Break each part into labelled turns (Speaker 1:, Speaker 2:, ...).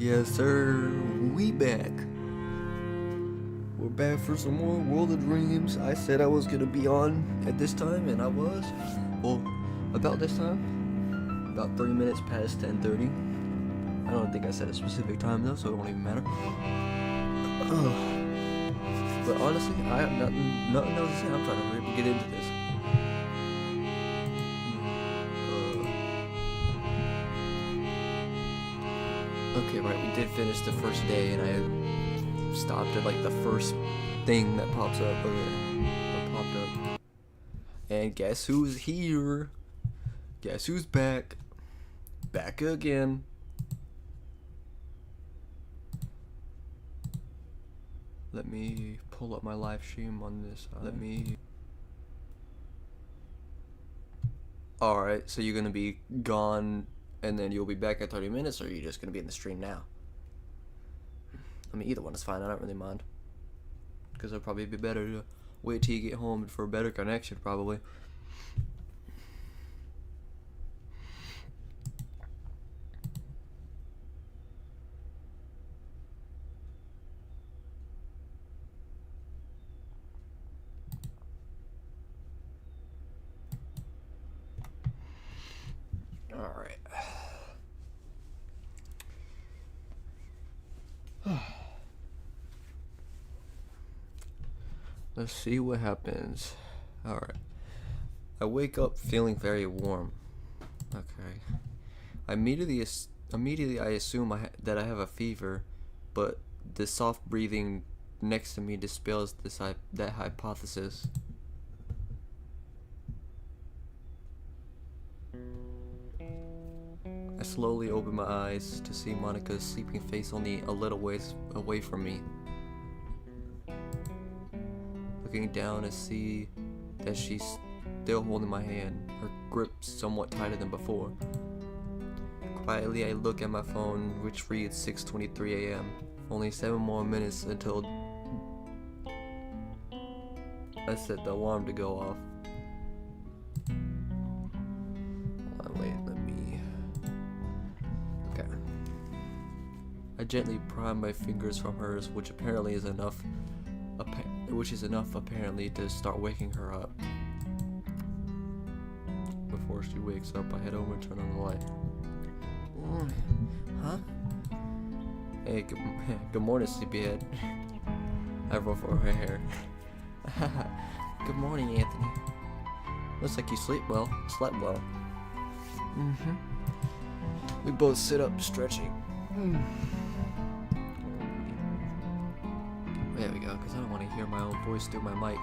Speaker 1: Yes, sir. We back. We're back for some more World of Dreams. I said I was gonna be on at this time, and I was. Well, about this time. About 30 minutes past 10:30. I don't think I said a specific time though, so it won't even matter. But honestly, I have nothing else to say. I'm trying to really get into this. Okay, right, we did finish the first day, and I stopped at like the first thing that pops up. Or popped up. And guess who's here? Guess who's back? Back again. Let me pull up my live stream on this. Alright, so you're gonna be gone and then you'll be back in 30 minutes, or are you just gonna be in the stream now? I mean, either one is fine, I don't really mind. Because it'll probably be better to wait till you get home for a better connection, probably. Alright. Let's see what happens. Alright. I wake up feeling very warm. Okay. Immediately I assume that I have a fever, but the soft breathing next to me dispels that hypothesis. I slowly open my eyes to see Monica's sleeping face only a little ways away from me. Looking down, I see that she's still holding my hand, her grip somewhat tighter than before. Quietly, I look at my phone, which reads 6:23 a.m. Only 7 more minutes until I set the alarm to go off. I gently pry my fingers from hers, which is enough apparently to start waking her up. Before she wakes up, I head over and turn on the light. Huh? Hey, good morning, sleepyhead. I ruffle for her hair. Good morning, Anthony. Looks like you slept well. We both sit up, stretching. There we go, because I don't want to hear my own voice through my mic.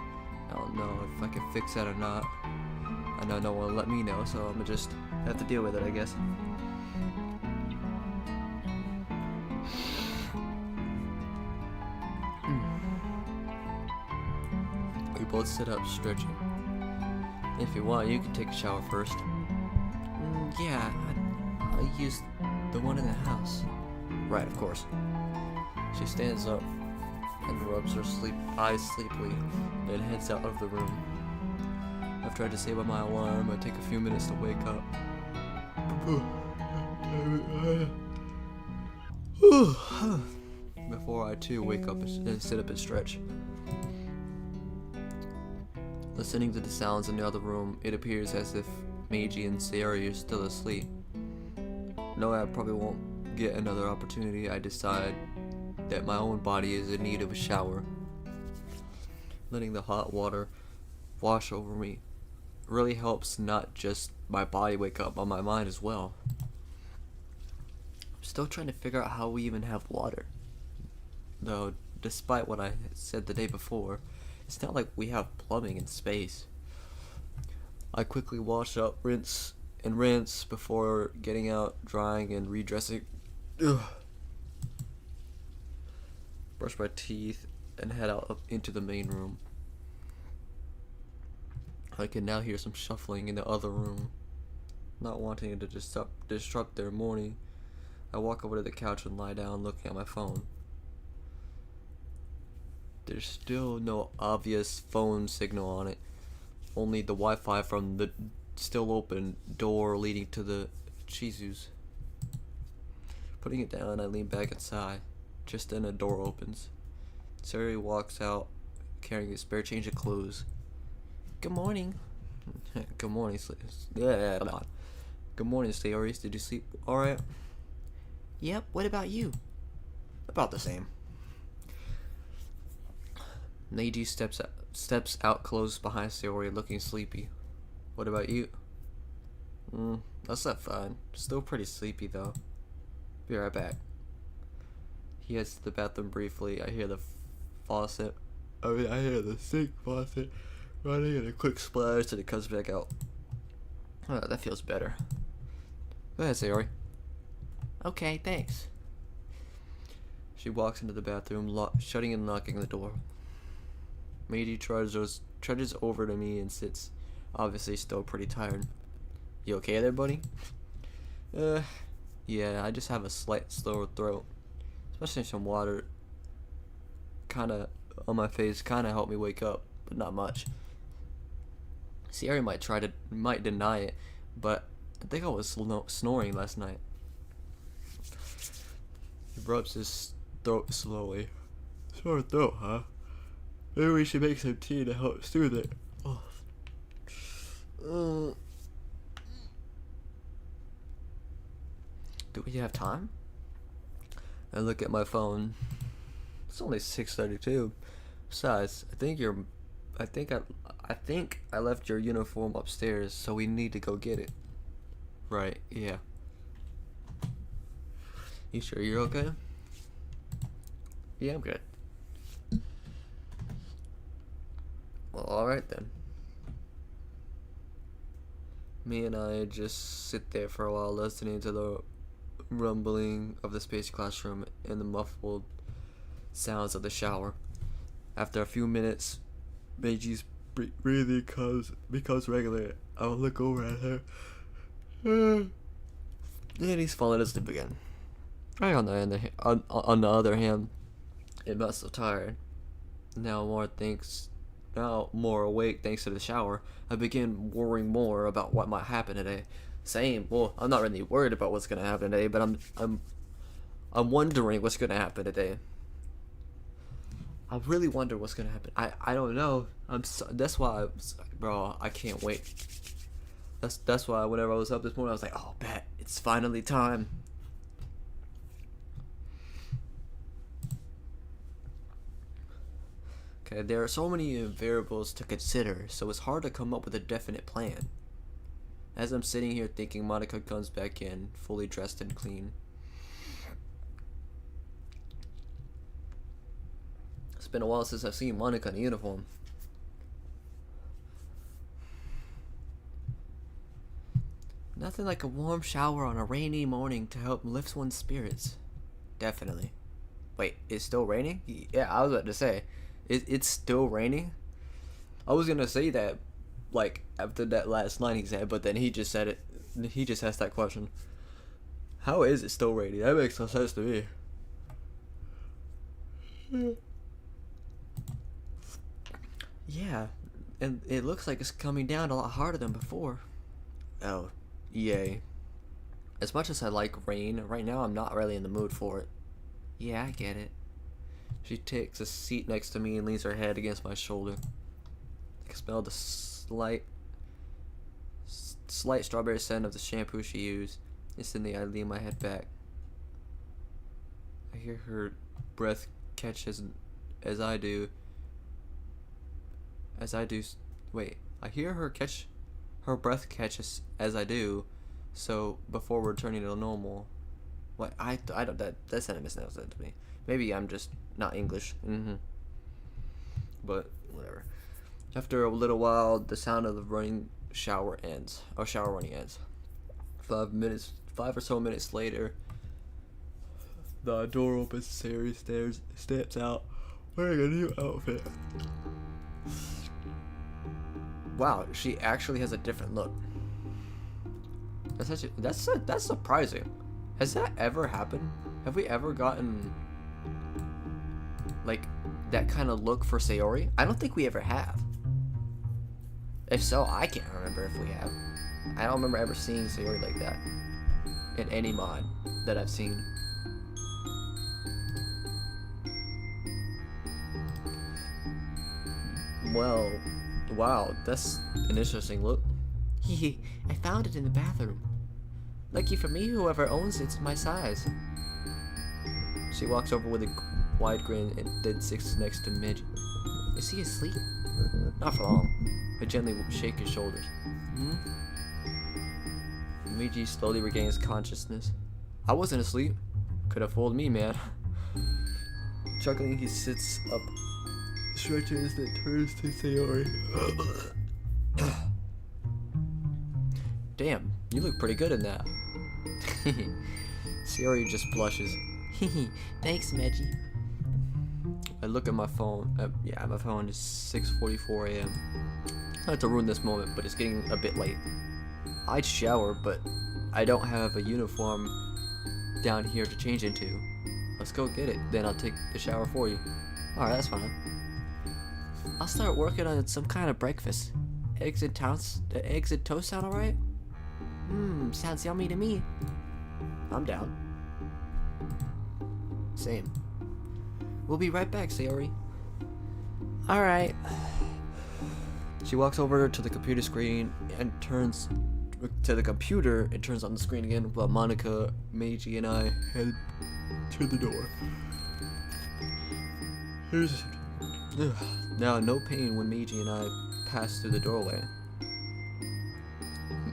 Speaker 1: I don't know if I can fix that or not. I know no one will let me know, so I'm gonna just have to deal with it, I guess. We both sit up, stretching. If you want, you can take a shower first. Yeah, I'll use the one in the house. Right, of course. She stands up and rubs her eyes sleepily, then heads out of the room. After I disable my alarm, I take a few minutes to wake up. Before I too wake up and sit up and stretch. Listening to the sounds in the other room, it appears as if Meiji and Sayori are still asleep. No, I probably won't get another opportunity. I decide that my own body is in need of a shower. Letting the hot water wash over me really helps not just my body wake up, but my mind as well. I'm still trying to figure out how we even have water. Though, despite what I said the day before, it's not like we have plumbing in space. I quickly wash up, rinse before getting out, drying, and redressing. Brush my teeth and head out into the main room. I can now hear some shuffling in the other room. Not wanting to disrupt their morning, I walk over to the couch and lie down looking at my phone. There's still no obvious phone signal on it, only the Wi-Fi from the still open door leading to the Chizu's. Putting it down, I lean back and sigh. Just then a door opens. Sayori walks out carrying a spare change of clothes. Good morning. Good morning, yeah. Good morning, Sayori. Did you sleep alright? Yep, what about you? About the same. Neji steps out close behind Sayori, looking sleepy. What about you? I slept fine. Still pretty sleepy though. Be right back. He heads to the bathroom briefly. I hear the faucet. I hear the sink faucet running and a quick splash, and it comes back out. Oh, that feels better. Go ahead, Sayori. Okay, thanks. She walks into the bathroom, shutting and locking the door. Meiji trudges over to me and sits, obviously still pretty tired. You okay there, buddy? Yeah, I just have a slight sore throat. Especially some water kinda on my face kinda helped me wake up, but not much. Sayori might deny it, but I think I was snoring last night. He rubs his throat slowly. Sore throat, huh? Maybe we should make some tea to help soothe it. Do we have time? I look at my phone. It's only 6:32. Besides, I think I left your uniform upstairs, so we need to go get it. Right, yeah. You sure you're okay? Yeah, I'm good. Well, alright then. Me and I just sit there for a while listening to the rumbling of the space classroom and the muffled sounds of the shower. After a few minutes, Meiji's breathing becomes regular. I'll look over at her. And he's falling asleep again. On the other hand, I'm not so tired. Now more awake thanks to the shower, I begin worrying more about what might happen today. Well, I'm not really worried about what's gonna happen today, but I'm wondering what's gonna happen today. I really wonder what's gonna happen. I don't know. That's why, bro, I can't wait. That's why whenever I was up this morning, I was like, oh, bet it's finally time. Okay, there are so many variables to consider, so it's hard to come up with a definite plan. As I'm sitting here thinking, Monica comes back in, fully dressed and clean. It's been a while since I've seen Monica in a uniform. Nothing like a warm shower on a rainy morning to help lift one's spirits. Definitely. Wait, it's still raining? Yeah, I was about to say. It's still raining? I was gonna say that, like, after that last line he said, but then he just said it. He just asked that question. How is it still raining? That makes no sense to me. Yeah, and it looks like it's coming down a lot harder than before. Oh, yay. As much as I like rain, right now I'm not really in the mood for it. Yeah, I get it. She takes a seat next to me and leans her head against my shoulder. I can smell the slight strawberry scent of the shampoo she used. Instantly, I lean my head back. I hear her breath catch as I do. Wait, I hear her breath catches as I do. So before returning to normal. What? I don't. That sentence makes no sense to me. Maybe I'm just not English. But whatever. After a little while, the sound of the running shower ends. 5 or so minutes later, the door opens. Sayori steps out, wearing a new outfit. Wow, she actually has a different look. That's surprising. Has that ever happened? Have we ever gotten like that kind of look for Sayori? I don't think we ever have. If so, I can't remember if we have. I don't remember ever seeing Sayori like that in any mod that I've seen. Well, wow, that's an interesting look.
Speaker 2: Hehe, I found it in the bathroom. Lucky for me, whoever owns it's my size.
Speaker 1: She walks over with a wide grin and then sits next to Midge.
Speaker 2: Is he asleep?
Speaker 1: Not for long. I gently shake his shoulders.
Speaker 2: Hmm?
Speaker 1: Meiji slowly regains consciousness. I wasn't asleep. Could have fooled me, man. Chuckling, he sits up, stretches, then turns to Sayori. Damn, you look pretty good in that. Sayori just blushes.
Speaker 2: Hehe, thanks, Meiji.
Speaker 1: I look at my phone. Yeah, my phone is 6:44 a.m. Not to ruin this moment, but it's getting a bit late. I'd shower, but I don't have a uniform down here to change into. Let's go get it, then I'll take the shower for you. Alright, that's fine.
Speaker 2: I'll start working on some kind of breakfast. Eggs and toast sound alright? Sounds yummy to me.
Speaker 1: I'm down. Same.
Speaker 2: We'll be right back, Sayori. Alright.
Speaker 1: She walks over to the computer screen and turns to the computer and turns on the screen again while Monica, Meiji, and I head to the door. Now, no pain when Meiji and I pass through the doorway.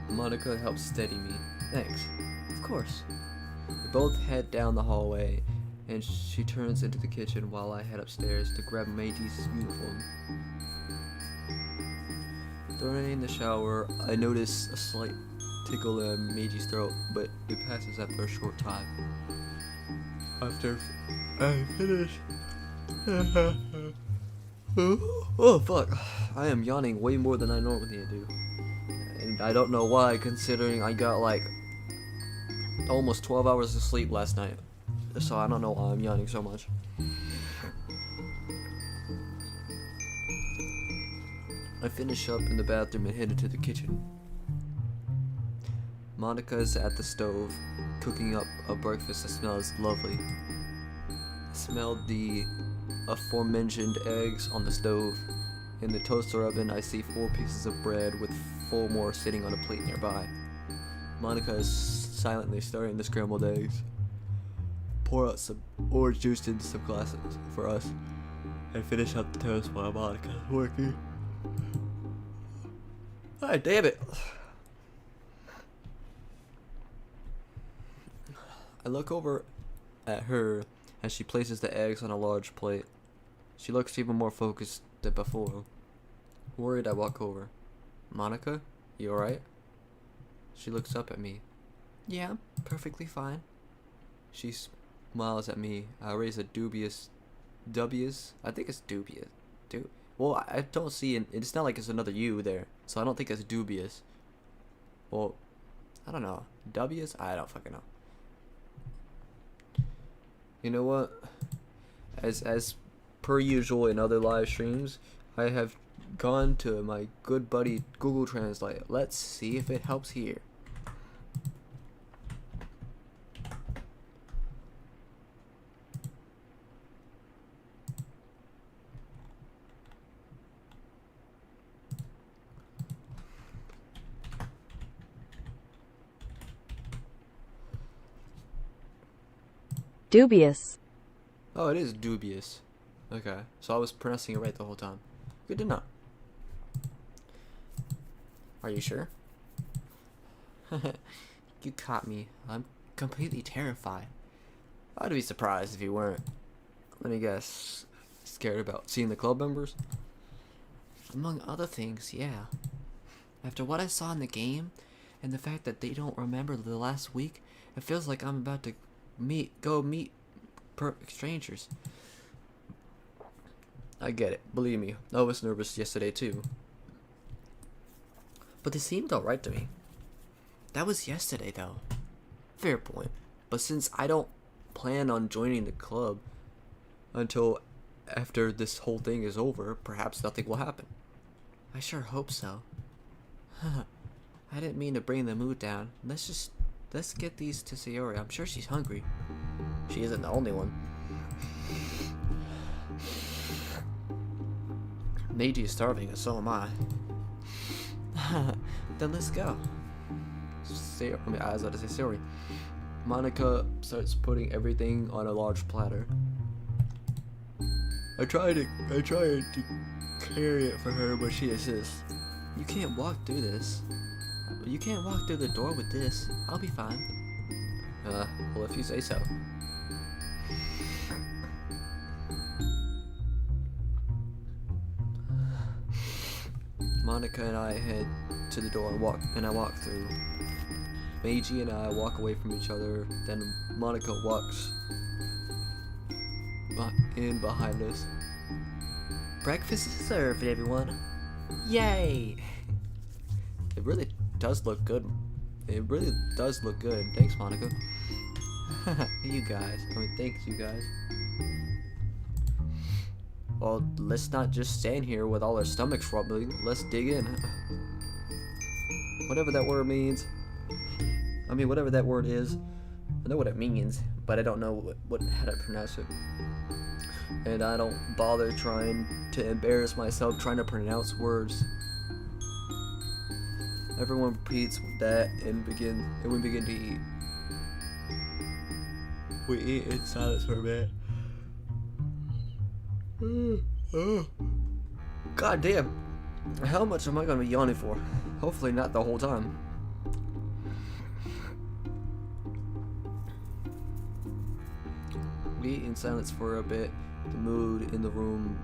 Speaker 1: Monica helps steady me. Thanks.
Speaker 2: Of course.
Speaker 1: We both head down the hallway, and she turns into the kitchen while I head upstairs to grab Meiji's uniform. During the shower, I notice a slight tickle in Meiji's throat, but it passes after a short time. After I finish... Oh fuck, I am yawning way more than I normally do. And I don't know why, considering I got like almost 12 hours of sleep last night. So I don't know why I'm yawning so much. I finish up in the bathroom and head into the kitchen. Monica is at the stove, cooking up a breakfast that smells lovely. I smelled the aforementioned eggs on the stove. In the toaster oven, I see 4 pieces of bread with 4 more sitting on a plate nearby. Monica is silently stirring the scrambled eggs. Pour out some orange juice into some glasses for us, and finish up the toast while Monica is working. Alright, damn it. I look over at her as she places the eggs on a large plate. She looks even more focused than before. Worried, I walk over. Monica, you alright? She looks up at me.
Speaker 2: Yeah, perfectly fine.
Speaker 1: She smiles at me. I raise a dubious... I think it's dubious. Well, I don't see it's not like it's another U there, so I don't think it's dubious. Well, I don't know. W's? I don't fucking know. You know what? As per usual in other live streams, I have gone to my good buddy Google Translate. Let's see if it helps here.
Speaker 3: Dubious.
Speaker 1: Oh, it is dubious. Okay, so I was pronouncing it right the whole time. Good to know. Are you sure?
Speaker 2: You caught me. I'm completely terrified.
Speaker 1: I'd be surprised if you weren't. Let me guess. Scared about seeing the club members?
Speaker 2: Among other things, yeah. After what I saw in the game, and the fact that they don't remember the last week, it feels like I'm about to go meet strangers.
Speaker 1: I get it. Believe me, I was nervous yesterday too. But they seemed alright to me.
Speaker 2: That was yesterday, though.
Speaker 1: Fair point. But since I don't plan on joining the club until after this whole thing is over, perhaps nothing will happen.
Speaker 2: I sure hope so. I didn't mean to bring the mood down. Let's get these to Sayori. I'm sure she's hungry.
Speaker 1: She isn't the only one.
Speaker 2: Meiji is starving, and so am I. Then let's go. I was about to say sorry. Monica starts putting everything on a large platter. I tried to carry it for her, but she insists. You can't walk through this. You can't walk through the door with this. I'll be fine. Well, if you say so. Monica and I head to the door and I walk through. Meiji and I walk away from each other. Then Monica walks in behind us. Breakfast is served, everyone. Yay! It really does look good. It really does look good. Thanks, Monica. You guys. Thanks, you guys. Well, let's not just stand here with all our stomachs rumbling. Let's dig in. Whatever that word means. Whatever that word is. I know what it means, but I don't know how to pronounce it. And I don't bother trying to embarrass myself trying to pronounce words. Everyone repeats that and we begin to eat. We eat in silence for a bit. God damn. How much am I gonna be yawning for? Hopefully not the whole time. We eat in silence for a bit. The mood in the room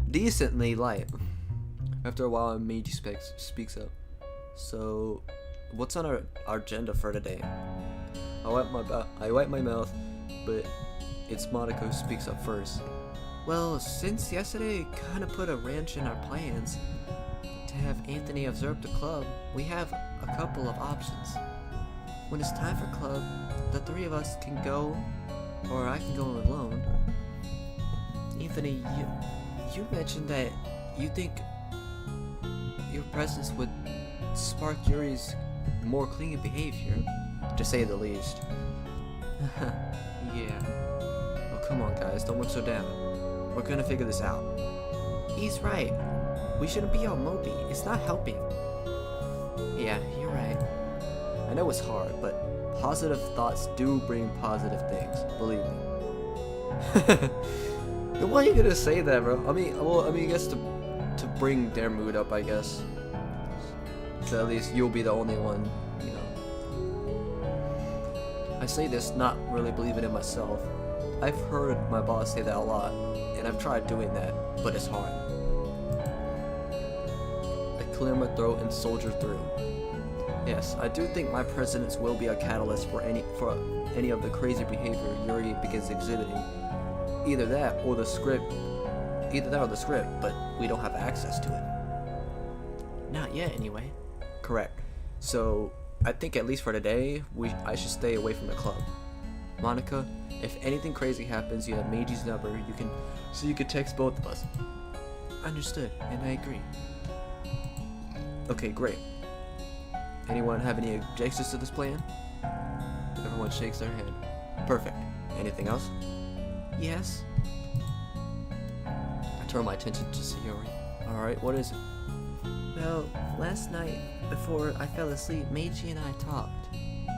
Speaker 2: decently light. After a while, Meiji speaks up. So, what's on our agenda for today? I wipe my mouth, but it's Monica who speaks up first. Well, since yesterday kind of put a wrench in our plans to have Anthony observe the club, we have a couple of options. When it's time for club, the three of us can go, or I can go alone. Anthony, you mentioned that you think your presence would spark Yuri's more clingy behavior, to say the least. Yeah. Oh, come on, guys, don't look so down. We're gonna figure this out. He's right. We shouldn't be all mopey. It's not helping. Yeah, you're right. I know it's hard, but positive thoughts do bring positive things. Believe me. Why are you gonna say that, bro? I guess to bring their mood up, I guess. So at least you'll be the only one, you know. I say this not really believing in myself. I've heard my boss say that a lot, and I've tried doing that, but it's hard. I clear my throat and soldier through. Yes, I do think my presence will be a catalyst for any of the crazy behavior Yuri begins exhibiting. Either that or the script, but we don't have access to it. Not yet, anyway. Correct. So, I think at least for today, I should stay away from the club. Monica, if anything crazy happens, you have Meiji's number. You can text both of us. Understood, and I agree. Okay, great. Anyone have any objections to this plan? Everyone shakes their head. Perfect. Anything else? Yes. I turn my attention to Sayori. Alright, what is it? Well, last night, before I fell asleep, Meiji and I talked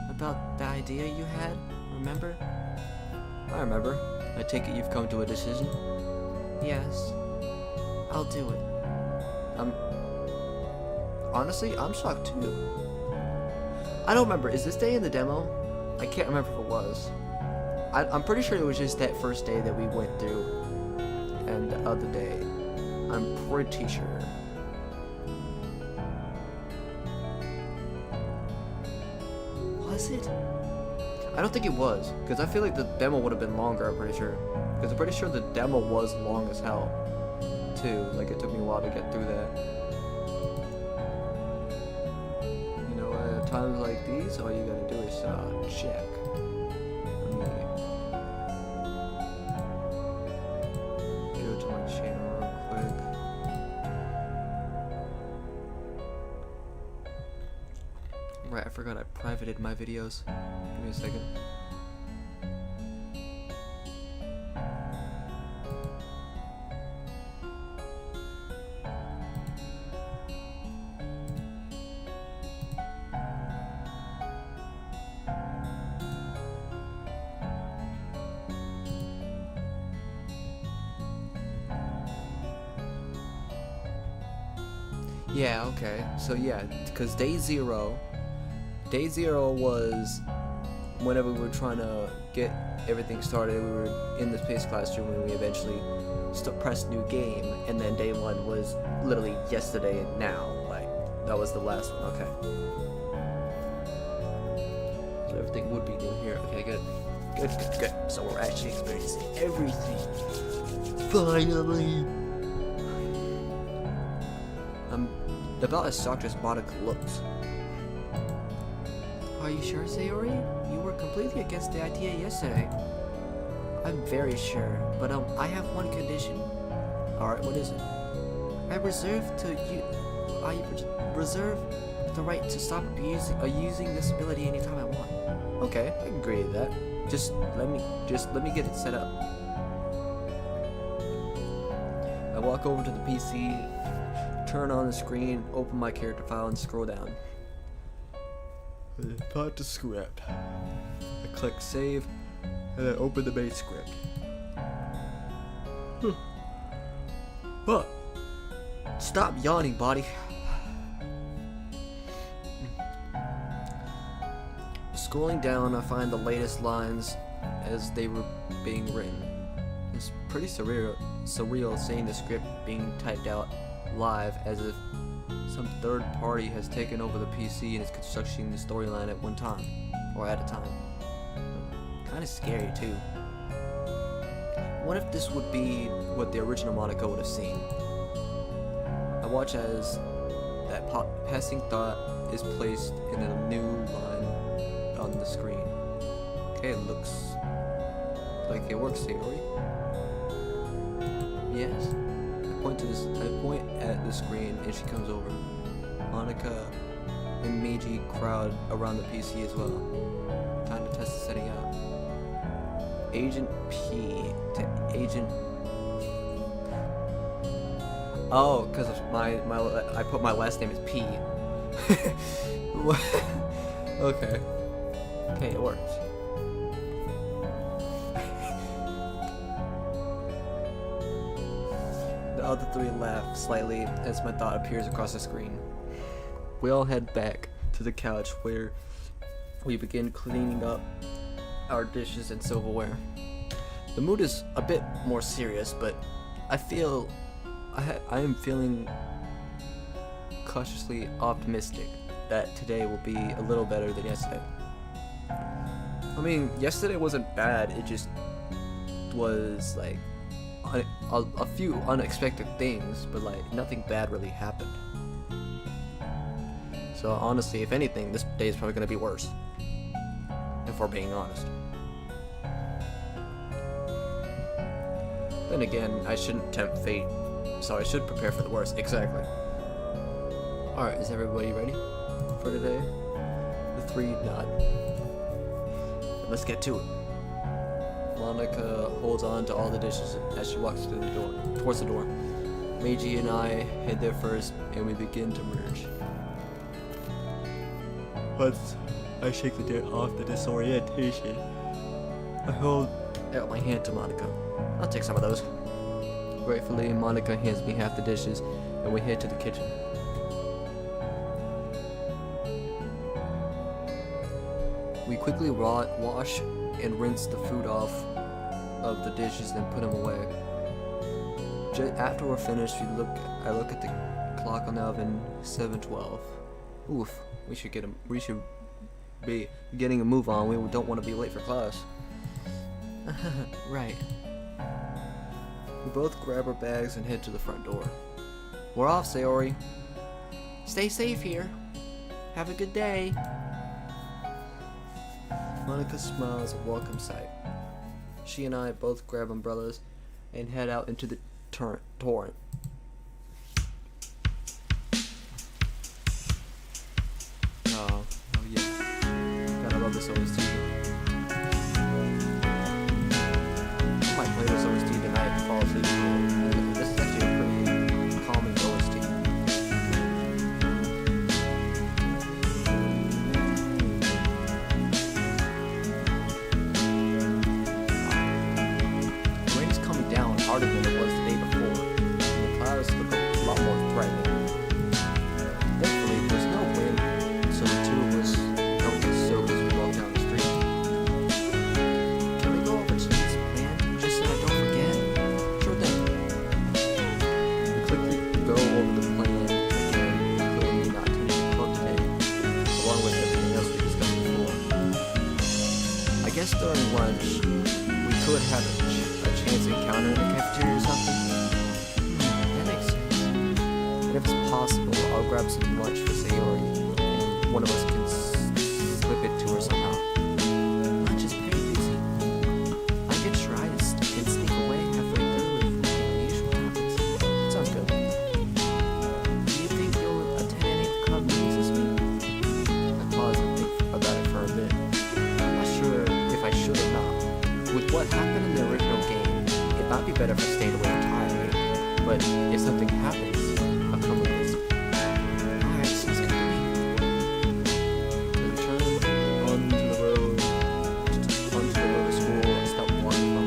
Speaker 2: about the idea you had, remember? I remember. I take it you've come to a decision? Yes. I'll do it. Honestly, I'm shocked too. I don't remember. Is this day in the demo? I can't remember if it was. I'm pretty sure it was just that first day that we went through, and the other day. I'm pretty sure. Was it? I don't think it was, because I feel like the demo would have been longer, I'm pretty sure. Because I'm pretty sure the demo was long as hell, too. Like, it took me a while to get through that. You know, at times like these, all you gotta do is, check. Let me go to my channel real quick. Right, I forgot I privated my videos. Give me a second.
Speaker 1: Yeah, okay. So yeah, because day zero was whenever we were trying to get everything started. We were in the space classroom when we eventually pressed new game, and then day one was literally yesterday and now. Like, that was the last one. Okay. So everything would be new here. Okay, good. Good. So we're actually experiencing everything. Finally. I'm about as shocked as Monica looks.
Speaker 2: Are you sure, Sayori? You were completely against the idea yesterday. I'm very sure, but I have one condition.
Speaker 1: Alright, what is it?
Speaker 2: I reserve the right to stop using this ability anytime I want.
Speaker 1: Okay, I can agree to that. Just let me get it set up. I walk over to the PC, turn on the screen, open my character file, and scroll down. Start the script. I click save, and then open the main script. But stop yawning, body. Scrolling down, I find the latest lines as they were being written. It's pretty surreal seeing the script being typed out live as if some third party has taken over the PC and is constructing the storyline at one time, or at a time. Kind of scary too. What if this would be what the original Monica would have seen? I watch as that passing thought is placed in a new line on the screen. Okay, it looks like it works, Sayori. Yes. I point at the screen and she comes over. Monica and Meiji crowd around the PC as well. Time to test the setting out. Agent P to Agent. Oh, because I put my last name as P. Okay. Okay, it works. The other three laugh slightly as my thought appears across the screen. We all head back to the couch where we begin cleaning up our dishes and silverware. The mood is a bit more serious, but I am feeling cautiously optimistic that today will be a little better than yesterday. I mean, yesterday wasn't bad, it just was like a few unexpected things, but like nothing bad really happened. So honestly, if anything, this day is probably going to be worse, if we're being honest. Then again, I shouldn't tempt fate, so I should prepare for the worst. Exactly. Alright, is everybody ready for today? The three nod. Let's get to it. Monica holds on to all the dishes as she walks through the door, towards the door. Meiji and I head there first, and we begin to merge. Once I shake the dirt off the disorientation, I hold out my hand to Monica. I'll take some of those. Gratefully, Monica hands me half the dishes, and we head to the kitchen. We quickly wash and rinse the food off of the dishes and put them away. After we're finished, I look at the clock on the oven, 7:12. Oof, we should be getting a move on. We don't want to be late for class.
Speaker 2: Right.
Speaker 1: We both grab our bags and head to the front door. We're off, Sayori.
Speaker 2: Stay safe here. Have a good day.
Speaker 1: Monica smiles a welcome sight. She and I both grab umbrellas and head out into the torrent. Oh yeah. Gotta love this OST. I might play this OST tonight and fall asleep. This is actually a pretty calming OST. Harder than it was the day before. The
Speaker 2: chance encounter in the cafeteria or something? That makes sense. And if it's possible, I'll grab some lunch for Sayori, and one of us can slip it to her somehow. Lunch is pretty busy. I could try to sneak away halfway through if nothing unusual happens. Sounds good. Do you think you'll attend any of the club meetings this week? I paused and think about it for a bit. I'm not sure if I should or not. With what happened in the original game, it might be better if I stayed away entirely. But if something happens, I'll come with this. Alright, sounds good to me.
Speaker 1: Then turn onto the road to school and stop walking from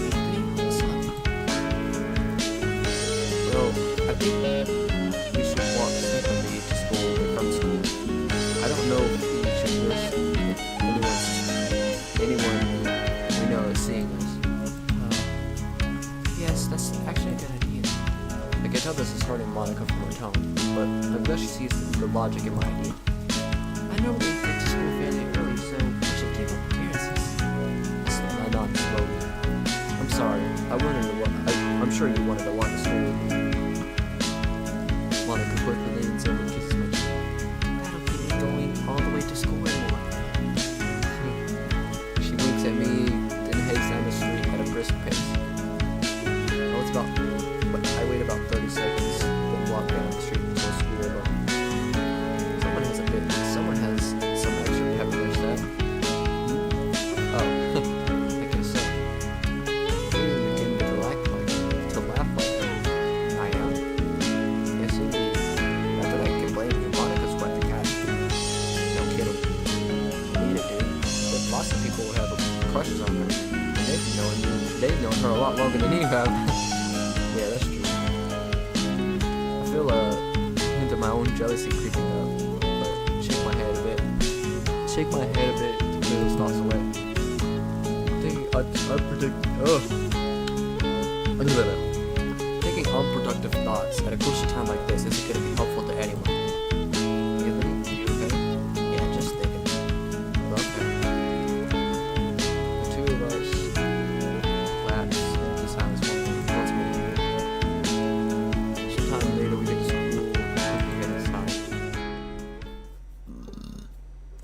Speaker 2: Anthony, what's up?
Speaker 1: Well, I think we should walk separately to school and from school. I don't know if we should risk anyone we know is seeing us.
Speaker 2: Yes, that's actually a good idea.
Speaker 1: I can tell this is hurting Monica from her tone, but I'm glad she sees the logic in my idea.
Speaker 2: I normally get to school fairly early, so we should keep up appearances.
Speaker 1: I nodded slowly. I'm sorry. I'm sure you wanted to walk to school with me. Monica quickly leans over and kisses my cheek.
Speaker 2: That'll keep me going all the way to school anymore.
Speaker 1: She winks at me, then heads down the street at a brisk pace. I wait about 30 seconds, then walk down the street until school alone. Someone has some extra pep in their step. Oh, I guess so. You're beginning to laugh like her.
Speaker 2: I am.
Speaker 1: Yes, indeed. Not that I can blame you, Monica's quite the cat. No kidding. Need it, dude. But lots of people have crushes on her. And they've known her a lot longer than you have. Yeah, that's true. I feel a hint of my own jealousy creeping up, but shake my head a bit to clear those thoughts away. Thinking unproductive thoughts at a crucial time like this isn't going to be helpful to anyone. Really? You okay?
Speaker 2: Yeah, just thinking.
Speaker 1: Okay. The two of us lapse into silence once more. Sometime later we get to school and quickly head inside.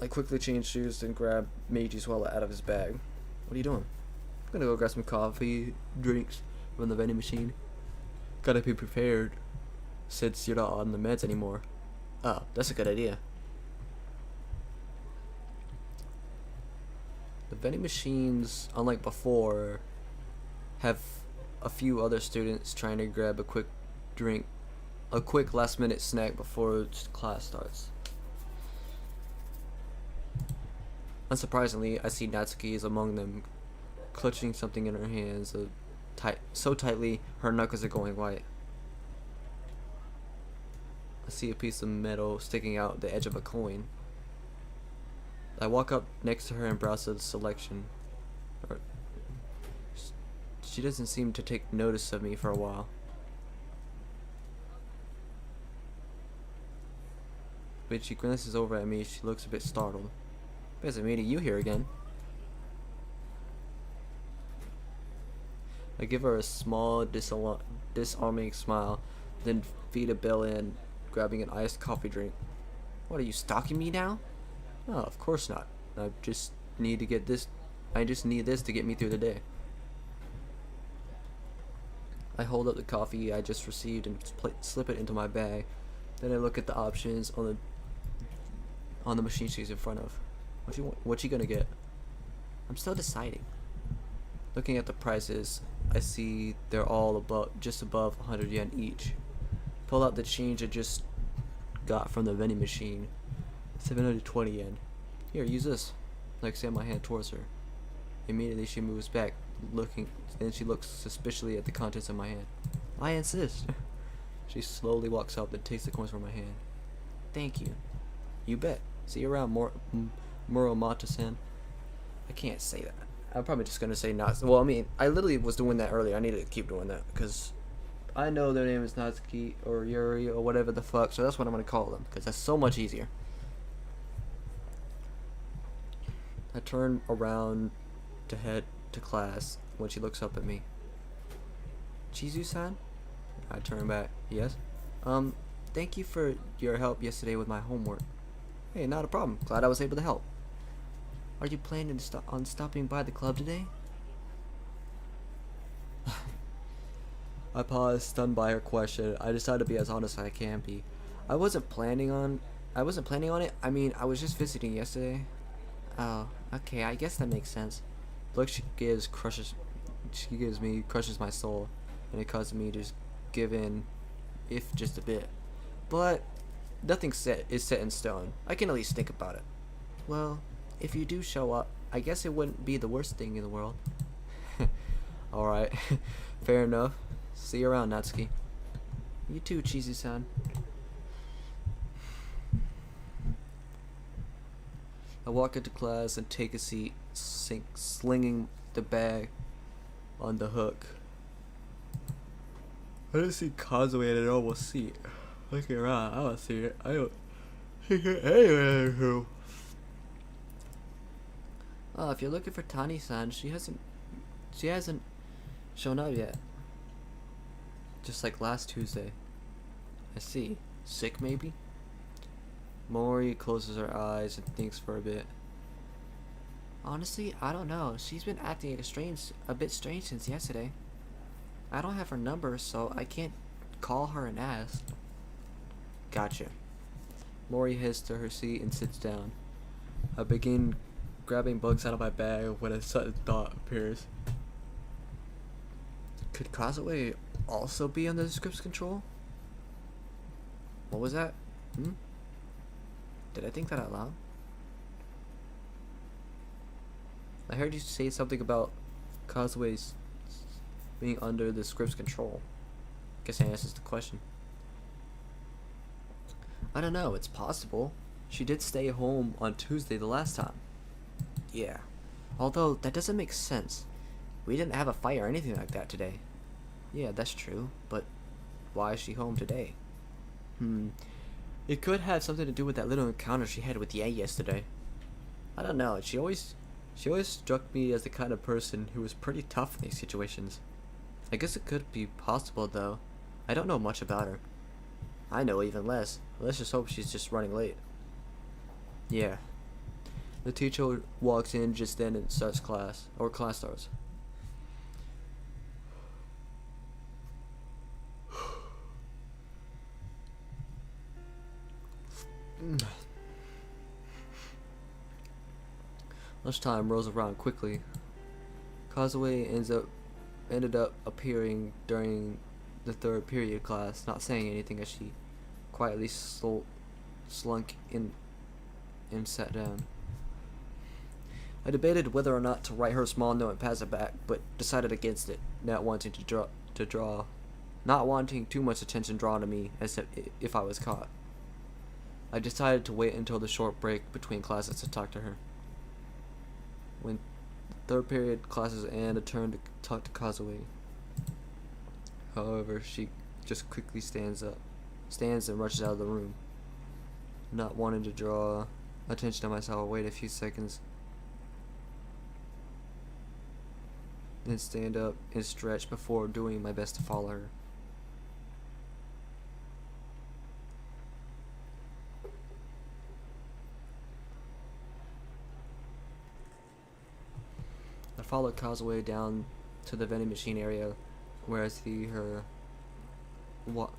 Speaker 1: I quickly change shoes and grab Meiji's wallet out of his bag. What are you doing? I'm gonna go grab some coffee, drinks from the vending machine. Gotta be prepared since you're not on the meds anymore.
Speaker 2: Oh, that's a good idea.
Speaker 1: The vending machines, unlike before, have a few other students trying to grab a quick drink, a quick last minute snack before class starts. Unsurprisingly, I see Natsuki is among them, clutching something in her hands so tightly her knuckles are going white. I see a piece of metal sticking out the edge of a coin. I walk up next to her and browse the selection. She doesn't seem to take notice of me for a while. When she glances over at me, she looks a bit startled. Pleasure meeting you here again. I give her a small, disarming smile, then feed a bill in, grabbing an iced coffee drink.
Speaker 2: What, are you stalking me now?
Speaker 1: Oh, of course not. I just need this to get me through the day. I hold up the coffee I just received and slip it into my bag. Then I look at the options on the machine she's in front of. What you gonna get?
Speaker 2: I'm still deciding.
Speaker 1: Looking at the prices, I see they're all just above 100 yen each. Pull out the change I just got from the vending machine. 720 yen. Here, use this. I extend my hand towards her. Immediately she moves back, then she looks suspiciously at the contents of my hand. I insist. She slowly walks up and takes the coins from my hand.
Speaker 2: Thank you.
Speaker 1: You bet. See you around, Muramata-san. I can't say that. I'm probably just gonna say not. Well, I mean, I literally was doing that earlier. I needed to keep doing that because I know their name is Natsuki or Yuri or whatever the fuck. So that's what I'm gonna call them because that's so much easier. I turn around to head to class, when she looks up at me. Chizu-san? I turn back. Yes?
Speaker 2: Thank you for your help yesterday with my homework.
Speaker 1: Hey, not a problem. Glad I was able to help.
Speaker 2: Are you planning on stopping by the club today?
Speaker 1: I paused, stunned by her question. I decided to be as honest as I can be. I wasn't planning on it. I mean, I was just visiting yesterday.
Speaker 2: Oh, okay, I guess that makes sense.
Speaker 1: The look she gives me crushes my soul, and it causes me to just give in, if just a bit. But nothing is set in stone. I can at least think about it.
Speaker 2: Well, if you do show up, I guess it wouldn't be the worst thing in the world.
Speaker 1: Alright, fair enough. See you around, Natsuki.
Speaker 2: You too, Chizu-san.
Speaker 1: I walk into class and take a seat, slinging the bag on the hook. I didn't see Kazue in a normal seat. Looking around, I don't see it. I don't see it anywhere.
Speaker 2: Oh, if you're looking for Tani-san, she hasn't shown up yet.
Speaker 1: Just like last Tuesday.
Speaker 2: I see. Sick, maybe?
Speaker 1: Mori closes her eyes and thinks for a bit.
Speaker 2: Honestly, I don't know. She's been acting a bit strange since yesterday. I don't have her number, so I can't call her and ask.
Speaker 1: Gotcha. Mori heads to her seat and sits down. I begin grabbing books out of my bag when a sudden thought appears.
Speaker 2: Could Kazue also be under the script's control? What was that? Did I think that out loud?
Speaker 1: I heard you say something about Kazue's being under the script's control. Guess that answers the question.
Speaker 2: I don't know, it's possible.
Speaker 1: She did stay home on Tuesday the last time.
Speaker 2: Yeah. Although, that doesn't make sense. We didn't have a fight or anything like that today.
Speaker 1: Yeah, that's true, but why is she home today? It could have something to do with that little encounter she had with Ye yesterday. I don't know, she always struck me as the kind of person who was pretty tough in these situations. I guess it could be possible, though. I don't know much about her.
Speaker 2: I know even less. Let's just hope she's just running late.
Speaker 1: Yeah. The teacher walks in just then and starts class. Or class starts. Lunchtime rolls around quickly. Kazue ended up appearing during the third period class, not saying anything as she quietly slunk in and sat down. I debated whether or not to write her a small note and pass it back, but decided against it, not wanting too much attention drawn to me as if I was caught. I decided to wait until the short break between classes to talk to her. When third period classes end, I turned to talk to Kazue. However, she just quickly stands and rushes out of the room. Not wanting to draw attention to myself, I wait a few seconds, then stand up and stretch before doing my best to follow her. I followed Kazue down to the vending machine area, where I see her walk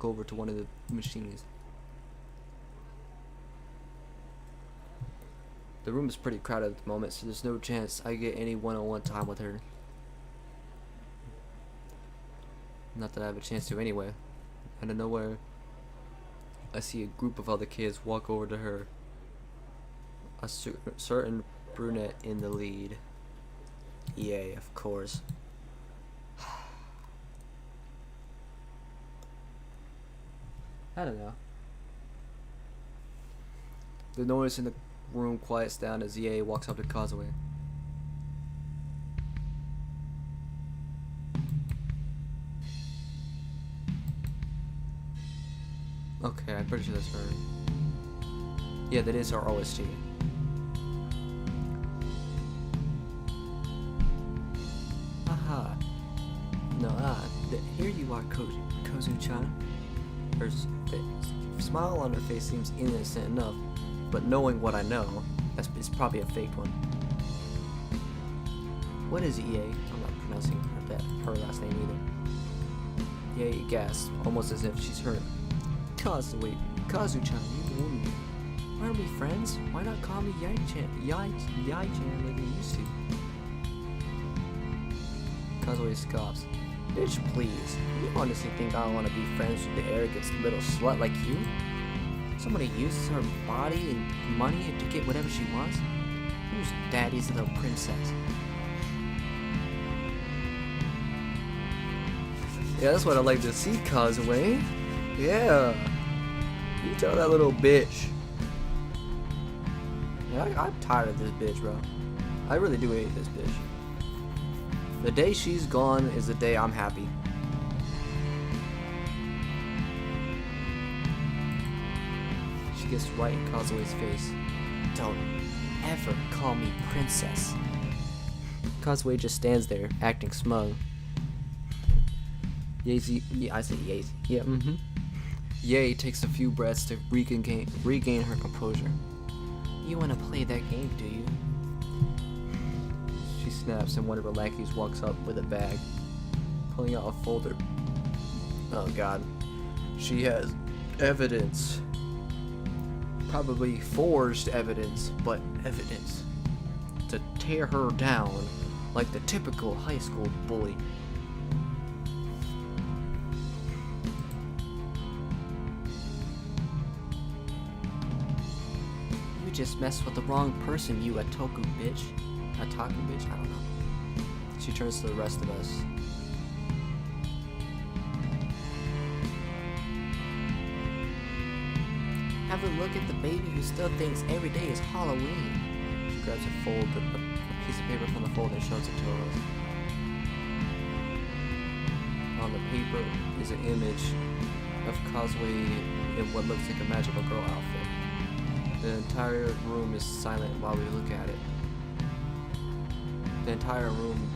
Speaker 1: over to one of the machines. The room is pretty crowded at the moment, so there's no chance I get any one-on-one time with her. Not that I have a chance to anyway. Out of nowhere, I see a group of other kids walk over to her. A certain brunette in the lead. Yay, of course. I don't know. The noise in the room quiets down as Ye walks up to Kazue. Okay, I'm pretty sure that's her. Yeah, that is her OST.
Speaker 2: Here you are, Kozu-chan. The smile on her face seems innocent enough, but knowing what I know, it's probably a fake one. What is EA? I'm not pronouncing her last name either. EA gasps, almost as if she's hurt. Kazu-chan, you woman. Why aren't we friends? Why not call me Yai-chan like you used to? Kazue scoffs. Bitch, please. You honestly think I want to be friends with the arrogant little slut like you? Somebody uses her body and money to get whatever she wants? Who's daddy's little princess?
Speaker 1: Yeah, that's what I like to see, Kazue. Yeah. You tell that little bitch. Yeah, I'm tired of this bitch, bro. I really do hate this bitch. The day she's gone is the day I'm happy. She gets right in Kazue's face.
Speaker 2: Don't ever call me princess.
Speaker 1: Kazue just stands there, acting smug.
Speaker 2: I say Yazy.
Speaker 1: Yeah, Yae takes a few breaths to regain her composure.
Speaker 2: You want to play that game, do you?
Speaker 1: She snaps and one of her lackeys walks up with a bag, pulling out a folder. Oh god. She has evidence. Probably forged evidence, but evidence. To tear her down like the typical high school bully.
Speaker 2: You just messed with the wrong person, you Otaku bitch. Otaku bitch? I don't know.
Speaker 1: She turns to the rest of us.
Speaker 2: Have a look at the baby who still thinks every day is Halloween.
Speaker 1: She grabs a piece of paper from the folder and shows it to us. On the paper is an image of Kazue in what looks like a magical girl outfit. The entire room is silent while we look at it. The entire room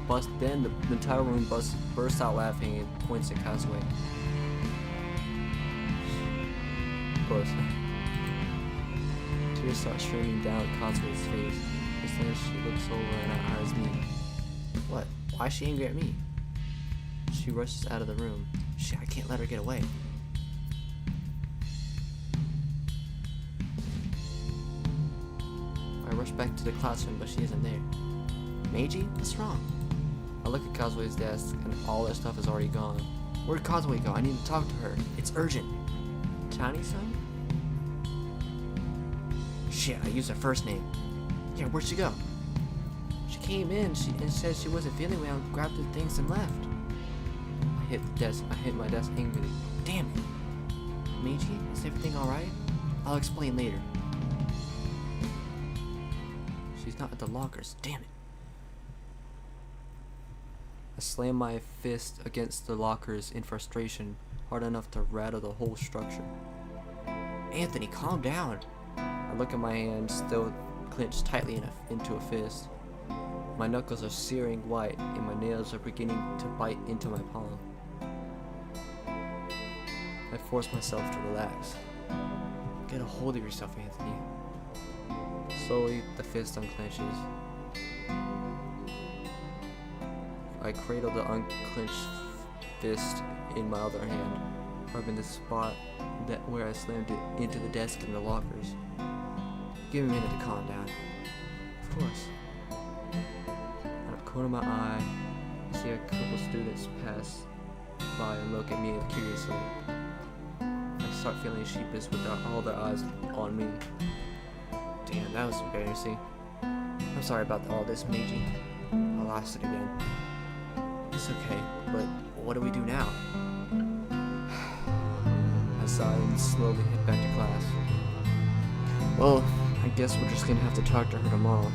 Speaker 1: bursts out laughing and points at Kazue. Of course. Tears start streaming down Kazue's face. Just then she looks over and her eyes meet.
Speaker 2: What? Why is she angry at me?
Speaker 1: She rushes out of the room.
Speaker 2: Shit, I can't let her get away.
Speaker 1: I rush back to the classroom, but she isn't there.
Speaker 2: Meiji, what's wrong?
Speaker 1: I look at Kazue's desk, and all their stuff is already gone.
Speaker 2: Where'd Kazue go? I need to talk to her. It's urgent.
Speaker 1: Tani-san?
Speaker 2: Shit, I used her first name. Yeah, where'd she go? She came in and said she wasn't feeling well and grabbed her things and left.
Speaker 1: I hit my desk angrily.
Speaker 2: Damn it. Meiji, is everything alright? I'll explain later.
Speaker 1: She's not at the lockers. Damn it. I slam my fist against the lockers in frustration, hard enough to rattle the whole structure.
Speaker 2: Anthony, calm down.
Speaker 1: I look at my hand, still clenched tightly into a fist. My knuckles are searing white, and my nails are beginning to bite into my palm. I force myself to relax.
Speaker 2: Get a hold of yourself, Anthony.
Speaker 1: Slowly, the fist unclenches. I cradle the unclenched fist in my other hand, rubbing the spot where I slammed it into the desk in the lockers.
Speaker 2: Give me a minute to calm down.
Speaker 1: Of course. Out of the corner of my eye, I see a couple students pass by and look at me curiously. I start feeling sheepish with all their eyes on me.
Speaker 2: Damn, that was embarrassing. I'm sorry about all this, Meiji. I lost it again.
Speaker 1: It's okay,
Speaker 2: but what do we do now?
Speaker 1: I sigh and slowly head back to class.
Speaker 2: Well,
Speaker 1: I guess we're just gonna have to talk to her tomorrow.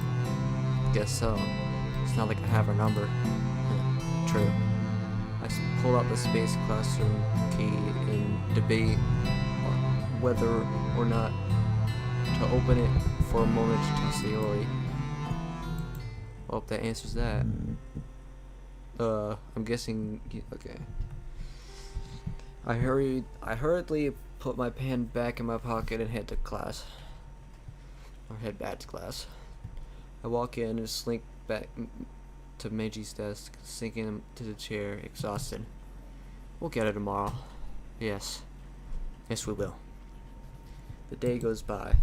Speaker 1: Guess so. It's not like I have her number.
Speaker 2: True.
Speaker 1: I pull out the space classroom key and debate whether or not to open it for a moment to Sayori. Well, that answers that. I'm guessing. Okay. I hurriedly put my pen back in my pocket and head to class. Or head back to class. I walk in and slink back to Meiji desk, sinking into the chair, exhausted. We'll get it tomorrow. Yes. Yes, we will. The day goes by.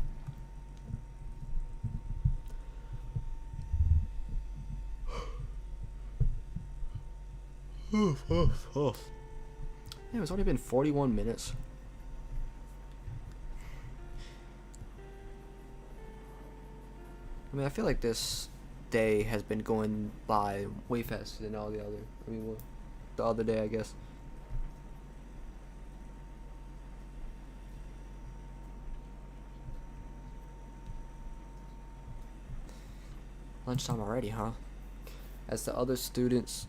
Speaker 1: Yeah, it's only been 41 minutes. I mean, I feel like this day has been going by way faster than all the other. I mean, well, the other day, I guess. Lunchtime already, huh? As the other students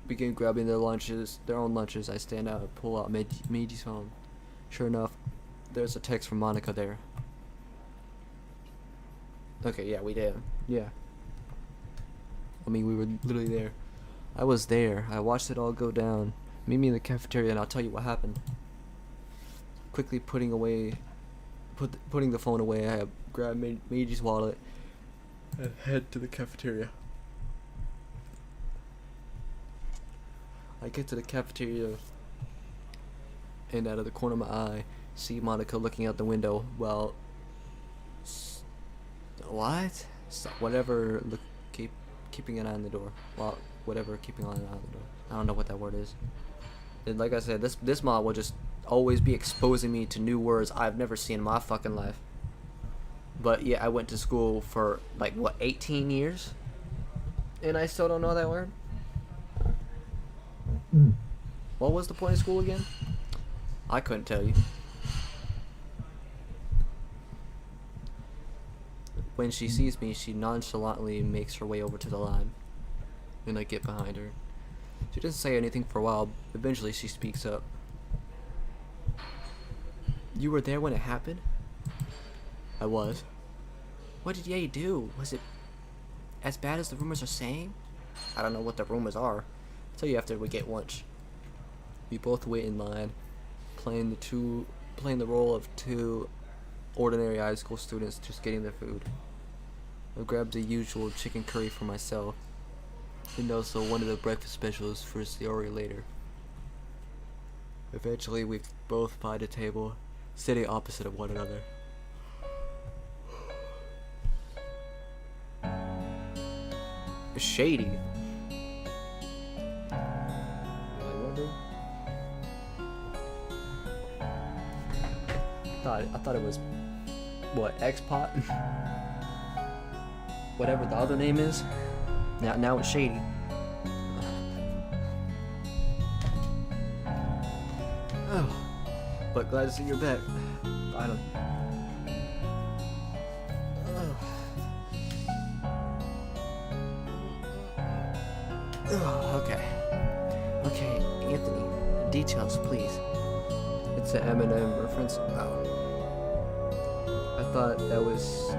Speaker 1: begin grabbing their own lunches, I stand out and pull out Meiji's phone. Sure enough, there's a text from Monica there. Okay, yeah, we did. Yeah. I mean, we were literally there. I was there. I watched it all go down. Meet me in the cafeteria and I'll tell you what happened. Quickly putting the phone away, I grabbed Meiji's wallet and head to the cafeteria. I get to the cafeteria and out of the corner of my eye, see Monica looking out the window while keeping an eye on the door. Well, whatever, keeping an eye on the door. I don't know what that word is. And like I said, this mod will just always be exposing me to new words I've never seen in my fucking life. But yeah, I went to school for like what, 18 years, and I still don't know that word. What was the point of school again? I couldn't tell you. When she sees me, she nonchalantly makes her way over to the line, and I get behind her. She doesn't say anything for a while. Eventually, she speaks up. You were there when it happened? I was. What did Ye do? Was it as bad as the rumors are saying? I don't know what the rumors are. I'll tell you after we get lunch. We both wait in line, playing the role of two ordinary high school students just getting their food. I grabbed the usual chicken curry for myself, and also one of the breakfast specials for Sayori later. Eventually, we both find a table, sitting opposite of one another. Shady. I thought it was what, X-Pot? Whatever the other name is. Now it's Shady. Oh, but glad to see you're back. Finally. Okay, Anthony, details, please. It's an Eminem reference. Oh. I thought that was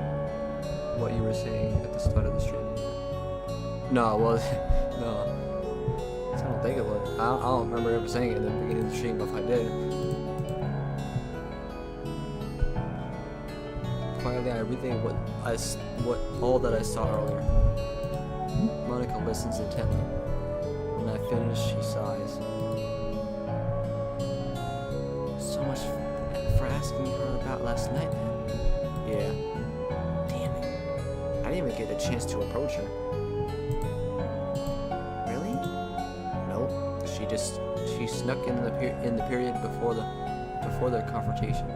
Speaker 1: what you were saying at the start of the stream. No, well, no. I don't think it was. I don't remember ever saying it in the beginning of the stream, but if I did. Quietly, I relay what all that I saw earlier. Monica listens intently. When I finish, she sighs. So much for asking her about last night, then. Yeah. Damn it. I didn't even get a chance to approach her. Really? Nope. She snuck in the period before the confrontation.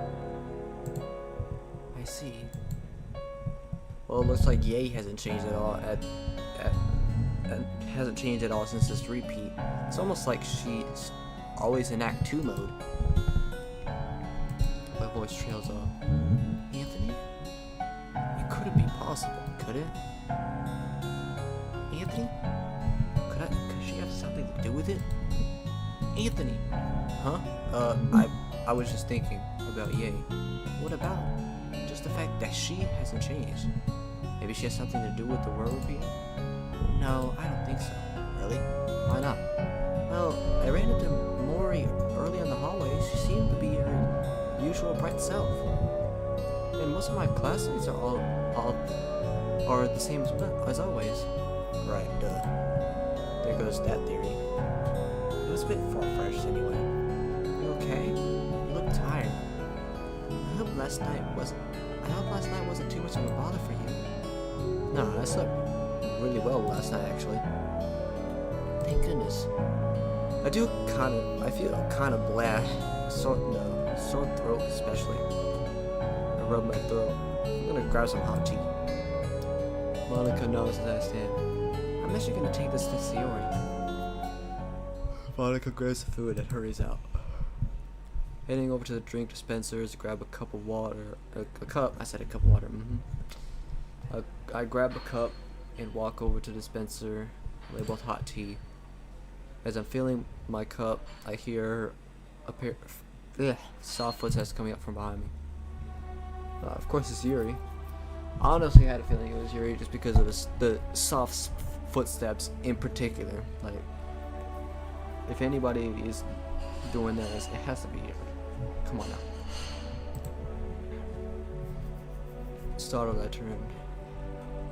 Speaker 1: I see. Well, it looks like Ye hasn't changed at all hasn't changed at all since this repeat. It's almost like she's always in Act 2 mode. My voice trails off. Anthony? It couldn't be possible, could it? Anthony? Could she have something to do with it? Anthony! Huh? I was just thinking about Ye. What about? Just the fact that she hasn't changed. Maybe she has something to do with the world repeat? No, I don't think so. Really? Why not?
Speaker 2: itself. And most of my classmates are all are the same as always.
Speaker 3: Right, there goes that theory. It was a bit far-fetched anyway.
Speaker 2: You okay? You look tired. I hope last night wasn't too much of a bother for you.
Speaker 3: No, I slept really well last night, actually.
Speaker 2: Thank goodness.
Speaker 3: I feel kind of blah. Sore throat especially. I rub my throat. I'm gonna grab some hot tea.
Speaker 1: Monica nods as I stand.
Speaker 2: I'm actually gonna take this to Sayori.
Speaker 1: Monica grabs the food and hurries out. Heading over to the drink dispensers, grab a cup of water. A cup. I said a cup of water. I grab a cup and walk over to the dispenser, labeled hot tea. As I'm filling my cup, I hear a pair soft footsteps coming up from behind me. Of course, it's Yuri. I honestly had a feeling it was Yuri just because of the soft footsteps in particular. Like, if anybody is doing that, it has to be Yuri. Come on now. Startled, I turn.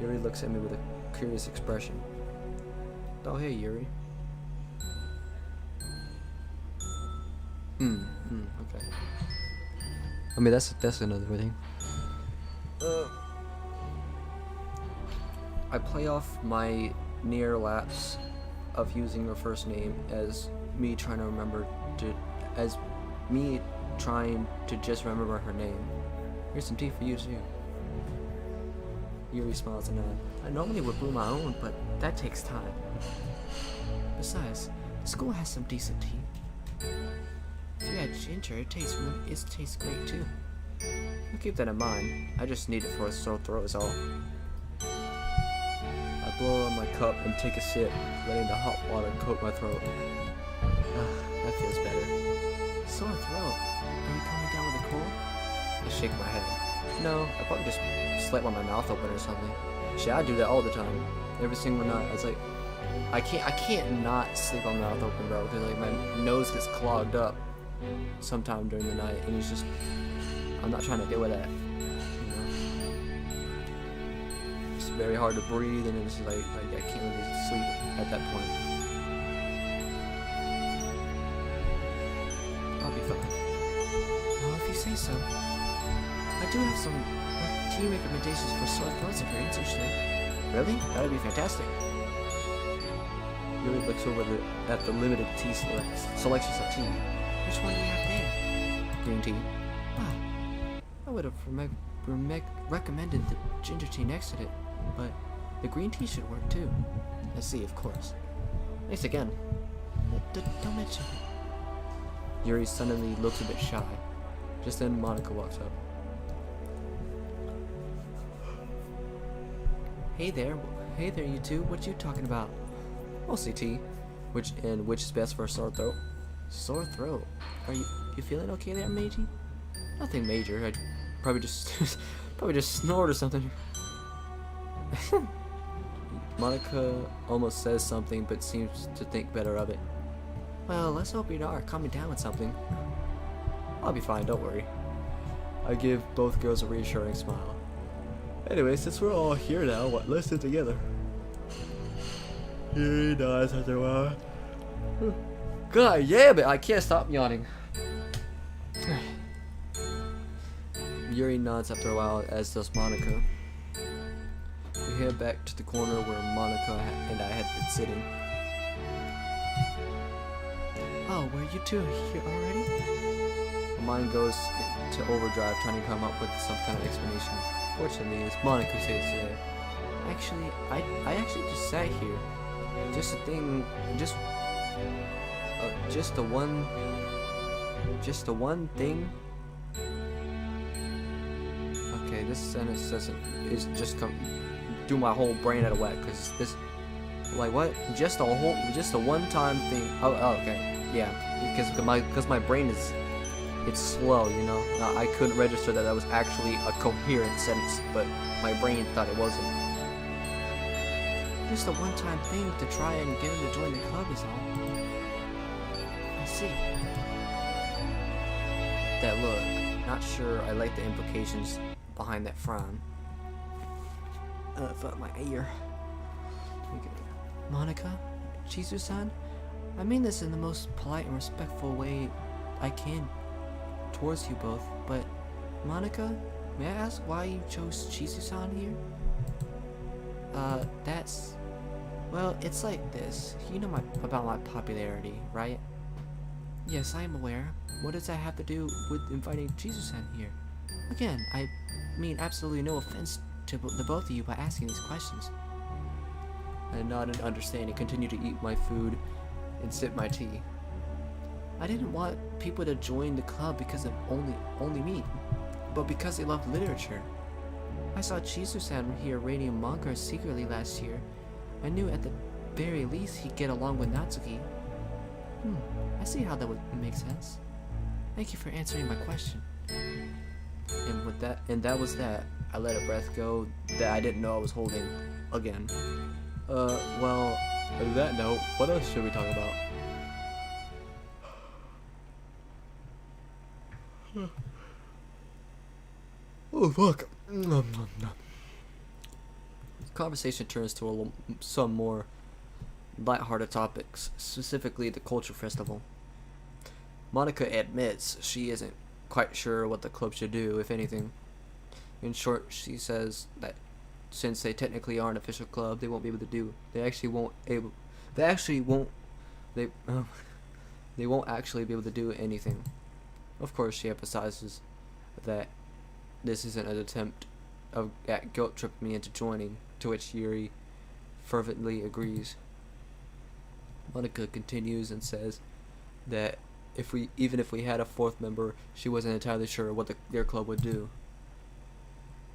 Speaker 1: Yuri looks at me with a curious expression. Oh, hey, Yuri. Okay. I mean, that's another thing. I play off my near lapse of using her first name as me trying to just remember her name. Here's some tea for you too. Yuri smiles and nods.
Speaker 2: I normally would brew my own, but that takes time. Besides, the school has some decent tea. If you add ginger, it tastes great too.
Speaker 1: I'll keep that in mind. I just need it for a sore throat is all. I blow on my cup and take a sip, letting the hot water coat my throat. That feels better.
Speaker 2: Sore throat? Are you coming down with a cold?
Speaker 1: I shake my head. No, I probably just slept with my mouth open or something. Shit, I do that all the time. Every single night. It's like, I can't not sleep with my mouth open, bro, because like my nose gets clogged up sometime during the night, and it's just, I'm not trying to deal with that. You know? It's very hard to breathe, and it's like I can't really sleep at that point. I'll be fine.
Speaker 2: Well, if you say so. I do have some tea recommendations for sore throats if you're interested.
Speaker 1: Really? That'd be fantastic. Yuri looks over at the limited tea selections of tea.
Speaker 2: Which one do you have there?
Speaker 1: Green tea.
Speaker 2: Ah, I would have recommended the ginger tea next to it, but the green tea should work too.
Speaker 1: I see, of course. Thanks again.
Speaker 2: Don't mention it.
Speaker 1: Yuri suddenly looks a bit shy. Just then, Monica walks up.
Speaker 2: Hey there, you two. What you talking about?
Speaker 1: Mostly tea. Which is best for a sore throat?
Speaker 2: Sore throat. Are you feeling okay there, Meiji?
Speaker 1: Nothing major. I'd probably just snort or something. Monica almost says something, but seems to think better of it.
Speaker 2: Well, let's hope you are coming down with something.
Speaker 1: I'll be fine, don't worry. I give both girls a reassuring smile. Anyway, since we're all here now, let's sit together. Yuri nods after a while. God, yeah, but I can't stop yawning. Yuri nods after a while, as does Monica. We head back to the corner where Monica and I had been sitting.
Speaker 2: Oh, were you two here already?
Speaker 1: My mind goes to overdrive, trying to come up with some kind of explanation. Fortunately, it's Monica who says today.
Speaker 2: Actually, I actually just sat here.
Speaker 1: Just the one thing. Okay, this sentence is just do my whole brain out of whack, cause this, like what? Just a one-time thing. Oh, okay, yeah, because my brain it's slow, you know. I couldn't register that was actually a coherent sentence, but my brain thought it wasn't.
Speaker 2: Just a one-time thing to try and get him to join the club is all. I see.
Speaker 1: That look.
Speaker 3: not sure I like the implications behind that frown. Fuck my ear. Okay.
Speaker 2: Monica, Chizu-san, I mean this in the most polite and respectful way I can towards you both, but Monica, may I ask why you chose Chizu-san here? Well, it's like this. You know about my popularity, right? Yes, I am aware. What does that have to do with inviting Chizu-san here? Again, I mean absolutely no offense to the both of you by asking these questions.
Speaker 1: I nodded understanding, continued to eat my food and sip my tea.
Speaker 2: I didn't want people to join the club because of only me, but because they love literature. I saw Chizu-san here reading manga secretly last year. I knew at the very least he'd get along with Natsuki. I see how that would make sense. Thank you for answering my question.
Speaker 3: And that was that. I let a breath go that I didn't know I was holding again.
Speaker 1: Well, on that note, what else should we talk about? Oh, fuck.
Speaker 3: Conversation turns to some more lighthearted topics, specifically the culture festival. Monica admits she isn't quite sure what the club should do, if anything. In short, she says that since they technically are an official club, they won't be able to do. They won't actually be able to do anything. Of course, she emphasizes that this isn't an attempt at guilt tripping me into joining, to which Yuri fervently agrees. Monica continues and says that even if we had a fourth member, she wasn't entirely sure what their club would do.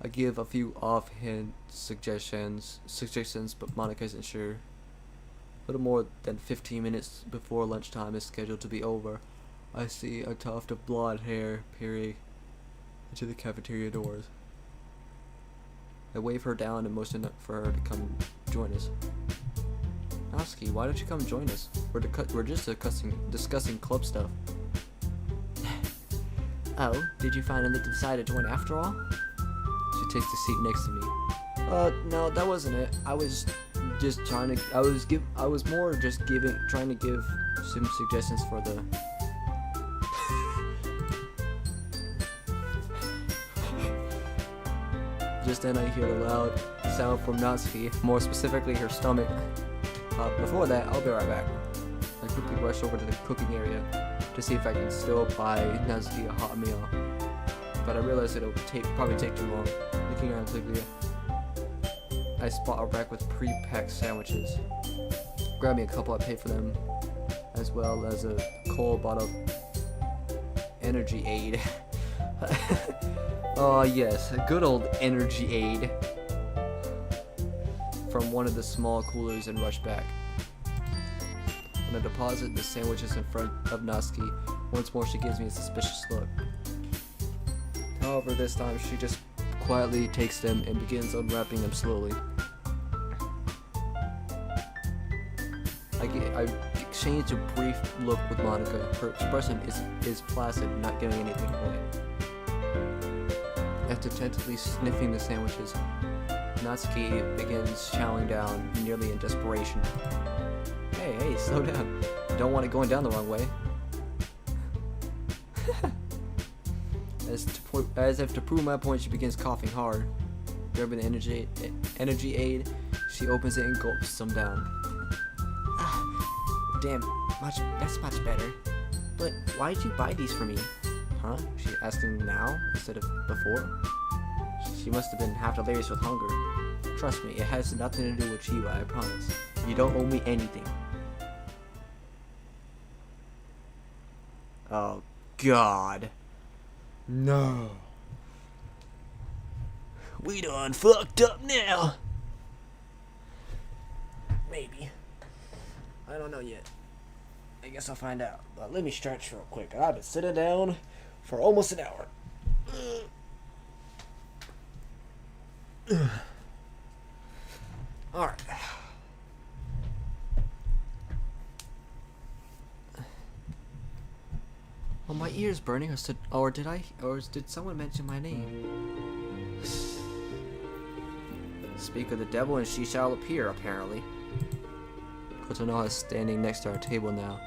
Speaker 3: I give a few offhand suggestions, but Monica isn't sure. A little more than 15 minutes before lunchtime is scheduled to be over, I see a tuft of blonde hair peering into the cafeteria doors. I wave her down and motion for her to come join us. Natsuki, why don't you come join us? We're just discussing club stuff.
Speaker 2: Oh, did you finally decide to join after all?
Speaker 3: She takes the seat next to me. No, that wasn't it. I was just trying to. I was more just trying to give some suggestions for the. Just then I hear a loud sound from Natsuki, more specifically her stomach. Before that, I'll be right back. I quickly rush over to the cooking area to see if I can still buy Natsuki a hot meal. But I realize it'll probably take too long. Looking around quickly, I spot a rack with pre-packed sandwiches. Grab me a couple, I pay for them, as well as a cold bottle of Energy Aid. Oh yes, a good old Energy Aid. From one of the small coolers and rush back. When I deposit the sandwiches in front of Natsuki, once more she gives me a suspicious look. However, this time she just quietly takes them and begins unwrapping them slowly. I exchange a brief look with Monica. Her expression is placid, not giving anything away. After tentatively sniffing the sandwiches, Natsuki begins chowing down, nearly in desperation. Hey, slow down. Don't want it going down the wrong way. As if to prove my point, she begins coughing hard. Grabbing the energy aid, she opens it and gulps some down.
Speaker 2: Damn, that's much better. But why did you buy these for me?
Speaker 3: Huh? She's asking now instead of before? She must have been half delirious with hunger. Trust me, it has nothing to do with you, I promise. You don't owe me anything. Oh, God. No. We done fucked up now. Maybe. I don't know yet. I guess I'll find out. But let me stretch real quick. I've been sitting down for almost an hour. Alright.
Speaker 2: Well, my ears burning, or did someone mention my name?
Speaker 3: Speak of the devil and she shall appear, apparently. Kotonoha is standing next to our table now.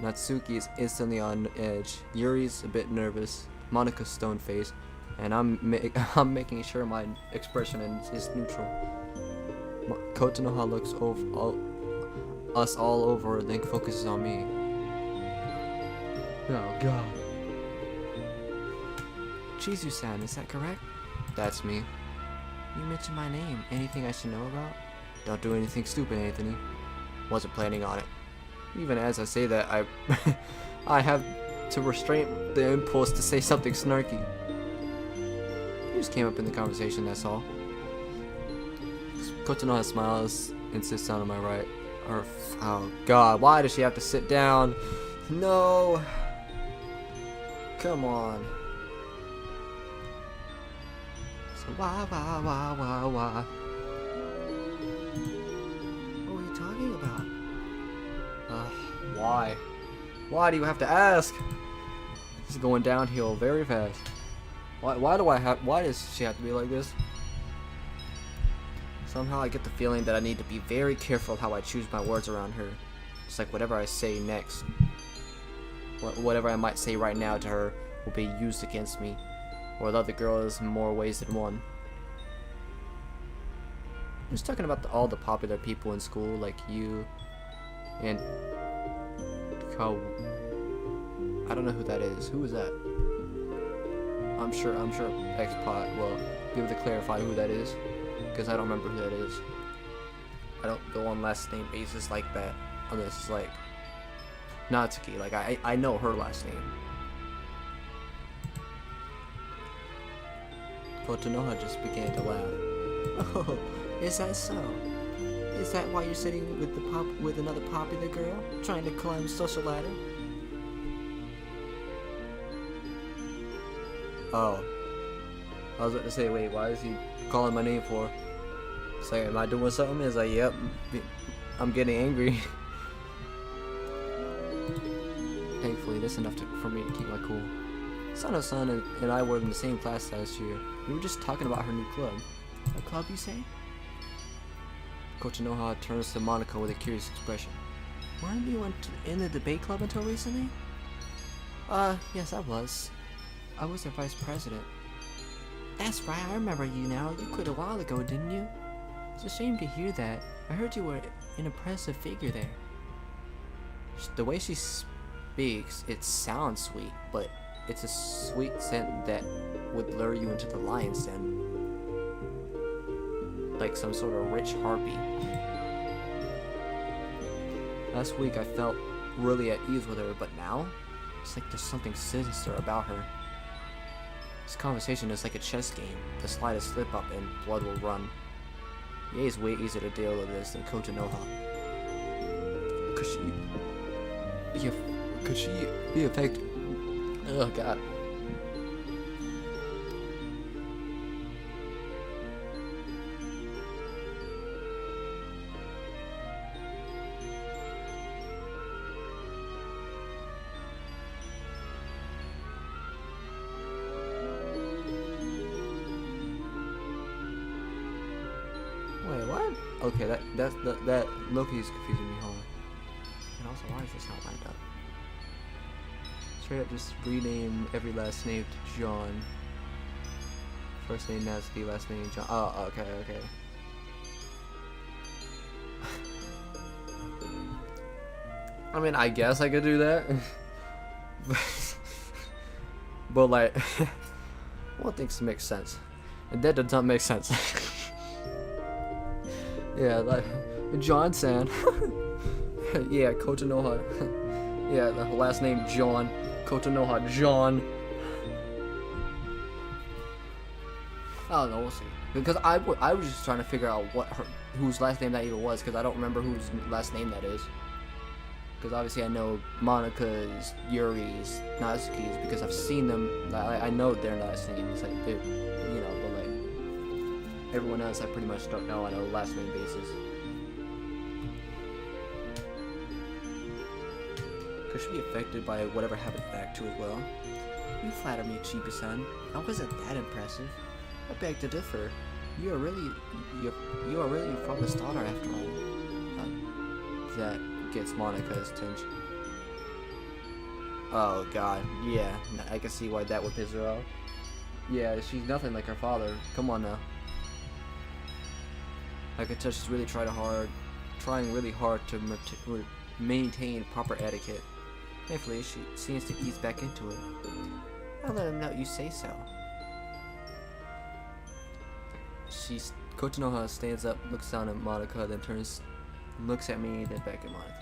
Speaker 3: Natsuki is instantly on edge. Yuri's a bit nervous. Monika's stone-faced. And I'm making sure my expression is neutral. Kotonoha looks us all over, then focuses on me. Oh god.
Speaker 2: Chizu-san, is that correct?
Speaker 3: That's me.
Speaker 2: You mentioned my name. Anything I should know about?
Speaker 3: Don't do anything stupid, Anthony. Wasn't planning on it. Even as I say that, I have to restrain the impulse to say something snarky. You just came up in the conversation, that's all. Kotonoha smiles and sits down on my right. Oh god, why does she have to sit down? No. Come on. So why?
Speaker 2: What were you talking about?
Speaker 3: Why? Why do you have to ask? This is going downhill very fast. Why does she have to be like this? Somehow I get the feeling that I need to be very careful how I choose my words around her. It's like whatever I say next, whatever I might say right now to her will be used against me, or the other girls in more ways than one. I'm just talking about all the popular people in school, like you, and I don't know who that is. Who is that? I'm sure X-Pot will be able to clarify who that is, because I don't remember who that is. I don't go on last name basis like that, unless it's like Natsuki. Like I know her last name. Kotonoha just began to laugh.
Speaker 2: Oh, is that so? Is that why you're sitting with another popular girl, trying to climb the social ladder?
Speaker 3: Oh. I was about to say, wait, why is he calling my name for? It's like, am I doing something? It's like, yep, I'm getting angry. Thankfully, that's enough for me to keep my cool. Sano-san and I were in the same class last year. We were just talking about her new club.
Speaker 2: A club, you say?
Speaker 3: Kotonoha turns to Monica with a curious expression.
Speaker 2: Weren't you in the debate club until recently? Yes, I was. I was their vice president. That's right, I remember you now. You quit a while ago, didn't you? It's a shame to hear that. I heard you were an impressive figure there.
Speaker 3: The way she speaks, it sounds sweet, but it's a sweet scent that would lure you into the lion's den. Like some sort of rich harpy. Last week I felt really at ease with her, but now it's like there's something sinister about her. This conversation is like a chess game. The slightest slip up and blood will run. Ye is way easier to deal with this than Kotonoha. Could she be affected? Oh god. Wait, what? Okay, that Loki is confusing me. Hold on. And also, why is this not lined up? Straight up, just rename every last name to John. First name Natsuki, last name John. Oh, okay. I mean, I guess I could do that. But like, one thing makes sense, and that does not make sense. Yeah, like John-san. Yeah, Kotonoha. Yeah, the last name John. Kotonoha John. I don't know, we'll see. Because I was just trying to figure out whose last name that even was, because I don't remember whose last name that is. Because obviously I know Monika's, Yuri's, Natsuki's, because I've seen them. I know their last name. It's like, dude, you know, but like everyone else I pretty much don't know on a last name basis. Could she be affected by whatever happened back to as well?
Speaker 2: You flatter me, Chiba-san. I wasn't that impressive. I beg to differ. You are really from the daughter after all.
Speaker 3: That gets Monika's attention. Oh god, yeah, I can see why that would piss her off. Yeah, she's nothing like her father. Come on now. I could tell she's really trying really hard to maintain proper etiquette. Thankfully, she seems to ease back into it.
Speaker 2: I'll let him know you say so.
Speaker 3: Kotonoha stands up, looks down at Monica, then turns, looks at me, then back at Monica.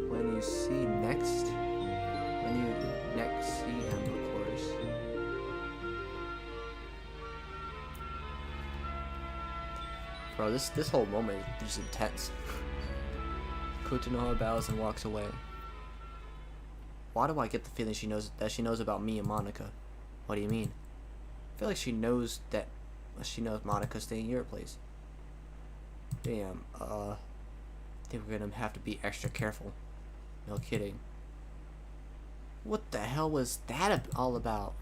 Speaker 3: When you next see him, of course. Bro, this whole moment is just intense. Kotonoha bows and walks away. Why do I get the feeling she knows about me and Monica? What do you mean? I feel like she knows Monica's staying at your place. Damn, I think we're gonna have to be extra careful. No kidding. What the hell was that all about?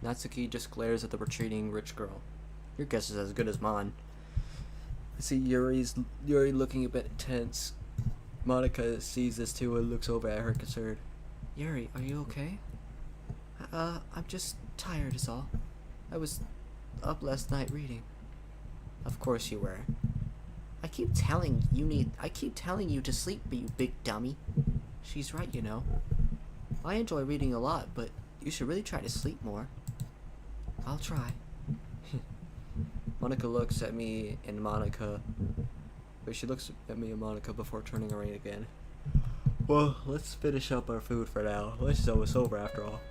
Speaker 3: Natsuki just glares at the retreating rich girl. Your guess is as good as mine. I see Yuri looking a bit tense. Monica sees this too and looks over at her concerned.
Speaker 2: Yuri, are you okay? I'm just tired is all. I was up last night reading.
Speaker 3: Of course you were.
Speaker 2: I keep telling you to sleep, you big dummy. She's right, you know. I enjoy reading a lot, but you should really try to sleep more. I'll try.
Speaker 3: Monica looks at me and Monica. Wait, she looks at me and Monica before turning around again. Well, let's finish up our food for now. Lunch is almost over after all.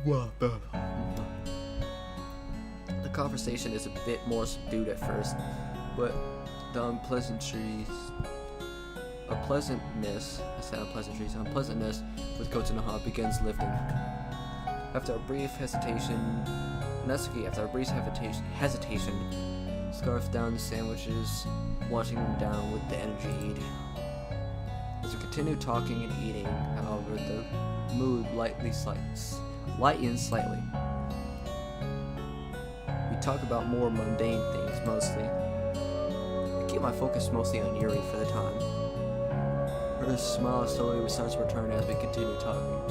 Speaker 3: What the? The conversation is a bit more subdued at first, but the unpleasantness with Kotonoha begins lifting. After a brief hesitation, scarfs down the sandwiches, washing them down with the energy heat. As we continue talking and eating, however, the mood lightens slightly. We talk about more mundane things mostly. I keep my focus mostly on Yuri for the time. Her smile slowly starts to return as we continue talking.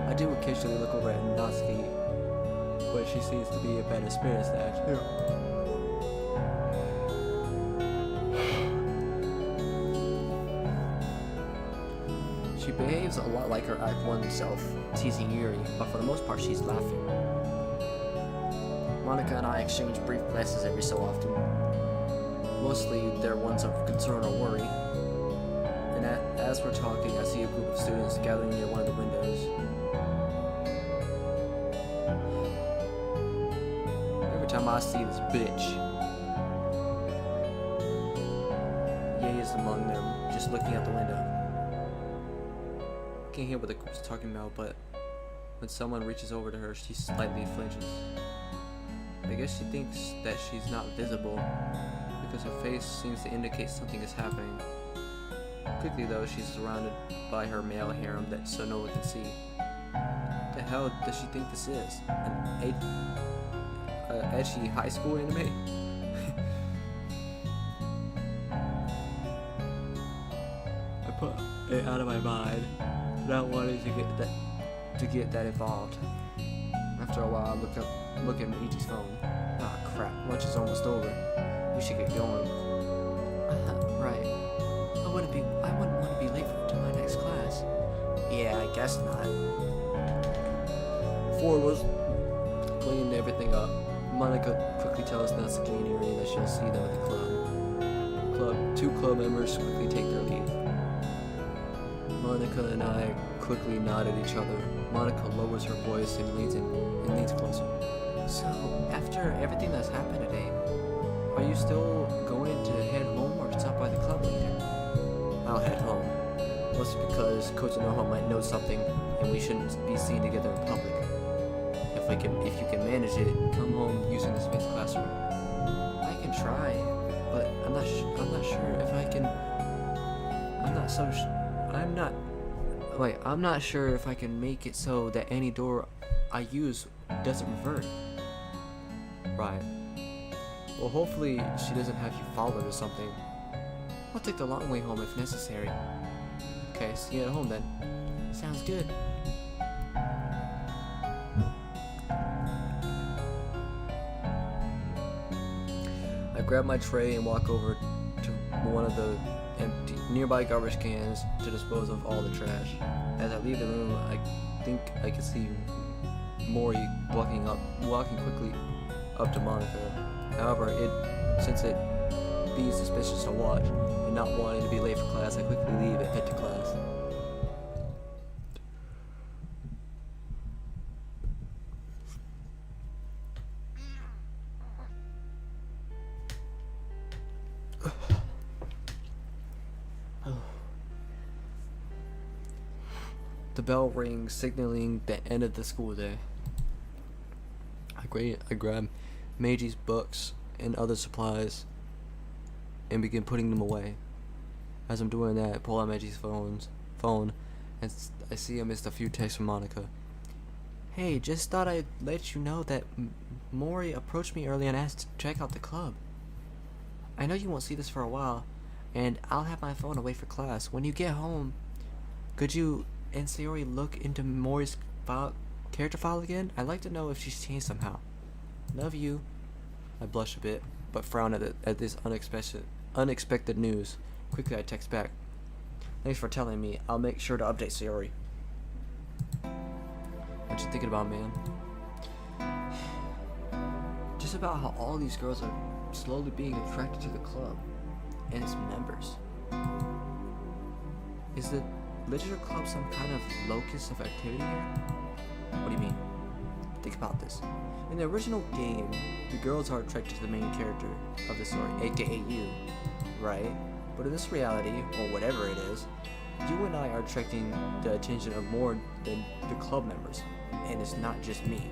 Speaker 3: I do occasionally look over at Natsuki, but she seems to be in better spirits than too. She behaves a lot like her Act 1 self, teasing Yuri, but for the most part she's laughing. Monica and I exchange brief glances every so often. Mostly they're ones of concern or worry. And as we're talking, I see a group of students gathering near one of the windows. Every time I see this bitch, Ye is among them, just looking out the window. I can't hear what the group's talking about, but when someone reaches over to her, she slightly flinches. I guess she thinks that she's not visible, because her face seems to indicate something is happening. Quickly though, she's surrounded by her male harem so no one can see. What the hell does she think this is? An edgy high school anime? I put it out of my mind, not wanting to get that involved. After a while, I look at Michi's phone. Ah, crap! Lunch is almost over. We should get going.
Speaker 2: Right. I wouldn't want to be late to my next class.
Speaker 3: Yeah, I guess not. Ford was cleaning everything up. Monica quickly tells Natsuki and Yuri that she'll see them at the club. Two club members quickly take their leave. Monica and I quickly nod at each other. Monica lowers her voice and leans closer.
Speaker 2: So, after everything that's happened today,
Speaker 3: Are you still going to head home or stop by the club later? I'll head home. Mostly because Kotonoha might know something and we shouldn't be seen together in public. If if you can manage it, come home using the space classroom.
Speaker 2: I can try, but I'm not sure if I can. I'm not sure if I can make it so that any door I use doesn't revert.
Speaker 3: Right. Well, hopefully she doesn't have you followed or something.
Speaker 2: I'll take the long way home if necessary.
Speaker 3: Okay, see you at home then.
Speaker 2: Sounds good.
Speaker 3: I grab my tray and walk over to one of the empty nearby garbage cans to dispose of all the trash. As I leave the room, I think I can see Maury walking quickly up to Monica. However, since it be suspicious to watch and not wanting to be late for class, I quickly leave and head to class. The bell rings, signaling the end of the school day. I grab Meiji's books and other supplies and begin putting them away. As I'm doing that, I pull out Meiji's phone and I see I missed a few texts from Monica.
Speaker 2: Hey, just thought I'd let you know that Maury approached me earlier and asked to check out the club. I know you won't see this for a while, and I'll have my phone away for class. When you get home, could you and Sayori look into Maury's character file again? I'd like to know if she's changed somehow. Love you.
Speaker 3: I blush a bit, but frown at this unexpected news. Quickly, I text back. Thanks for telling me. I'll make sure to update Sayori. What you thinking about, man?
Speaker 2: Just about how all these girls are slowly being attracted to the club and its members. Is the literature club some kind of locus of activity here?
Speaker 3: What do you mean? Think about this. In the original game, the girls are attracted to the main character of the story, aka you, right? But in this reality, or whatever it is, you and I are attracting the attention of more than the club members, and it's not just me.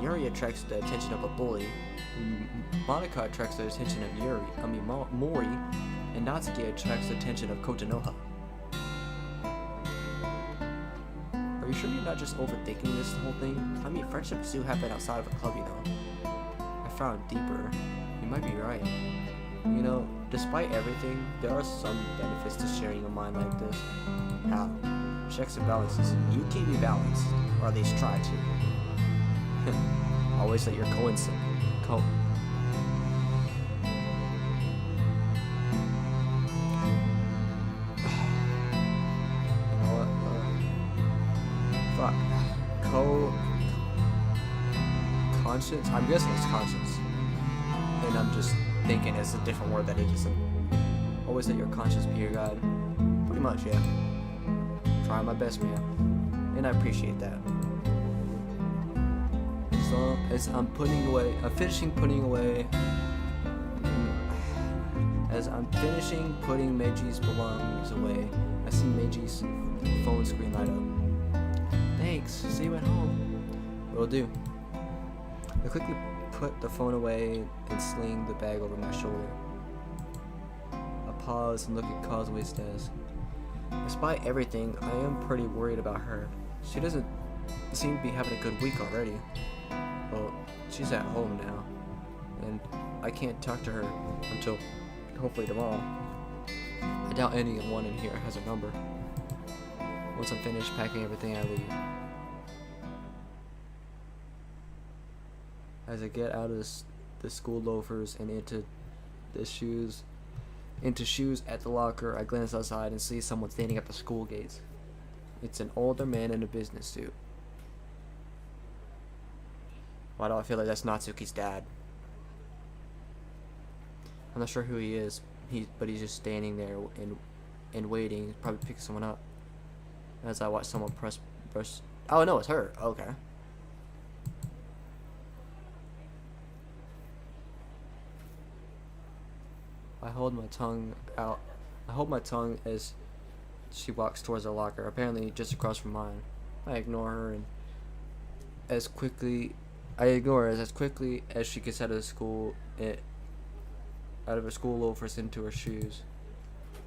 Speaker 3: Yuri attracts the attention of a bully, Monica attracts the attention of Mori, and Natsuki attracts the attention of Kotanoha. Are you sure you're not just overthinking this whole thing? I mean, friendships do happen outside of a club, you know. I frowned deeper. You might be right. You know, despite everything, there are some benefits to sharing a mind like this. How? Checks and balances. You can be balanced, or at least try to. Always let your conscience? I'm guessing it's conscience. And I'm just thinking it's a different word that it isn't. Always let your conscience be your guide. Pretty much, yeah. Trying my best, man. And I appreciate that. So, as I'm finishing putting Meiji's belongings away, I see Meiji's phone screen light up.
Speaker 2: Thanks. See you at home.
Speaker 3: Will do. I quickly put the phone away and sling the bag over my shoulder. I pause and look at Causeway's desk. Despite everything, I am pretty worried about her. She doesn't seem to be having a good week already. Well, she's at home now, and I can't talk to her until hopefully tomorrow. I doubt anyone in here has her number. Once I'm finished packing everything, I leave. As I get out of the school loafers and into shoes at the locker, I glance outside and see someone standing at the school gates. It's an older man in a business suit. Why do I feel like that's Natsuki's dad? I'm not sure who he is, but he's just standing there and waiting, probably picking someone up. As I watch someone press. Oh no, it's her. Okay. I hold my tongue as she walks towards the locker, apparently just across from mine. I ignore her and as quickly. I ignore her as quickly as she gets out of school. Out of her school loafers into her shoes.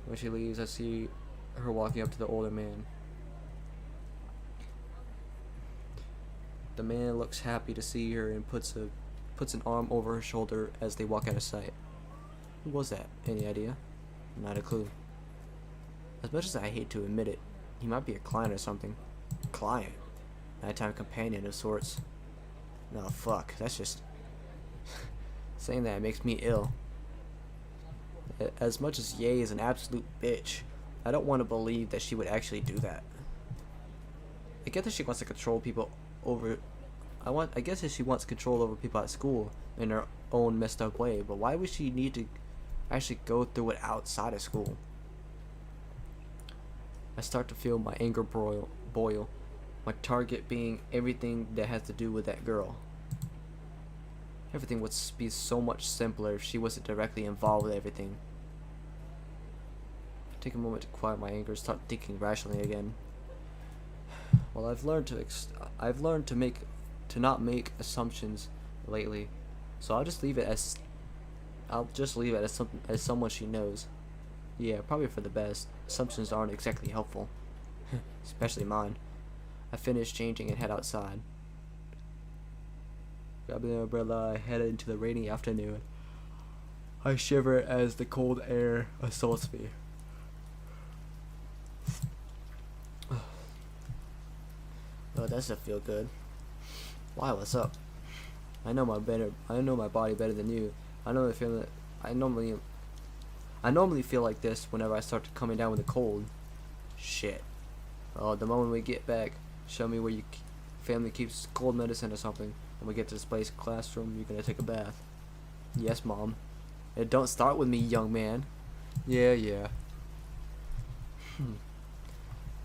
Speaker 3: When she leaves, I see her walking up to the older man. The man looks happy to see her and puts an arm over her shoulder as they walk out of sight. Who was that? Any idea? Not a clue. As much as I hate to admit it, he might be a client or something. Client? Nighttime companion of sorts. No, fuck. That's just... saying that makes me ill. As much as Ye is an absolute bitch, I don't want to believe that she would actually do that. I get that she wants to control people over... I guess that she wants control over people at school in her own messed up way, but why would she need to actually go through it outside of school? I start to feel my anger boil. My target being everything that has to do with that girl. Everything would be so much simpler if she wasn't directly involved with everything. I take a moment to quiet my anger and start thinking rationally again. Well, I've learned to not make assumptions lately, so I'll just leave it as someone she knows. Yeah, probably for the best. Assumptions aren't exactly helpful, especially mine. I finish changing and head outside. Grabbing an umbrella, I head into the rainy afternoon. I shiver as the cold air assaults me. Oh, that doesn't feel good. Why? What's up? I know my body better than you. I normally feel like this whenever I start coming down with a cold. Shit. Oh, the moment we get back, show me where your family keeps cold medicine or something. When we get to this place classroom, you're gonna take a bath. Yes, Mom. And don't start with me, young man. Yeah.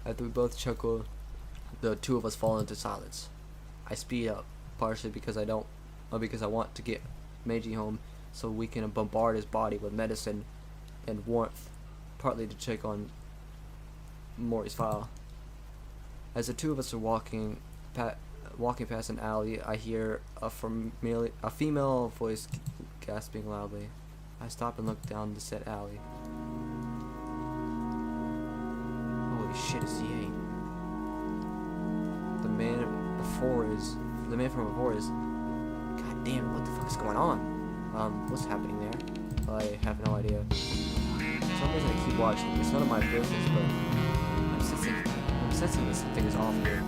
Speaker 3: After we both chuckle, the two of us fall into silence. I speed up, partially because I want to get Meiji home so we can bombard his body with medicine and warmth, partly to check on Mori's file. As the two of us are walking past an alley, I hear a female voice gasping loudly. I stop and look down the said alley. Holy shit, it's Ye. The man from before is... God damn it, what the fuck is going on? What's happening there? I have no idea. For some reason I keep watching. It's none of my business, but I'm sensing that something is off here.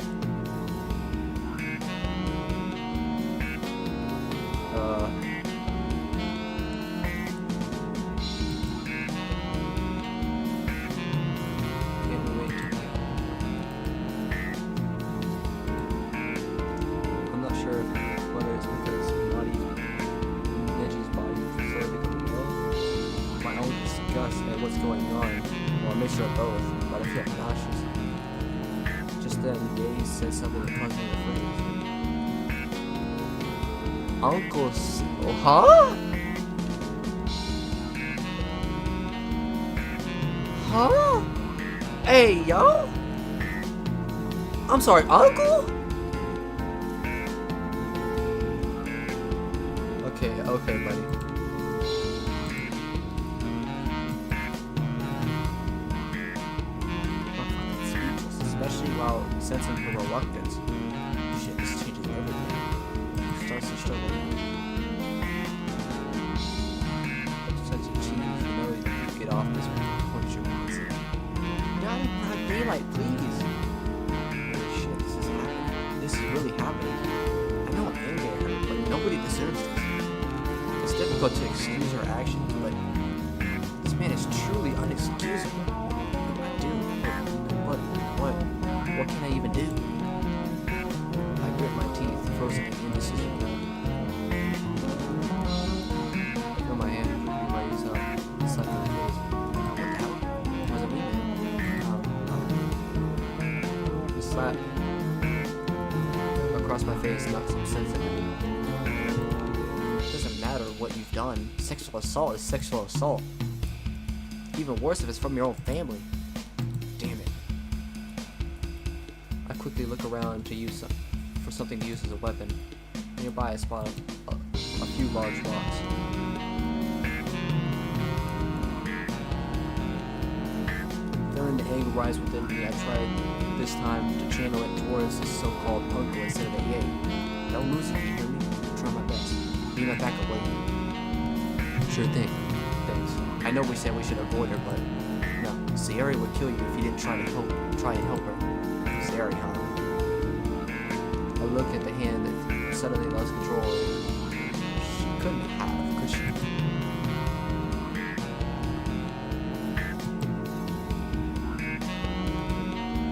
Speaker 3: Can't we wait till now? I'm not sure whether it's because Neji's body is slowly becoming low, my own disgust at what's going on, or a mixture of both, but I feel nauseous. Just then, Ye said something that caused me to freeze. Huh? Huh? Hey, yo? I'm sorry, Uncle? Okay, buddy. I'm fucking speechless, especially while sensing her reluctance. Shit, this changes everything. She starts to struggle. Such a cheese, you know you get off this point you want to. Not in broad daylight, please. Holy shit, this is happening. This is really happening. I know I'm angry at her, but nobody deserves this. It's difficult to excuse her actions, but this man is truly unexcusable. I do. What can I even do? I grit my teeth, frozen in indecision. I feel my hand raise up, slap in the face. What the hell? What does it mean? The slap across my face knocks some sense into me. It doesn't matter what you've done. Sexual assault is sexual assault. Even worse if it's from your own family. Damn it. I quickly look around for something to use as a weapon. Nearby I spot a few large rocks. Feeling the anger rise within me, I tried this time to channel it towards this so-called uncle instead of a yay. Don't lose it, you hear me? I'll try my best. Be my backup lady.
Speaker 1: Sure thing.
Speaker 3: Thanks. I know we said we should avoid her, but no. Sayori would kill you if you didn't try and help her. Sayori, huh? I look at the hand that suddenly lost control. She couldn't have, could she?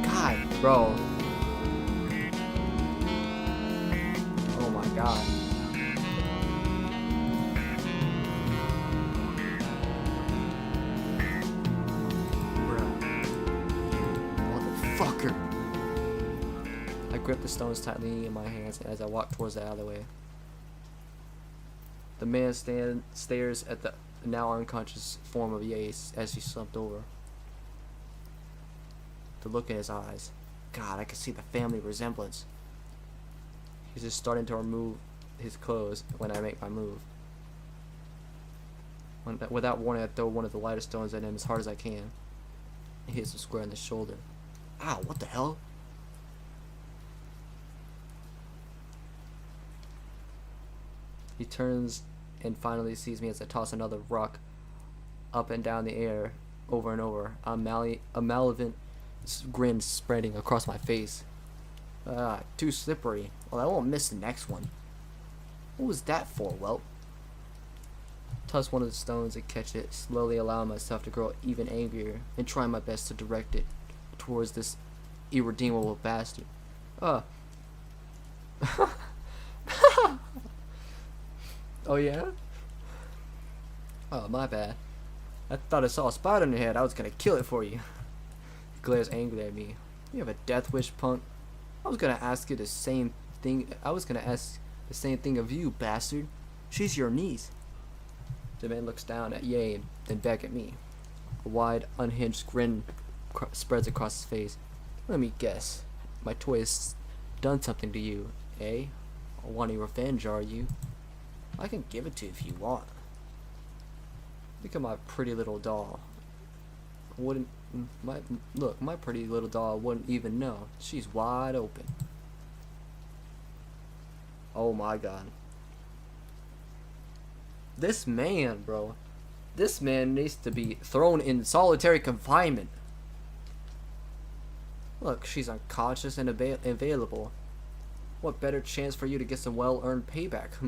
Speaker 3: God, bro. Oh my god. Motherfucker. I grip the stones tightly in my hands as I walk towards the alleyway. The man stares at the now unconscious form of Yace as he slumped over. The look in his eyes. God, I can see the family resemblance. He's just starting to remove his clothes when I make my move. Without warning, I throw one of the lighter stones at him as hard as I can. He hits him square in the shoulder. Ow, what the hell? He turns and finally sees me as I toss another rock up and down the air over and over. A malevolent grin spreading across my face. Too slippery. Well, I won't miss the next one. What was that for, Welp? Toss one of the stones and catch it, slowly allowing myself to grow even angrier and trying my best to direct it towards this irredeemable bastard. Oh yeah? Oh, my bad. I thought I saw a spider on your head. I was gonna kill it for you. He glares angrily at me. You have a death wish, punk. I was gonna ask the same thing of you, bastard. She's your niece. The man looks down at Ye and then back at me. A wide, unhinged grin spreads across his face. Let me guess. My toy has done something to you, eh? Wanting revenge, are you? I can give it to you if you want. Look at my pretty little doll. My pretty little doll wouldn't even know. She's wide open. Oh my god. This man, bro. This man needs to be thrown in solitary confinement. Look, she's unconscious and available. What better chance for you to get some well-earned payback,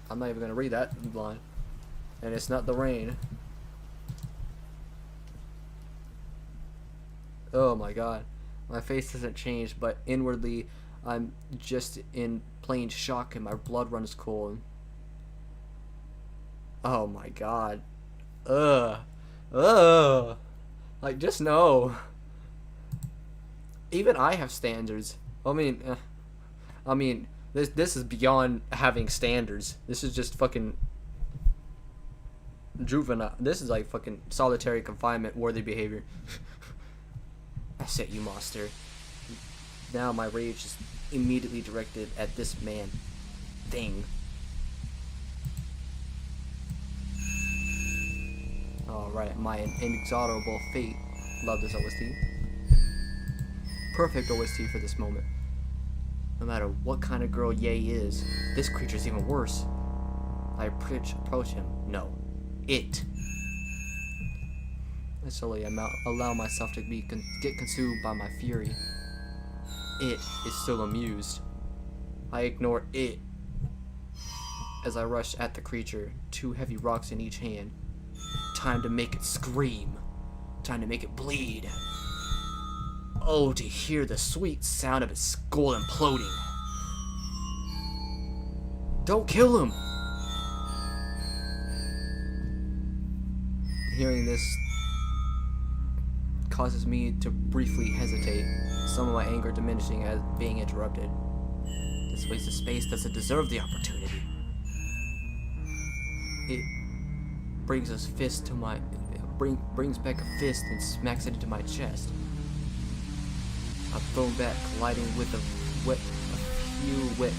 Speaker 3: I'm not even gonna read that line. And it's not the rain. Oh my god. My face hasn't changed, but inwardly I'm just in plain shock and my blood runs cold. Oh my god. Like, just no. Even I have standards. I mean, this is beyond having standards. This is just fucking juvenile. This is like fucking solitary confinement worthy behavior. I set you, monster. Now my rage is immediately directed at this man. Thing. Alright, my inexorable fate. Love this OST. Perfect OST for this moment. No matter what kind of girl Ye is, this creature's even worse. I approach him. No. It. I slowly allow myself to get consumed by my fury. It is still amused. I ignore it as I rush at the creature, 2 heavy rocks in each hand. Time to make it scream. Time to make it bleed. Oh, to hear the sweet sound of its skull imploding. Don't kill him! Hearing this causes me to briefly hesitate, some of my anger diminishing as being interrupted. This waste of space doesn't deserve the opportunity. It brings back a fist and smacks it into my chest. I'm thrown back, colliding with a few wet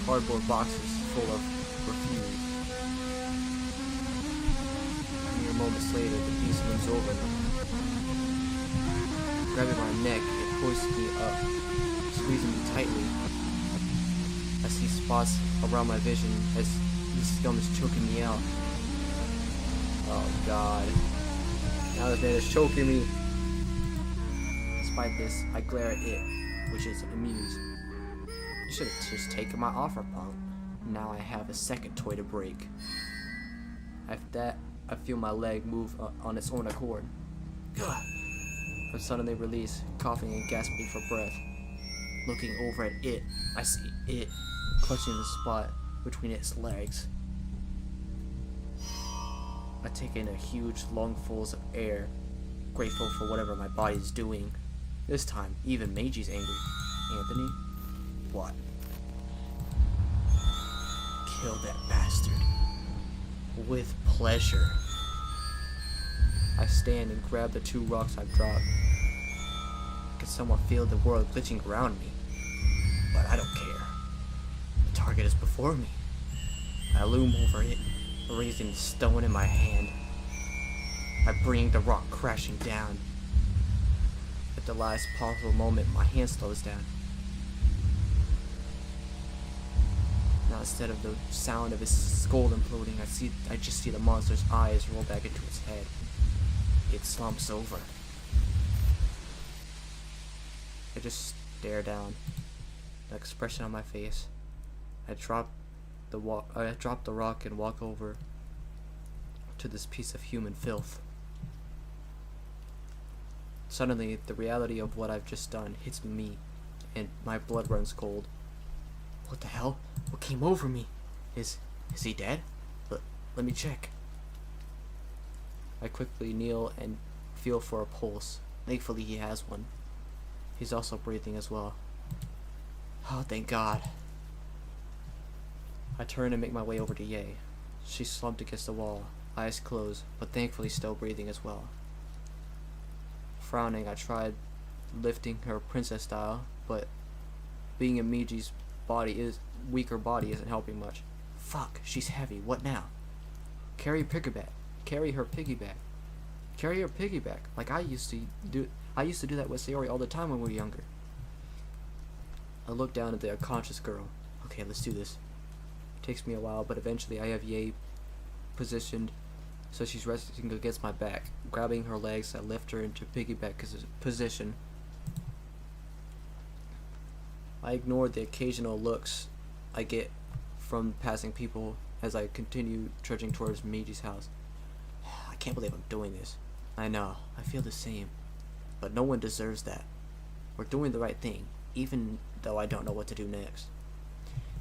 Speaker 3: cardboard boxes full of refuse. Mere moments later, the beast moves over me, grabbing my neck and hoists me up, squeezing me tightly. I see spots around my vision as this scum is choking me out. Oh god. Now this man is choking me. Despite this, I glare at it, which is amused. You should have just taken my offer, punk. Now I have a second toy to break. After that, I feel my leg move on its own accord. I'm suddenly released, coughing and gasping for breath. Looking over at it, I see it clutching the spot between its legs. I take in a huge lungfuls of air, grateful for whatever my body is doing. This time, even Meiji's angry. Anthony? What? Kill that bastard. With pleasure. I stand and grab the 2 rocks I've dropped. I can somewhat feel the world glitching around me, but I don't care. The target is before me. I loom over it, raising the stone in my hand. I bring the rock crashing down. At the last possible moment, my hand slows down. Now instead of the sound of his skull imploding, I just see the monster's eyes roll back into its head. It slumps over. I just stare down, the expression on my face. I drop the rock and walk over to this piece of human filth. Suddenly, the reality of what I've just done hits me, and my blood runs cold. What the hell? What came over me? Is he dead? Let me check. I quickly kneel and feel for a pulse. Thankfully, he has one. He's also breathing as well. Oh, thank God. I turn and make my way over to Ye. She's slumped against the wall, eyes closed, but thankfully still breathing as well. Frowning, I tried lifting her princess style, but being in Miji's weaker body isn't helping much. Fuck, she's heavy. What now? Carry her piggyback. Carry her piggyback. Carry her piggyback. Like I used to do that with Sayori all the time when we were younger. I look down at the unconscious girl. Okay, let's do this. It takes me a while, but eventually I have Ye positioned so she's resting against my back. Grabbing her legs, I lift her into piggyback position. I ignore the occasional looks I get from passing people as I continue trudging towards Miji's house. I can't believe I'm doing this. I know, I feel the same. But no one deserves that. We're doing the right thing, even though I don't know what to do next.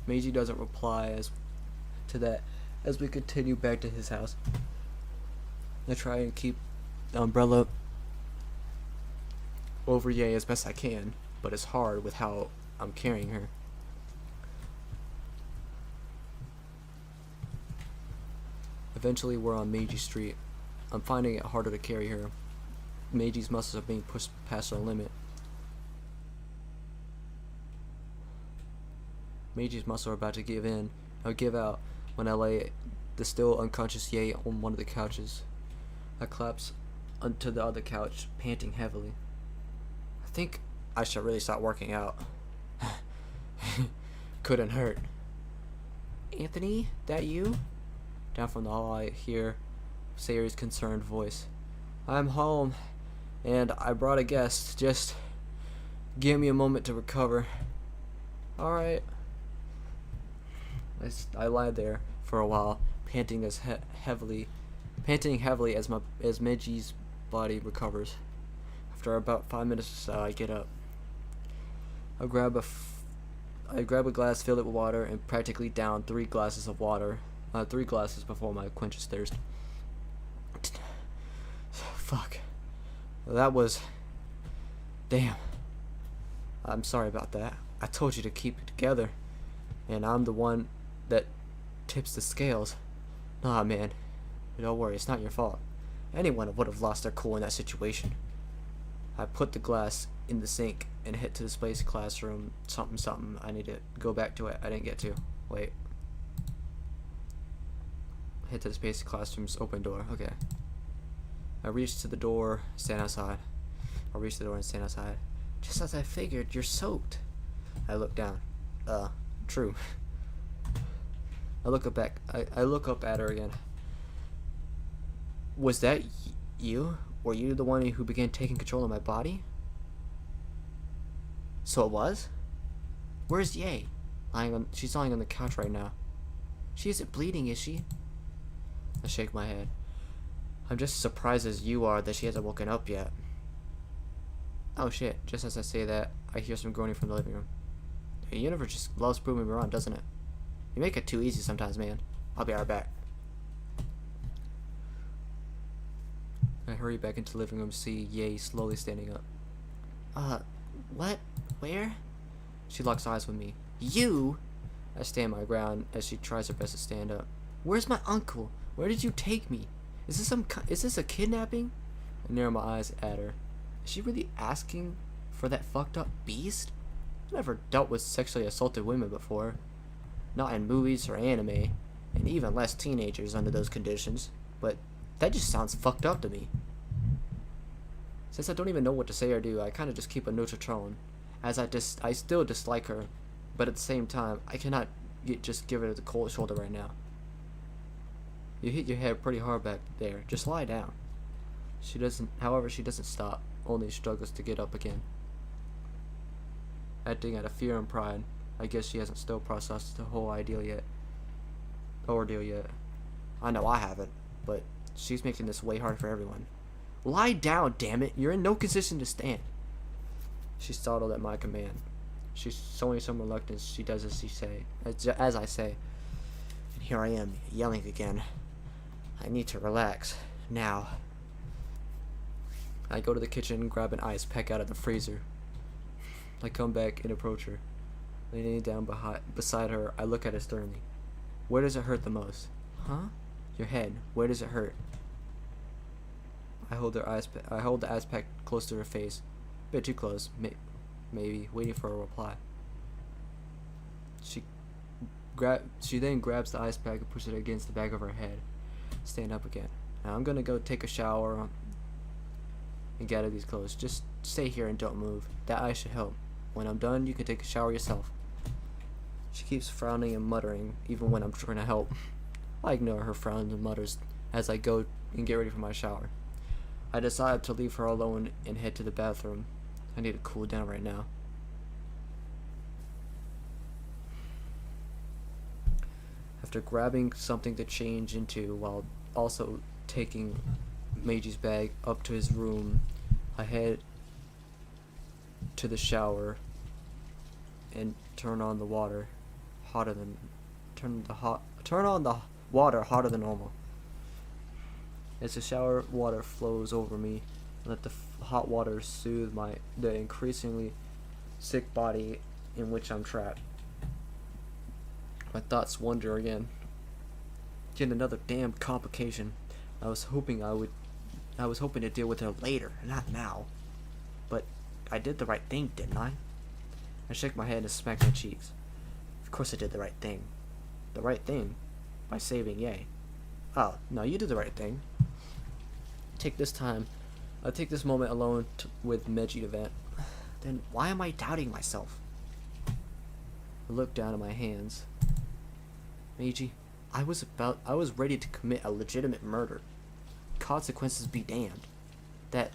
Speaker 3: Meiji doesn't reply to that as we continue back to his house. I try and keep the umbrella over Ye as best I can, but it's hard with how I'm carrying her. Eventually we're on Meiji Street. I'm finding it harder to carry her. Meiji's muscles are being pushed past their limit. Meiji's muscles are about to give out when I lay the still unconscious Ye on one of the couches. I collapse onto the other couch, panting heavily. I think I should really start working out. Couldn't hurt. Anthony, that you? Down from the hall I hear Sayori's concerned voice. I'm home, and I brought a guest. Just give me a moment to recover. Alright. I lie there for a while, panting heavily as Meiji's body recovers. After about 5 minutes or so, I get up. I grab a glass, fill it with water, and practically down 3 glasses of water. 3 glasses before my quenches thirst. Fuck. That was... Damn. I'm sorry about that. I told you to keep it together. And I'm the one that tips the scales. Nah, man. Don't worry, it's not your fault. Anyone would have lost their cool in that situation. I put the glass in the sink and head to the space classroom. Something. I need to go back to it. I didn't get to. Wait. Head to the space classroom's open door. Okay. I reach to the door, stand outside. I reach the door and stand outside. Just as I figured, you're soaked. I look down. True. I look up back. I look up at her again. Was that you? Were you the one who began taking control of my body? So it was? Where's Ye? She's lying on the couch right now. She isn't bleeding, is she? I shake my head. I'm just as surprised as you are that she hasn't woken up yet. Oh shit, just as I say that, I hear some groaning from the living room. The universe just loves proving me wrong, doesn't it? You make it too easy sometimes, man. I'll be right back. I hurry back into the living room to see Ye slowly standing up. What? Where? She locks eyes with me. You? I stand my ground as she tries her best to stand up. Where's my uncle? Where did you take me? Is this a kidnapping? I narrow my eyes at her. Is she really asking for that fucked up beast? I've never dealt with sexually assaulted women before. Not in movies or anime, and even less teenagers under those conditions. But that just sounds fucked up to me. Since I don't even know what to say or do, I kind of just keep a neutral tone, as I still dislike her, but at the same time, I cannot just give her the cold shoulder right now. You hit your head pretty hard back there. Just lie down. However, she doesn't stop, only struggles to get up again. Acting out of fear and pride, I guess she hasn't still processed the whole ordeal yet. I know I haven't, but she's making this way hard for everyone. Lie down, damn it! You're in no position to stand. She's startled at my command. She's showing some reluctance. She does as I say. And here I am, yelling again. I need to relax. Now. I go to the kitchen and grab an ice pack out of the freezer. I come back and approach her. Leaning down beside her, I look at her sternly. Where does it hurt the most? Huh? Your head. Where does it hurt? I hold the ice pack close to her face. A bit too close, maybe, waiting for a reply. She then grabs the ice pack and pushes it against the back of her head. Stand up again. Now I'm gonna go take a shower and gather these clothes. Just stay here and don't move. That ice should help. When I'm done, you can take a shower yourself. She keeps frowning and muttering, even when I'm trying to help. I ignore her frowns and mutters as I go and get ready for my shower. I decide to leave her alone and head to the bathroom. I need to cool down right now. After grabbing something to change into while also taking Meiji's bag up to his room, I head to the shower and turn on the water hotter than normal. As the shower water flows over me, I let the hot water soothe the increasingly sick body in which I'm trapped. My thoughts wander again. Yet another damn complication. I was hoping to deal with her later, not now. But I did the right thing, didn't I? I shake my head and smack my cheeks. Of course I did the right thing. The right thing? By saving Ye. Oh, no, you did the right thing. I'll take this moment alone with Meiji to vent. Then why am I doubting myself? I look down at my hands. Meiji, I was ready to commit a legitimate murder. Consequences be damned. That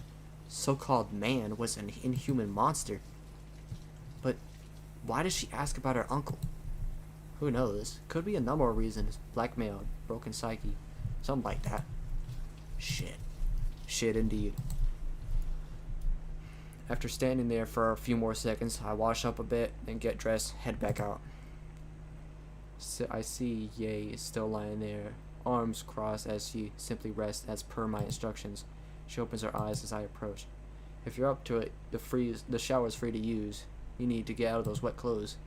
Speaker 3: so-called man was an inhuman monster. But why does she ask about her uncle? Who knows? Could be a number of reasons. Blackmail, broken psyche, something like that. Shit indeed. After standing there for a few more seconds, I wash up a bit, then get dressed, head back out. I see Ye is still lying there, arms crossed as she simply rests as per my instructions. She opens her eyes as I approach. If you're up to it, the shower's free to use. You need to get out of those wet clothes.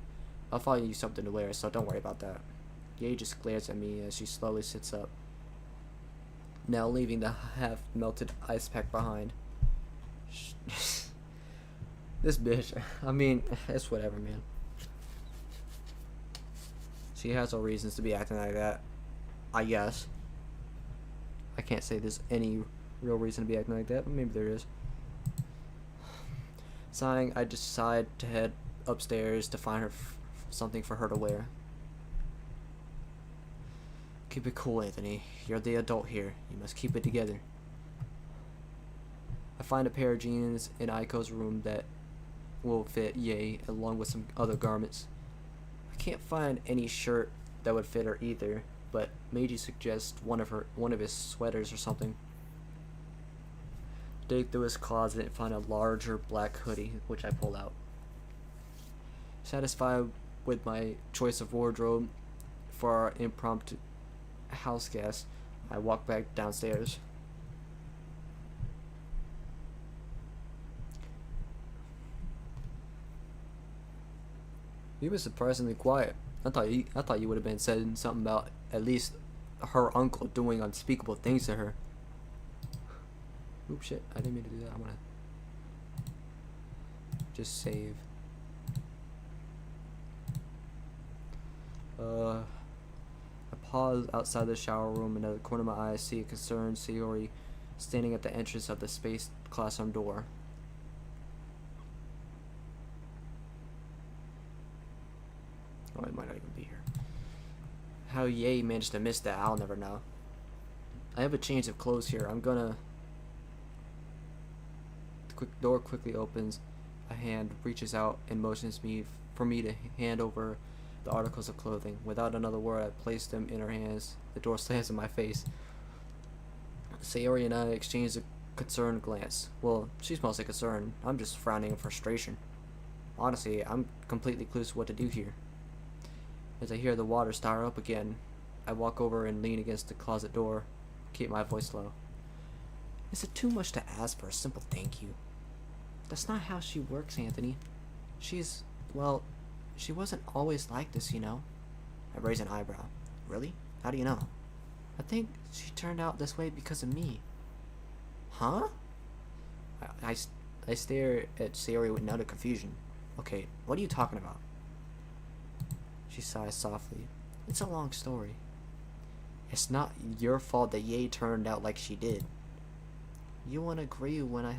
Speaker 3: I'll find you something to wear, so don't worry about that. Ye just glares at me as she slowly sits up, now leaving the half-melted ice pack behind. This bitch. I mean, it's whatever, man. She has no reasons to be acting like that, I guess. I can't say there's any real reason to be acting like that, but maybe there is. Sighing, I decide to head upstairs to find her something for her to wear. Keep it cool, Anthony. You're the adult here. You must keep it together. I find a pair of jeans in Aiko's room that will fit Ye, along with some other garments. I can't find any shirt that would fit her either, but Meiji suggests one of his sweaters or something. Dig through his closet and find a larger black hoodie, which I pull out. Satisfied with my choice of wardrobe for our impromptu house guest, I walk back downstairs. You were surprisingly quiet. I thought you would have been saying something about at least her uncle doing unspeakable things to her. Oops, shit! I didn't mean to do that. I wanna just save. I pause outside the shower room, and out of the corner of my eye, I see a concerned Sayori standing at the entrance of the space classroom door. Oh, it might not even be here. How Ye managed to miss that, I'll never know. I have a change of clothes here. I'm gonna... The door quickly opens. A hand reaches out and motions me for me to hand over the articles of clothing. Without another word, I place them in her hands. The door slams in my face. Sayori and I exchange a concerned glance. Well, she's mostly concerned. I'm just frowning in frustration. Honestly, I'm completely clueless what to do here. As I hear the water stir up again, I walk over and lean against the closet door, keep my voice low. Is it too much to ask for a simple thank you? That's not how she works, Anthony. Well, she wasn't always like this, you know. I raise an eyebrow. Really? How do you know? I think she turned out this way because of me. Huh? I stare at Sayori with utter confusion. Okay, what are you talking about? She sighs softly. It's a long story. It's not your fault that Ye turned out like she did. You won't agree when I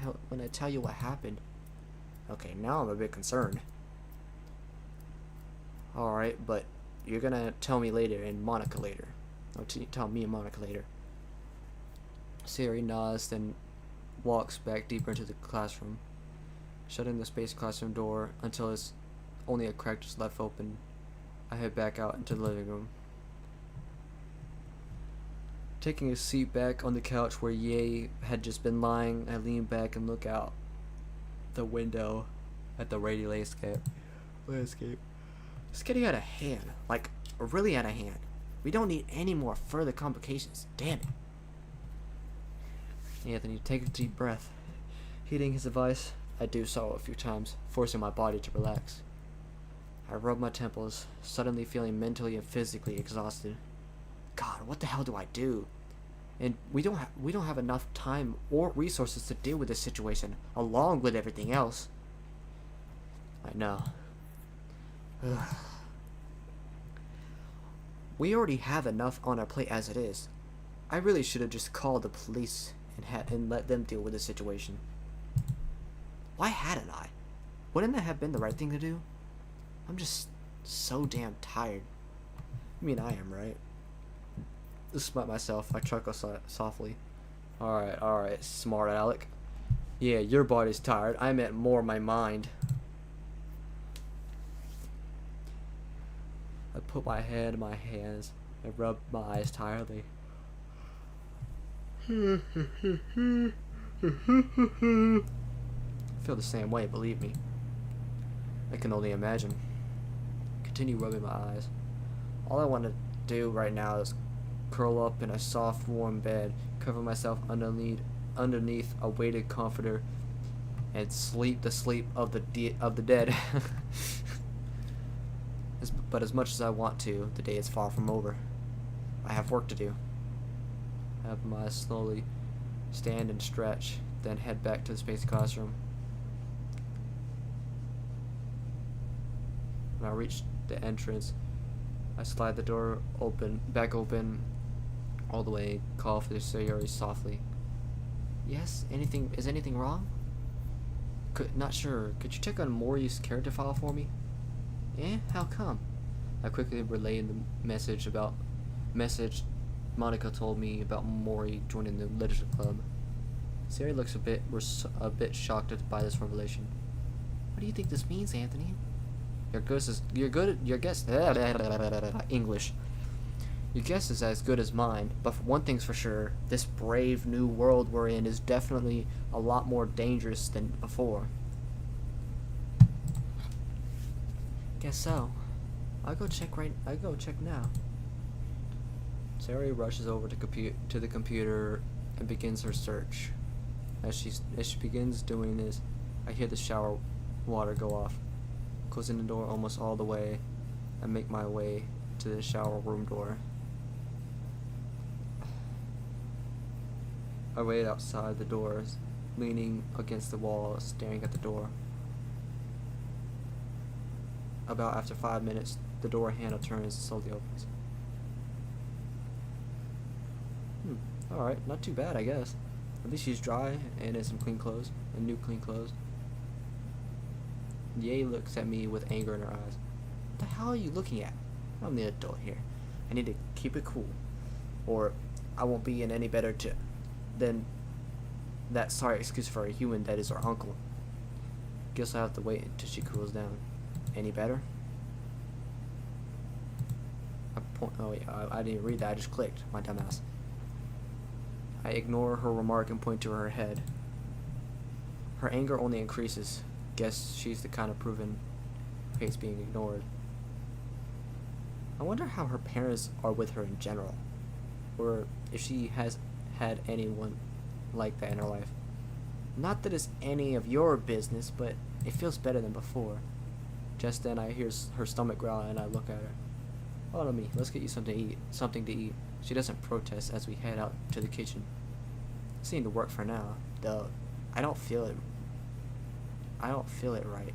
Speaker 3: tell you what happened. Okay, now I'm a bit concerned. Alright, but you're gonna tell me later and Monica later. Or tell me and Monica later. Sayori nods, then walks back deeper into the classroom, shutting the space classroom door until it's only a crack just left open. I head back out into the living room. Taking a seat back on the couch where Ye had just been lying, I lean back and look out the window at the radial landscape. It's getting out of hand. Like, really out of hand. We don't need any more further complications. Damn it. Anthony, take a deep breath. Heeding his advice, I do so a few times, forcing my body to relax. I rub my temples, suddenly feeling mentally and physically exhausted. God, what the hell do I do? And we don't have enough time or resources to deal with this situation, along with everything else. I know. We already have enough on our plate as it is. I really should have just called the police and let them deal with the situation. Why hadn't I? Wouldn't that have been the right thing to do? I'm just so damn tired. I mean, I am, right? Despite myself, I chuckle softly. Alright, smart Alec. Yeah, your body's tired. I meant more my mind. I put my head in my hands and rub my eyes tiredly. I feel the same way, believe me. I can only imagine. Continue rubbing my eyes. All I want to do right now is curl up in a soft, warm bed, cover myself underneath a weighted comforter, and sleep the sleep of the dead. But as much as I want to, the day is far from over. I have work to do. I have my eyes slowly stand and stretch, then head back to the space classroom. When I reach the entrance, I slide the door back open, all the way, call for the Sayori softly.
Speaker 2: Yes? Is anything wrong?
Speaker 3: Not sure. Could you check on Mori's character file for me?
Speaker 2: Eh? How come?
Speaker 3: I quickly relayed the message Monica told me about Mori joining the literature club. Sayori looks a bit shocked by this revelation.
Speaker 2: What do you think this means, Anthony?
Speaker 3: Your guess English. Your guess is as good as mine, but for one thing's for sure, this brave new world we're in is definitely a lot more dangerous than before.
Speaker 2: Guess so. I'll go check now.
Speaker 3: Sayori rushes over to the computer and begins her search. As she begins doing this, I hear the shower water go off. Closing the door almost all the way, I make my way to the shower room door. I wait outside the doors, leaning against the wall, staring at the door. About after 5 minutes, the door handle turns and slowly opens. Alright, not too bad, I guess. At least she's dry and in some clean clothes, and new clean clothes. Ye looks at me with anger in her eyes.
Speaker 2: What the hell are you looking at? I'm the adult here. I need to keep it cool, or I won't be in any better than that sorry excuse for a human that is our uncle. Guess I'll have to wait until she cools down. Any better? I didn't read that, I just clicked, my dumbass. I ignore her remark and point to her head. Her anger only increases. Guess she's the kind of proven hates being ignored. I wonder how her parents are with her in general, or if she has had anyone like that in her life. Not that it's any of your business, but it feels better than before. Just then I hear her stomach growl and I look at her. Follow me, let's get you something to eat. She doesn't protest as we head out to the kitchen. It seemed to work for now, though I don't feel it right.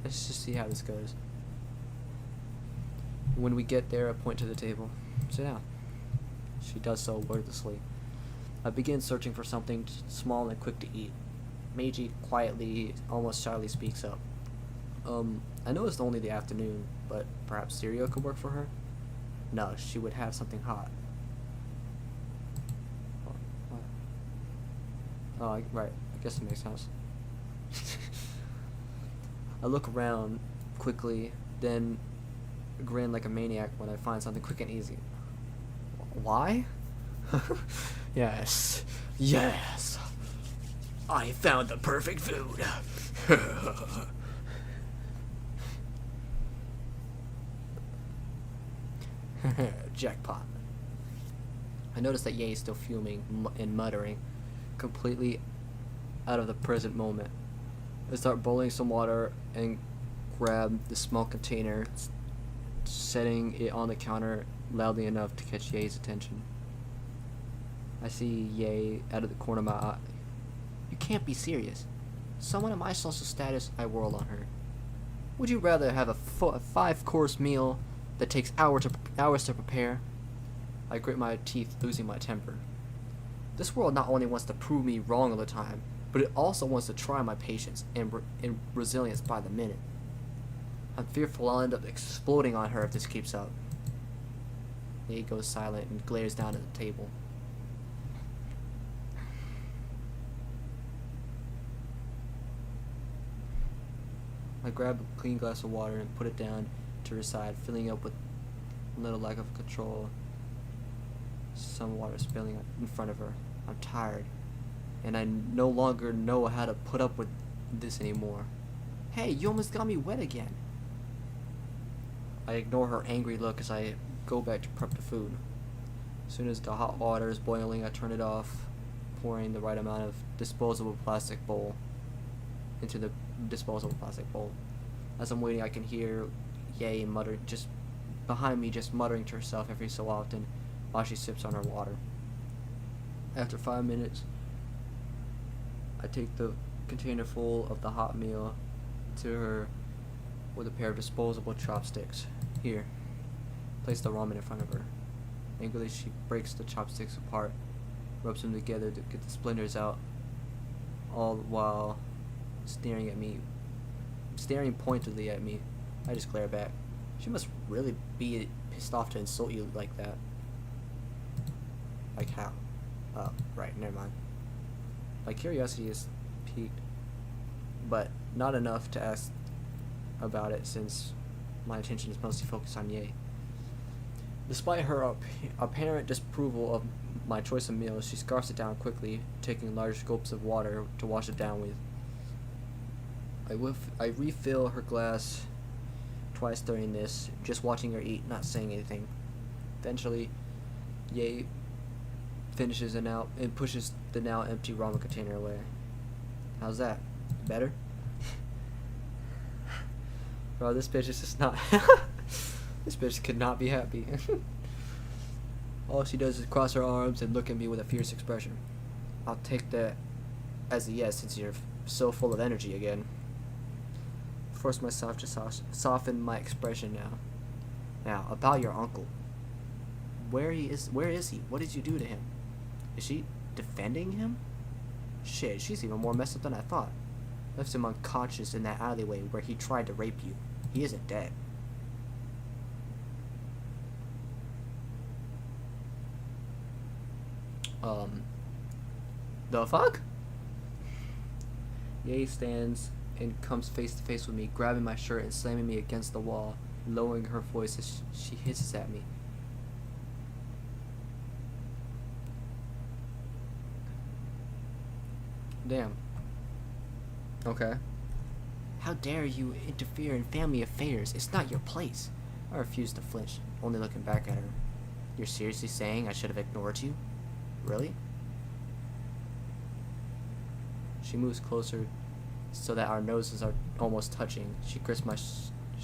Speaker 2: Let's just see how this goes. When we get there, I point to the table. Sit down. She does so wordlessly. I begin searching for something small and quick to eat. Meiji quietly, almost shyly speaks up. I know it's only the afternoon, but perhaps cereal could work for her? No, she would have something hot. Oh, right. I guess it makes sense. I look around quickly, then grin like a maniac when I find something quick and easy. Why? Yes. I found the perfect food. Jackpot. I notice that Ye is still fuming and muttering, completely out of the present moment. I start boiling some water and grab the small container, setting it on the counter loudly enough to catch Ye's attention. I see Ye out of the corner of my eye. You can't be serious. Someone in my social status, I whirl on her. Would you rather have a 5-course meal that takes hours to prepare? I grit my teeth, losing my temper. This world not only wants to prove me wrong all the time, but it also wants to try my patience and resilience by the minute. I'm fearful I'll end up exploding on her if this keeps up. Ye goes silent and glares down at the table. I grab a clean glass of water and put it down to her side, filling up with a little lack of control. Some water spilling in front of her. I'm tired, and I no longer know how to put up with this anymore. Hey, you almost got me wet again. I ignore her angry look as I go back to prep the food. As soon as the hot water is boiling, I turn it off, pouring the right amount of disposable plastic bowl into the disposable plastic bowl. As I'm waiting, I can hear Ye muttering just behind me, just muttering to herself every so often while she sips on her water. After 5 minutes,
Speaker 3: I take the container full of the hot meal to her with a pair of disposable chopsticks. Here. Place the ramen in front of her. Angrily, she breaks the chopsticks apart, rubs them together to get the splinters out, all while staring pointedly at me. I just glare back. She must really be pissed off to insult you like that. Like how? Oh, right, never mind. My curiosity is piqued, but not enough to ask about it since my attention is mostly focused on Ye. Despite her apparent disapproval of my choice of meals, she scarfs it down quickly, taking large gulps of water to wash it down with. I refill her glass twice during this, just watching her eat, not saying anything. Eventually, Ye finishes and pushes the now empty ramen container away. How's that? Better? Bro, this bitch is just not... This bitch could not be happy. All she does is cross her arms and look at me with a fierce expression. I'll take that as a yes since you're so full of energy again. Force myself to soften my expression now. Now, about your uncle. Where is he? What did you do to him? Is she defending him? Shit, she's even more messed up than I thought. Left him unconscious in that alleyway where he tried to rape you. He isn't dead. The fuck? Ye stands and comes face to face with me, grabbing my shirt and slamming me against the wall, lowering her voice as she hisses at me. Damn. Okay. How dare you interfere in family affairs? It's not your place. I refuse to flinch, only looking back at her. You're seriously saying I should have ignored you? Really? She moves closer so that our noses are almost touching. She grips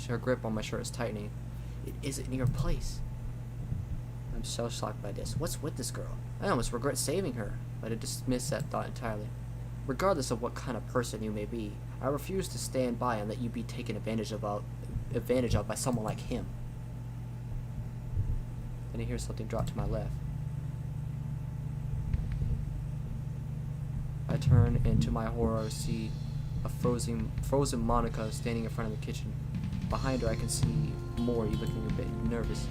Speaker 3: her grip on my shirt is tightening. It isn't your place. I'm so shocked by this. What's with this girl? I almost regret saving her, but I dismiss that thought entirely. Regardless of what kind of person you may be, I refuse to stand by and let you be taken advantage of by someone like him. Then I hear something drop to my left. I turn and to my horror see a frozen Monica standing in front of the kitchen. Behind her I can see Mori looking a bit nervous.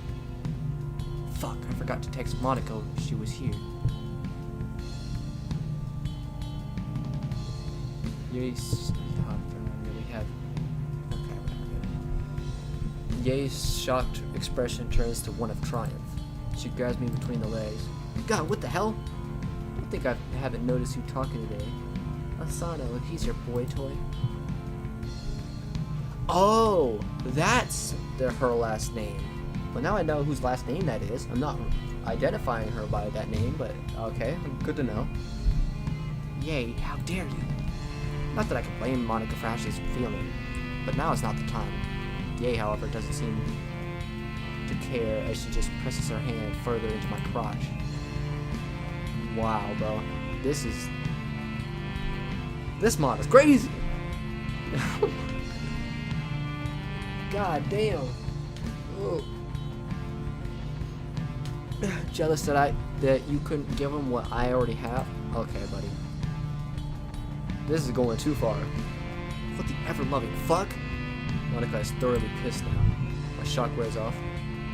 Speaker 3: Fuck, I forgot to text Monica she was here. Ye's shocked expression turns to one of triumph. She grabs me between the legs. God, what the hell? I don't think I haven't noticed you talking today. Asano, he's your boy toy. Oh, that's her last name. Well, now I know whose last name that is. I'm not identifying her by that name, but okay, good to know. Yay, how dare you? Not that I can blame Monica for how she's feeling, but now is not the time. Yay, however, doesn't seem to care as she just presses her hand further into my crotch. Wow, bro. This mod is crazy! God damn. Oh. Jealous that you couldn't give him what I already have? Okay, buddy. This is going too far. What the ever-loving fuck? Monica is thoroughly pissed now. My shock wears off,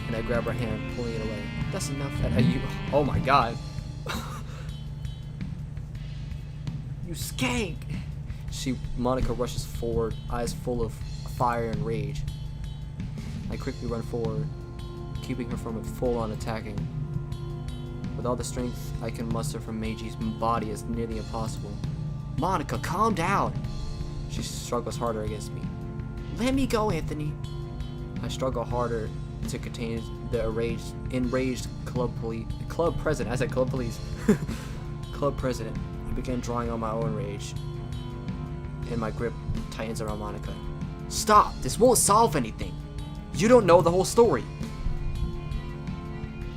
Speaker 3: and I grab her hand, pulling it away. That's enough that you... Oh my god. You skank! Monica rushes forward, eyes full of fire and rage. I quickly run forward, keeping her from full-on attacking. With all the strength I can muster from Meiji's body is nearly impossible. Monica, calm down! She struggles harder against me. Let me go, Anthony! I struggle harder to contain the enraged club president. I said club police. Club president. I begin drawing on my own rage, and my grip tightens around Monica. Stop! This won't solve anything! You don't know the whole story!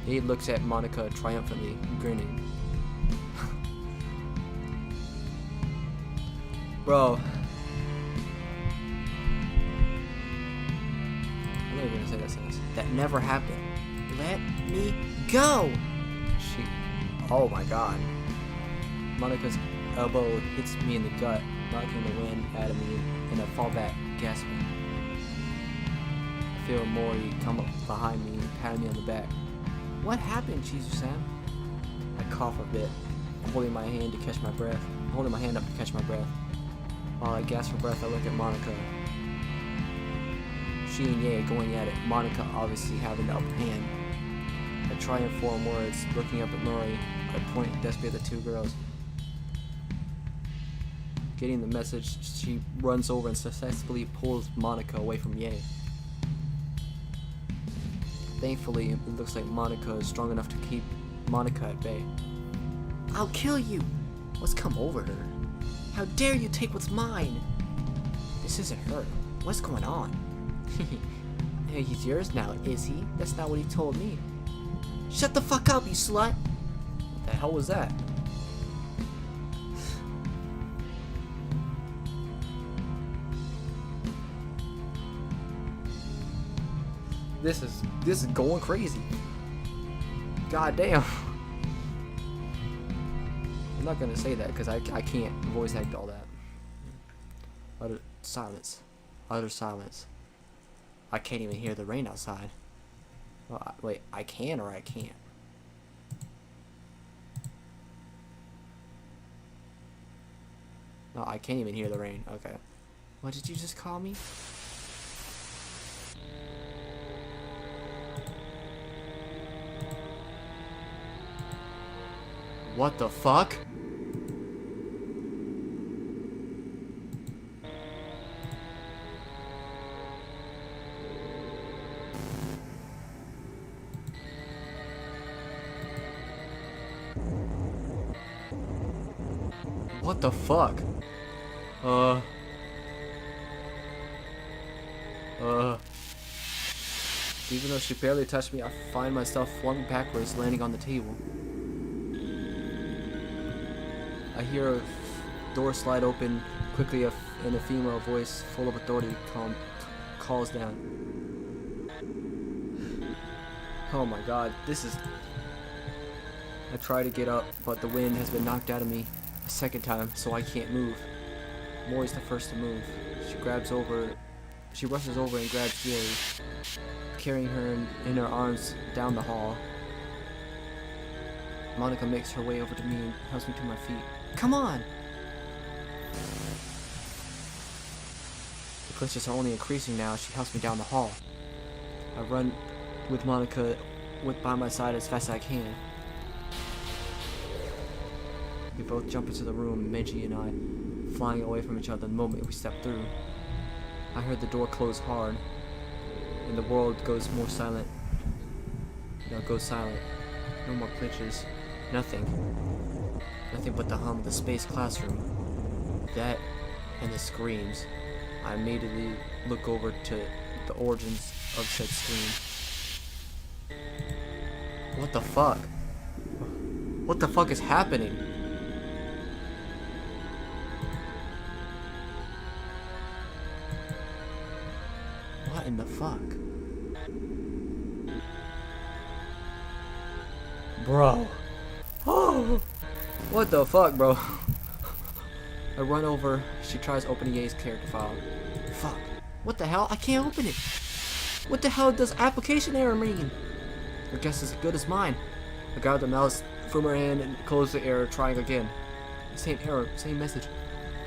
Speaker 3: Abe looks at Monica triumphantly, grinning. Bro. I'm not even gonna say that sentence. That never happened.
Speaker 2: Let me go!
Speaker 3: She. Oh my god. Monica's elbow hits me in the gut, knocking the wind out of me, and I fall back, gasping. I feel Mori come up behind me and pat me on the back.
Speaker 2: What happened, Chizu-san?
Speaker 3: I cough a bit, holding my hand to catch my breath. Holding my hand up to catch my breath. While I gasp for breath, I look at Monica. She and Ye going at it, Monica obviously having the upper hand. I try and form words, looking up at Mori. I point desperately at the two girls. Getting the message, she runs over and successfully pulls Monica away from Ye. Thankfully, it looks like Monica is strong enough to keep Monica at bay.
Speaker 2: I'll kill you! What's come over her? How dare you take what's mine? This isn't her. What's going on? He's yours now, is he? That's not what he told me. Shut the fuck up, you slut!
Speaker 3: What the hell was that? This is going crazy. God damn. I'm not gonna say that because I can't voice act all that. Utter silence. Utter silence. I can't even hear the rain outside. Well, wait, I can or I can't? No, I can't even hear the rain. Okay.
Speaker 2: What did you just call me?
Speaker 3: What the fuck? What the fuck? Even though she barely touched me, I find myself flung backwards, landing on the table. I hear a door slide open quickly, and a female voice full of authority calls down. Oh my god, this is... I try to get up, but the wind has been knocked out of me a second time, so I can't move. Mori's the first to move. She rushes over and grabs Yuri, carrying her in her arms down the hall. Monica makes her way over to me and helps me to my feet.
Speaker 2: Come on!
Speaker 3: The glitches are only increasing now as she helps me down the hall. I run with Monica by my side as fast as I can. We both jump into the room, Meiji and I flying away from each other the moment we step through. I heard the door close hard, and the world goes more silent. Goes silent. No more glitches. Nothing. Nothing but the hum of the space classroom. That and the screams. I immediately look over to the origins of said scream. What the fuck? What the fuck is happening? What in the fuck? Bro. Oh! What the fuck, bro? I run over. She tries opening Ye's character file.
Speaker 2: Fuck. What the hell? I can't open it. What the hell does application error mean?
Speaker 3: Her guess is as good as mine. I grab the mouse from her hand and close the error, trying again. Same error, same message.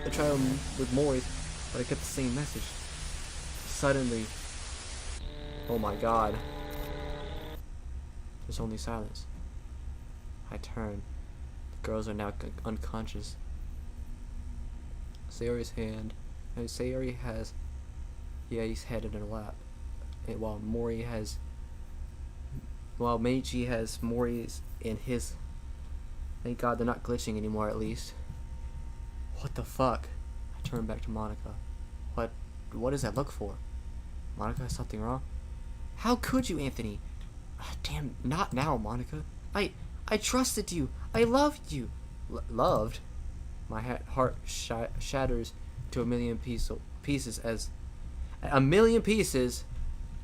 Speaker 3: I try with Mori, but I get the same message. Suddenly, oh my god. There's only silence. I turn. The girls are now unconscious. Sayori has Ye's head in her lap, and while Meiji has Mori's in his. Thank God they're not glitching anymore, at least. What the fuck? I turn back to Monica. What does that look for? Monica, has something wrong?
Speaker 2: How could you, Anthony?
Speaker 3: Damn, not now, Monica.
Speaker 2: I trusted you. I loved you.
Speaker 3: Loved? My heart shatters to pieces as a million pieces,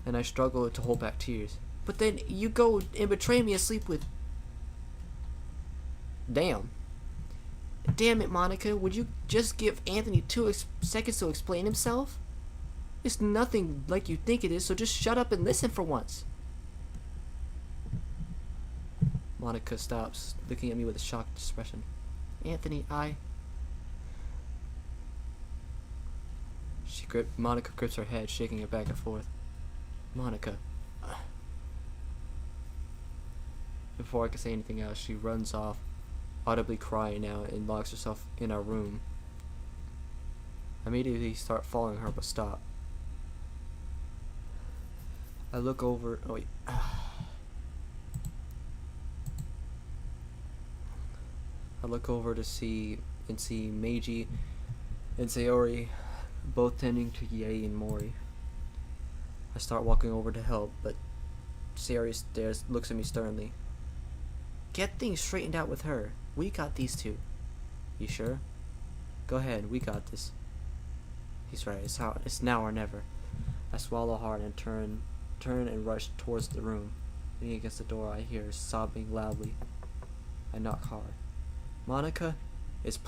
Speaker 3: and I struggle to hold back tears.
Speaker 2: But then you go and betray me and sleep with...
Speaker 3: Damn.
Speaker 2: Damn it, Monica. Would you just give Anthony 2 seconds to explain himself? It's nothing like you think it is, so just shut up and listen for once.
Speaker 3: Monica stops, looking at me with a shocked expression.
Speaker 2: Anthony,
Speaker 3: Monica grips her head, shaking it back and forth. Monica. Before I can say anything else, she runs off, audibly crying now, and locks herself in our room. I immediately start following her, but stop. I look over. Oh wait. I look over to see Meiji and Sayori both tending to Yae and Mori. I start walking over to help, but Sayori looks at me sternly.
Speaker 2: get things straightened out with her. We got these two.
Speaker 3: You sure? Go ahead, we got this. He's right, it's now or never. I swallow hard and turn and rush towards the room. Leaning against the door, I hear her sobbing loudly. I knock hard. Monica, it's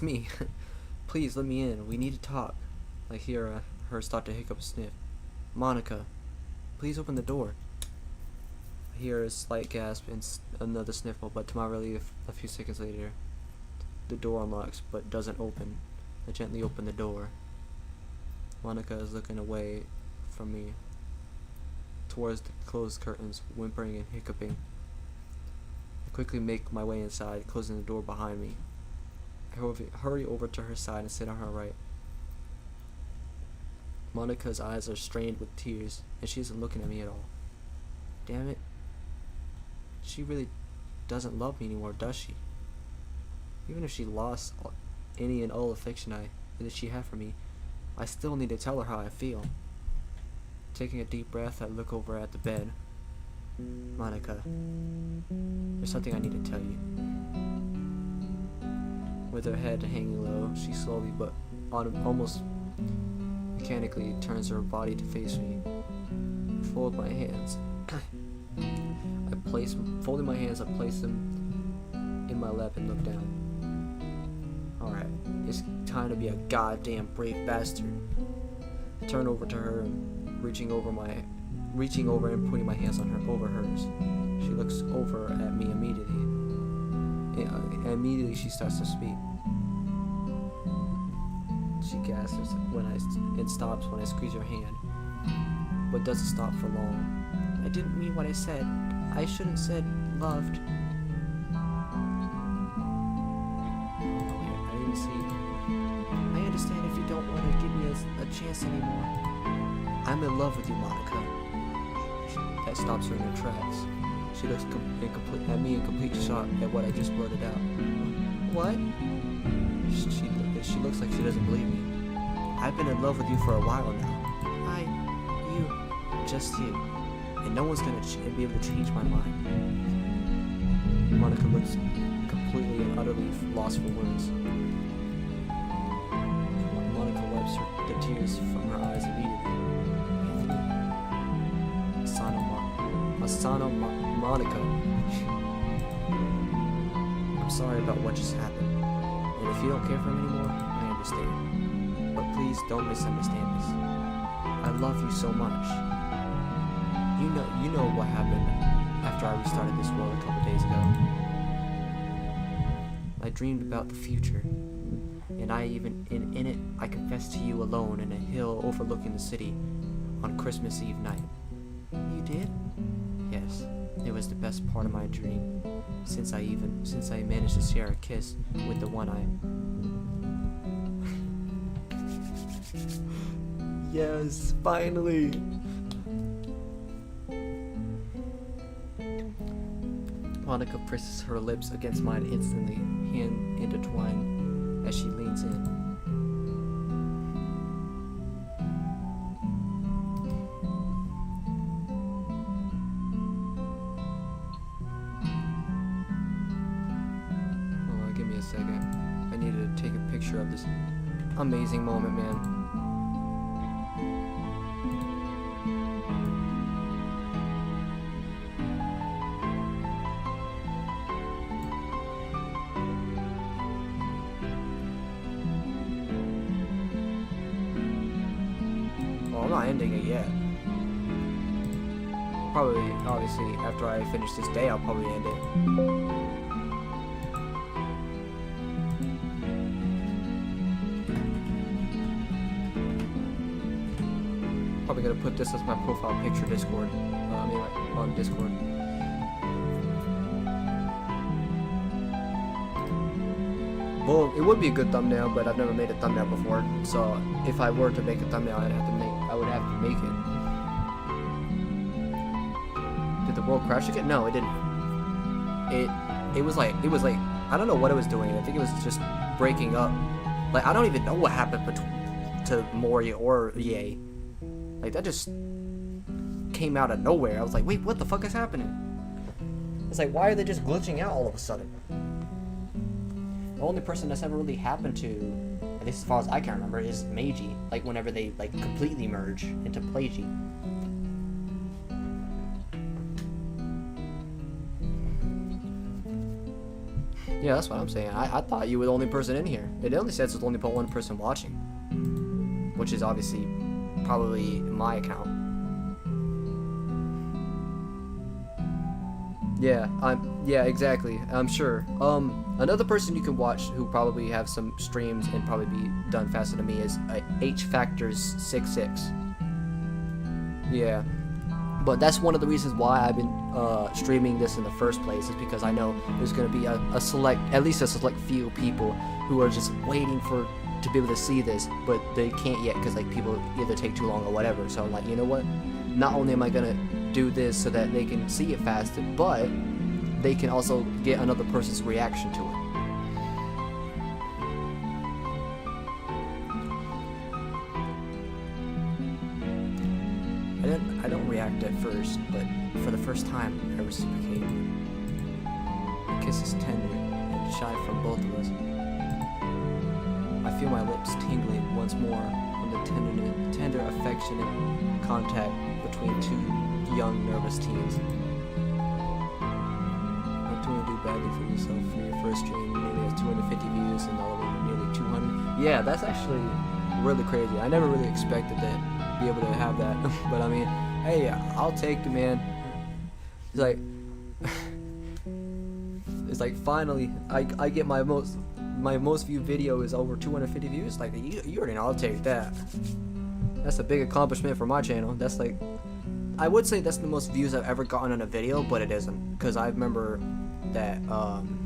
Speaker 3: me. Please let me in. We need to talk. I hear her start to hiccup and sniff. Monica, please open the door. I hear a slight gasp and another sniffle, but to my relief, a few seconds later, the door unlocks but doesn't open. I gently open the door. Monica is looking away from me, towards the closed curtains, whimpering and hiccuping. I quickly make my way inside, closing the door behind me. I hurry over to her side and sit on her right. Monica's eyes are strained with tears, and she isn't looking at me at all. Damn it. She really doesn't love me anymore, does she? Even if she lost any and all affection that she had for me, I still need to tell her how I feel. Taking a deep breath, I look over at the bed. Monica, there's something I need to tell you. With her head hanging low, she slowly but almost mechanically turns her body to face me. I fold my hands. Folding my hands, I place them in my lap and look down. Alright, it's time to be a goddamn brave bastard. I turn over to her and reaching over and putting my hands on her over hers. She looks over at me immediately. And immediately she starts to speak. She gasps and stops when I squeeze her hand, but doesn't stop for long.
Speaker 2: I didn't mean what I said. I shouldn't said loved.
Speaker 3: I didn't see.
Speaker 2: I understand if you don't want to give me a chance anymore.
Speaker 3: I'm in love with you, Monica. That stops her in her tracks. She looks at me in complete shock at what I just blurted out.
Speaker 2: What?
Speaker 3: She looks like she doesn't believe me. I've been in love with you for a while now. Just you. And no one's gonna be able to change my mind. Monica looks completely and utterly lost for words. Monica wipes the tears from her eyes immediately. Asano Monica. I'm sorry about what just happened. And if you don't care for me anymore, I understand. But please don't misunderstand this. I love you so much. You know what happened after I restarted this world a couple days ago. I dreamed about the future, and in it I confessed to you alone in a hill overlooking the city on Christmas Eve night.
Speaker 2: You did?
Speaker 3: Yes, it was the best part of my dream, since I managed to share a kiss with the one
Speaker 1: Yes, finally.
Speaker 3: Monica presses her lips against mine instantly, hand intertwined as she leans in. Hold on, give me a second. I need to take a picture of this. amazing moment, man. Well, I'm not ending it yet. Probably, obviously, after I finish this day, I'll probably end it. Probably gonna put this as my profile picture Discord. Like on Discord. Well, it would be a good thumbnail, but I've never made a thumbnail before. So if I were to make a thumbnail, I would have to make it. Did the world crash again? No, it didn't. It was like I don't know what it was doing. I think it was just breaking up. Like I don't even know what happened to Mori or Ye. Like that just came out of nowhere. I was like, wait, what the fuck is happening? It's like, why are they just glitching out all of a sudden? The only person that's ever really happened to, at least as far as I can remember, is Meiji. Like whenever they like completely merge into Plagy. Yeah, that's what I'm saying. I thought you were the only person in here. It only says there's only but one person watching, which is obviously probably my account. Yeah, exactly. I'm sure. Another person you can watch who probably have some streams and probably be done faster than me is H Factors 66. Yeah, but that's one of the reasons why I've been streaming this in the first place, is because I know there's gonna be at least a select few people who are just waiting to be able to see this, but they can't yet because like people either take too long or whatever. So I'm like, you know what? Not only am I gonna do this so that they can see it faster, but they can also get another person's reaction to it. I don't react at first, but for the first time I reciprocate. The kiss is tender and shy from both of us. I feel my lips tingling once more from the tender, affectionate contact between two young, nervous teens. Not doing do badly for yourself for your first stream. You nearly have 250 views and all of them nearly 200. Yeah, that's actually really crazy. I never really expected that, be able to have that. But I mean, hey, I'll take it, man. It's like finally, I get my most viewed video is over 250 views. Like you already know, I'll take that. That's a big accomplishment for my channel. That's like, I would say that's the most views I've ever gotten on a video, but it isn't, because I remember that on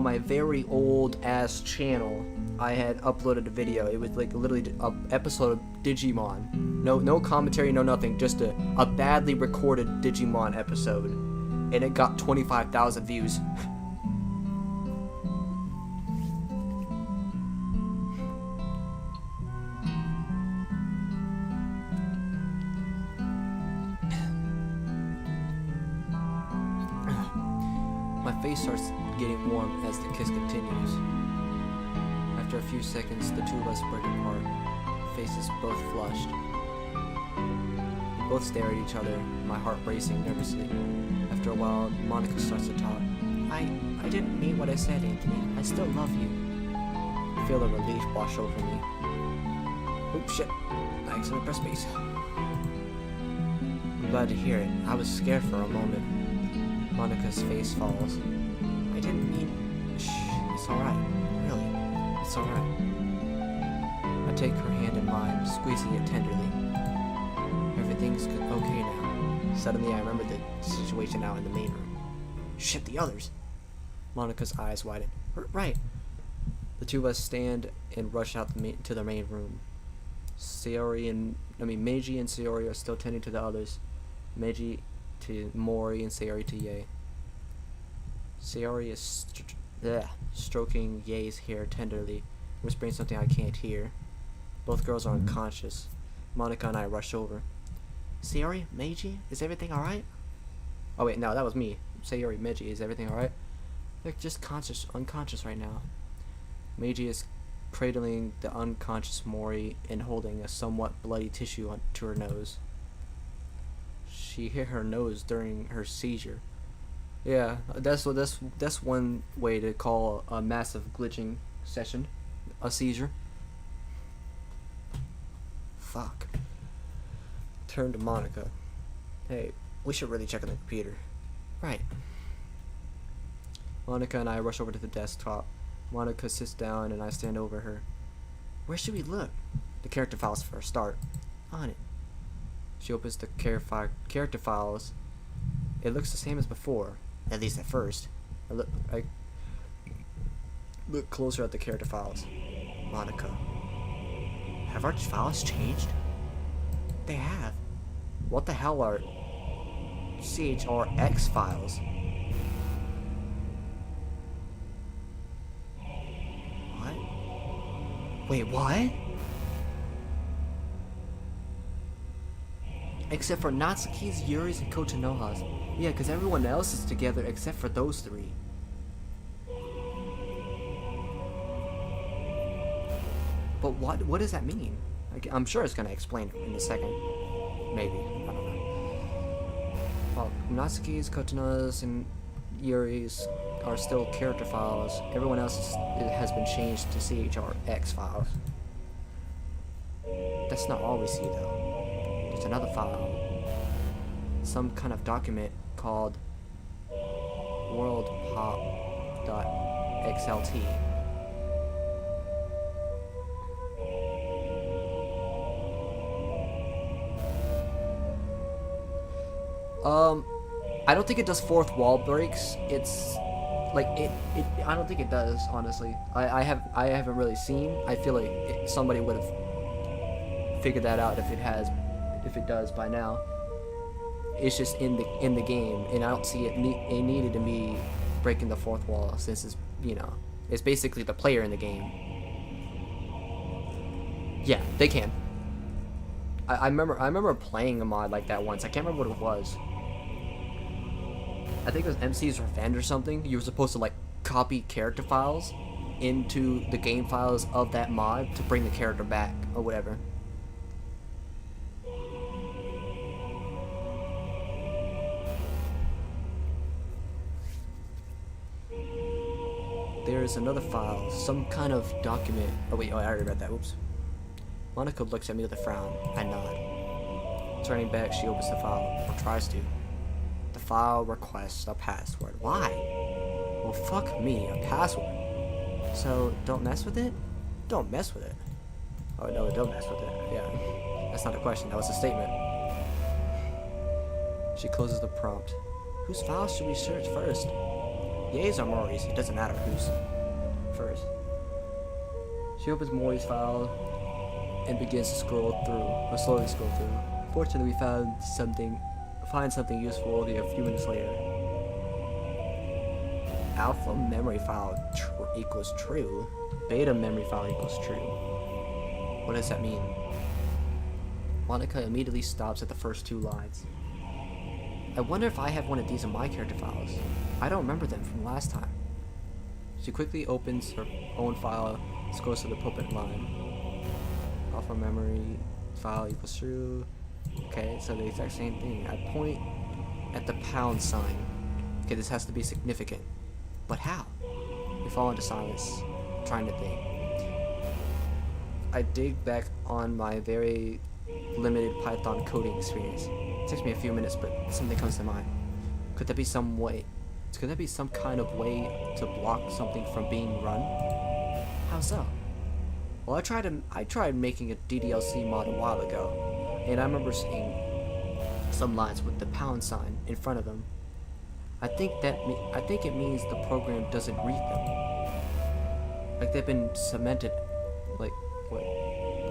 Speaker 3: my very old ass channel, I had uploaded a video. It was like literally an episode of Digimon. No commentary, no nothing, just a badly recorded Digimon episode, and it got 25,000 views. My face starts getting warm as the kiss continues. After a few seconds, the two of us break apart, faces both flushed. We both stare at each other, my heart racing nervously. After a while, Monica starts to talk. I didn't mean what I said, Anthony. I still love you. I feel a relief wash over me. Oops, shit. I accidentally pressed space. I'm glad to hear it. I was scared for a moment. Monica's face falls. I didn't mean... Shh, it's alright. Really, it's alright. I take her hand in mine, squeezing it tenderly. Everything's okay now. Suddenly I remember the situation now in the main room. Shit, the others! Monica's eyes widen. Right. The two of us stand and rush out to the main room. Meiji and Sayori are still tending to the others. Meiji to Mori and Sayori to Ye. Sayori is stroking Ye's hair tenderly, whispering something I can't hear. Both girls are unconscious. Monica and I rush over. Sayori, Meiji, is everything alright? Oh wait, no, that was me. Sayori, Meiji, is everything alright? They're just unconscious right now. Meiji is cradling the unconscious Mori and holding a somewhat bloody tissue to her nose. She hit her nose during her seizure. Yeah, that's one way to call a massive glitching session a seizure. Fuck. Turn to Monica. Hey, we should really check on the computer.
Speaker 2: Right.
Speaker 3: Monica and I rush over to the desktop. Monica sits down and I stand over her.
Speaker 2: Where should we look?
Speaker 3: The character files for a start.
Speaker 2: On it.
Speaker 3: She opens the character files. It looks the same as before, at least at first. I look closer at the character files. Monica.
Speaker 2: Have our files changed? They have.
Speaker 3: What the hell are CHRX files?
Speaker 2: What? Wait, what? Except for Natsuki's, Yuri's, and Kochinoha's.
Speaker 3: Yeah, because everyone else is together except for those three. But what does that mean? I'm sure it's going to explain it in a second. Maybe. I don't know. Well, Natsuki's, Kochinoha's, and Yuri's are still character files. Everyone else has been changed to CHRX files. That's not all we see, though. There's another file. Some kind of document called worldpop.xlt. I don't think it does fourth wall breaks. It's like I don't think it does, honestly. I haven't really seen. I feel like somebody would have figured that out if it does by now. It's just in the game, and I don't see it needed to be breaking the fourth wall, since it's, it's basically the player in the game. Yeah, they can. I remember playing a mod like that once. I can't remember what it was. I think it was MC's Revenge or something. You were supposed to like copy character files into the game files of that mod to bring the character back or whatever. There's another file, some kind of document. Oh wait, I already read that. Oops. Monica looks at me with a frown. I nod. Turning back, she opens the file, or tries to. The file requests a password. Why? Well, fuck me, a password. So, don't mess with it? Don't mess with it. Oh no, don't mess with it. Yeah. That's not a question, that was a statement. She closes the prompt. Whose file should we search first? Ye's or Mori's? It doesn't matter who's first. She opens Mori's file and begins to slowly scroll through. Fortunately, we find something useful a few minutes later. Alpha memory file equals true. Beta memory file equals true. What does that mean? Monica immediately stops at the first two lines. I wonder if I have one of these in my character files. I don't remember them from last time. She quickly opens her own file, scrolls to the pulpit line. Alpha memory file equals true. Okay, so the exact same thing. I point at the pound sign. Okay, this has to be significant. But how? We fall into silence, trying to think. I dig back on my very limited Python coding experience. It takes me a few minutes, but something comes to mind. Could there be some kind of way to block something from being run? How so? Well, I tried making a DDLC mod a while ago, and I remember seeing some lines with the pound sign in front of them. I think it means the program doesn't read them. Like they've been cemented,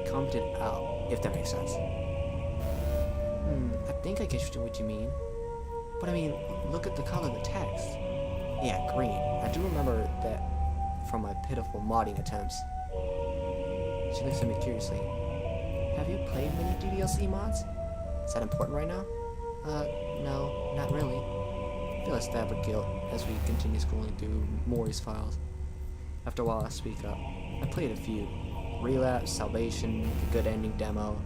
Speaker 3: commented out, if that makes sense. I think I get what you mean. But I mean, look at the color of the text. Yeah, green. I do remember that from my pitiful modding attempts. She looks at me curiously. Have you played many DDLC mods? Is that important right now?
Speaker 2: No, not really.
Speaker 3: I feel a stab of guilt as we continue scrolling through Maury's files. After a while, I speak up. I played a few. Relapse, Salvation, The Good Ending demo,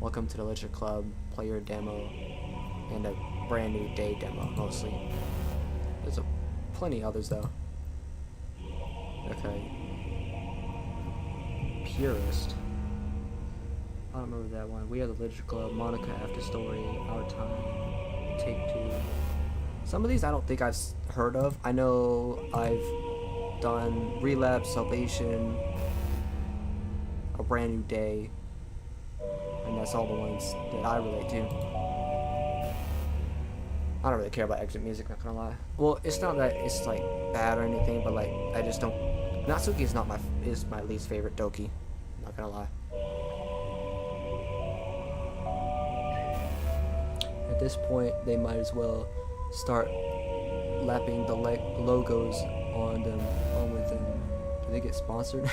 Speaker 3: Welcome to the Literature Club, Player demo, and a Brand New Day demo, mostly. There's plenty others, though. Okay. Purist. I don't remember that one. We Are the Literature Club, Monica After Story, Our Time, Take Two. Some of these I don't think I've heard of. I know I've done Relapse, Salvation, A Brand New Day, and that's all the ones that I relate to. I don't really care about exit music, not gonna lie. Well, it's not that it's like bad or anything, but like I just don't. Natsuki is my least favorite Doki. Not gonna lie. At this point, they might as well start lapping the logos on them with them. Do they get sponsored?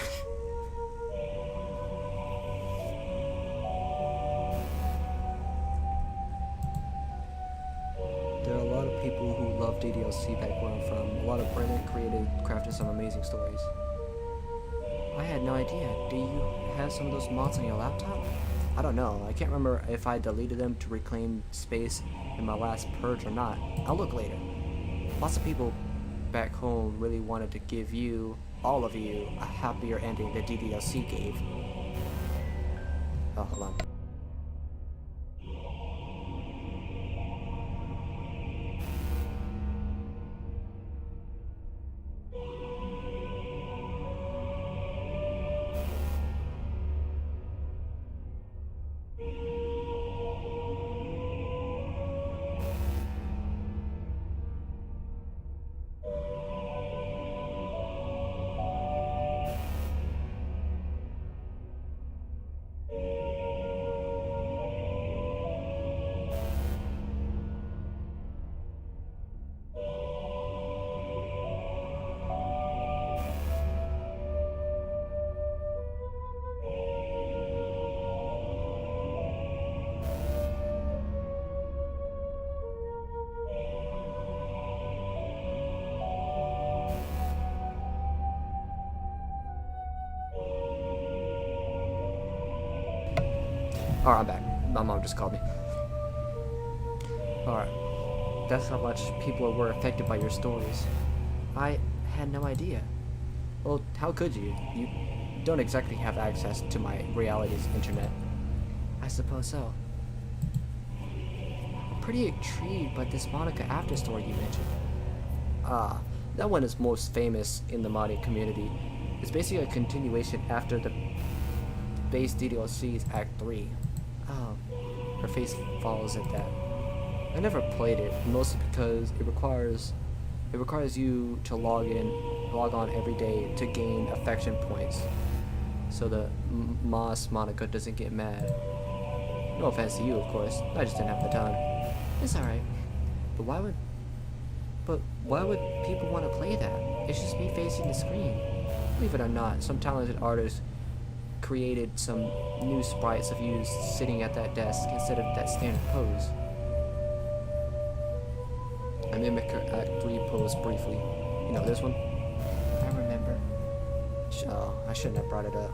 Speaker 3: There are a lot of people who love DDLC back where I'm from. A lot of brilliant, creative, crafting some amazing stories. I had no idea. Do you have some of those mods on your laptop? I don't know. I can't remember if I deleted them to reclaim space in my last purge or not. I'll look later. Lots of people back home really wanted to give you, all of you, a happier ending than DDLC gave. Oh, hold on. Alright, I'm back. My mom just called me. Alright. That's how much people were affected by your stories. I had no idea. Well, how could you? You don't exactly have access to my reality's internet. I suppose so. I'm pretty intrigued by this Monica After Story you mentioned. Ah, that one is most famous in the modding community. It's basically a continuation after the base DDLC's Act 3. Oh, her face falls at that. I never played it, mostly because it requires you to log on every day to gain affection points, so the Moss Monica doesn't get mad. No offense to you, of course. I just didn't have the time. It's alright. But why would people want to play that? It's just me facing the screen. Believe it or not, some talented artists created some new sprites of you sitting at that desk instead of that standard pose. I mimic her Act 3 pose briefly. You know this one? I remember. Oh, I shouldn't have brought it up.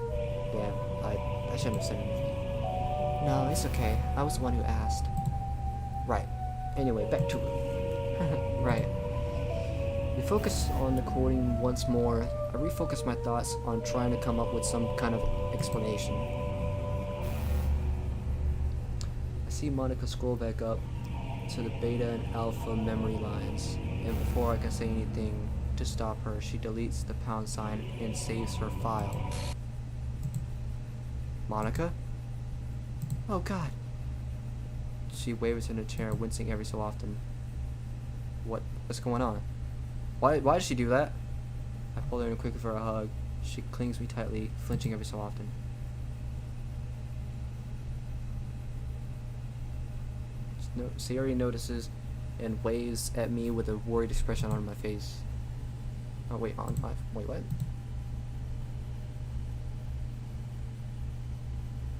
Speaker 3: Damn, I shouldn't have said anything. No, it's okay. I was the one who asked. Right. Anyway, back to it. Right. We focus on the coding once more. I refocus my thoughts on trying to come up with some kind of explanation. I see Monica scroll back up to the beta and alpha memory lines, and before I can say anything to stop her, she deletes the pound sign and saves her file. Monica? Oh god. She wavers in a chair, wincing every so often. What's going on? Why did she do that? I pull her in quickly for a hug. She clings me tightly, flinching every so often. Sayori notices and waves at me with a worried expression on my face. Oh wait, wait, what?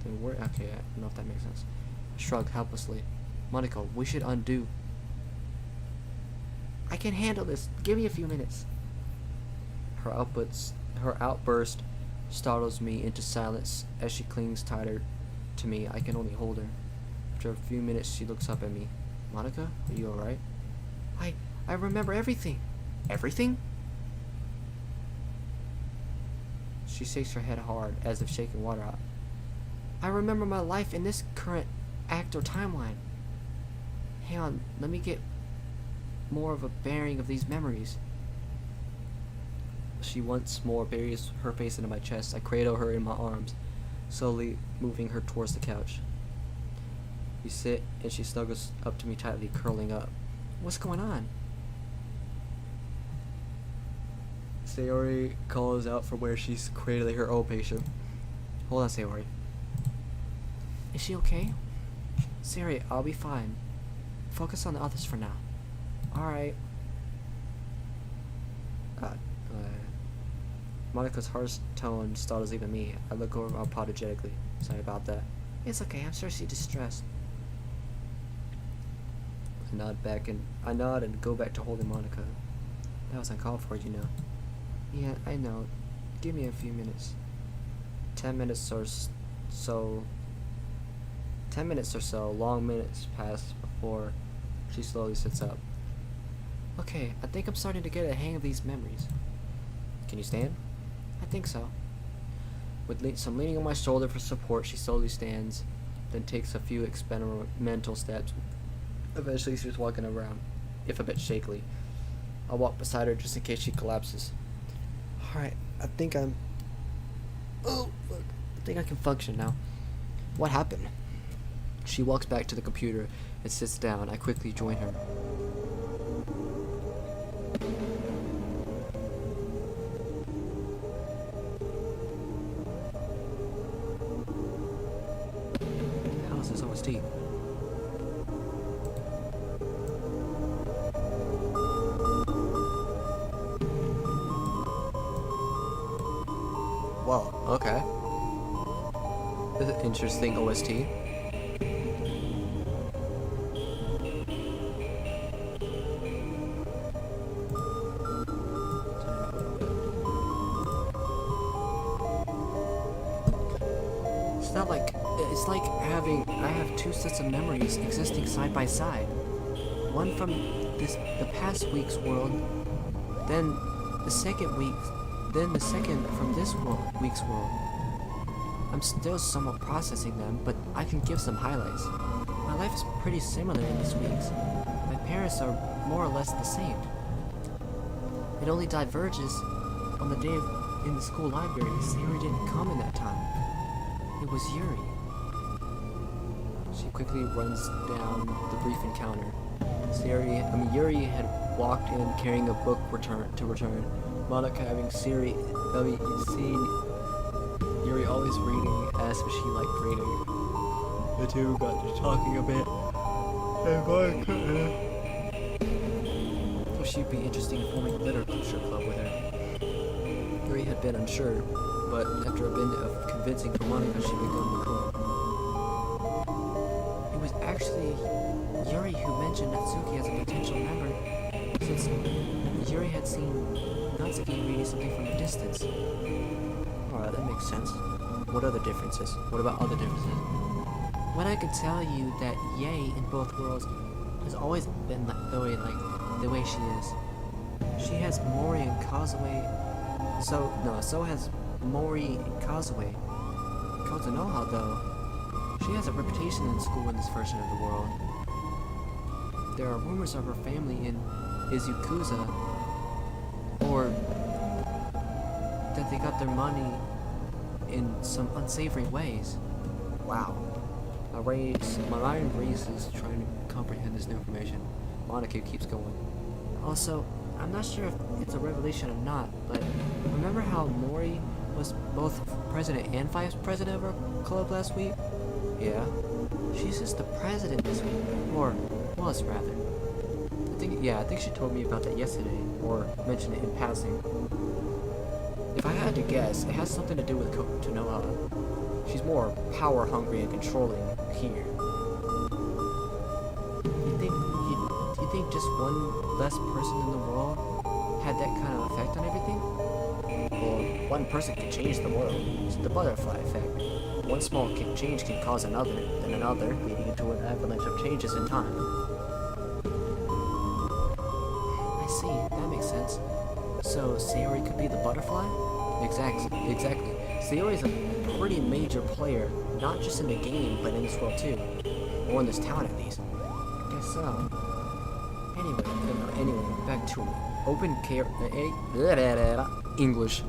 Speaker 3: Then where? Okay, I don't know if that makes sense. I shrug helplessly. Monica, we should undo.
Speaker 2: I can handle this. Give me a few minutes.
Speaker 3: Her outburst startles me into silence as she clings tighter to me. I can only hold her. After a few minutes, she looks up at me. Monica, are you alright?
Speaker 2: I remember everything. Everything?
Speaker 3: She shakes her head hard, as if shaking water out.
Speaker 2: I remember my life in this current act or timeline. Hang on, let me get more of a bearing of these memories.
Speaker 3: She once more buries her face into my chest. I cradle her in my arms, slowly moving her towards the couch. We sit, and she snuggles up to me tightly, curling up.
Speaker 2: What's going on?
Speaker 3: Sayori calls out from where she's cradling her own patient. Hold on, Sayori.
Speaker 2: Is she okay? Siri, I'll be fine. Focus on the others for now. Alright.
Speaker 3: Monica's harsh tone startles even me. I look over apologetically. Sorry about that.
Speaker 2: It's okay, I'm sure she's distressed.
Speaker 3: I nod and go back to holding Monica. That was uncalled for, you know.
Speaker 2: Yeah, I know. Give me a few minutes.
Speaker 3: 10 minutes or so, long minutes pass before she slowly sits up.
Speaker 2: Okay, I think I'm starting to get a hang of these memories.
Speaker 3: Can you stand?
Speaker 2: I think so.
Speaker 3: With some leaning on my shoulder for support, she slowly stands, then takes a few experimental steps. Eventually, she's walking around, if a bit shakily. I walk beside her just in case she collapses.
Speaker 2: Alright, I think I'm... Oh, fuck. I think I can function now. What happened?
Speaker 3: She walks back to the computer and sits down. I quickly join her. How's this OST? Whoa, okay. This is an interesting OST.
Speaker 2: It's like I have two sets of memories existing side by side. One from the past week's world, then the second from this week's world. I'm still somewhat processing them, but I can give some highlights. My life is pretty similar in this week's. My parents are more or less the same. It only diverges on the day in the school library. Sayori didn't come in that time. It was Yuri.
Speaker 3: She quickly runs down the brief encounter. Yuri had walked in carrying a book to return. Monica, having seen Yuri always reading, asked if she liked reading. The two got to talking a bit, and Monica thought she'd be interested in forming a literature club with her. Yuri had been unsure, but after a bit of convincing from Monica, she began the club.
Speaker 2: It was actually Yuri who mentioned Natsuki as a potential member, since Yuri had seen Natsuki reading something from a distance.
Speaker 3: Alright, that makes sense. What other differences? What about other differences?
Speaker 2: What I could tell you that Yae in both worlds has always been the way she is. She has Mori and Kazue. So has Mori and Kazue. Kotonoha, though, she has a reputation in school in this version of the world. There are rumors of her family in Izukuza, or that they got their money in some unsavory ways.
Speaker 3: Wow. My mind races trying to comprehend this new information. Monica keeps going.
Speaker 2: Also, I'm not sure if it's a revelation or not, but remember how Mori was both president and vice president of our club last week?
Speaker 3: Yeah?
Speaker 2: She's just the president this week, or was rather.
Speaker 3: I think she told me about that yesterday, or mentioned it in passing. If I had to guess, it has something to do with Kotonoha. She's more power hungry and controlling here.
Speaker 2: You think think just one less person in the world had that kind of effect on everything? Well, one person can change the world. It's the butterfly effect. One small change can cause another, then another, leading into an avalanche of changes in time. I see, that makes sense. So, Sayori could be the butterfly? Exactly. Sayori's a pretty major player, not just in the game, but in this world too. Or in this town at least. I guess so. Anyway, back to it. English.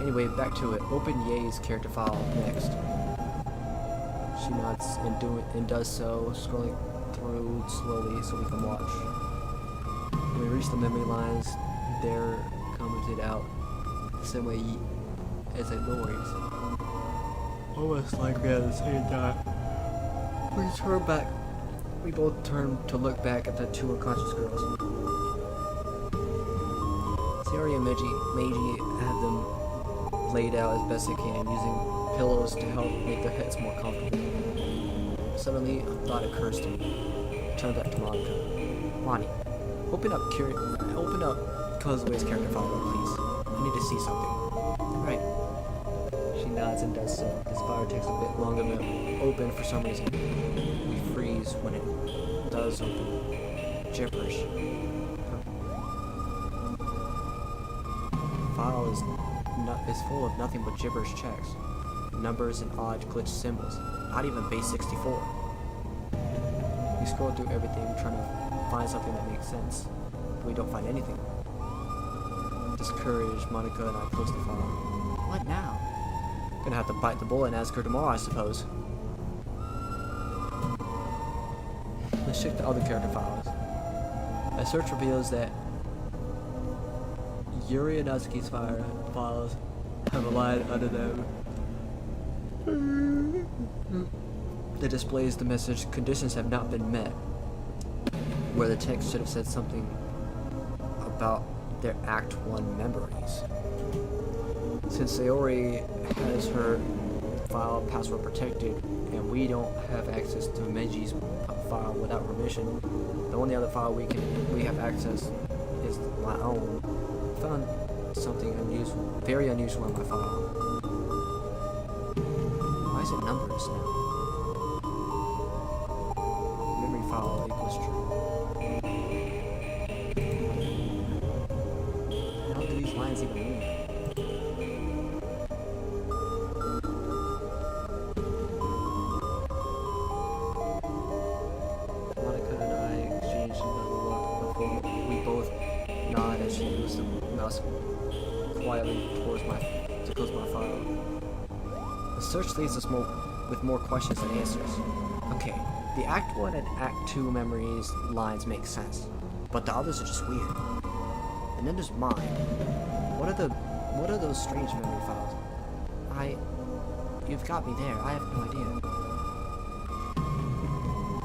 Speaker 2: Anyway, back to it. Open Ye's character file next. She nods and does so, scrolling through slowly so we can watch. When we reach the memory lines, they're commented out the same way as I memories. Almost like we had the same time. We turn back. We both turn to look back at the two unconscious girls. Sayori and Meiji have them laid out as best they can, using pillows to help make their heads more comfortable. Suddenly, a thought occurs to me. Turn back to Monica. Ronnie, open up Kazue's character file, please. I need to see something. Right. She nods and does so. This file takes a bit longer to open for some reason. We freeze when it does open. Gibberish. File is full of nothing but gibberish checks. Numbers and odd glitch symbols. Not even base 64. We scroll through everything trying to find something that makes sense, but we don't find anything. Discouraged, Monica and I close the file. What now? Gonna have to bite the bullet and ask her tomorrow, I suppose. Let's check the other character files. A search reveals that Yuri and Natsuki's files have a line under them that displays the message "conditions have not been met," where the text should have said something about their Act 1 memories. Since Sayori has her file password protected and we don't have access to Meiji's file without permission, the only other file we have access is my own. I found something very unusual in my file. Why is it numbers now? Memory file equals true. How do these lines even mean? Monica and I exchanged another look before we both nod as she moves the mouse quietly to close my file. The search leaves us with more questions than answers. Okay, the Act 1 and Act 2 memories lines make sense, but the others are just weird. And then there's mine. What are those strange memory files? You've got me there. I have no idea.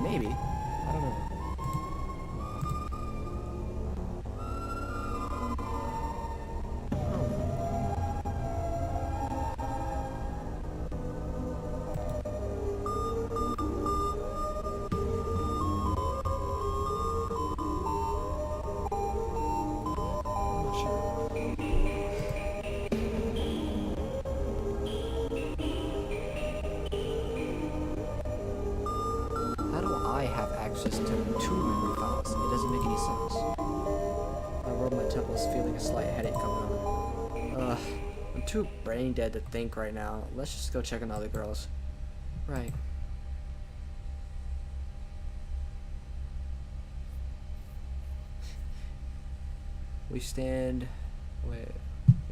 Speaker 2: Maybe. I don't know. Access to two memory files. It doesn't make any sense. I rub my temples, feeling a slight headache coming on. I'm too brain dead to think right now. Let's just go check on the other girls. Right. We stand. Wait,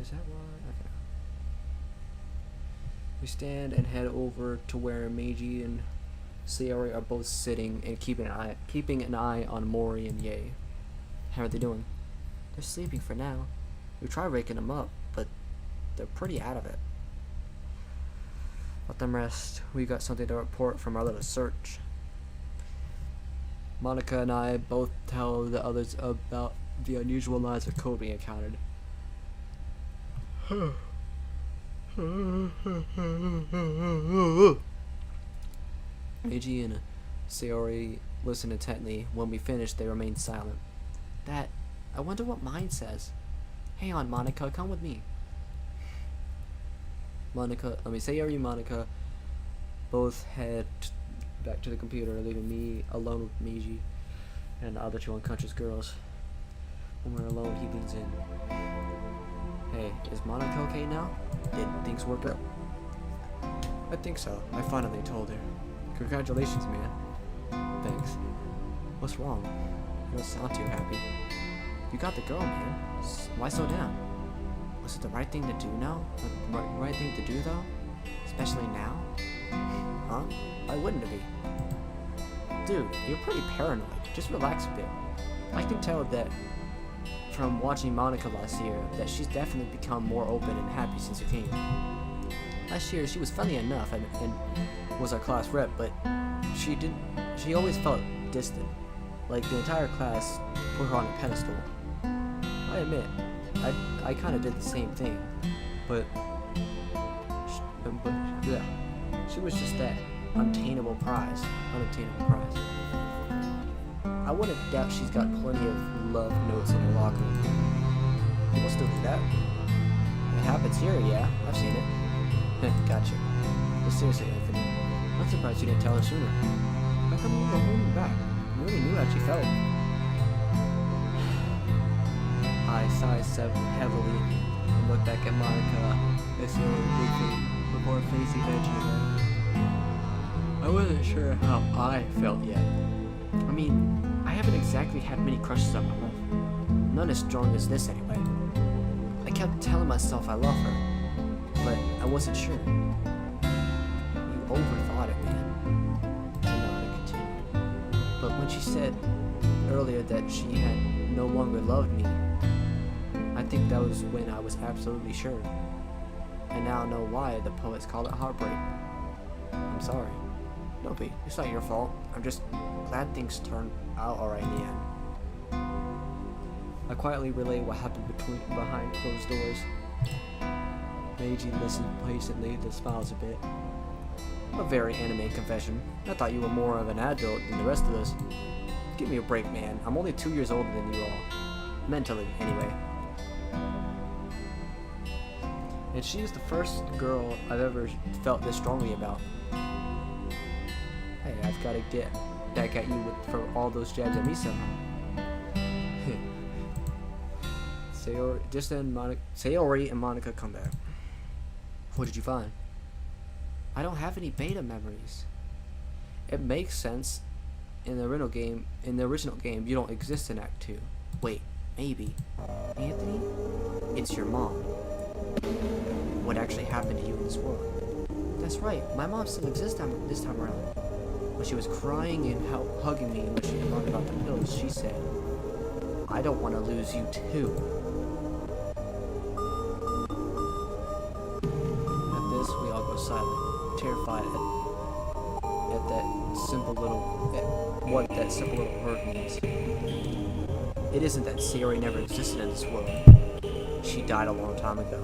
Speaker 2: is that one? Okay. We stand and head over to where Meiji and Sayori are both sitting and keeping an eye on Mori and Ye. How are they doing? They're sleeping for now. We try waking them up, but they're pretty out of it. Let them rest. We got something to report from our little search. Monica and I both tell the others about the unusual lines of code we encountered. Meiji and
Speaker 3: Sayori listened intently. When we finished, they remained silent.
Speaker 2: I wonder what mine says. Hang on, Monica, come with me.
Speaker 3: Sayori and Monica both head back to the computer, leaving me alone with Meiji and the other two unconscious girls. When we're alone, he leans in. Hey, is Monica okay now? Did things work out? I think so. I finally told her. Congratulations, man. Thanks. What's wrong? You don't sound too happy.
Speaker 2: You got the girl, man. Why so down? Was it the right thing to do now? The right thing to do, though? Especially now?
Speaker 3: Huh? Why wouldn't it be? Dude, you're pretty paranoid. Just relax a bit. I can tell that from watching Monica last year that she's definitely become more open and happy since you came. Last year she was funny enough and was our class rep, but she always felt distant. Like the entire class put her on a pedestal. I admit, I kind of did the same thing, but yeah, she was just that unattainable prize. I wouldn't doubt she's got plenty of love notes in her locker. People still do that? It happens here, yeah. I've seen it. Gotcha. But seriously, Anthony, I'm surprised you didn't tell her sooner. How come you were holding back? You really knew how she felt. I sighed heavily and looked back at Monica as she was briefly before facing Benji again. I wasn't sure how I felt yet. I mean, I haven't exactly had many crushes on my life. None as strong as this anyway. I kept telling myself I love her, but I wasn't sure. You overthought it, man. Sonata continued. But when she said earlier that she had no longer loved me, I think that was when I was absolutely sure. And now I know why the poets call it heartbreak. I'm sorry. Don't be. It's not your fault. I'm just glad things turned out alright in the end. I quietly relayed what happened behind closed doors. Meiji listened patiently, then smiles a bit. A very anime confession. I thought you were more of an adult than the rest of us. Give me a break, man. I'm only 2 years older than you all. Mentally, anyway. And she is the first girl I've ever felt this strongly about. Hey, I've got to get back at you for all those jabs at me somehow. Sayori and Monica come back. What did you find? I don't have any beta memories. It makes sense. In the original game, you don't exist in Act 2. Wait, maybe. Anthony? It's your mom. What actually happened to you in this world? That's right, my mom still exists this time around. When she was crying and hugging me when she learned about the pills, she said, I don't want to lose you too. At this, we all go silent, terrified at what that simple little word means. It isn't that Sayori never existed in this world. She died a long time ago.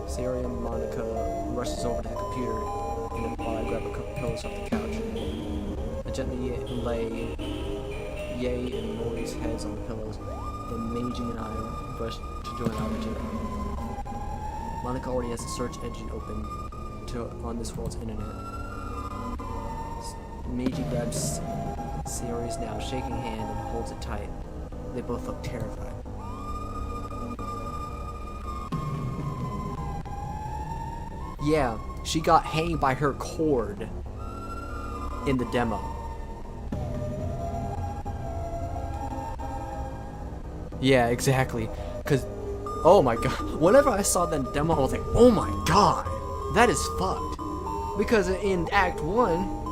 Speaker 3: Sayori and Monica rushes over to the computer, and then while I grab a couple pillows off the couch, I gently lay Ye and Mori's heads on the pillows. Then Meiji and I rush to join our team. Monica already has a search engine open on this world's internet. Meiji grabs Sayori's now shaking hand and holds it tight. They both look terrified. Yeah, she got hanged by her cord in the demo. Yeah, exactly. Cause, oh my god, whenever I saw that demo, I was like, oh my god, that is fucked. Because in Act 1,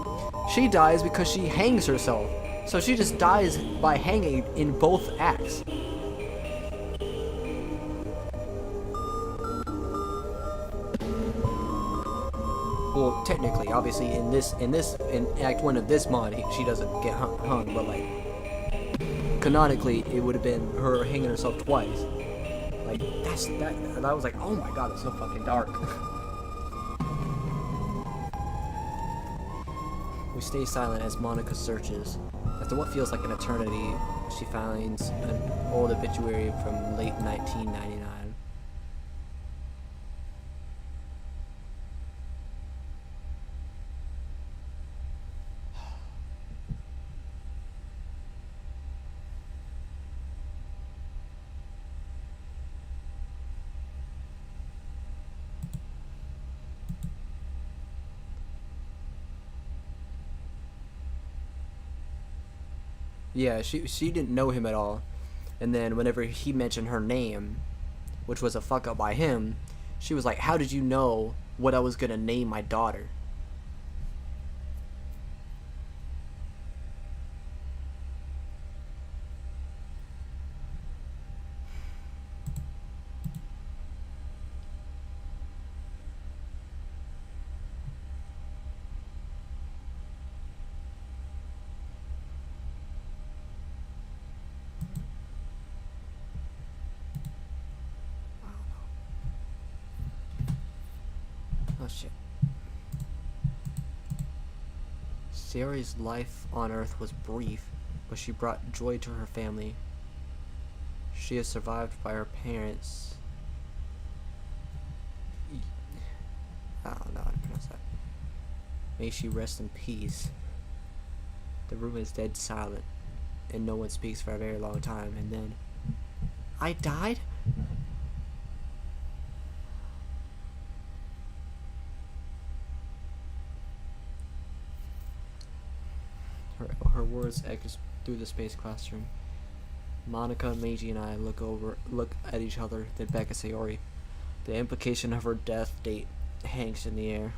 Speaker 3: she dies because she hangs herself. So she just dies by hanging in both acts. Well, technically, obviously, in Act 1 of this mod, she doesn't get hung, but like, canonically, it would have been her hanging herself twice. Like, that was like, oh my god, it's so fucking dark. We stay silent as Monica searches. After what feels like an eternity, she finds an old obituary from late 1999. Yeah, she didn't know him at all. And then whenever he mentioned her name, which was a fuck up by him, she was like, "How did you know what I was gonna name my daughter?" Oh shit. Sayori's life on Earth was brief, but she brought joy to her family. She is survived by her parents. I don't know how to pronounce that. May she rest in peace. The room is dead silent, and no one speaks for a very long time, and then... I died? Her words echo through the space classroom. Monica, Meiji, and I look at each other, then back at Sayori. The implication of her death date hangs in the air.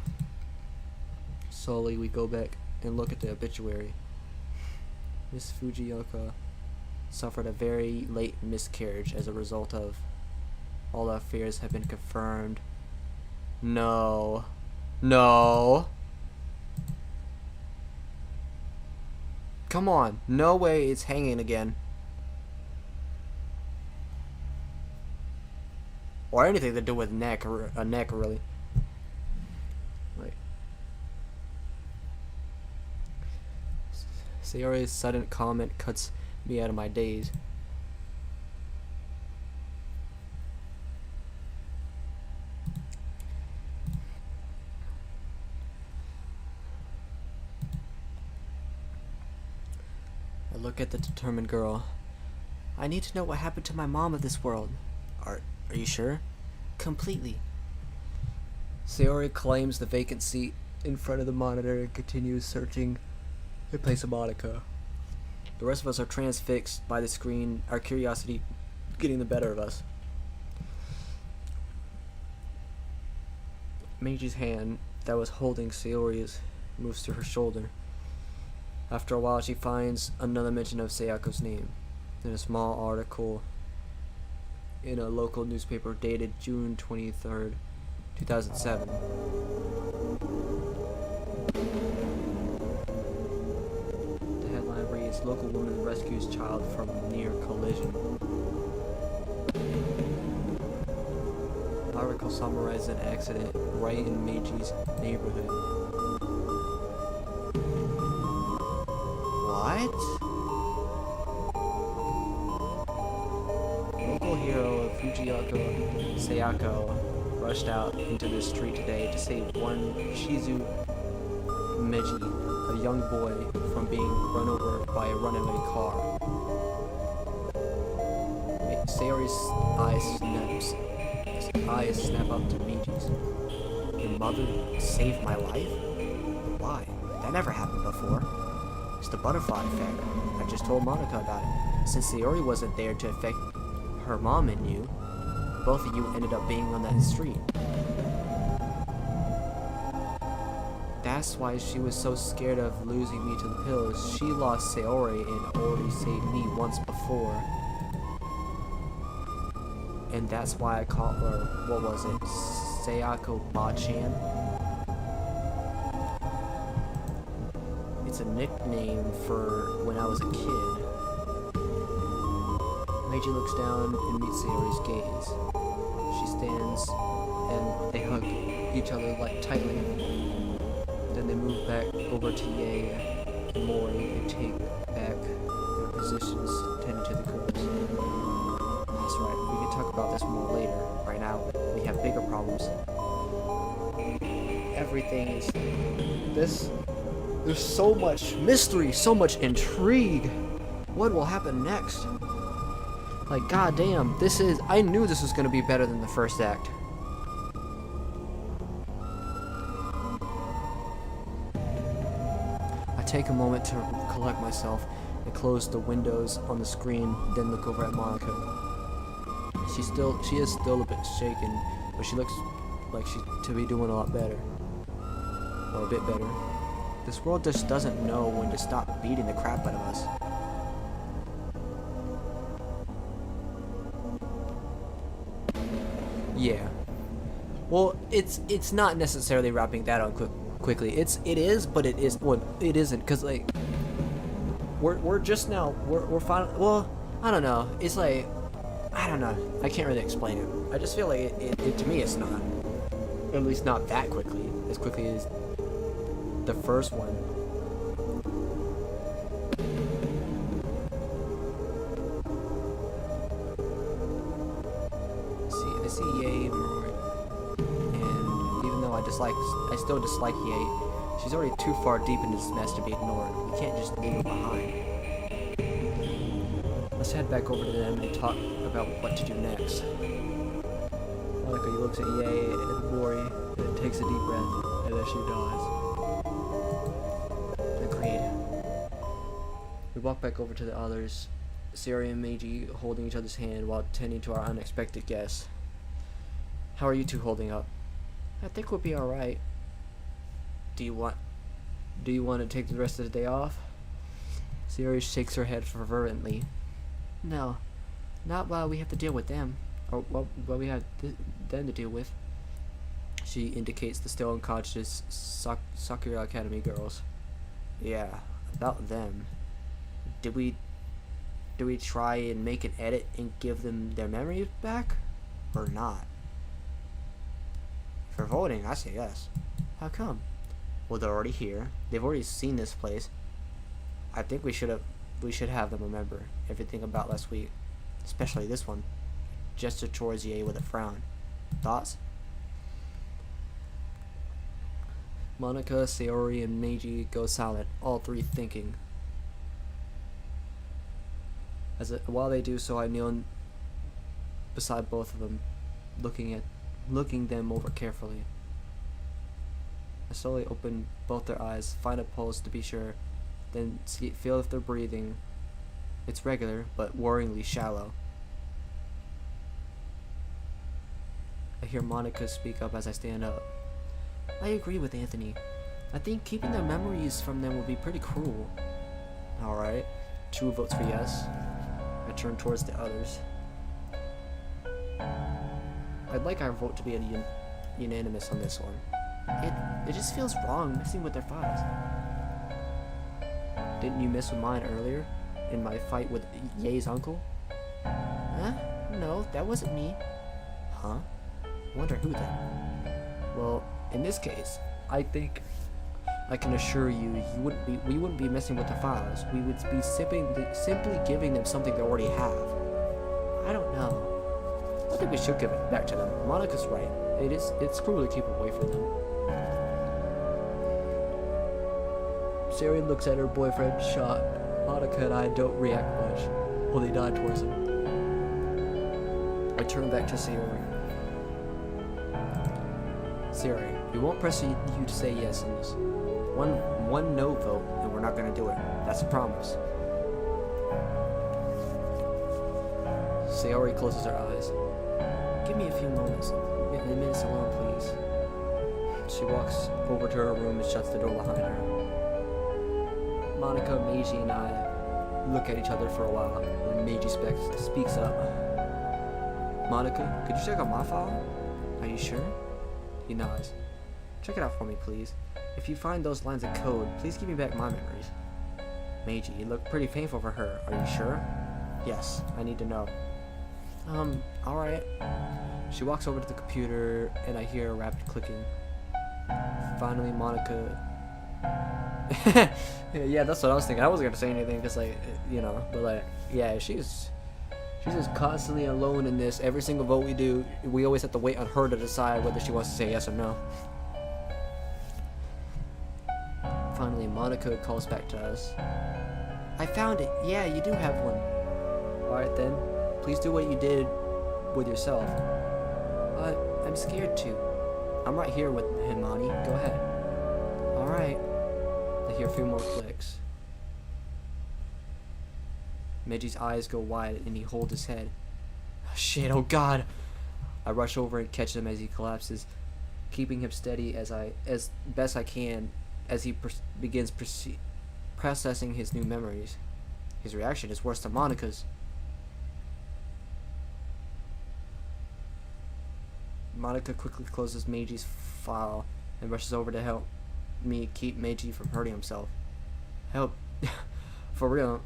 Speaker 3: Slowly, we go back and look at the obituary. Miss Fujioka suffered a very late miscarriage as a result of... All our fears have been confirmed. No. No. Come on. No way it's hanging again. Or anything to do with neck, or a neck, really. Like, Sayori's sudden comment cuts me out of my daze. I look at the determined girl. I need to know what happened to my mom of this world. Are you sure? Completely. Sayori claims the vacant seat in front of the monitor and continues searching in place of Monica. The rest of us are transfixed by the screen, our curiosity getting the better of us. Meiji's hand that was holding Sayori's moves to her shoulder. After a while, she finds another mention of Sayako's name in a small article in a local newspaper dated June 23rd, 2007. The headline reads, "Local woman rescues child from near collision." The article summarizes an accident right in Meiji's neighborhood. What? Local hero Fujioka Sayako rushed out into the street today to save one Shizu Meiji, a young boy, from being run over by a runaway car. Sayori's eyes snap up to Meiji's. Your mother saved my life? Why? That never happened before. It's the butterfly effect. I just told Monica about it. Since Sayori wasn't there to affect her mom and you, both of you ended up being on that street. That's why she was so scared of losing me to the pills. She lost Sayori and already saved me once before. And that's why I called her, what was it, Sayako Bachan? It's a nickname for when I was a kid. Meiji looks down and meets Sayori's gaze. She stands and they hug each other tightly. Then they move back over to Ye and Mori and take back their positions tending to the girls. That's right, we can talk about this more later. Right now, we have bigger problems. Everything is... There's so much mystery, so much intrigue. What will happen next? Like, goddamn, I knew this was gonna be better than the first act. I take a moment to collect myself and close the windows on the screen, then look over at Monica. She is still a bit shaken, but she looks like she to be doing a lot better. Or a bit better. This world just doesn't know when to stop beating the crap out of us. Yeah. Well, it's not necessarily wrapping that up quickly. It is, but it isn't, cause like we're just now we're finally. Well, I don't know. It's like I don't know. I can't really explain it. I just feel like it to me it's not. At least not that quickly. As quickly as the first one. I see Ye more, and even though I still dislike Ye, she's already too far deep into this mess to be ignored. We can't just leave her behind. Let's head back over to them and talk about what to do next. Monica looks at Ye and Mori and takes a deep breath, and then she dies. Agreed. We walk back over to the others, Sari and Meiji holding each other's hand while tending to our unexpected guest. How are you two holding up? I think we'll be alright. Do you want to take the rest of the day off? Sari shakes her head fervently. No, not while we have to deal with them, or while we have them to deal with. She indicates the still unconscious Sakura Academy girls. Yeah, about them. Did we try and make an edit and give them their memories back, or not? For voting, I say yes. How come? Well, they're already here. They've already seen this place. I think we should have them remember everything about last week, especially this one. Gesture towards Ye with a frown. Thoughts? Monica, Sayori, and Meiji go silent, all three thinking. While they do so, I kneel beside both of them, looking them over carefully. I slowly open both their eyes, find a pulse to be sure, then feel if they're breathing. It's regular, but worryingly shallow. I hear Monica speak up as I stand up. I agree with Anthony. I think keeping their memories from them would be pretty cruel. Alright, 2 votes for yes. I turn towards the others. I'd like our vote to be unanimous on this one. It just feels wrong messing with their files. Didn't you mess with mine earlier? In my fight with Ye's uncle? Huh? No, that wasn't me. Huh? Wonder who then? Well, in this case, I think I can assure you, we wouldn't be messing with the files. We would be simply giving them something they already have. I don't know. I think we should give it back to them. Monica's right. It's cruel to keep away from them. Sari looks at her boyfriend, shocked. Monica and I don't react much. Only nod towards him. I turn back to Sayori. Sari, we won't press you to say yes on this. One no vote, and we're not gonna do it. That's a promise. Sayori closes her eyes. Give me a few minutes alone, please. She walks over to her room and shuts the door behind her. Monica, Meiji, and I look at each other for a while, and Meiji speaks up. Monica, could you check out my file? Are you sure? He nods. Check it out for me, please. If you find those lines of code, please give me back my memories. Meiji, it looked pretty painful for her. Are you sure? Yes, I need to know. Alright. She walks over to the computer, and I hear a rapid clicking. Finally, Monica Yeah, that's what I was thinking. I wasn't gonna say anything because, like, you know, but like, yeah, she's just constantly alone in this. Every single vote we do, we always have to wait on her to decide whether she wants to say yes or no. Finally, Monica calls back to us. I found it. Yeah, you do have one. Alright then. Please do what you did with yourself. I'm scared to. I'm right here with him, Monty. Go ahead. Alright. I hear a few more clicks. Meji's eyes go wide and he holds his head. Shit, oh god! I rush over and catch him as he collapses, keeping him steady as best I can as he begins processing his new memories. His reaction is worse than Monica's. Monica quickly closes Meiji's file and rushes over to help me keep Meiji from hurting himself. Help. For real.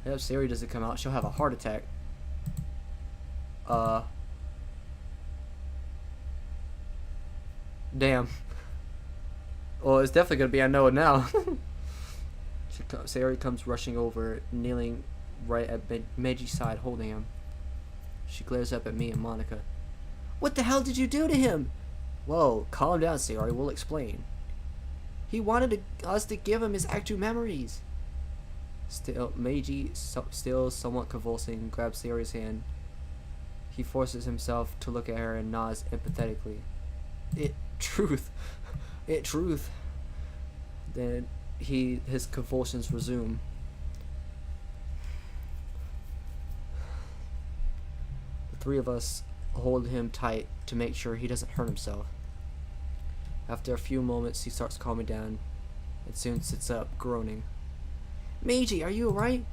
Speaker 3: If Sari doesn't come out, she'll have a heart attack. Damn. Well, it's definitely gonna be a no now. Sari comes rushing over, kneeling right at Meiji's side, holding him. She glares up at me and Monica. What the hell did you do to him? Whoa, calm down, Sari. We'll explain. He wanted us to give him his actual memories. Still, Meiji, still somewhat convulsing, grabs Sari's hand. He forces himself to look at her and nods empathetically. Truth. Then his convulsions resume. The three of us hold him tight to make sure he doesn't hurt himself. After a few moments, he starts calming down and soon sits up, groaning. Meiji, are you alright?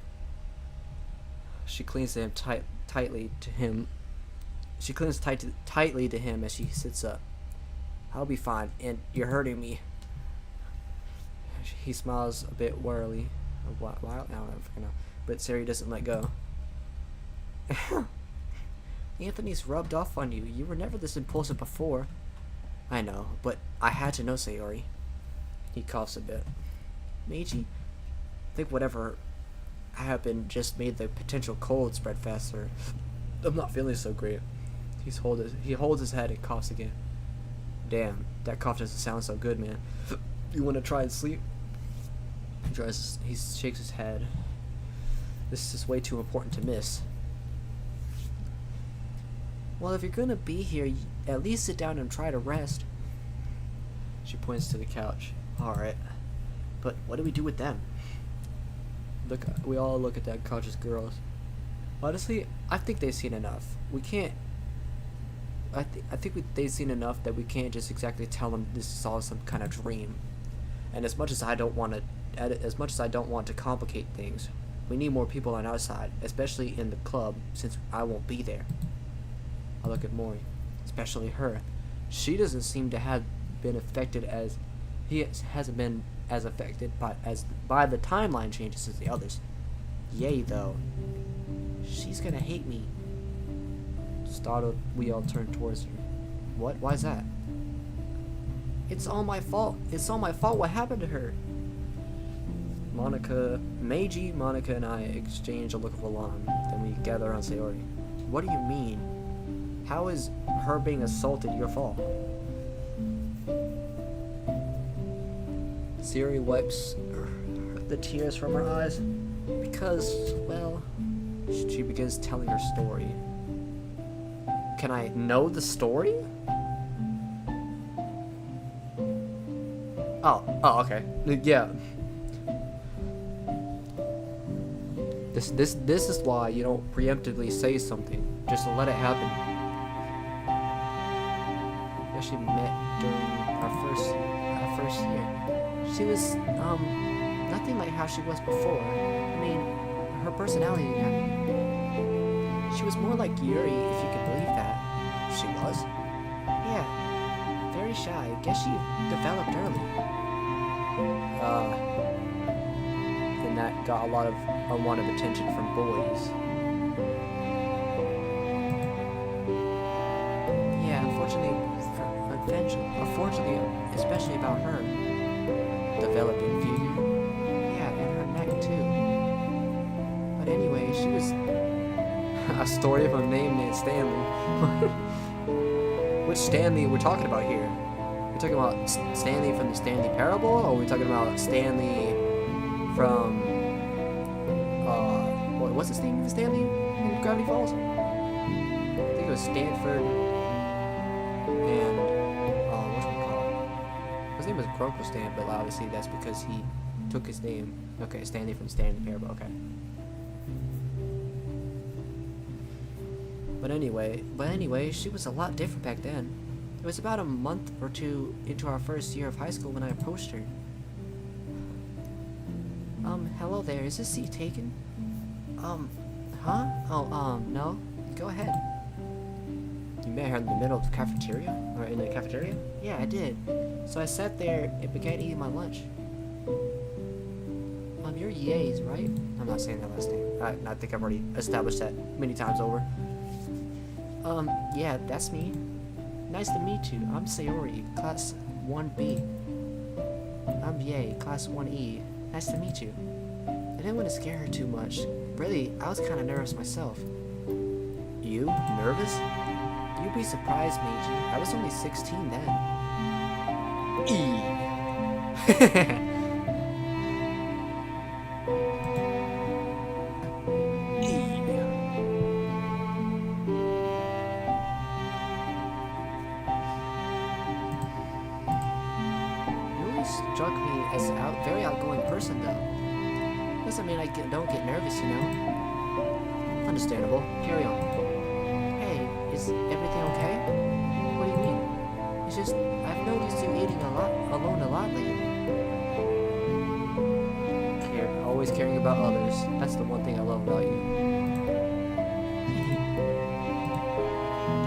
Speaker 3: She clings to him tightly to him. She clings tightly to him as she sits up. I'll be fine, and you're hurting me. He smiles a bit wearily. I don't know, but Sari doesn't let go. Anthony's rubbed off on you. You were never this impulsive before. I know, but I had to know, Sayori. He coughs a bit. Meiji, I think whatever happened just made the potential cold spread faster. I'm not feeling so great. He holds his head and coughs again. Damn, that cough doesn't sound so good, man. You want to try and sleep? He shakes his head. This is way too important to miss. Well, if you're gonna be here, at least sit down and try to rest. She points to the couch. Alright. But what do we do with them? We all look at that couch as girls. Honestly, I think they've seen enough. We can't... I think they've seen enough that we can't just exactly tell them this is all some kind of dream. And as much as I don't want to complicate things, we need more people on our side, especially in the club, since I won't be there. I look at Mori, especially her. She doesn't seem to have been affected as hasn't been as affected by the timeline changes as the others. Yay, though. She's gonna hate me. Startled, we all turn towards her. What? Why is that? It's all my fault. It's all my fault. What happened to her? Meiji, Monica, and I exchange a look of alarm. Then we gather on Sayori. What do you mean? How is her being assaulted your fault? Sayori wipes the tears from her eyes. Because, well, she begins telling her story. Can I know the story? Oh, okay. Yeah. This is why you don't preemptively say something. Just let it happen. We actually met during our first year. She was nothing like how she was before. I mean, her personality. She was more like Yuri, if you can believe that. She was? Yeah. Very shy. Guess she developed early. And that got a lot of unwanted attention from boys. Yeah, unfortunately, especially about her. developing figure.
Speaker 2: Yeah, and her neck too. But anyway, she was.
Speaker 3: A story of a name named Stanley. Which Stanley we're talking about here? We're talking about Stanley from the Stanley Parable, or are we talking about Stanley from what's his name? Stanley in Gravity Falls? I think it was Stanford and whatchamacallit. His name was Grunkle Stan, but obviously that's because he took his name. Okay, Stanley from Stanley Parable. Okay. But anyway, she was a lot different back then. It was about a month or two into our first year of high school when I approached her.
Speaker 2: Hello there, is this seat taken?
Speaker 3: Huh?
Speaker 2: Oh, no. Go ahead.
Speaker 3: You met her in the middle of the cafeteria? Or in the cafeteria?
Speaker 2: Yeah, I did. So I sat there and began eating my lunch. You're Yays, right?
Speaker 3: I'm not saying that last name. I think I've already established that many times over.
Speaker 2: Yeah, that's me. Nice to meet you. I'm Sayori, class 1B. I'm Ye, class 1E. Nice to meet you. I didn't want to scare her too much. Really, I was kind of nervous myself.
Speaker 3: You? Nervous?
Speaker 2: You'd be surprised, Meiji. I was only 16 then. Struck me as a very outgoing person, though. Doesn't mean I don't get nervous, you know?
Speaker 3: Understandable. Carry on.
Speaker 2: Hey, is everything okay? What do you mean? It's just, I've noticed you eating alone a lot lately.
Speaker 3: Always caring about others. That's the one thing I love about you.
Speaker 2: Do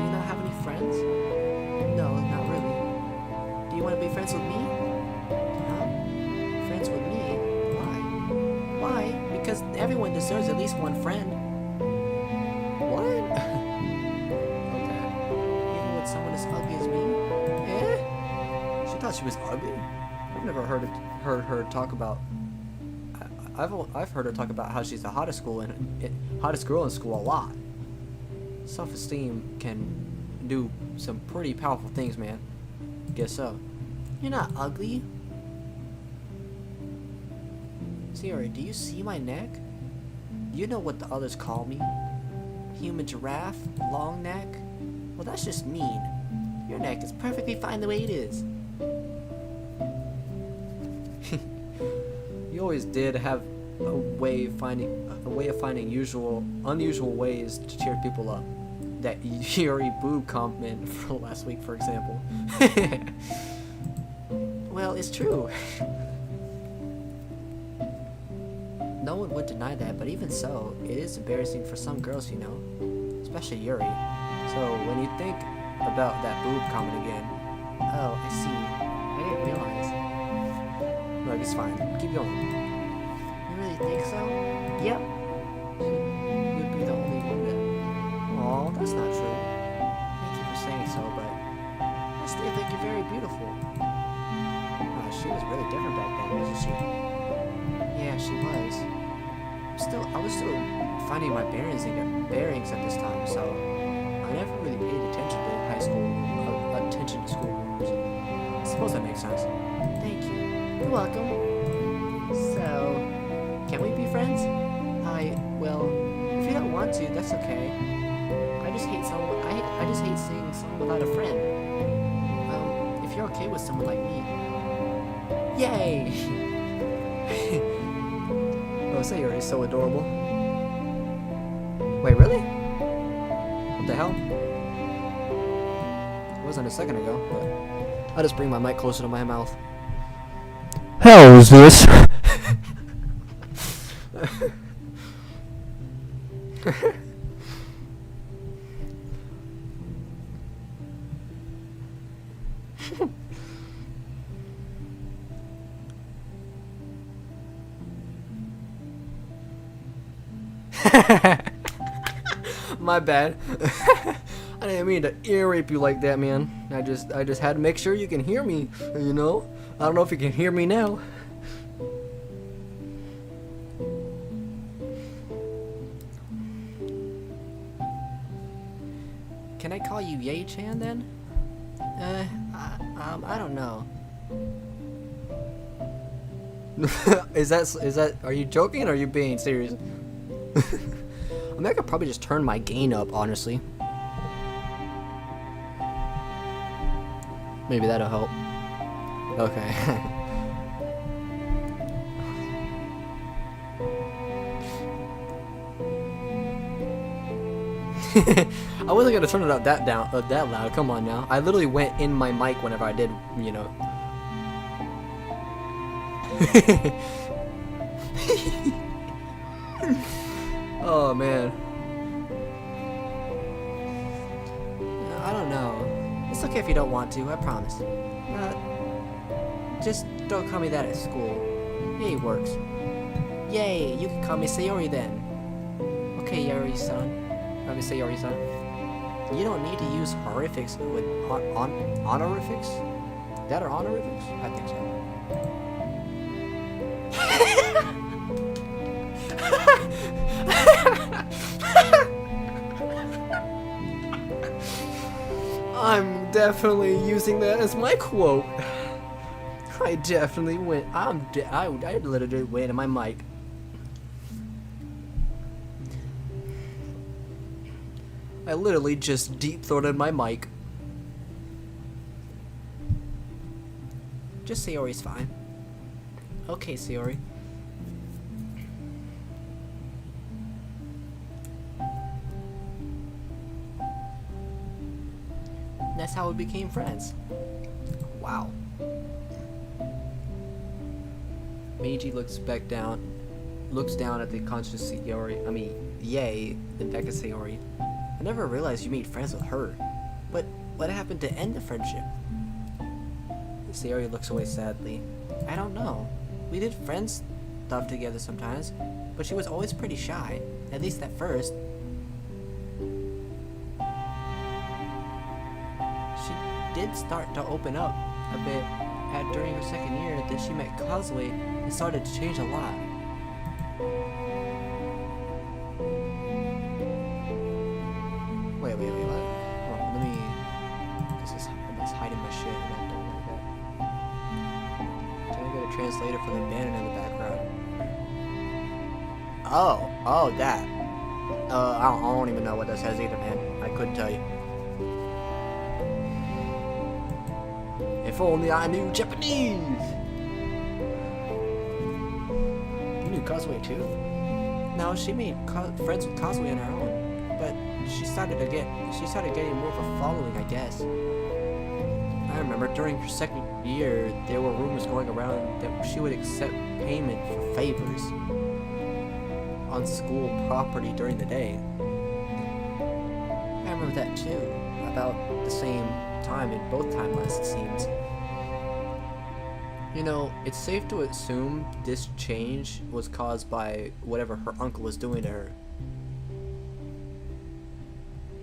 Speaker 2: you not have any friends? No, not really. Do you want to be friends with me? With me? Why? Because everyone deserves at least one friend.
Speaker 3: What?
Speaker 2: Okay. Even with someone as ugly as me?
Speaker 3: Eh? She thought she was ugly? I've never heard her talk about. I've heard her talk about how she's the hottest girl in school a lot. Self-esteem can do some pretty powerful things, man. Guess so.
Speaker 2: You're not ugly. Sayori, do you see my neck? You know what the others call me? Human giraffe? Long neck? Well, that's just mean. Your neck is perfectly fine the way it is.
Speaker 3: You always did have a way of finding unusual ways to cheer people up. That Yuri boob comment from last week, for example.
Speaker 2: Well, it's true. No one would deny that, but even so, it is embarrassing for some girls, you know, especially Yuri.
Speaker 3: So when you think about that boob comment again,
Speaker 2: oh, I see. I didn't realize.
Speaker 3: Look, it's fine. Keep going.
Speaker 2: You really think so? Yep. You'd be the only one that.
Speaker 3: Aw, that's not true.
Speaker 2: Thank you for saying so, but I still think you're very beautiful.
Speaker 3: She was really different back then, wasn't she?
Speaker 2: Yeah, she was. I was still finding my bearings at this time, so I never really paid attention to school rumors.
Speaker 3: I suppose that makes sense.
Speaker 2: Thank you. You're welcome. So, can we be friends? Well, if you don't want to, that's okay. I just hate seeing someone without a friend. If you're okay with someone like me. Yay!
Speaker 3: Oh, Sayori is so adorable. Wait, really? What the hell? It wasn't a second ago, but I'll just bring my mic closer to my mouth.
Speaker 4: Hell is this?
Speaker 3: My bad. I didn't mean to ear rape you like that, man. I just had to make sure you can hear me, you know? I don't know if you can hear me now.
Speaker 2: can I call you Ye-chan then? I don't know.
Speaker 3: Is that? Are you joking or are you being serious? I mean, I could probably just turn my gain up, honestly. Maybe that'll help. Okay. I wasn't gonna turn it up that loud. Come on now. I literally went in my mic whenever I did, you know. Oh man.
Speaker 2: I don't know. It's okay if you don't want to, I promise. Just don't call me that at school. Yay works. Yay, you can call me Sayori then. Okay, Yori-san. Call me Sayori-san. You don't need to use horrifics with honorifics? That are honorifics? I think so.
Speaker 3: I'm definitely using that as my quote. I definitely went. I literally went in my mic. I literally just deep-throated my mic.
Speaker 2: Just Sayori's fine. Okay, Sayori. That's how we became friends.
Speaker 3: Wow. Meiji looks down at the conscious Sayori. I mean, Yay, then back at Sayori.
Speaker 2: I never realized you made friends with her. But what happened to end the friendship?
Speaker 3: Sayori looks away sadly.
Speaker 2: I don't know. We did friends stuff together sometimes, but she was always pretty shy, at least at first. She did start to open up a bit during her second year that she met Causeway and started to change a lot.
Speaker 3: Wait, what? Hold on, let me... This is hiding my shit and I don't like that. Can I get a translator for the band in the background? Oh, that. I don't even know what that says either, man. I couldn't tell you. If only I knew Japanese! You knew Causeway too?
Speaker 2: No, she made friends with Causeway on her own, but she started getting more of a following, I guess. I remember during her second year, there were rumors going around that she would accept payment for favors on school property during the day. I remember that too, about the same time in both timelines, it seems.
Speaker 3: You know, it's safe to assume this change was caused by whatever her uncle was doing to her.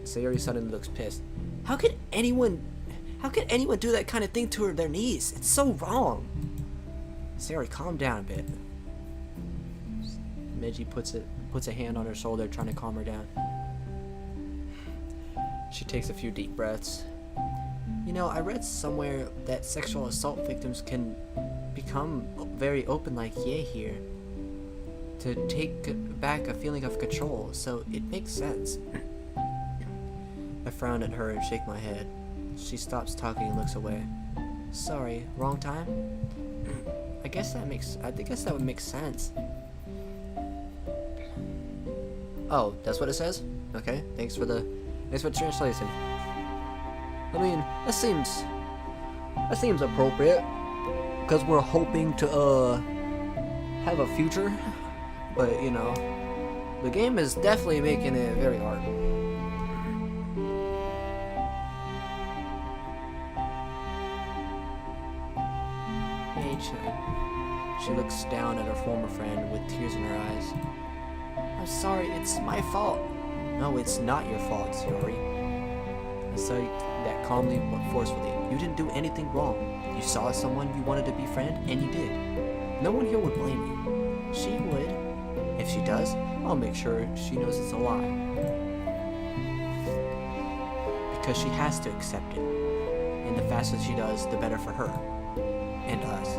Speaker 3: Sayori suddenly looks pissed.
Speaker 2: How could anyone do that kind of thing to their niece? It's so wrong.
Speaker 3: Sayori, calm down a bit. Meiji puts a hand on her shoulder, trying to calm her down. She takes a few deep breaths.
Speaker 2: You know, I read somewhere that sexual assault victims can become very open like Ye here to take back a feeling of control, so it makes sense.
Speaker 3: I frown at her and shake my head. She stops talking and looks away.
Speaker 2: Sorry, wrong time? I guess that would make sense.
Speaker 3: Oh, that's what it says? Okay, thanks for the translation. I mean, that seems appropriate, because we're hoping to have a future, but you know, the game is definitely making it very hard.
Speaker 2: Ye-chan.
Speaker 3: She looks down at her former friend with tears in her eyes.
Speaker 2: I'm sorry, it's my fault.
Speaker 3: No, it's not your fault, Sayori. I say that calmly but forcefully. You didn't do anything wrong. You saw someone you wanted to befriend, and you did. No one here would blame you.
Speaker 2: She would.
Speaker 3: If she does, I'll make sure she knows it's a lie. because she has to accept it. And the faster she does, the better for her. And us.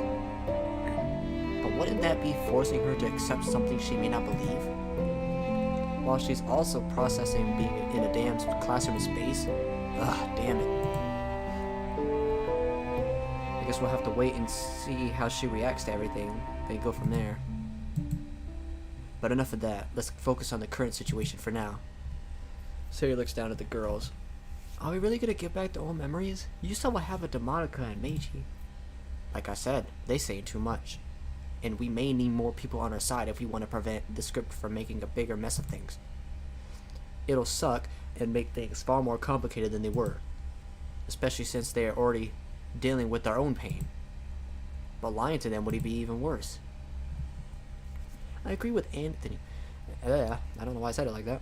Speaker 3: But wouldn't that be forcing her to accept something she may not believe? While she's also processing being in a damn classroom space? Ugh, damn it. I guess we'll have to wait and see how she reacts to everything, then go from there. But enough of that. Let's focus on the current situation for now. Sari looks down at the girls. Are we really gonna get back to old memories? You saw what happened to Monica and Meiji. Like I said, they say too much. And we may need more people on our side if we want to prevent the script from making a bigger mess of things. It'll suck and make things far more complicated than they were. Especially since they are already dealing with their own pain. But lying to them would be even worse. I agree with Anthony. I don't know why I said it like that.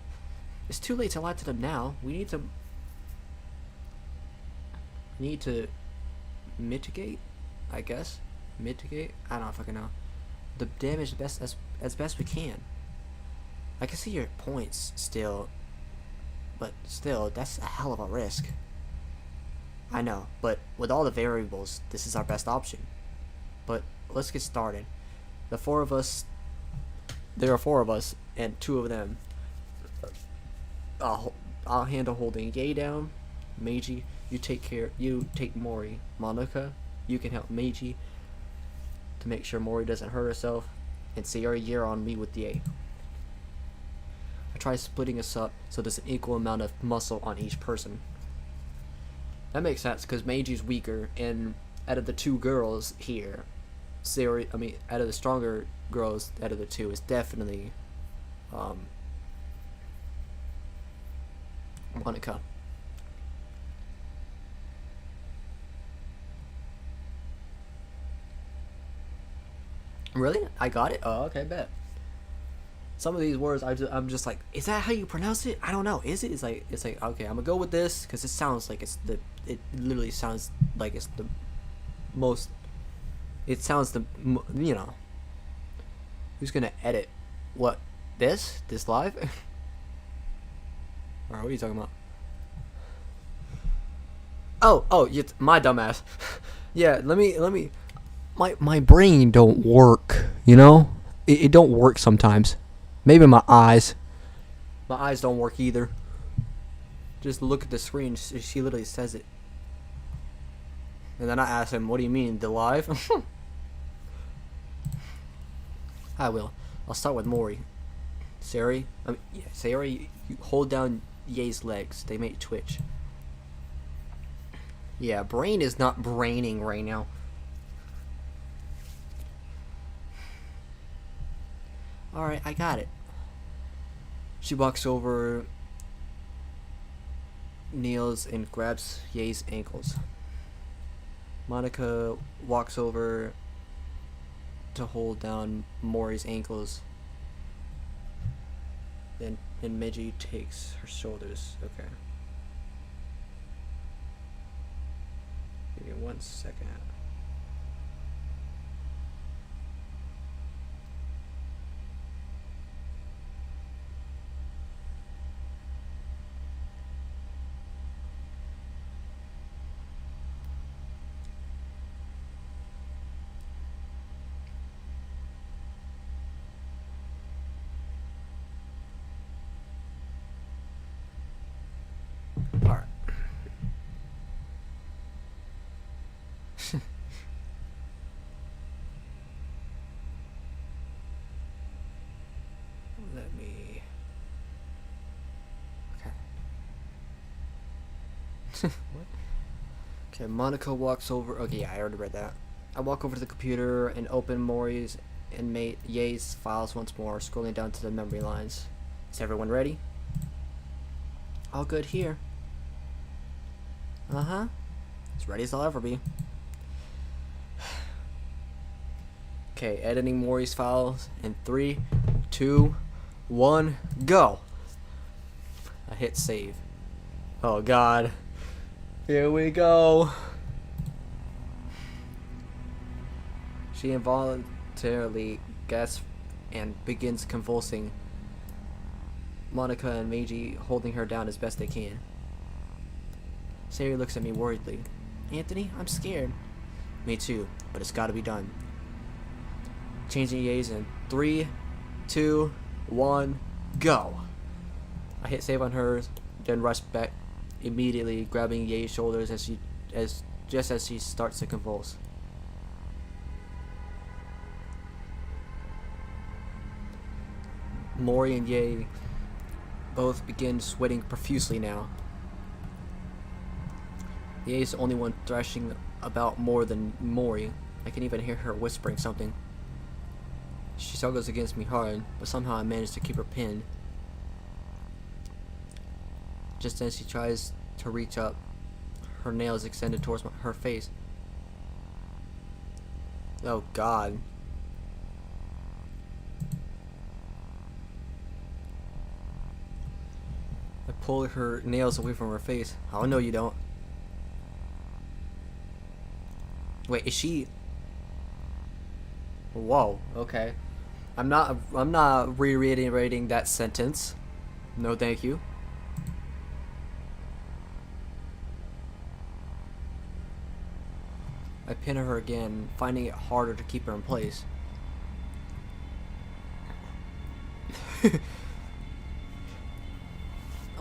Speaker 3: It's too late to lie to them now. We need to mitigate, I guess. Mitigate? I don't fucking know. The damage as best we can. I can see your points still, but still, that's a hell of a risk. I know, but with all the variables, this is our best option. But let's get started. There are 4 of us, and 2 of them. I'll handle holding Yae down. Meiji, you take Mori. Monica, you can help Meiji to make sure Mori doesn't hurt herself. And Sayori, you're on me with Yae. I try splitting us up so there's an equal amount of muscle on each person. That makes sense because Meiji's weaker, and out of the 2 girls here, out of the stronger girls out of the 2 is definitely Monica. Really? I got it? Oh, okay, bet. Some of these words I'm just like, is that how you pronounce it? I don't know. Is it? It's like okay, I'm gonna go with this because it sounds like it literally sounds like it's the most. It sounds who's gonna edit what this live? Or what are you talking about? Oh, my dumbass. Yeah, let me. My brain don't work, you know? It don't work sometimes. Maybe my eyes. My eyes don't work either. Just look at the screen. She literally says it. And then I ask him, what do you mean, the live? I will. I'll start with Mori. Sayori, you hold down Ye's legs. They may twitch. Yeah, brain is not braining right now. Alright, I got it. She walks over, kneels, and grabs Ye's ankles. Monica walks over to hold down Mori's ankles. And Meiji takes her shoulders. Okay. Give me 1 second. Alright. Let me... Okay. What? Okay, Monica walks over... Okay, yeah, I already read that. I walk over to the computer and open Mori's and Ye's files once more, scrolling down to the memory lines. Is everyone ready? All good here. Uh-huh. As ready as I'll ever be. Okay, editing Mori's files in 3, 2, 1, go! I hit save. Oh god. Here we go. She involuntarily gasps and begins convulsing. Monica and Meiji holding her down as best they can. Sayori looks at me worriedly. Anthony, I'm scared. Me too, but it's gotta be done. Changing yays in 3, 2, 1, go! I hit save on her, then rush back immediately, grabbing Ye's shoulders just as she starts to convulse. Mori and Ye both begin sweating profusely now. Ye is the only one thrashing about more than Mori. I can even hear her whispering something. She struggles against me hard, but somehow I manage to keep her pinned. Just as she tries to reach up, her nails extended towards her face. Oh God. I pull her nails away from her face. Oh no, you don't. Wait, is she? Whoa. Okay. I'm not reiterating that sentence. No, thank you. I pin her again, finding it harder to keep her in place.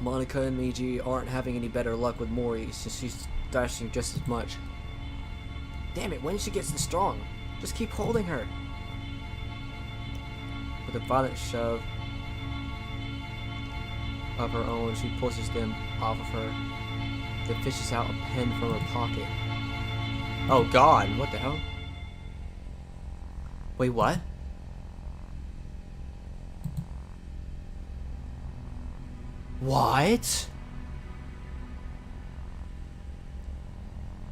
Speaker 3: Monica and Meiji aren't having any better luck with Mori since she's thrashing just as much. Damn it, when she gets this strong, just keep holding her. With a violent shove of her own, she pushes them off of her, then fishes out a pen from her pocket. Oh God, what the hell? Wait, what? What?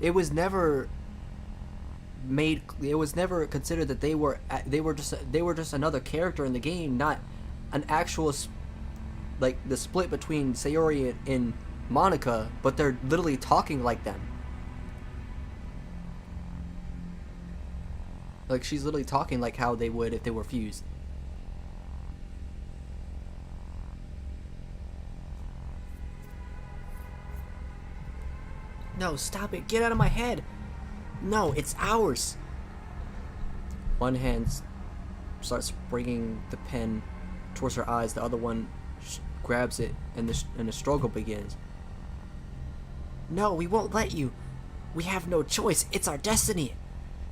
Speaker 3: It was never considered that they were just another character in the game, not an actual like the split between Sayori and Monica, but they're literally talking like them. Like she's literally talking like how they would if they were fused. No, stop it. Get out of my head. No, it's ours. One hand starts bringing the pen towards her eyes. The other one grabs it, and the struggle begins. No, we won't let you. We have no choice. It's our destiny.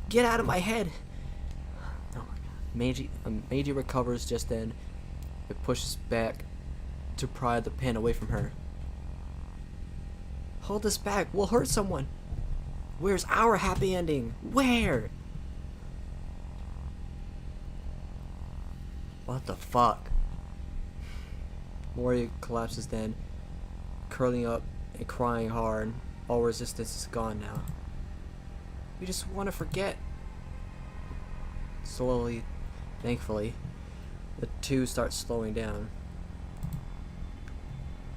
Speaker 3: Get out of my head. Oh my God. Meiji recovers just then. It pushes back to pry the pen away from her. Hold us back. We'll hurt someone. Where's our happy ending? Where? What the fuck? Mori collapses then, curling up and crying hard. All resistance is gone now. We just want to forget. Slowly, thankfully, the two start slowing down.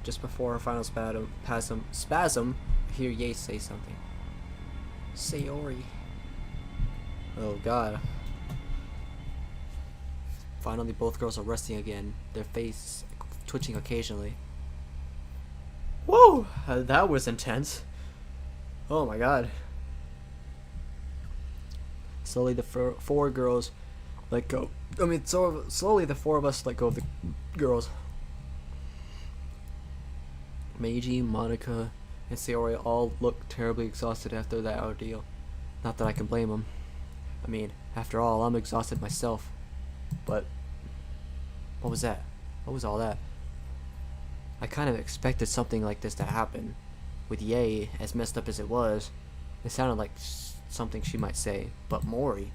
Speaker 3: Just before her final spasm, I hear Ye say something. Sayori. Oh God. Finally, both girls are resting again, their faces twitching occasionally. Whoa! That was intense. Oh my God. Slowly, the four girls let go. Slowly the four of us let go of the girls. Meiji, Monica, and Sayori all look terribly exhausted after that ordeal. Not that I can blame them. I mean, after all, I'm exhausted myself. But what was that? What was all that? I kind of expected something like this to happen. With Ye, as messed up as it was, it sounded like something she might say. But Mori,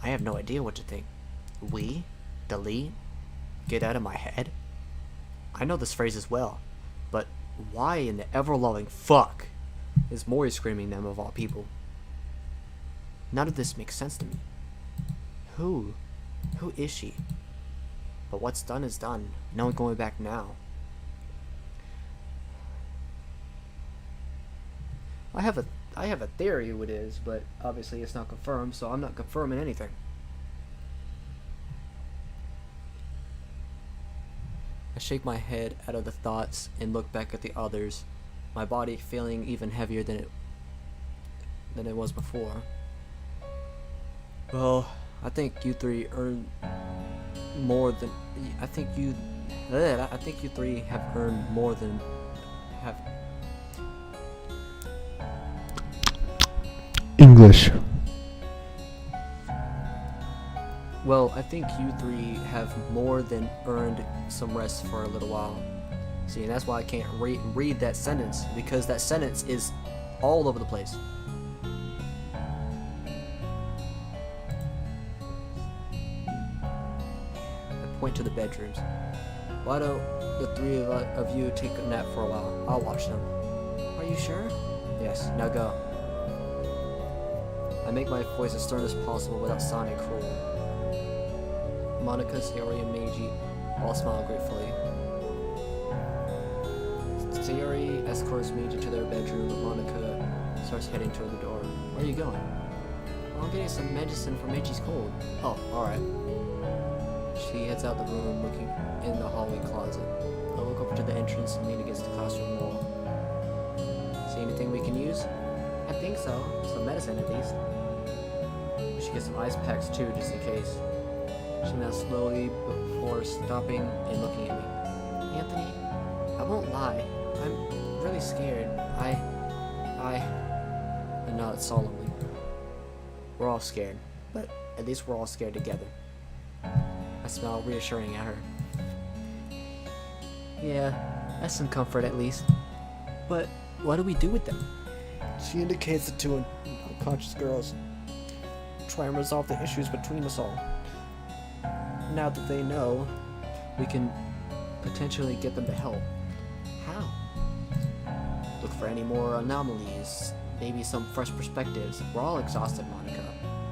Speaker 3: I have no idea what to think. We? Delete? Get out of my head? I know this phrase as well, but why in the ever-loving fuck is Mori screaming them of all people? None of this makes sense to me. Who is she? But what's done is done. No going back now. I have a theory who it is, but obviously it's not confirmed, so I'm not confirming anything. I shake my head out of the thoughts and look back at the others. my body feeling even heavier than it was before. Well, I think you three earned more than I think you three have earned more than have.
Speaker 4: English.
Speaker 3: Well, I think you three have more than earned some rest for a little while. See, and that's why I can't read that sentence, because that sentence is all over the place. I point to the bedrooms. Why don't the three of you take a nap for a while? I'll watch them.
Speaker 2: Are you sure?
Speaker 3: Yes, now go. I make my voice as stern as possible without sounding cruel. Monica, Sayori, and Meiji all smile gratefully. Sayori escorts Meiji to their bedroom, and Monica starts heading toward the door. Where are you going?
Speaker 2: Well, I'm getting some medicine for Meiji's cold.
Speaker 3: Oh, alright. She heads out the room, looking in the hallway closet. I look over to the entrance and lean against the classroom wall. See anything we can use?
Speaker 2: I think so. Some medicine at least.
Speaker 3: We should get some ice packs too, just in case. She nods slowly before stopping and looking at me.
Speaker 2: Anthony, I won't lie. I'm really scared. I
Speaker 3: nod solemnly. We're all scared, but at least we're all scared together. I smile reassuring at her.
Speaker 2: Yeah, that's some comfort at least.
Speaker 3: But what do we do with them?
Speaker 2: She indicates the two unconscious girls.
Speaker 3: Try and resolve the issues between us all. Now that they know, we can potentially get them to help.
Speaker 2: How?
Speaker 3: Look for any more anomalies, maybe some fresh perspectives. We're all exhausted, Monica.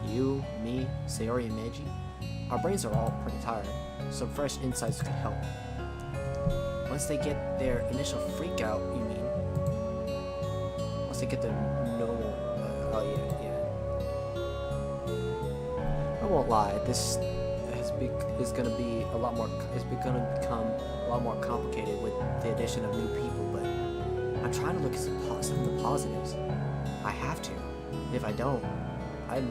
Speaker 3: You, me, Sayori, and Meiji. Our brains are all pretty tired. Some fresh insights could help.
Speaker 2: Once they get their initial freak out, you mean?
Speaker 3: Once they get their normal... I won't lie, this is gonna be a lot more... It's gonna become a lot more complicated with the addition of new people, but I'm trying to look at some of the positives. I have to. If I don't, I'd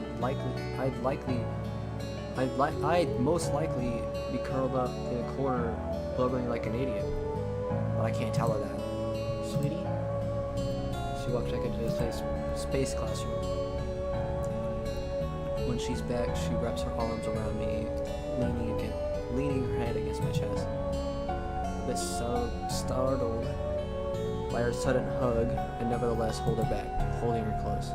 Speaker 3: most likely be curled up in a corner, blubbering like an idiot. But I can't tell her that.
Speaker 2: Sweetie?
Speaker 3: She walks back into the space classroom. When she's back, she wraps her arms around me, leaning her head against my chest. A bit so startled by her sudden hug, and nevertheless hold her back, holding her close.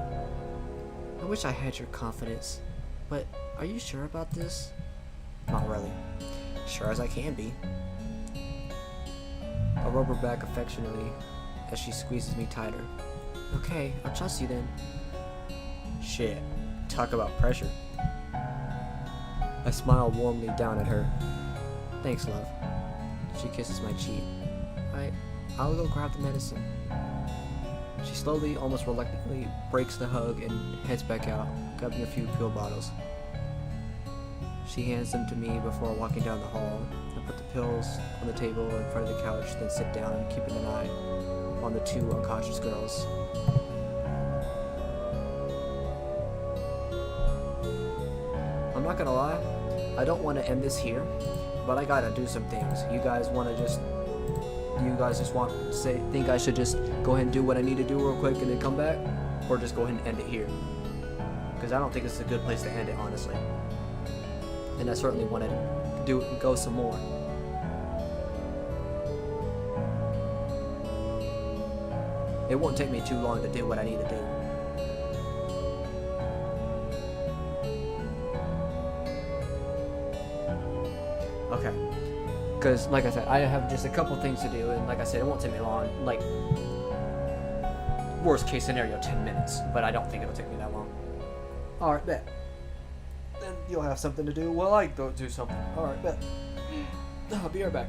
Speaker 2: I wish I had your confidence, but are you sure about this?
Speaker 3: Not really. Sure as I can be. I rub her back affectionately as she squeezes me tighter.
Speaker 2: Okay, I'll trust you then.
Speaker 3: Shit. Talk about pressure. I smile warmly down at her. Thanks, love. She kisses my cheek.
Speaker 2: I'll go grab the medicine.
Speaker 3: She slowly, almost reluctantly, breaks the hug and heads back out, grabbing a few pill bottles. She hands them to me before walking down the hall. I put the pills on the table in front of the couch, then sit down, keeping an eye on the two unconscious girls. I'm not gonna lie, I don't want to end this here, but I gotta do some things. You guys just think I should just go ahead and do what I need to do real quick and then come back? Or just go ahead and end it here? Because I don't think this is a good place to end it, honestly. And I certainly want to go some more. It won't take me too long to do what I need to do. Okay. Because, like I said, I have just a couple things to do, and like I said, it won't take me long. Like, worst case scenario, 10 minutes. But I don't think it'll take me that long. Alright, bet. Then you'll have something to do while I go do something. Alright, bet. I'll be right back.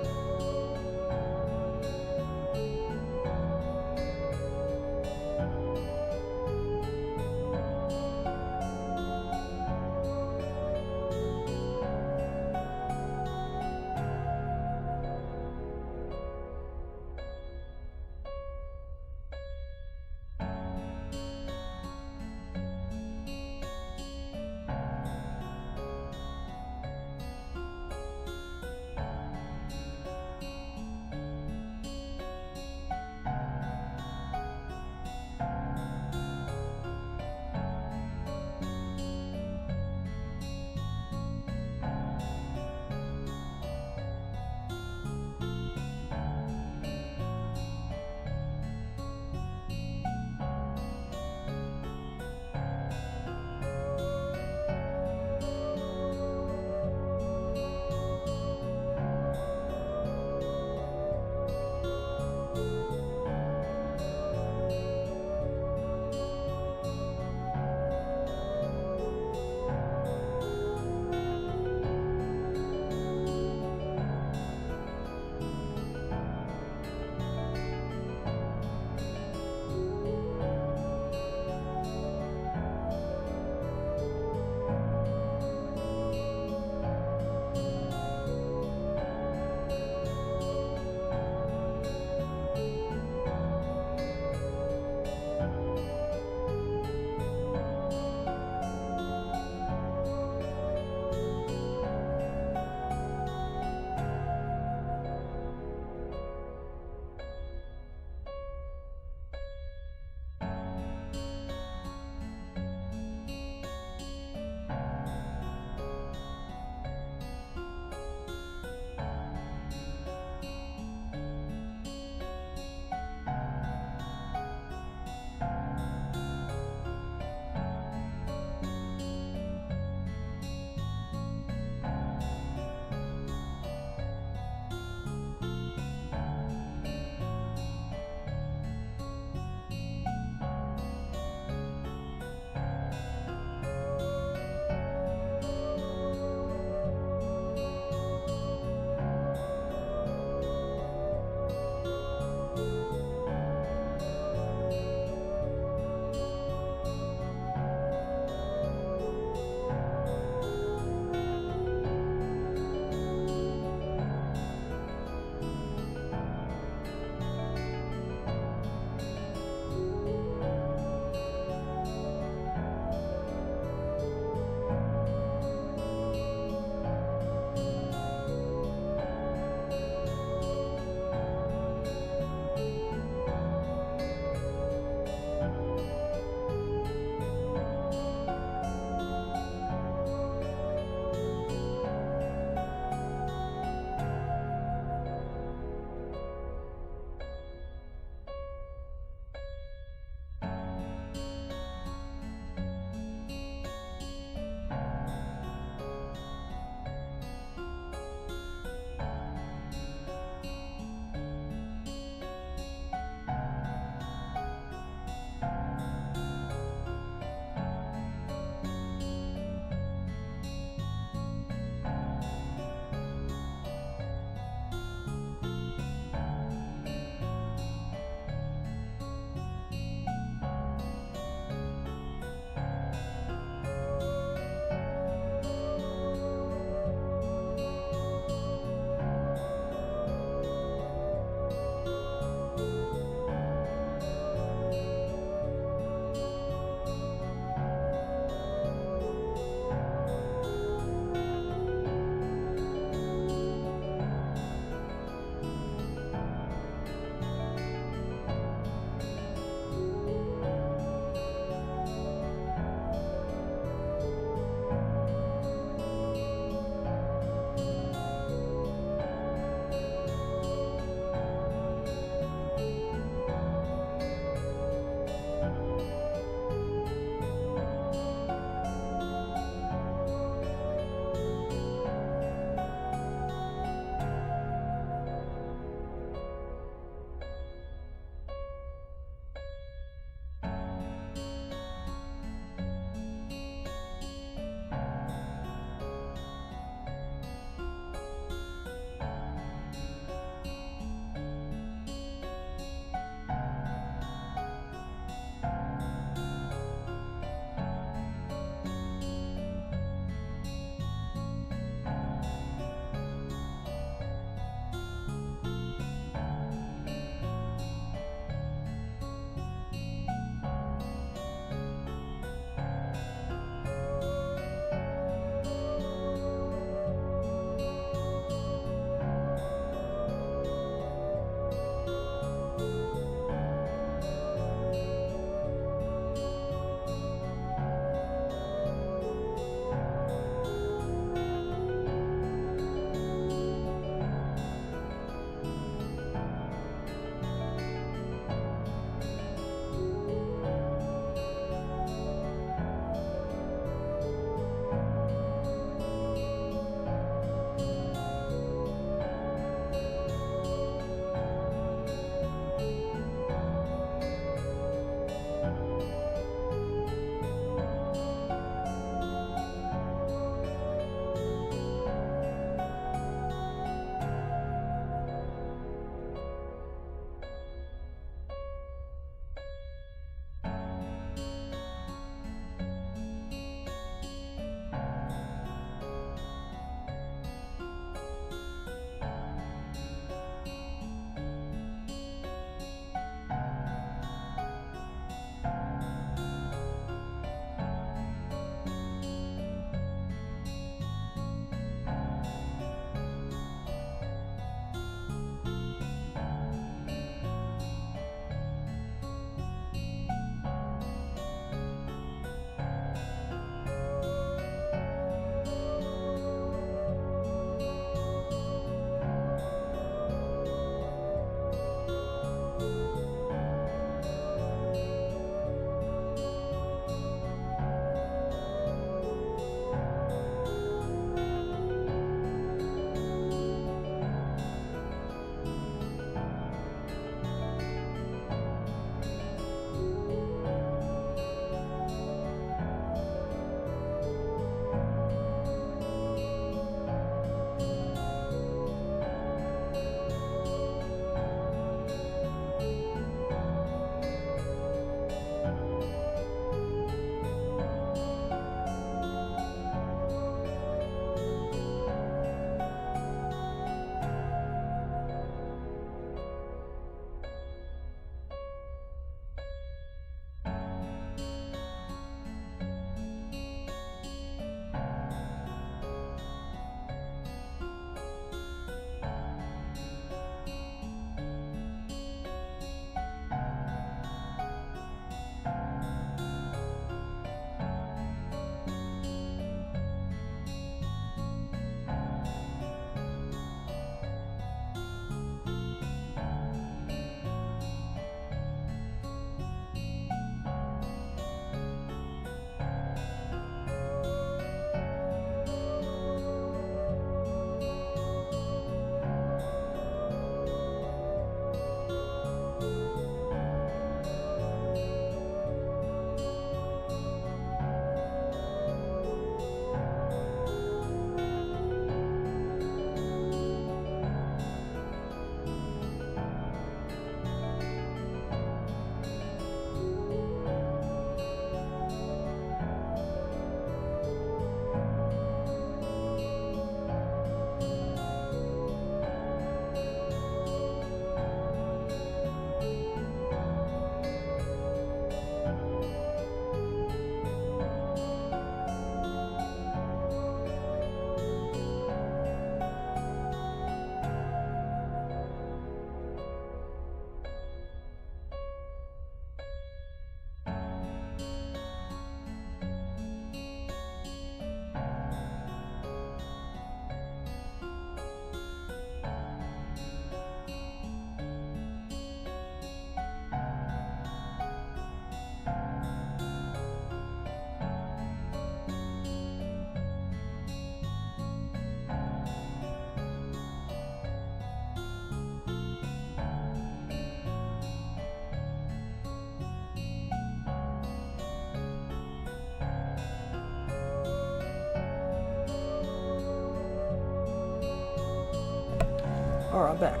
Speaker 3: Alright, I'm back.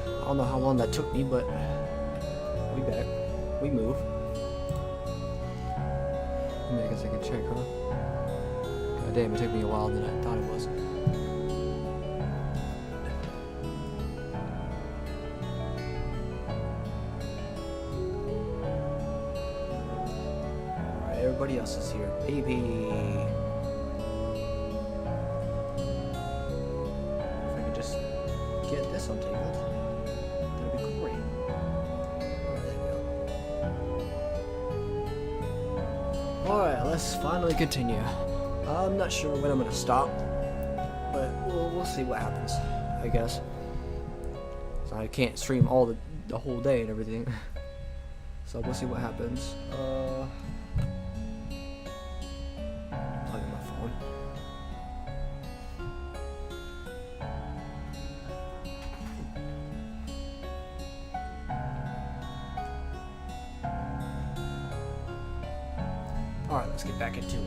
Speaker 3: I don't know how long that took me, but we back. We move. I mean, I guess I can check, huh? God damn, it took me a while than I thought it was. Alright, everybody else is here. Baby! If I could just get this untangled, that'd be great. There we go. Alright, let's finally continue. I'm not sure when I'm gonna stop, but we'll see what happens, I guess. So I can't stream all the whole day and everything. So we'll see what happens. Plug in my phone. Alright, let's get back into it.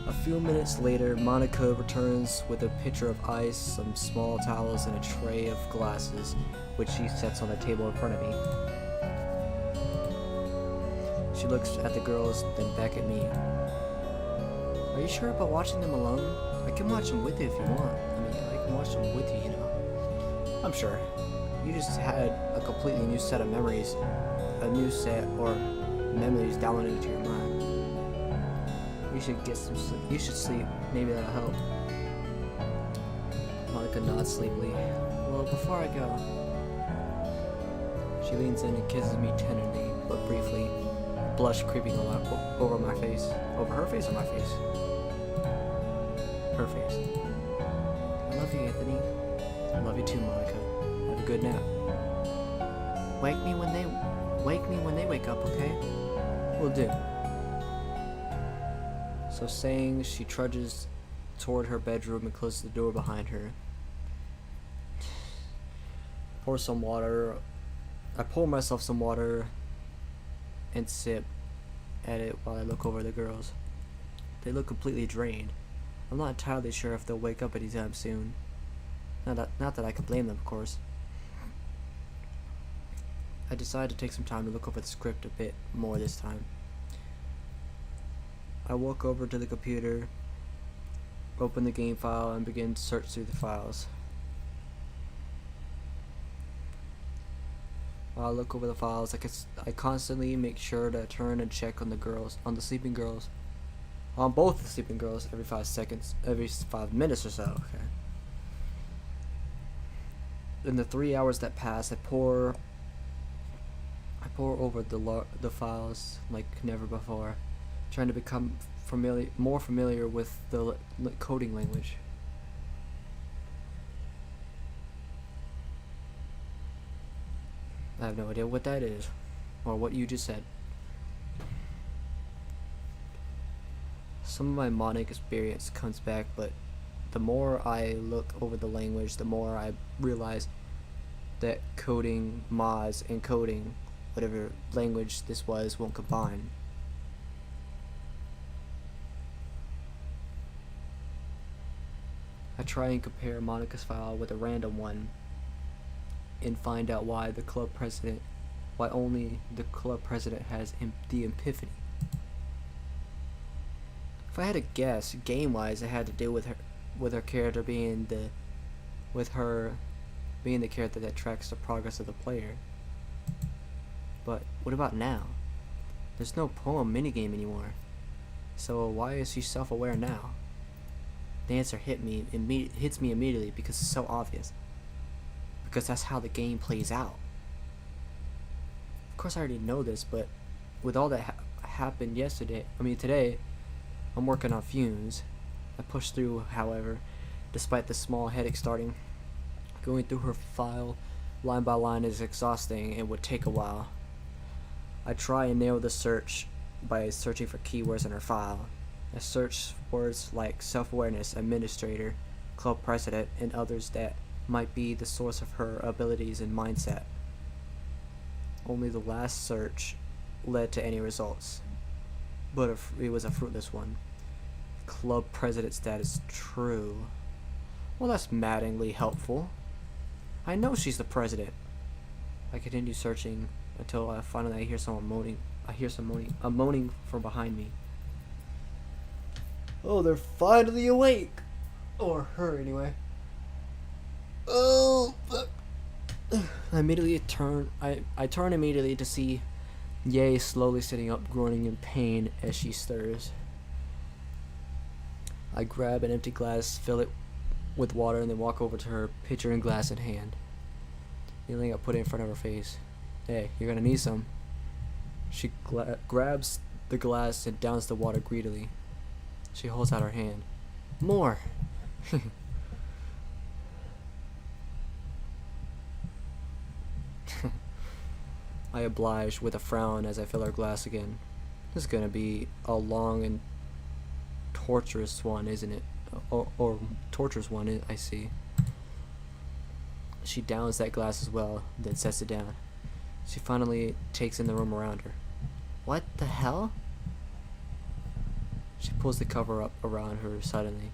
Speaker 3: A few minutes later, Monica returns with a pitcher of ice, some small towels, and a tray of glasses, which she sets on the table in front of me. She looks at the girls, then back at me. Are you sure about watching them alone? I can watch them with you if you want. I mean, I can watch them with you, you know. I'm sure. You just had a completely new set of memories, a new set or memories downloaded into your mind. You should get some sleep. You should sleep. Maybe that'll help. Monica nods sleepily. Well, before I go, she leans in and kisses me tenderly, but briefly, blush creeping over my face. Over her face or my face? Her face. I love you, Anthony. I love you too, Monica. Have a good nap. Wake me when they wake up, okay? Will do. So saying, she trudges toward her bedroom and closes the door behind her. Pour some water. I pour myself some water and sip at it while I look over the girls. They look completely drained. I'm not entirely sure if they'll wake up anytime soon. Not that I can blame them, of course. I decided to take some time to look over the script a bit more this time. I walk over to the computer, open the game file, and begin to search through the files. While I look over the files, I constantly make sure to turn and check on the sleeping girls, on both the sleeping girls every 5 seconds, every 5 minutes or so. Okay. In the 3 hours that pass, I pour over the files like never before, trying to become more familiar with the coding language. I have no idea what that is, or what you just said. Some of my mnemonic experience comes back, but the more I look over the language, the more I realize that coding, mods, and coding, whatever language this was, won't combine. I try and compare Monica's file with a random one and find out why only the club president has the epiphany. If I had to guess, game-wise, it had to do with her character being the character that tracks the progress of the player. But what about now? There's no poem minigame anymore. So why is she self-aware now? The answer hits me immediately because it's so obvious. Because that's how the game plays out. Of course I already know this, but with all that happened today, I'm working on fumes. I pushed through, however, despite the small headache starting. Going through her file line by line is exhausting and would take a while. I try and nail the search by searching for keywords in her file. I search words like self-awareness, administrator, club president, and others that might be the source of her abilities and mindset. Only the last search led to any results. but it was a fruitless one. Club president status true. Well, that's maddeningly helpful. I know she's the president. I continue searching until finally I hear someone moaning. A moaning from behind me. Oh, they're finally awake. Or her, anyway. Oh, fuck. I immediately turn. I turn immediately to see Ye slowly sitting up, groaning in pain as she stirs. I grab an empty glass, fill it with water, and then walk over to her, pitcher and glass in hand. Kneeling, I put it in front of her face. Hey, you're gonna need some. She grabs the glass and downs the water greedily. She holds out her hand. More! I oblige with a frown as I fill her glass again. This is gonna be a long and torturous one, isn't it? Or torturous one, I see. She downs that glass as well, then sets it down. She finally takes in the room around her. What the hell? She pulls the cover up around her suddenly.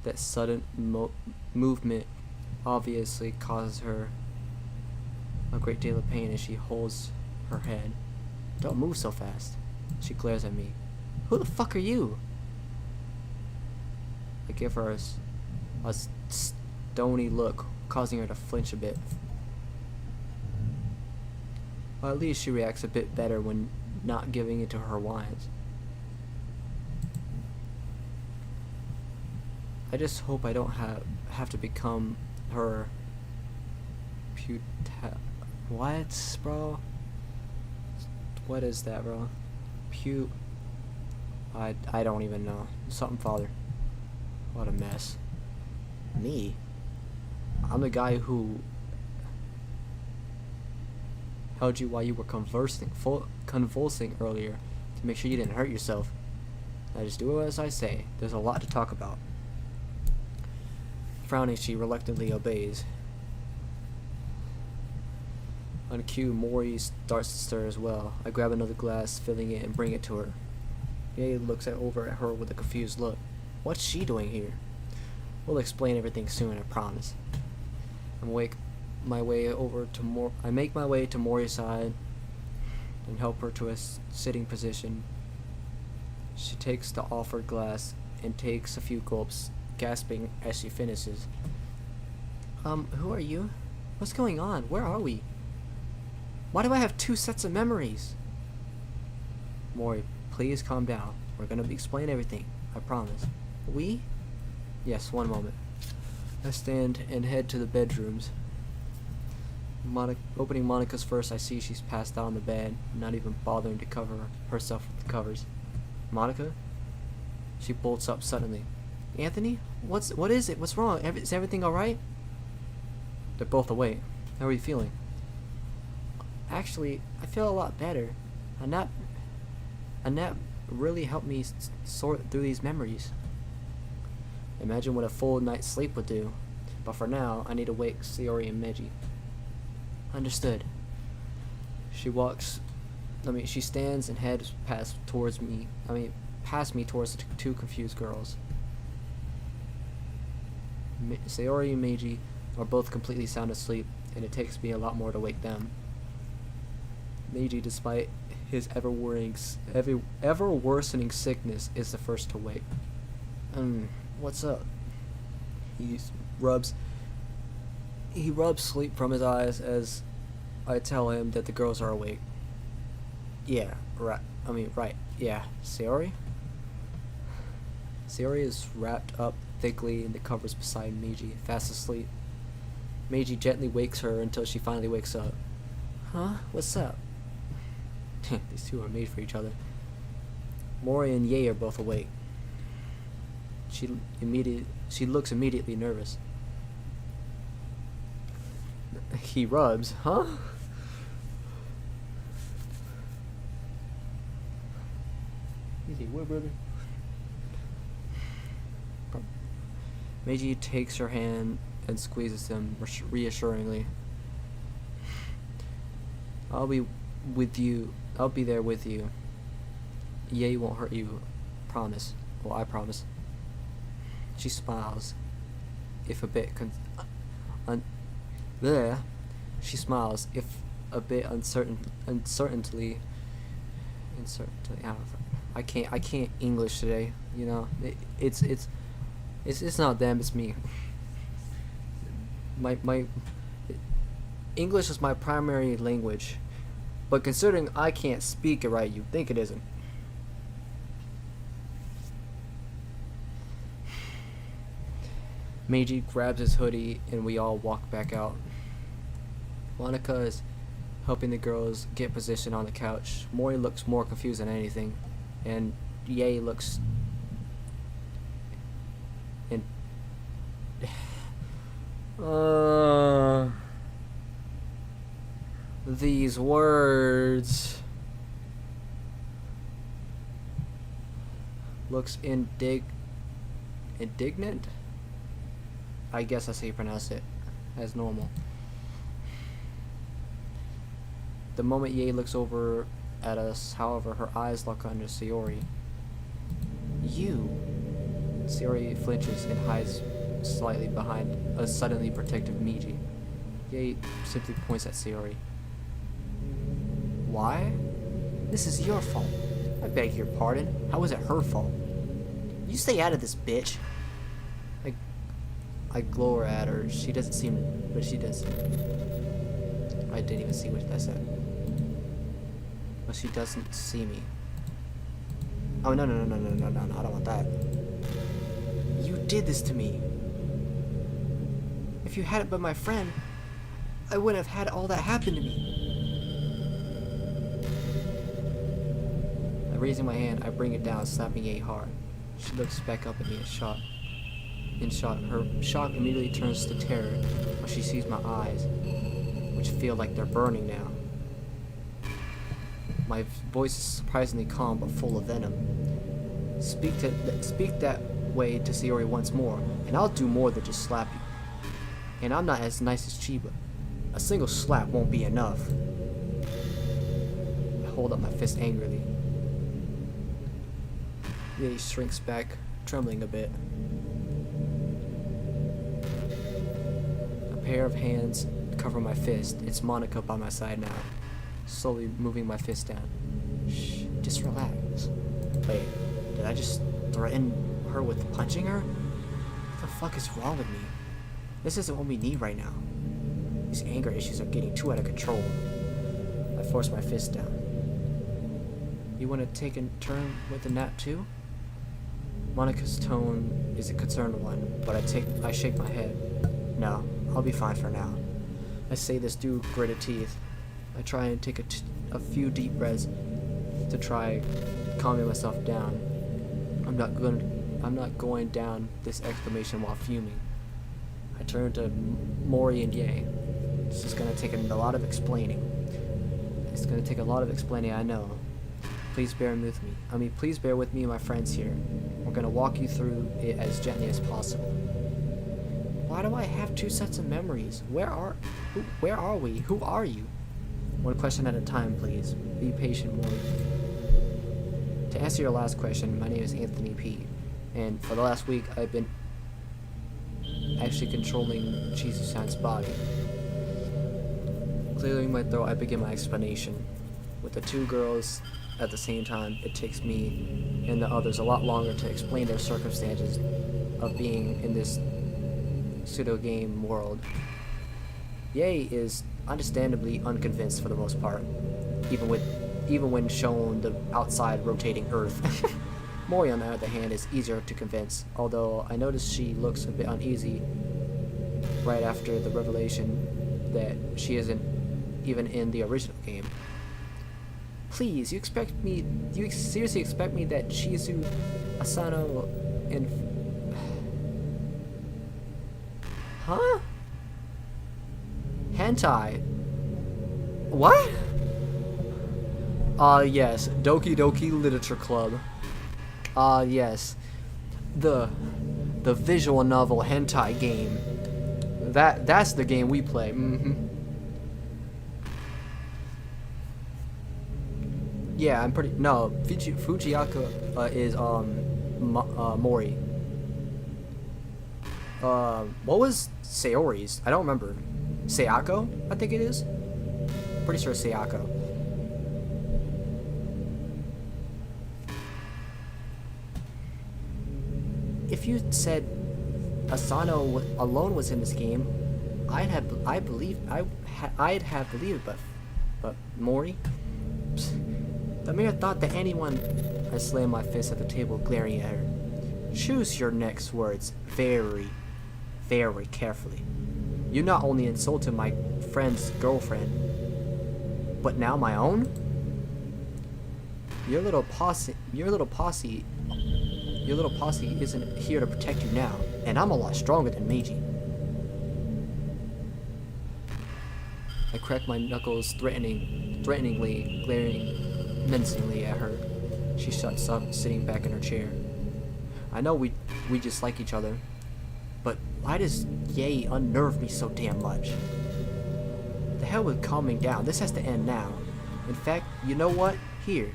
Speaker 3: That sudden movement obviously causes her a great deal of pain as she holds her head. Don't move so fast. She glares at me. Who the fuck are you? I give her a stony look, causing her to flinch a bit. Well, at least she reacts a bit better when not giving into her whines. I just hope I don't have to become her what, bro? What is that, bro? I don't even know. Something, father. What a mess. Me? I'm the guy who held you while you were convulsing earlier to make sure you didn't hurt yourself. Now just do as I say. There's a lot to talk about. Frowning, she reluctantly obeys. On cue, Mori starts to stir as well. I grab another glass, filling it, and bring it to her. Ye looks over at her with a confused look. What's she doing here? We'll explain everything soon, I promise. I make my way to Mori's side and help her to a sitting position. She takes the offered glass and takes a few gulps, gasping as she finishes. Who are you? What's going on? Where are we? Why do I have two sets of memories? Mori, please calm down. We're gonna explain everything, I promise. We? Yes, one moment. I stand and head to the bedrooms. Opening Monica's first, I see she's passed out on the bed, not even bothering to cover herself with the covers. Monica? She bolts up suddenly. Anthony? What is it? What's wrong? Is everything alright? They're both awake. How are you feeling? Actually, I feel a lot better. A nap really helped me sort through these memories. Imagine what a full night's sleep would do. But for now, I need to wake Sayori and Meiji. Understood. She stands and heads past me towards the two confused girls. Sayori and Meiji are both completely sound asleep, and it takes me a lot more to wake them. Meiji, despite his ever worsening sickness, is the first to wake. What's up? He rubs sleep from his eyes as I tell him that the girls are awake. Yeah, right. Yeah. Sayori? Sayori is wrapped up thickly in the covers beside Meiji, fast asleep. Meiji gently wakes her until she finally wakes up. Huh? What's up? These two are made for each other. Mori and Ye are both awake. She looks immediately nervous. He rubs, huh? Easy, what, brother? Meiji takes her hand and squeezes them reassuringly. I'll be there with you. Yay won't hurt you. Promise. Well, I promise. She smiles, if a bit there. She smiles, if a bit uncertainly. I can't English today. You know, it's not them. It's me. My English is my primary language, but considering I can't speak it right, you'd think it isn't. Meiji grabs his hoodie and we all walk back out. Monica is helping the girls get positioned on the couch. Mori looks more confused than anything, and Ye looks and these words looks indignant. I guess that's how you pronounce it, as normal. The moment Ye looks over at us, however, her eyes lock onto Sayori. You. Sayori flinches and hides slightly behind a suddenly protective Meiji. Ye simply points at Sayori. Why? This is your fault. I beg your pardon. How was it her fault? You stay out of this, bitch. I glare at her. She doesn't seem, but she does. I didn't even see what that said. But she doesn't see me. Oh, no, I don't want that. You did this to me. If you hadn't been my friend, I wouldn't have had all that happen to me. Raising my hand, I bring it down, slapping Ye hard. She looks back up at me in shock. Her shock immediately turns to terror when she sees my eyes, which feel like they're burning now. My voice is surprisingly calm but full of venom. Speak that way to Sayori once more, and I'll do more than just slap you. And I'm not as nice as Chiba. A single slap won't be enough. I hold up my fist angrily. Ye shrinks back, trembling a bit. A pair of hands cover my fist. It's Monica by my side now, slowly moving my fist down. Shh, just relax. Wait, did I just threaten her with punching her? What the fuck is wrong with me? This isn't what we need right now. These anger issues are getting too out of control. I force my fist down. You want to take a turn with the nap too? Monica's tone is a concerned one, but I shake my head. No, I'll be fine for now. I say this through gritted teeth. I try and take a few deep breaths to try calming myself down. I'm not going down this exclamation while fuming. I turn to Mori and Ye. This is gonna take a lot of explaining. It's gonna take a lot of explaining, I know. Please bear with me. Please bear with me and my friends here. We're gonna walk you through it as gently as possible. Why do I have two sets of memories? Where are we? Who are you? One question at a time, please. Be patient, Mori. To answer your last question, my name is Anthony P. And for the last week, I've been actually controlling Chizu-san's body. Clearing my throat, I begin my explanation. With the two girls at the same time, it takes me and the others a lot longer to explain their circumstances of being in this pseudo-game world. Ye is understandably unconvinced for the most part, even when shown the outside rotating Earth. Mori, on the other hand, is easier to convince, although I notice she looks a bit uneasy right after the revelation that she isn't even in the original game. Please, you seriously expect me that Shizu, Asano, and... Huh? Hentai? What? Yes, Doki Doki Literature Club. Yes. The visual novel hentai game. That's the game we play. Yeah, I'm pretty. No, Fujiyaka is Mori. What was Sayori's? I don't remember. Sayako, I think it is. Pretty sure Sayako. If you said Asano alone was in this game, I'd have believed it, but Mori. The mere thought that anyone. I slammed my fist at the table, glaring at her. Choose your next words very, very carefully. You not only insulted my friend's girlfriend, but now my own? Your little posse isn't here to protect you now, and I'm a lot stronger than Meiji. I cracked my knuckles threateningly, glaring menacingly at her. She shuts up, sitting back in her chair. I know we just like each other, but why does Yae unnerve me so damn much? The hell with calming down. This has to end now. In fact, you know what? Here.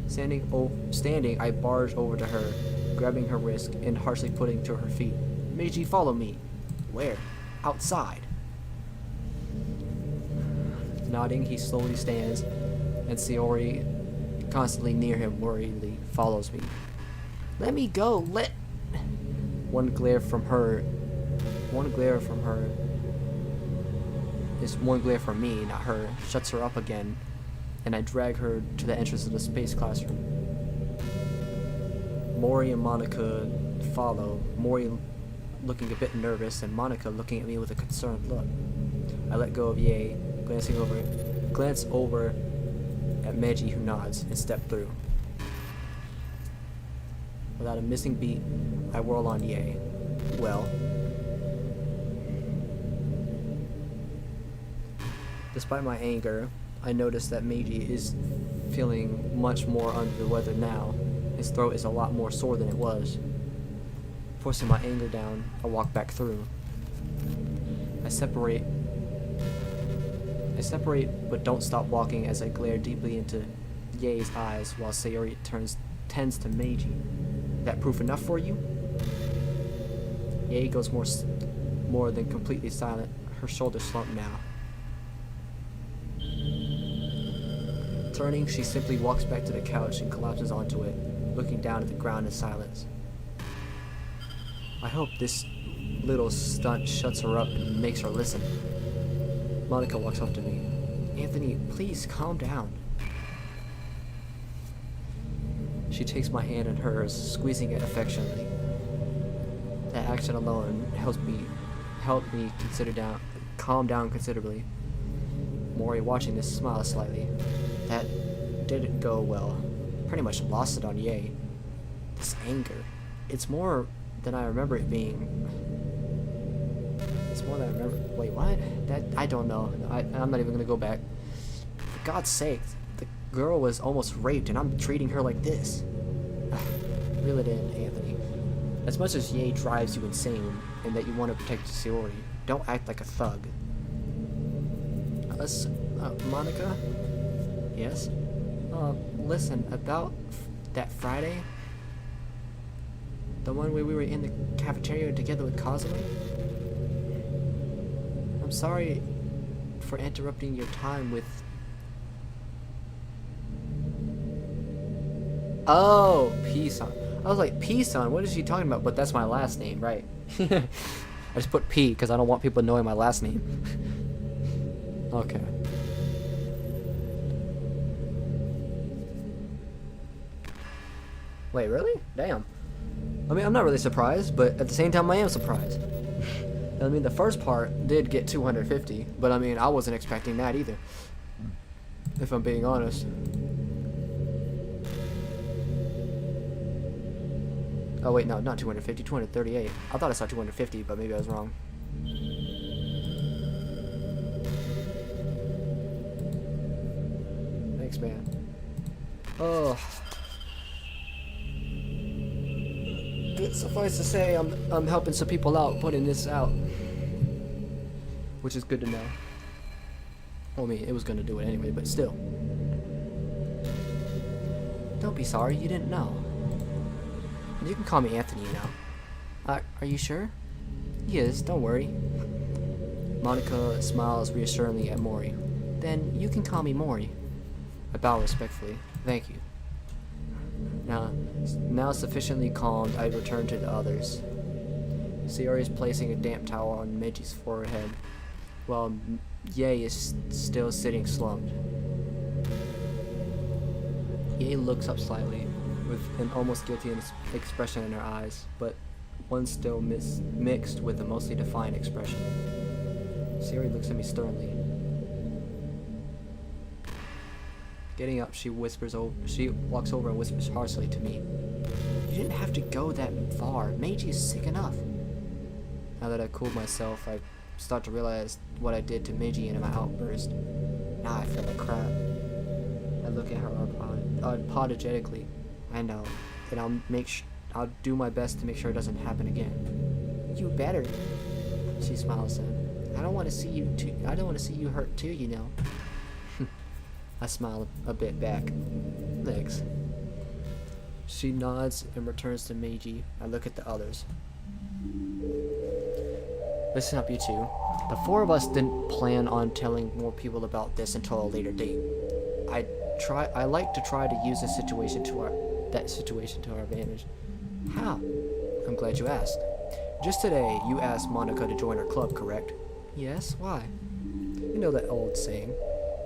Speaker 3: Standing, I barged over to her, grabbing her wrist and harshly putting to her feet. Meiji, follow me. Where? Outside. Nodding, he slowly stands, and Sayori, constantly near him, worriedly follows me. Let me go. One glare from her is one glare from me, not her. Shuts her up again, and I drag her to the entrance of the space classroom. Mori and Monica follow, Mori looking a bit nervous and Monica looking at me with a concerned look. I let go of Yae, glance over at Meiji, who nods, and step through. Without a missing beat, I whirl on Yae. Well, despite my anger, I notice that Meiji is feeling much more under the weather now. His throat is a lot more sore than it was. Forcing my anger down, I walk back through. I separate, but don't stop walking as I glare deeply into Yae's eyes while Sayori tends to Meiji. That proof enough for you? Yae goes more than completely silent, her shoulders slump now. Turning, she simply walks back to the couch and collapses onto it, looking down at the ground in silence. I hope this little stunt shuts her up and makes her listen. Monica walks up to me. Anthony, please calm down. She takes my hand in hers, squeezing it affectionately. That action alone helped me calm down considerably. Mori, watching this, smiles slightly. That didn't go well. Pretty much lost it on Yae. This anger. It's more than I remember it being. It's more than I remember. Wait, what? I don't know. I'm not even gonna go back. For God's sake, the girl was almost raped and I'm treating her like this. Reel it in, Anthony. As much as Yae drives you insane and that you want to protect Sayori, don't act like a thug. Monica? Yes? Listen, about that Friday? The one where we were in the cafeteria together with Kazuma? I'm sorry for interrupting your time with... Oh, P-Son. I was like, P-Son, what is she talking about? But that's my last name, right? I just put P because I don't want people knowing my last name. Okay. Wait, really? Damn. I mean, I'm not really surprised, but at the same time, I am surprised. I mean, the first part did get 250, but I mean, I wasn't expecting that either. If I'm being honest. Oh wait, no, not 250, 238. I thought I saw 250, but maybe I was wrong. Thanks, man. Oh. Suffice to say, I'm helping some people out, putting this out, which is good to know. Well, I mean, it was gonna do it anyway, but still.
Speaker 2: Don't be sorry, you didn't know. You can call me Anthony now. Are you sure? He is, don't worry. Monica smiles reassuringly at Mori. Then you can call me Mori. I bow respectfully. Thank you. Now sufficiently calmed, I return to the others. Sayori is placing a damp towel on Meji's forehead, while Yae is still sitting slumped. Yae looks up slightly, with an almost guilty expression in her eyes, but one still mixed with a mostly defiant expression. Sayori looks at me sternly. Getting up, she walks over and whispers harshly to me. You didn't have to go that far. Meiji is sick enough. Now that I've cooled myself, I start to realize what I did to Meiji in my outburst. Now I feel like crap. I look at her apologetically. I know, and I'll do my best to make sure it doesn't happen again. You better. She smiles then. I don't want to see you hurt too, you know. I smile a bit back. Thanks. She nods and returns to Meiji. I look at the others. Listen up, you two. The four of us didn't plan on telling more people about this until a later date. I like to try to use that situation to our advantage. How? I'm glad you asked. Just today, you asked Monica to join our club, correct? Yes, why? You know that old saying,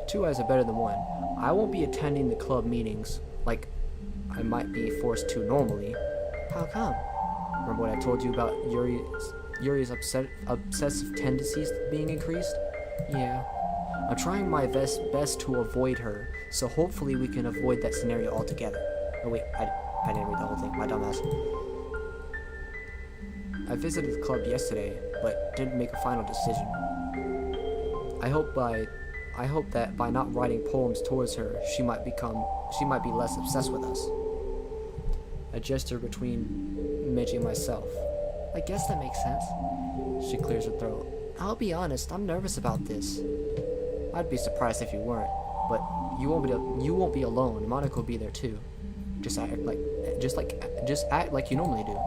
Speaker 2: two eyes are better than one. I won't be attending the club meetings like I might be forced to normally. How come? Remember what I told you about Yuri's obsessive tendencies being increased? Yeah. I'm trying my best to avoid her, so hopefully we can avoid that scenario altogether. Oh wait, I didn't read the whole thing, my dumbass. I visited the club yesterday, but didn't make a final decision. I hope that by not writing poems towards her, she might be less obsessed with us. A gesture between Meiji and myself. I guess that makes sense. She clears her throat. I'll be honest, I'm nervous about this. I'd be surprised if you weren't, but you won't be alone. Monica will be there too. Just act like you normally do.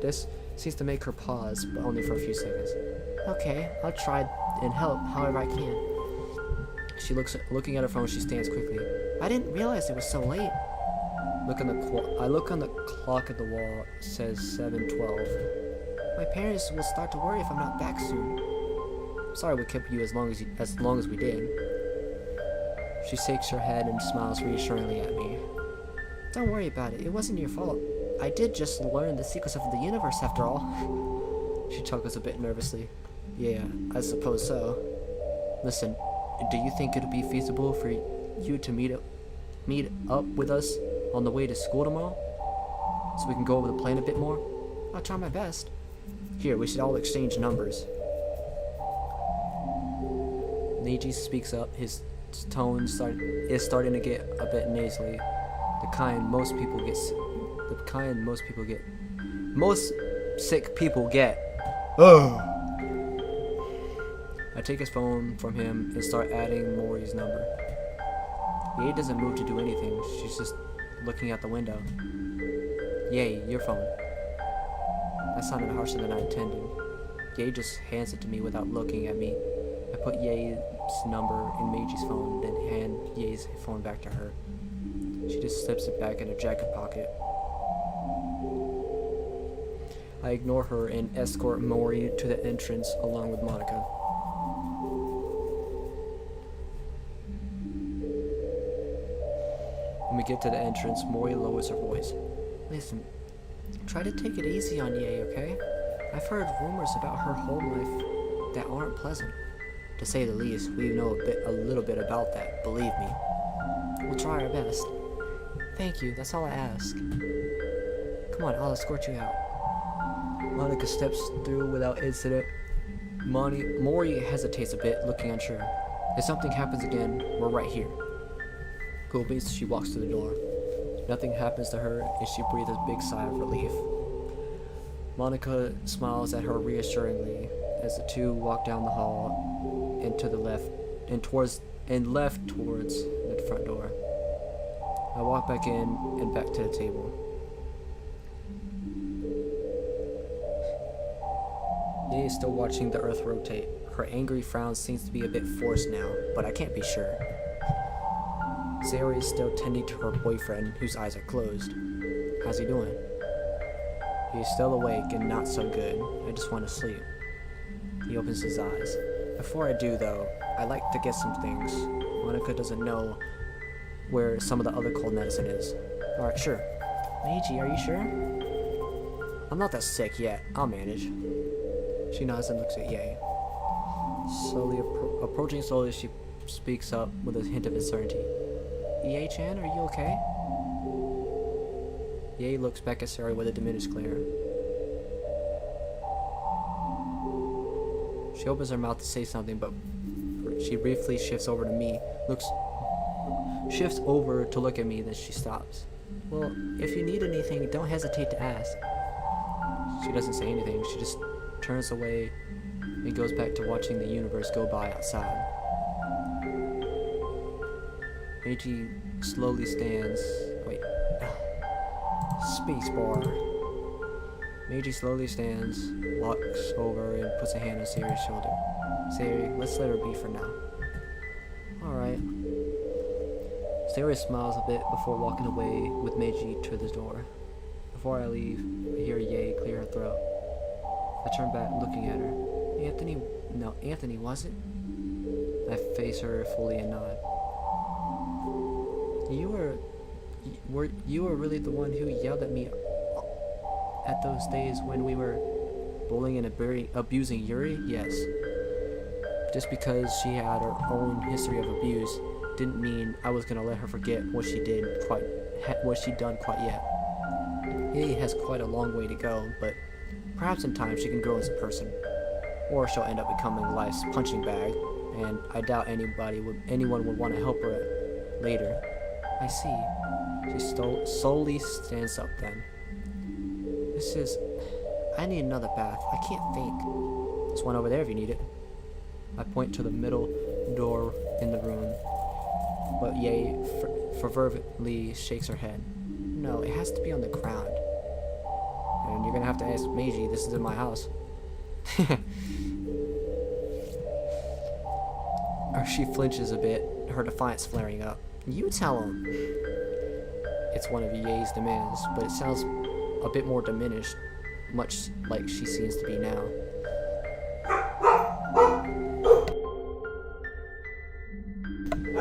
Speaker 2: This seems to make her pause, but only for a few seconds. Okay, I'll try and help however I can. She looking at her phone. She stands quickly. I didn't realize it was so late. I look on the clock at the wall. It says 7:12. My parents will start to worry if I'm not back soon. Sorry we kept you as long as we did. She shakes her head and smiles reassuringly at me. Don't worry about it. It wasn't your fault. I did just learn the secrets of the universe after all. She chuckles a bit nervously. Yeah, I suppose so. Listen, do you think it'd be feasible for you to meet up with us on the way to school tomorrow? So we can go over the plan a bit more? I'll try my best. Here, we should all exchange numbers. Neiji speaks up. His tone is starting to get a bit nasally. The kind most sick people get. Oh. I take his phone from him and start adding Mori's number. Yae doesn't move to do anything. She's just looking out the window. Yae, your phone. That sounded harsher than I intended. Yae just hands it to me without looking at me. I put Yae's number in Meiji's phone, then hand Yae's phone back to her. She just slips it back in her jacket pocket. I ignore her and escort Mori to the entrance along with Monica. When we get to the entrance, Mori lowers her voice. Listen, try to take it easy on Yae, okay? I've heard rumors about her home life that aren't pleasant. To say the least, we know a little bit about that, believe me. We'll try our best. Thank you, that's all I ask. Come on, I'll escort you out. Monica steps through without incident. Mori hesitates a bit, looking unsure. If something happens again, we're right here. Cool beats, she walks to the door. Nothing happens to her, and she breathes a big sigh of relief. Monica smiles at her reassuringly as the two walk down the hall and to the left and towards the front door.
Speaker 3: I walk back in and back to the table. Ye is still watching the earth rotate. Her angry frown seems to be a bit forced now, but I can't be sure. Sayori is still tending to her boyfriend, whose eyes are closed. How's he doing? He's still awake and not so good. I just want to sleep. He opens his eyes. Before I do, though, I like to get some things. Monica doesn't know where some of the other cold medicine is. Alright, sure. Meiji, are you sure? I'm not that sick yet. I'll manage. She nods and looks at Yae. Slowly approaching slowly, she speaks up with a hint of uncertainty. Yae-chan, are you okay? Yae looks back at Sayori with a diminished glare. She opens her mouth to say something, but she briefly shifts over to me, shifts over to look at me, then she stops. Well, if you need anything, don't hesitate to ask. She doesn't say anything, she just turns away and goes back to watching the universe go by outside. Meiji slowly stands. Wait. Spacebar. Meiji slowly stands, walks over, and puts a hand on Sayori's shoulder. Sayori, let's let her be for now. Alright. Sayori smiles a bit before walking away with Meiji to the door. Before I leave, I hear Yae clear her throat. I turn back looking at her. Anthony, was it? I face her fully and nod. You were really the one who yelled at me at those days when we were bullying and abusing Yuri? Yes. Just because she had her own history of abuse didn't mean I was gonna let her forget what she'd done quite yet. Yae has quite a long way to go, but perhaps in time she can grow as a person. Or she'll end up becoming life's punching bag, and I doubt anyone would want to help her later. I see. She slowly stands up then. I need another bath. I can't think. There's one over there if you need it. I point to the middle door in the room, but Yae fervently shakes her head. No, it has to be on the ground. And you're gonna have to ask Meiji, this is in my house. She flinches a bit, her defiance flaring up. You tell him. It's one of Yae's demands, but it sounds a bit more diminished, much like she seems to be now.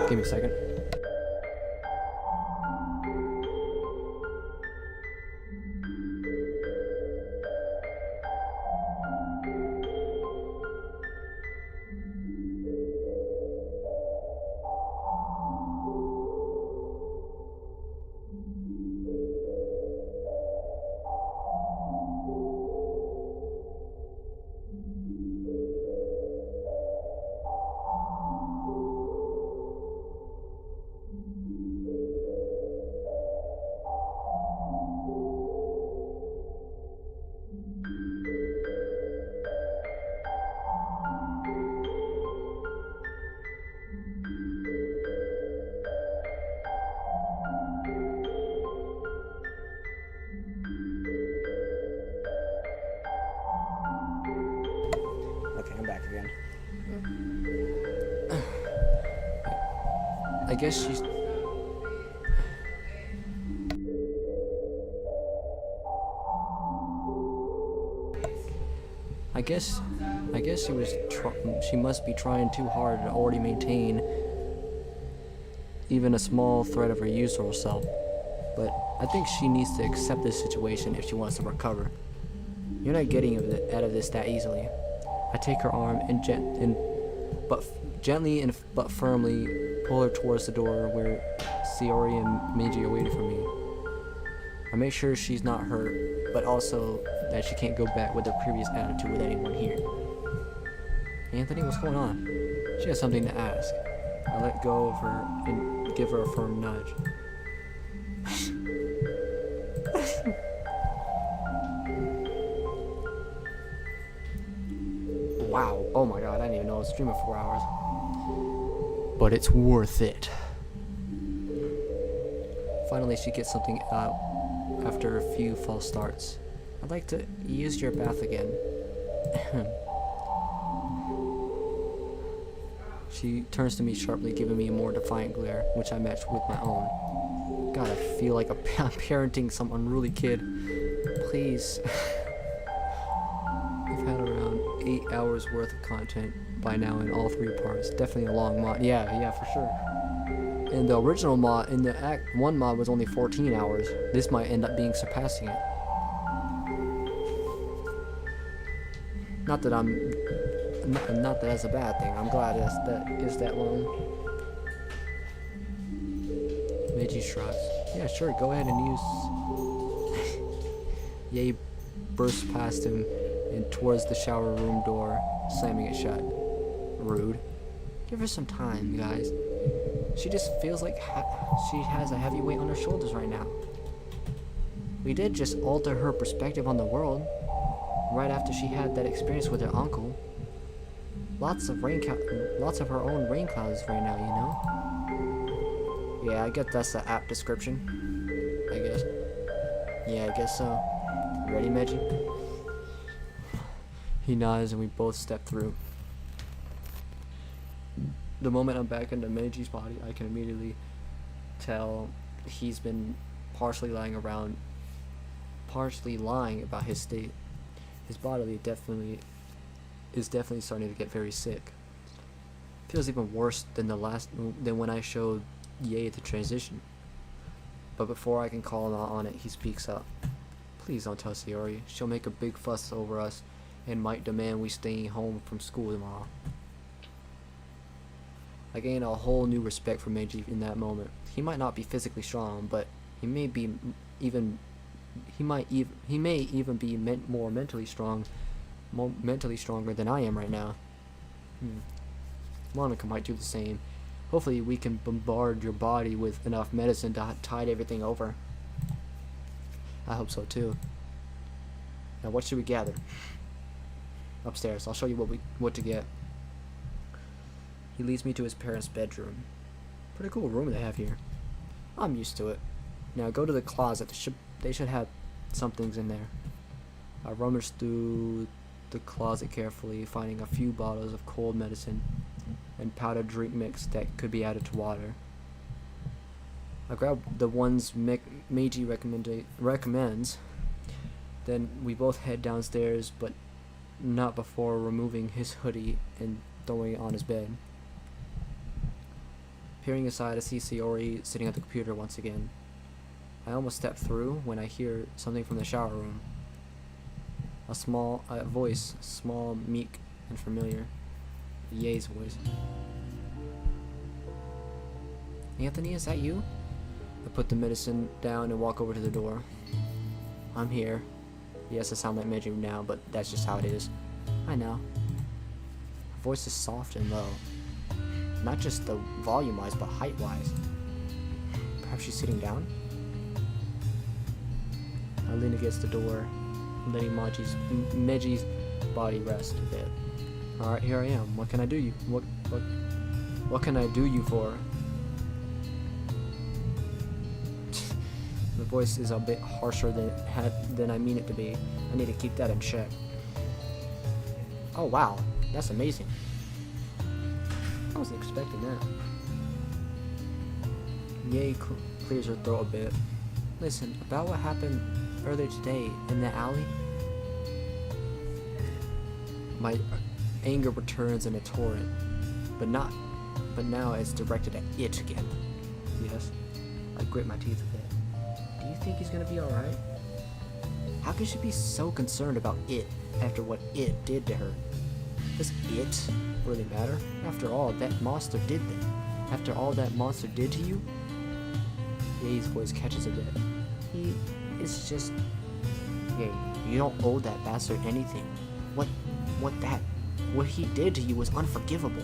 Speaker 3: Give me a second. Okay, I'm back again. I guess she's... I guess she must be trying too hard to already maintain even a small thread of her usual self. But I think she needs to accept this situation if she wants to recover. You're not getting out of this that easily. I take her arm and gently but firmly pull her towards the door where Sayori and Meiji are waiting for me. I make sure she's not hurt, but also that she can't go back with her previous attitude with anyone here. Anthony, what's going on? She has something to ask. I let go of her and give her a firm nudge. Wow, oh my god, I didn't even know I was streaming for 4 hours. But it's worth it. Finally, she gets something out after a few false starts. I'd like to use your bath again. She turns to me sharply, giving me a more defiant glare, which I match with my own. God, I feel like I'm parenting some unruly kid. Please. We've had around 8 hours worth of content by now in all 3 parts. Definitely a long mod. Yeah, for sure. In the original mod, in the Act 1 mod was only 14 hours. This might end up being surpassing it. Not that that's a bad thing. I'm glad that is that long. Meiji shrugs. Yeah, sure, go ahead and use... Ye bursts past him and towards the shower room door, slamming it shut. Rude. Give her some time, guys. She just feels like she has a heavy weight on her shoulders right now. We did just alter her perspective on the world, right after she had that experience with her uncle. Lots of her own rain clouds right now, you know? Yeah, I guess that's the app description. I guess. Yeah, I guess so. Ready, Meiji? He nods and we both step through. The moment I'm back into Meiji's body, I can immediately tell he's been partially lying about his state. His body is definitely starting to get very sick. Feels even worse than when I showed Ye the transition. But before I can call him out on it, he speaks up. Please don't tell Sayori. She'll make a big fuss over us and might demand we stay home from school tomorrow. I gain a whole new respect for Meiji in that moment. He might not be physically strong, but he may even be more mentally stronger than I am right now. Monica might do the same. Hopefully we can bombard your body with enough medicine to tide everything over. I hope so too. Now what should we gather? Upstairs. I'll show you what to get. He leads me to his parents' bedroom. Pretty cool room they have here. I'm used to it. Now go to the closet. They should have some things in there. I rummage through the closet carefully, finding a few bottles of cold medicine and powdered drink mix that could be added to water. I grab the ones Meiji recommends. Then we both head downstairs, but not before removing his hoodie and throwing it on his bed. Peering aside, I see Sayori sitting at the computer once again. I almost step through when I hear something from the shower room. A voice, small, meek, and familiar. Ye's voice. Anthony, is that you? I put the medicine down and walk over to the door. I'm here. Yes, I sound like Meiji now, but that's just how it is. I know. Her voice is soft and low. Not just the volume-wise, but height-wise. Perhaps she's sitting down? I lean against the door, letting Meiji's body rest a bit. Alright, here I am. What can I do you? What can I do you for? The voice is a bit harsher than I mean it to be. I need to keep that in check. Oh wow, that's amazing. I wasn't expecting that. Ye clears her throat a bit. Listen, about what happened earlier today in the alley? My anger returns in a torrent, but now it's directed at it again. Yes, I grit my teeth a bit. Do you think he's gonna be alright? How can she be so concerned about it after what it did to her? Does it really matter? After all that monster did to you? Ye's voice catches a bit. He is just... Ye, you don't owe that bastard anything. What he did to you was unforgivable.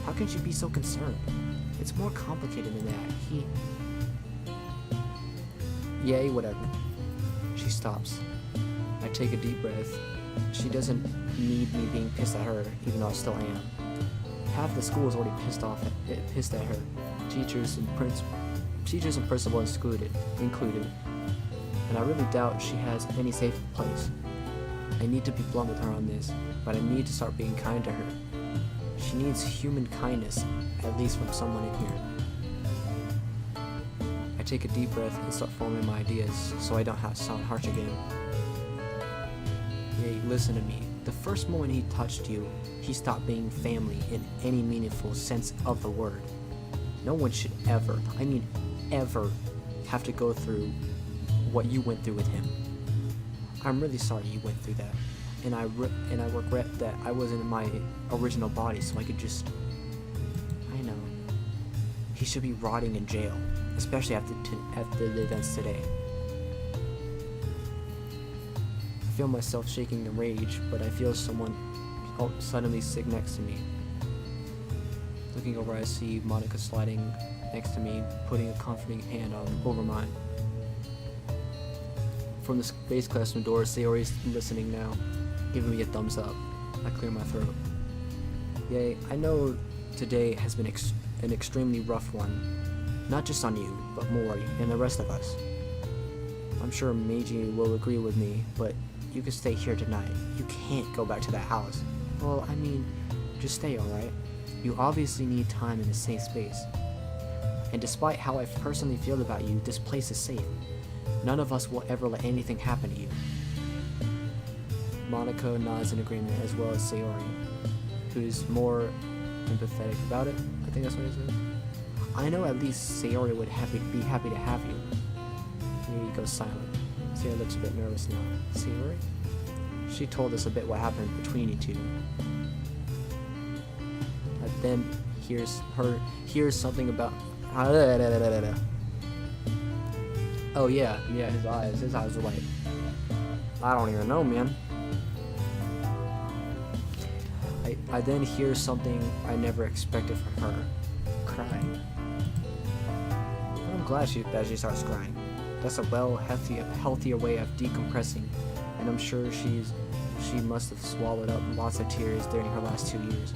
Speaker 3: How can you be so concerned? It's more complicated than that. Yay, whatever. She stops. I take a deep breath. She doesn't need me being pissed at her, even though I still am. Half the school is already pissed at her. Teachers and teachers and principal included, and I really doubt she has any safe place. I need to be blunt with her on this, but I need to start being kind to her. She needs human kindness, at least from someone in here. I take a deep breath and start forming my ideas so I don't have to sound harsh again. Hey, listen to me. The first moment he touched you, he stopped being family in any meaningful sense of the word. No one should ever, I mean ever, have to go through what you went through with him. I'm really sorry you went through that, and I regret that I wasn't in my original body so I could just, I know. He should be rotting in jail, especially after the events today. I feel myself shaking in rage, but I feel someone suddenly sit next to me. Looking over, I see Monica sliding next to me, putting a comforting hand over mine. From the space classroom door, Sayori's listening now, giving me a thumbs up. I clear my throat. Yay, I know today has been an extremely rough one. Not just on you, but Mori and the rest of us. I'm sure Meiji will agree with me, but you can stay here tonight. You can't go back to that house. Well, I mean, just stay, alright? You obviously need time in a safe space. And despite how I personally feel about you, this place is safe. None of us will ever let anything happen to you. Monica nods in agreement, as well as Sayori, who's more empathetic about it. I think that's what he says. I know at least Sayori would be happy to have you. Here he goes silent. Sayori looks a bit nervous now. Sayori? She told us a bit what happened between you two. I then hears something about. Oh yeah, his eyes were like, I don't even know, man. I then hear something I never expected from her. Crying. I'm glad that she starts crying. That's a healthier way of decompressing, and I'm sure she must have swallowed up lots of tears during her last 2 years.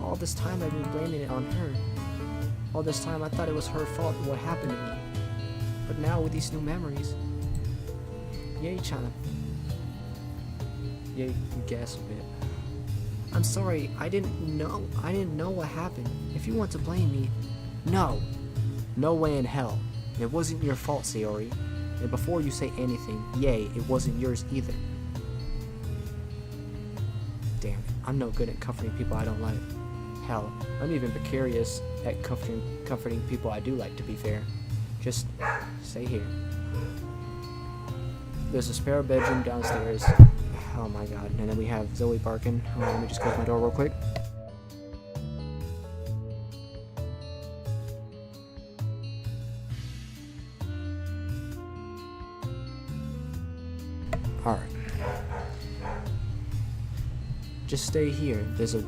Speaker 3: All this time I've been blaming it on her. All this time I thought it was her fault what happened to me. But now with these new memories, Yei-chan, you gasp a bit. I'm sorry, I didn't know what happened. If you want to blame me, no way in hell. It wasn't your fault, Sayori. And before you say anything, it wasn't yours either. Damn it, I'm no good at comforting people I don't like. Hell, I'm even precarious at comforting people I do like, to be fair. Just stay here. There's a spare bedroom downstairs. Oh my god, and then we have Zoe barking. Let me just close my door real quick. Alright. Just stay here. There's a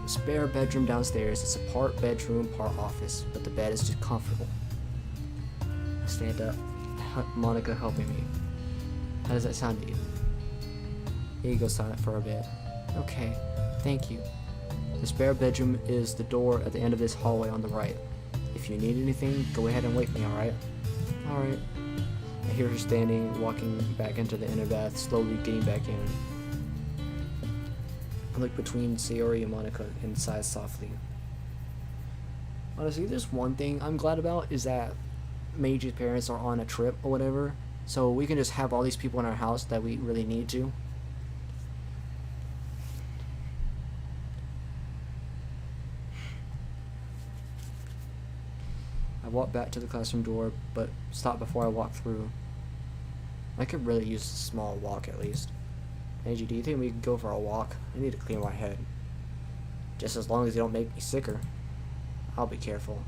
Speaker 3: spare bedroom downstairs. It's a part bedroom, part office, but the bed is just comfortable. I stand up. Monica helping me. How does that sound to you? He goes silent for a bit. Okay, thank you. The spare bedroom is the door at the end of this hallway on the right. If you need anything, go ahead and wake me, alright? Alright. I hear her standing, walking back into the inner bath, slowly getting back in. I look between Sayori and Monica and sigh softly. Honestly, there's one thing I'm glad about is that Meiji's parents are on a trip or whatever, so we can just have all these people in our house that we really need to. I walk back to the classroom door, but stop before I walk through. I could really use a small walk at least. Meiji, do you think we could go for a walk? I need to clear my head. Just as long as you don't make me sicker. I'll be careful.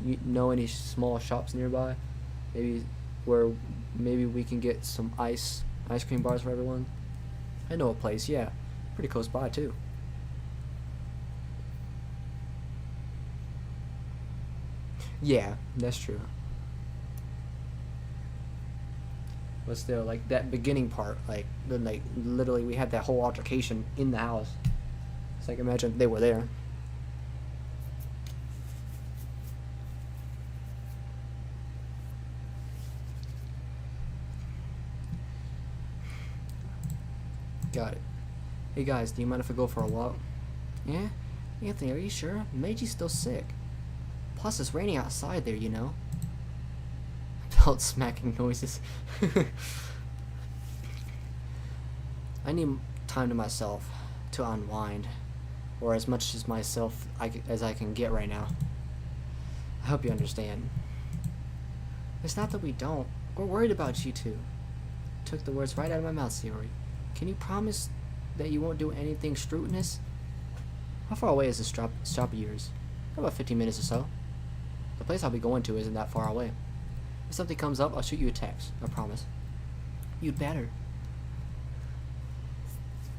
Speaker 3: You know any small shops nearby? Maybe we can get some ice cream bars for everyone? I know a place, yeah. Pretty close by too. Yeah, that's true. But still, like that beginning part, literally we had that whole altercation in the house. It's like, imagine they were there.
Speaker 2: Got it. Hey guys, do you mind if I go for a walk? Yeah? Anthony, are you sure? Meiji's still sick. Plus, it's raining outside there, you know. Belt smacking noises. I need time to myself to unwind, or as much as myself as I can get right now. I hope you understand. It's not that we don't. We're worried about you two. Took the words right out of my mouth, Sayori. Can you promise that you won't do anything scrutinous? How far away is this shop of yours? About 15 minutes or so. The place I'll be going to isn't that far away. If something comes up, I'll shoot you a text. I promise. You'd better.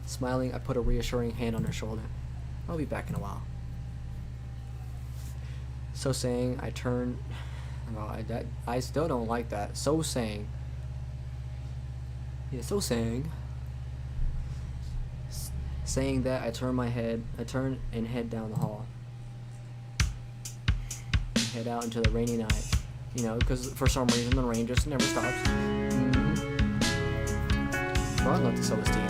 Speaker 2: Smiling, I put a reassuring hand on her shoulder. I'll be back in a while. So saying, I turn. Well, I still don't like that. So saying. Yeah, so saying. Saying that, I turn and head down the hall. Head out into the rainy night. You know, because for some reason the rain just never stops. Well, I'd love to sow his team.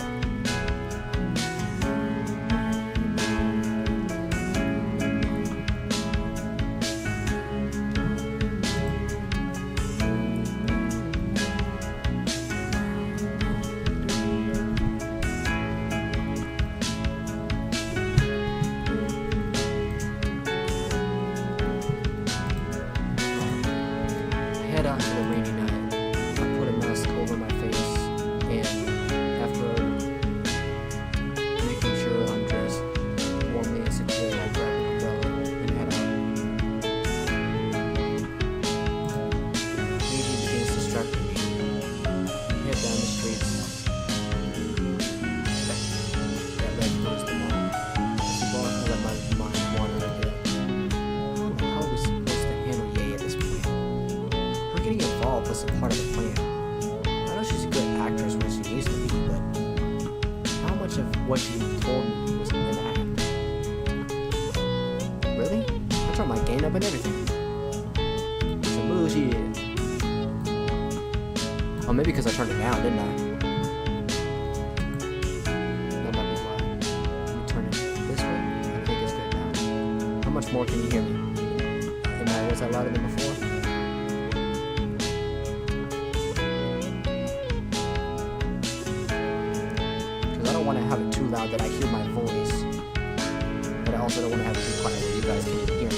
Speaker 2: Head out into the rainy night. I put a mask over my face, and after making sure I'm dressed warmly and securely, I grab an umbrella and head out. Meiji begins distracting me. Head down the streets that led towards the mall. As the bar let my mind wander a bit. How are we supposed to handle Yae at this point? Her getting involved wasn't part of the plan. I know she's a good actress when she needs to be, but how much of what she told me was an act? Really? I turned my game up and everything. Some bullshit. Oh, maybe because I turned it down, didn't I? That might be why. Let me turn it this way. I think it's good now. How much more can you hear me? Was I louder than before? Because I don't want to have it too loud that I hear my voice, but I also don't want to have it too quiet where you guys can't even hear me.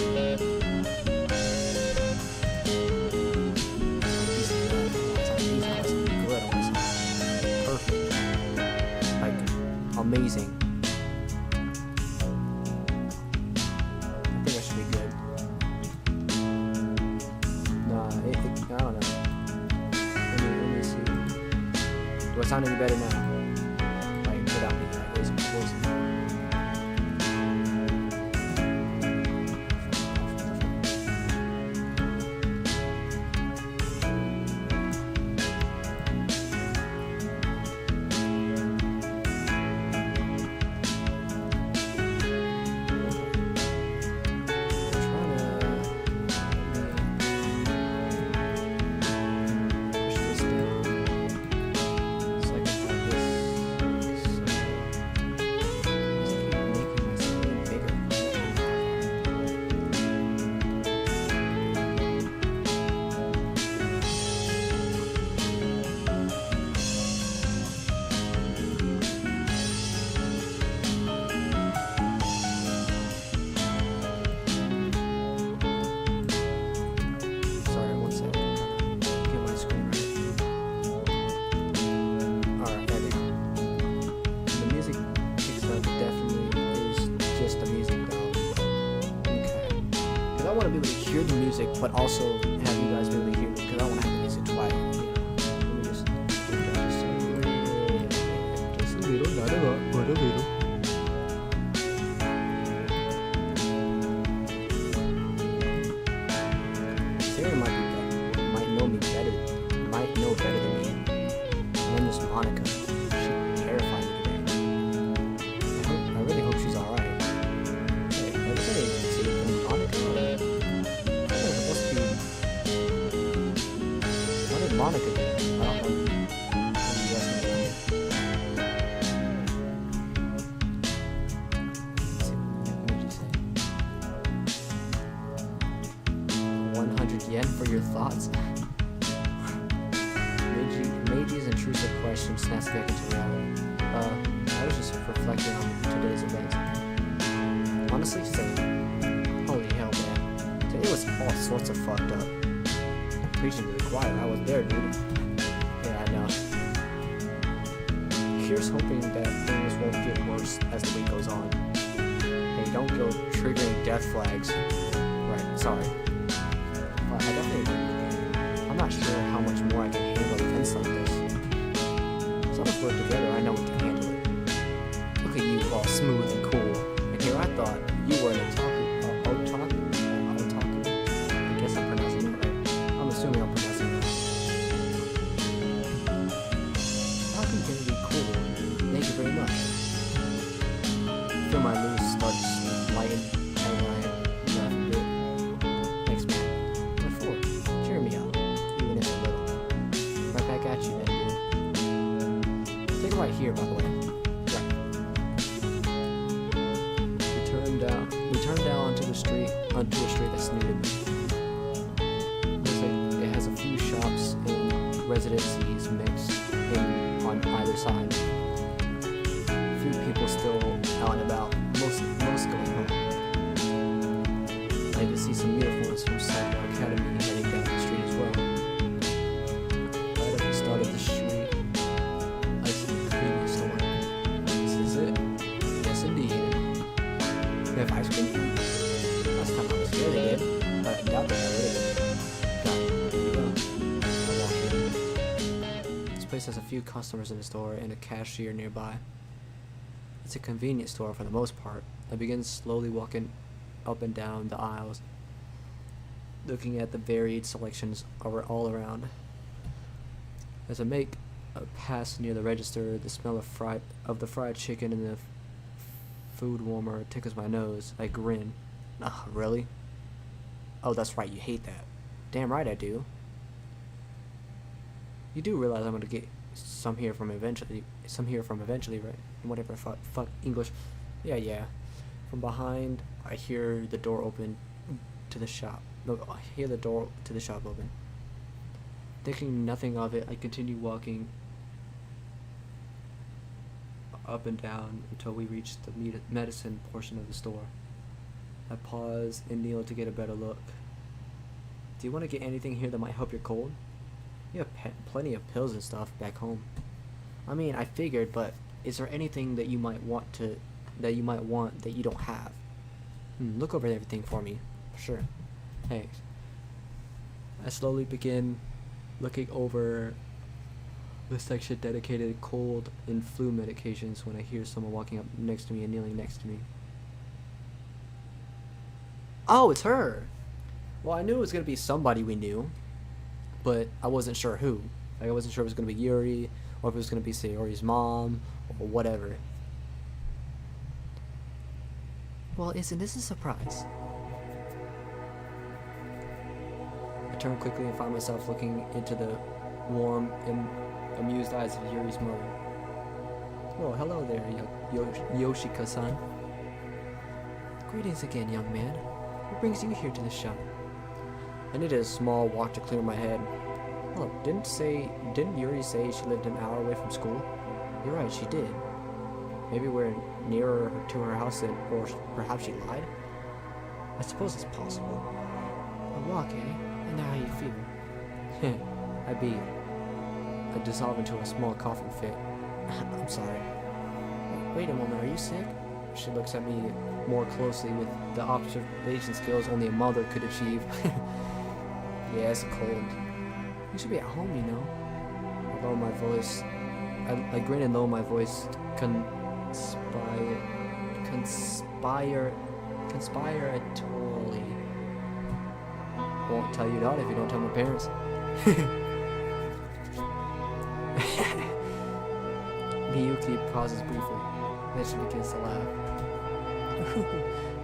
Speaker 2: Perfect. Like, amazing. I think I should be good. I don't know. Let me see. Do I sound any better now? Like, without me, like, raising my voice. I want to be able to hear the music, but also have you guys really hear me, because I want to have the music twice. Let me just a little, not a lot, but a little. Sarah might know better than me. Her name is Monica. She terrified me today. I really hope she's alright. Monica did. I don't know.
Speaker 3: intrusive question snaps back into reality. I was just reflecting on today's events. Honestly, same. Holy hell, man. Today was all sorts of fucked up. Preaching to the choir, I was there, dude. Yeah, I know. Here's hoping that things won't get worse as the week goes on. Hey, don't go triggering death flags. Right, sorry. But I definitely agree with you. I'm not sure how much more I can handle events like this. As long as we're together, I know we can handle it. Look at you, all smooth and cool. And here I thought you were an otaku. I guess I'm pronouncing it right. I'm assuming I'm pronouncing it right. How can you be cool? Thank you very much. Feel my loose start to lighten and I laugh a bit. Thanks, man. What for? Cheer me up, even if a little. Right back at you then, dude. Take it right here, by the way. We turned down onto a street that's new to me. Looks like it has a few shops and residencies mixed in on either side. A few people still out and about, most going home. I can see some uniforms from Cyber Academy heading down the street as well. Right at the start of the street, I see the convenience store. This is it. Yes, indeed. They have ice cream here? Last time I was here they did, but I doubt they have it. Got it. Here you go. I'll walk in. This place has a few customers in the store and a cashier nearby. It's a convenience store for the most part. I begin slowly walking up and down the aisles, looking at the varied selections all around. As I make a pass near the register, the smell of the fried chicken and the food warmer tickles my nose. I grin. Really? Oh, that's right, you hate that. Damn right I do. You do realize I'm gonna get some here from eventually, right? Whatever, fuck English. Yeah. From behind, I hear the door open to the shop. No, I hear the door to the shop open. Thinking nothing of it, I continue walking up and down until we reach the medicine portion of the store. I pause and kneel to get a better look. Do you want to get anything here that might help your cold? You have plenty of pills and stuff back home. I mean, I figured, but is there anything that you might want that you don't have? Look over everything for me. Sure. Thanks. I slowly begin looking over the section dedicated to cold and flu medications when I hear someone walking up next to me and kneeling next to me. Oh, it's her! Well, I knew it was going to be somebody we knew, but I wasn't sure who. Like, I wasn't sure if it was going to be Yuri, or if it was going to be Sayori's mom, or whatever. Well, isn't this a surprise? I turn quickly and find myself looking into the warm and amused eyes of Yuri's mother. Oh, hello there, Yoshika-san. Greetings again, young man. What brings you here to the shop? I needed a small walk to clear my head. Oh, didn't Yuri say she lived an hour away from school? You're right, she did. Maybe we're nearer to her house than, or perhaps she lied? I suppose it's possible. A walk, eh? And now how you feel? I dissolve into a small coughing fit. I'm sorry. Wait a moment, are you sick? She looks at me more closely with the observation skills only a mother could achieve. Yeah, it's a cold. You should be at home, you know. I lower my voice. I grin and lower my voice. Conspiratorially. Won't tell you that if you don't tell my parents. Miyuki pauses briefly. Then she begins to laugh.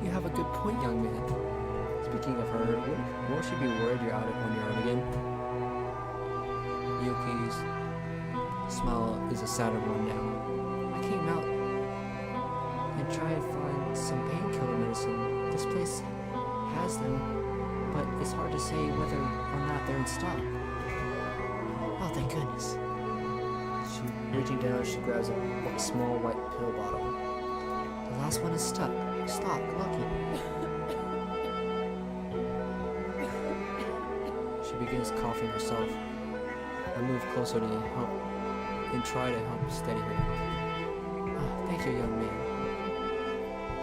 Speaker 3: You have a good point, young man. Speaking of her, won't she be worried you're out on your own again? Yuki's smile is a sadder one now. I came out and tried to find some painkiller medicine. This place has them, but it's hard to say whether or not they're in stock. Oh, thank goodness. Reaching down, she grabs a small white pill bottle.
Speaker 2: The last one is stuck. Stop, Lucky.
Speaker 3: She begins coughing herself. I move closer to help and try to help steady her.
Speaker 2: Oh, thank you, young man.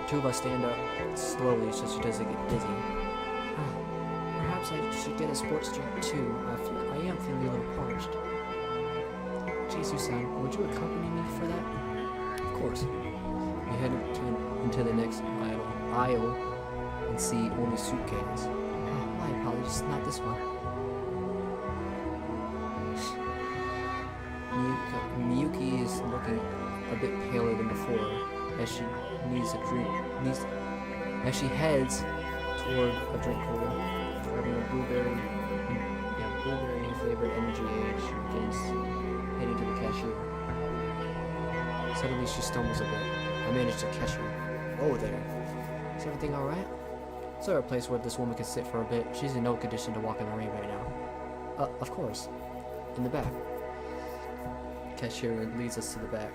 Speaker 3: The two of us stand up slowly so she doesn't get dizzy.
Speaker 2: Perhaps I should get a sports drink too. I am feeling a little parched. Jesus-san, would you accompany me for that?
Speaker 3: Of course. We head into the next aisle and see only soup cans.
Speaker 2: Oh, my apologies, not this one.
Speaker 3: Miyuki is looking a bit paler than before as she needs a drink. As she heads toward a drink cooler, grabbing a blueberry flavored energy aid, she begins heading to the cashier. Suddenly she stumbles a bit. I manage to catch her. Whoa there.
Speaker 2: Is everything alright?
Speaker 3: Is there a place where this woman can sit for a bit? She's in no condition to walk in the rain right now. Of course. In the back. Cashier leads us to the back.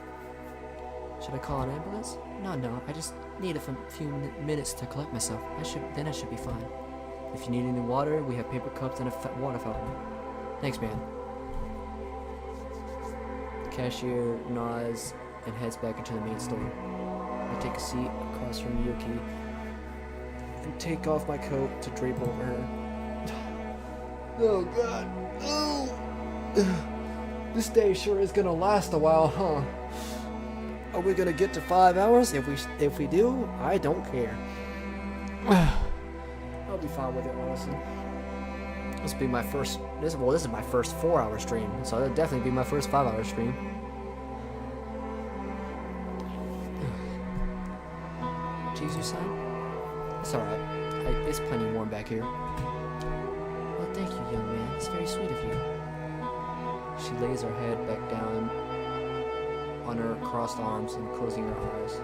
Speaker 2: Should I call an ambulance? No, I just need a few minutes to collect myself. Then I should be fine.
Speaker 3: If you need any water, we have paper cups and a water fountain. Thanks, man. The cashier nods and heads back into the main store. I take a seat across from Yuki and take off my coat to drape over her. Oh God! Oh. This day sure is gonna last a while, huh? Are we gonna get to 5 hours? If we do, I don't care. I'll be fine with it, honestly. This will be my first. This is my first 4-hour stream, so it'll definitely be my first 5-hour stream.
Speaker 2: Jesus-san?
Speaker 3: It's alright. It's plenty warm back here.
Speaker 2: Well, thank you, young man. It's very sweet of you.
Speaker 3: She lays her head back down on her crossed arms and closing her eyes.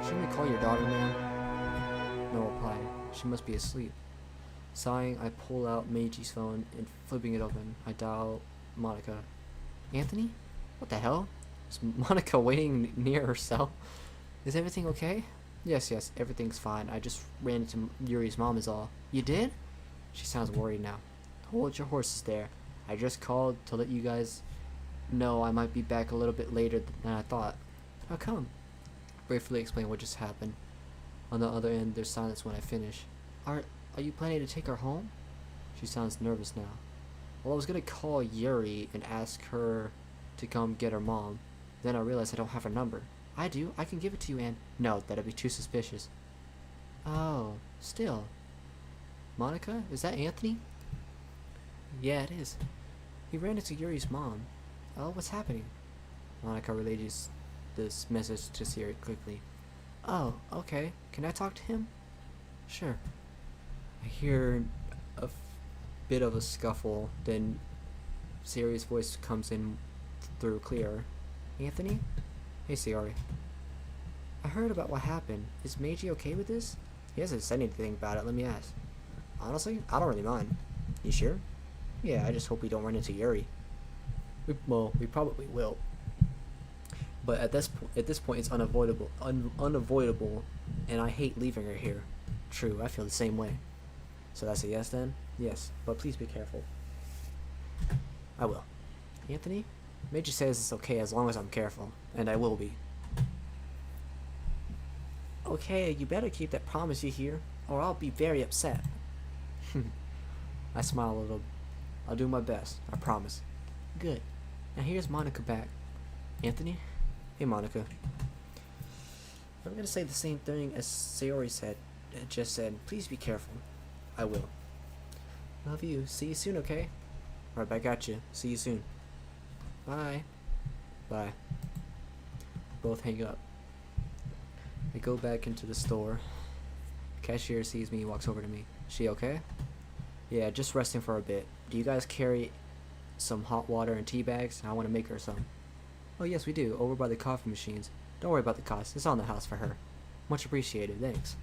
Speaker 3: Shouldn't we call your daughter, ma'am? No reply. She must be asleep. Sighing, I pull out Meiji's phone and flipping it open, I dial Monica.
Speaker 2: Anthony?
Speaker 3: What the hell? Is Monica waiting near her cell?
Speaker 2: Is everything okay?
Speaker 3: Yes, everything's fine. I just ran into Yuri's mom is all.
Speaker 2: You did?
Speaker 3: She sounds worried now. Hold your horses there. I just called to let you guys know I might be back a little bit later than I thought.
Speaker 2: How come?
Speaker 3: Briefly explain what just happened. On the other end, there's silence when I finish.
Speaker 2: Are you planning to take her home?
Speaker 3: She sounds nervous now. Well, I was gonna call Yuri and ask her to come get her mom. Then I realized I don't have her number.
Speaker 2: I do. I can give it to you, Ann.
Speaker 3: No, that'd be too suspicious.
Speaker 2: Oh, still.
Speaker 3: Monica? Is that Anthony?
Speaker 2: Yeah, it is. He ran into Yuri's mom. Oh, what's happening?
Speaker 3: Monica relays this message to Siri quickly.
Speaker 2: Oh, okay. Can I talk to him?
Speaker 3: Sure. I hear a bit of a scuffle, then Siri's voice comes in through clearer.
Speaker 2: Anthony?
Speaker 3: Hey, Siri.
Speaker 2: I heard about what happened. Is Meiji okay with this?
Speaker 3: He hasn't said anything about it, let me ask. Honestly, I don't really mind. You sure? Yeah, I just hope we don't run into Yuri. We probably will. But at this point, it's unavoidable, and I hate leaving her here. True, I feel the same way. So that's a yes then? Yes, but please be careful. I will.
Speaker 2: Anthony?
Speaker 3: Meiji says it's okay as long as I'm careful, and I will be.
Speaker 2: Okay, you better keep that promise you hear, or I'll be very upset.
Speaker 3: I smile a little. I'll do my best, I promise.
Speaker 2: Good. Now here's Monica back. Anthony?
Speaker 3: Hey, Monica.
Speaker 2: I'm gonna say the same thing as Sayori just said. Please be careful.
Speaker 3: I will.
Speaker 2: Love you. See you soon, okay?
Speaker 3: Right back at you. See you soon.
Speaker 2: Bye.
Speaker 3: Bye. Both hang up. I go back into the store. Cashier sees me and walks over to me. She okay? Yeah, just resting for a bit. Do you guys carry some hot water and tea bags? I want to make her some. Oh yes, we do. Over by the coffee machines. Don't worry about the cost. It's on the house for her. Much appreciated. Thanks.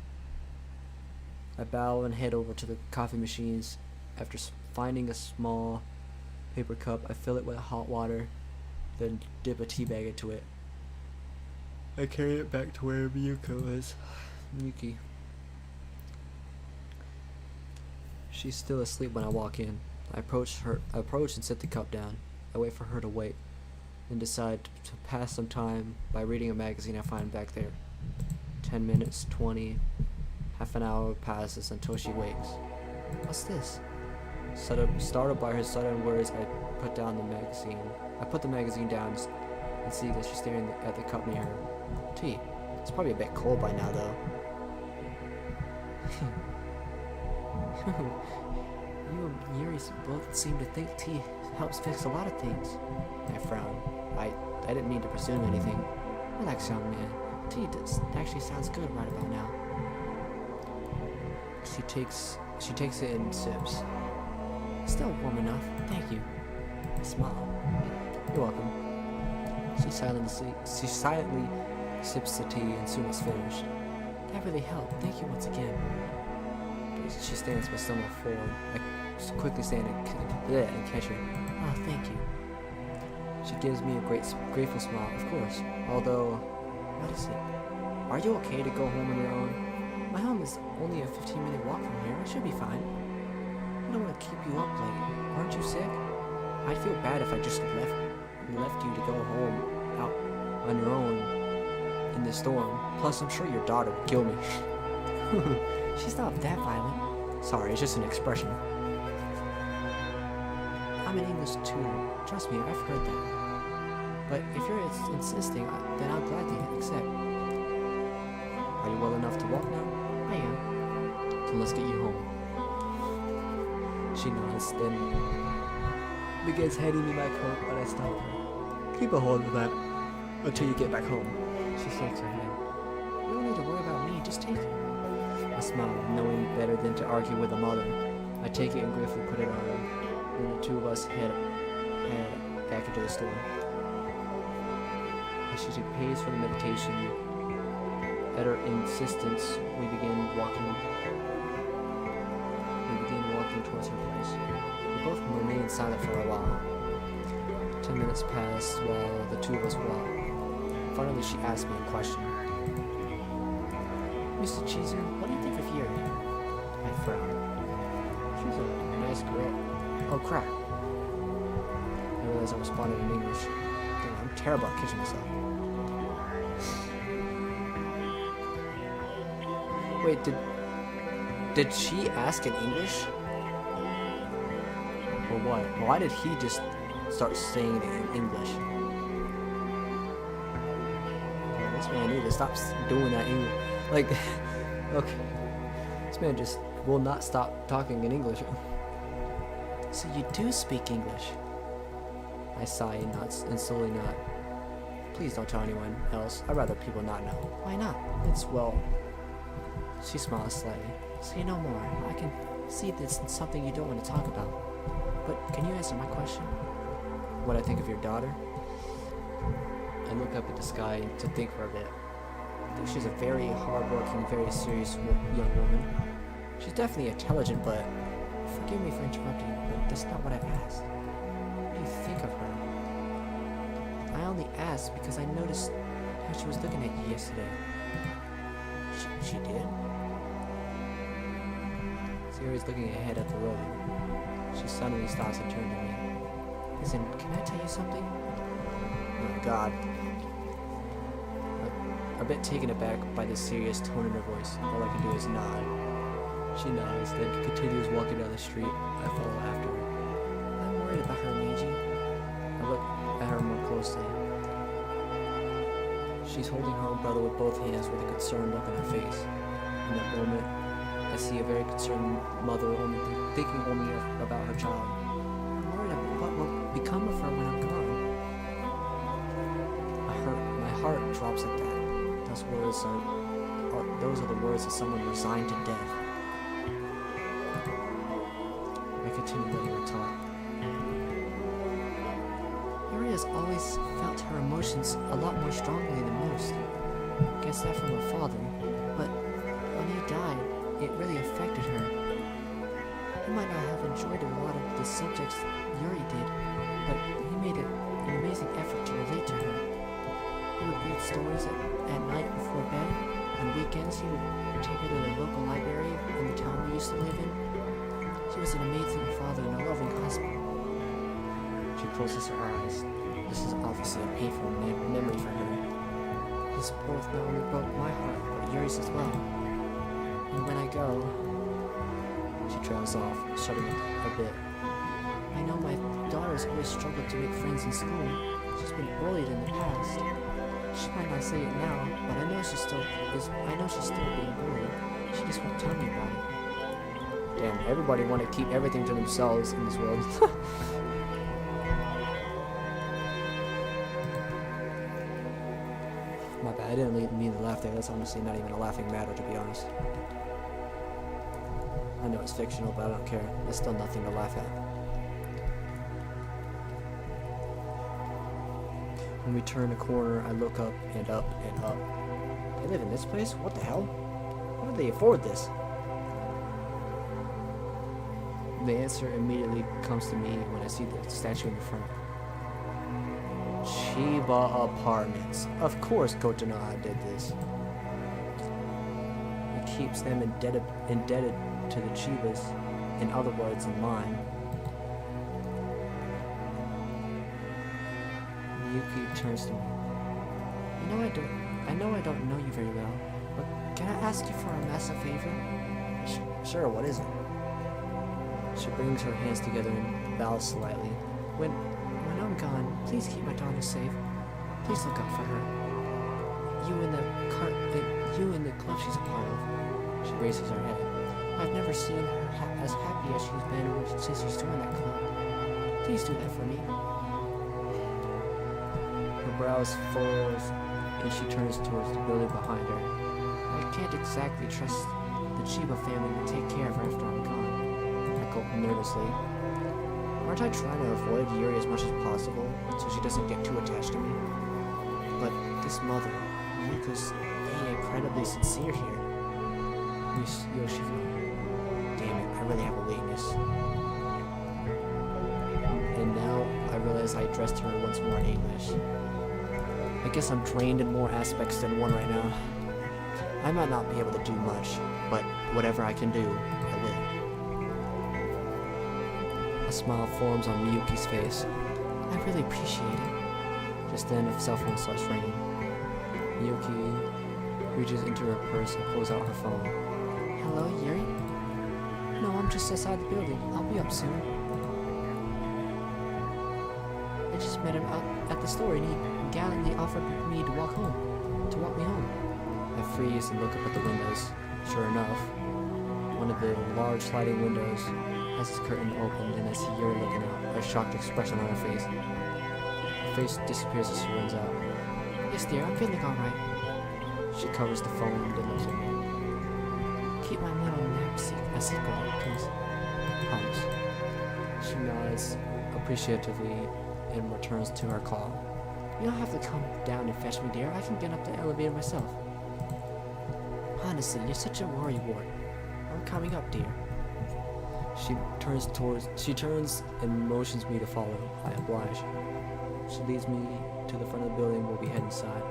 Speaker 3: I bow and head over to the coffee machines. After finding a small paper cup, I fill it with hot water then dip a tea bag into it. I carry it back to where Miyuko is. Miyuki. She's still asleep when I walk in. I approach and set the cup down. I wait for her to wait, and decide to pass some time by reading a magazine I find back there. 10 minutes, 20, half an hour passes until she wakes. What's this? Startled by her sudden words, I put the magazine down and see that she's staring at the cup near her. Tea. It's probably a bit cold by now, though. You and Yuri both seem to think tea helps fix a lot of things. I frown. I didn't mean to presume anything. Relax, young man. Tea actually sounds good right about now. She takes it in sips. Still warm enough. Thank you. I smile. You're welcome. She silently sips the tea and soon it's finished. That really helped. Thank you once again. She stands my stomach forward. I quickly stand and catch her. Oh, thank you. She gives me a grateful smile, of course. Although, what is it? Are you okay to go home on your own? My home is only a 15-minute walk from here. I should be fine. I don't want to keep you up late. Aren't you sick? I'd feel bad if I just left you to go home out on your own in the storm. Plus, I'm sure your daughter would kill me. She's not that violent. Sorry, it's just an expression. I'm an English tutor. Trust me, I've heard that. But if you're insisting, then I'll gladly accept. Are you well enough to walk now? I am. Then let's get you home. She nods, then begins handing me my coat when I stop her. Keep a hold of that until you get back home. She shakes her head. You don't need to worry about me, just take it. I smile, knowing better than to argue with a mother. I take it and gratefully put it on. Then the two of us head back into the store. As she pays for the meditation, at her insistence, we begin walking towards her place. We both remain silent for a while. 10 minutes pass while the two of us walk. Finally, she asks me a question. Mr. Cheeser, what do you think of Yuri? I frown. She's a nice girl. Oh crap. I realized I responded in English. Damn, I'm terrible at catching myself. Wait, did she ask in English? Or what? Why did he just start saying it in English? Yeah, this man need to stop doing that English. Like, okay. This man just will not stop talking in English. So you do speak English? I sigh and slowly nod. Please don't tell anyone else. I'd rather people not know. Why not? It's, well... She smiles slightly. Say no more. I can see this is something you don't want to talk about. But can you answer my question? What I think of your daughter? I look up at the sky to think for a bit. I think she's a very hard-working, very serious young woman. She's definitely intelligent, but forgive me for interrupting, but that's not what I asked. What do you think of her? I only asked because I noticed how she was looking at you yesterday. She did? Siri's looking ahead at the road. She suddenly stops and turns to me. Listen, can I tell you something? Oh God. A bit taken aback by the serious tone in her voice, all I can do is nod. She nods, then continues walking down the street. I follow after her. I'm worried about her, Meiji. I look at her more closely. She's holding her umbrella with both hands with a concerned look on her face. In that moment, I see a very concerned mother only thinking only about her child. I'm worried about what will become of her when I'm gone. My heart drops at that. Those are the words of someone resigned to death. I continue letting her talk. Yuri has always felt her emotions a lot more strongly than most. Gets that from her father, but when he died, it really affected her. He might not have enjoyed a lot of the subjects Yuri did, but he made an amazing effort to
Speaker 2: stories at night before bed. On weekends, he would take her to the local library in the town we used to live in. He was an amazing father and a loving husband. She closes her eyes. This is obviously a painful memory for her. His birth not only broke my heart, but Yuri's as well. And when I go, she trails off, shuddering a bit. I know my daughter's always struggled to make friends in school. She's been bullied in the past. She might not say it now, but I know she's still being bullied. She just won't tell me about it.
Speaker 3: Damn, everybody want to keep everything to themselves in this world. My bad, I didn't mean to laugh there. That's honestly not even a laughing matter, to be honest. I know it's fictional, but I don't care. It's still nothing to laugh at. When we turn a corner, I look up and up and up. They live in this place? What the hell? How do they afford this? The answer immediately comes to me when I see the statue in the front. Chiba Apartments. Of course Kotanoha did this. It keeps them indebted to the Chibas, in other words, in mine. Miyuki turns to me. I know I don't know you very well, but can I ask you for a massive favor? Sure, what is it? She brings her hands together and bows slightly. When I'm gone, please keep my daughter safe. Please look out for her. You and the club she's a part of. She raises her head. I've never seen her as happy as she's been since she's joined that club. Please do that for me. Her brows furrows and she turns towards the building behind her. I can't exactly trust the Chiba family to take care of her after I'm gone. I gulp nervously. Aren't I trying to avoid Yuri as much as possible so she doesn't get too attached to me? But this mother, Yuka's being incredibly sincere here. Yoshifumi. Damn it, I really have a weakness. And now I realize I addressed her once more in English. I guess I'm drained in more aspects than one right now. I might not be able to do much, but whatever I can do, I will. A smile forms on Miyuki's face. I really appreciate it. Just then, a cell phone starts ringing. Miyuki reaches into her purse and pulls out her phone. Hello, Yuri? No, I'm just outside the building. I'll be up soon. I just met him out at the store and he gallantly offered me to walk me home. I freeze and look up at the windows. Sure enough, one of the large sliding windows has its curtain opened and I see Yuri looking out, a shocked expression on her face. Her face disappears as she runs out. Yes, dear, I'm feeling alright. She covers the phone and then looks at me. Keep my little nap a secret, please. Promise. She nods appreciatively and returns to her car. You don't have to come down and fetch me, dear. I can get up the elevator myself. Honestly, you're such a worrywart. I'm coming up, dear. She turns and motions me to follow. I oblige. She leads me to the front of the building where we head inside.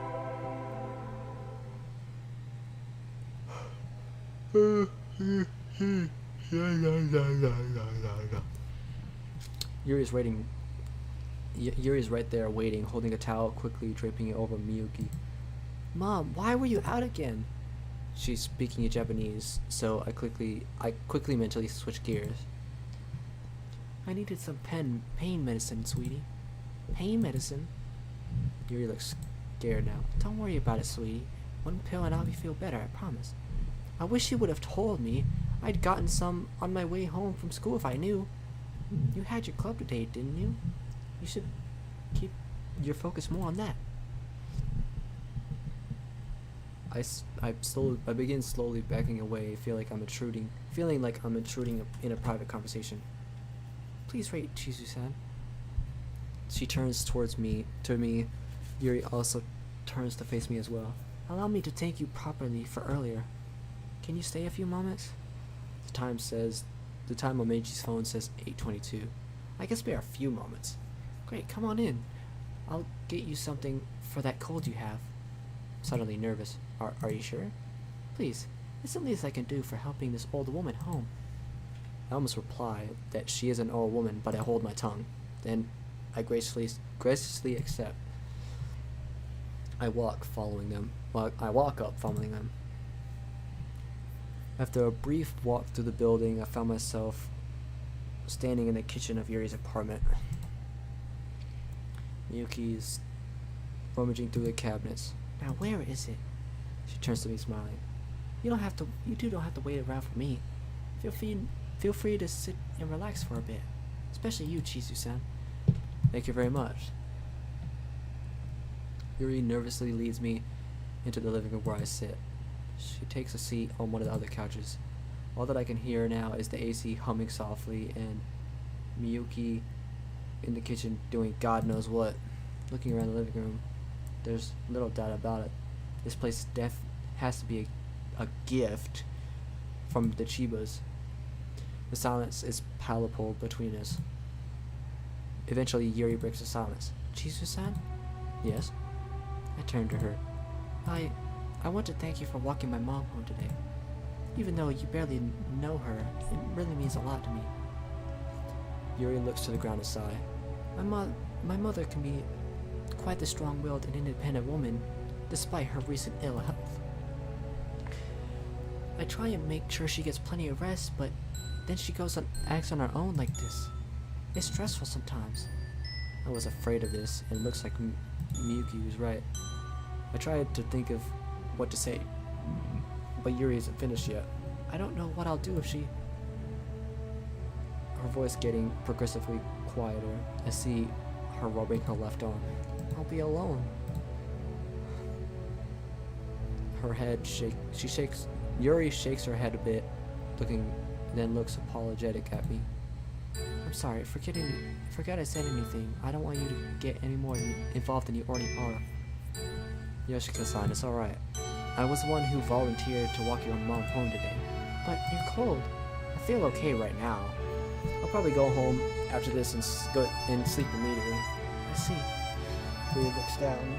Speaker 3: Yuri's right there waiting, holding a towel, quickly draping it over Miyuki. Mom, why were you out again? She's speaking in Japanese, so I quickly mentally switch gears. I needed some pain medicine, sweetie. Pain medicine? Yuri looks scared now. Don't worry about it, sweetie. One pill and I'll feel better, I promise. I wish you would have told me. I'd gotten some on my way home from school if I knew. You had your club today, didn't you? You should keep your focus more on that. I begin slowly backing away, feeling like I'm intruding in a private conversation. Please wait, Chizu-san. She turns to me. Yuri also turns to face me as well. Allow me to thank you properly for earlier. Can you stay a few moments? The time on Meiji's phone says 8:22. I can spare a few moments. Great, come on in. I'll get you something for that cold you have. suddenly nervous. Are you sure?
Speaker 2: Please, it's the least I can do for helping this old woman home.
Speaker 3: I almost reply that she is an old woman, but I hold my tongue. Then I graciously accept. I walk up following them. After a brief walk through the building, I found myself standing in the kitchen of Yuri's apartment. Miyuki's rummaging through the cabinets.
Speaker 2: Now where is it?
Speaker 3: She turns to me smiling.
Speaker 2: You two don't have to wait around for me. Feel free to sit and relax for a bit. Especially you, Chizu-san.
Speaker 3: Thank you very much. Yuri nervously leads me into the living room where I sit. She takes a seat on one of the other couches. All that I can hear now is the AC humming softly and Miyuki in the kitchen doing God knows what. Looking around the living room, there's little doubt about it. This place has to be a gift from the Chibas. The silence is palpable between us. Eventually, Yuri breaks the silence.
Speaker 2: Chizu-san?
Speaker 3: Yes?
Speaker 2: I turn to her. I want to thank you for walking my mom home today. Even though you barely know her, it really means a lot to me.
Speaker 3: Yuri looks to the ground and sigh.
Speaker 2: My mother can be quite the strong-willed and independent woman, despite her recent ill health. I try and make sure she gets plenty of rest, but then she acts on her own like this. It's stressful sometimes.
Speaker 3: I was afraid of this, and it looks like Miyuki was right. I tried to think of what to say, but Yuri isn't finished yet.
Speaker 2: I don't know what I'll do if she...
Speaker 3: Her voice getting progressively quieter. I see her rubbing her left arm.
Speaker 2: I'll be alone.
Speaker 3: Her head Yuri shakes her head a bit, then looks apologetic at me.
Speaker 2: I'm sorry, forget I said anything. I don't want you to get any more involved than you already are.
Speaker 3: Yoshika-san, it's alright. I was the one who volunteered to walk your mom home today.
Speaker 2: But you're cold.
Speaker 3: I feel okay right now. I'll probably go home after this and sleep immediately.
Speaker 2: I see.
Speaker 3: Yuri looks down.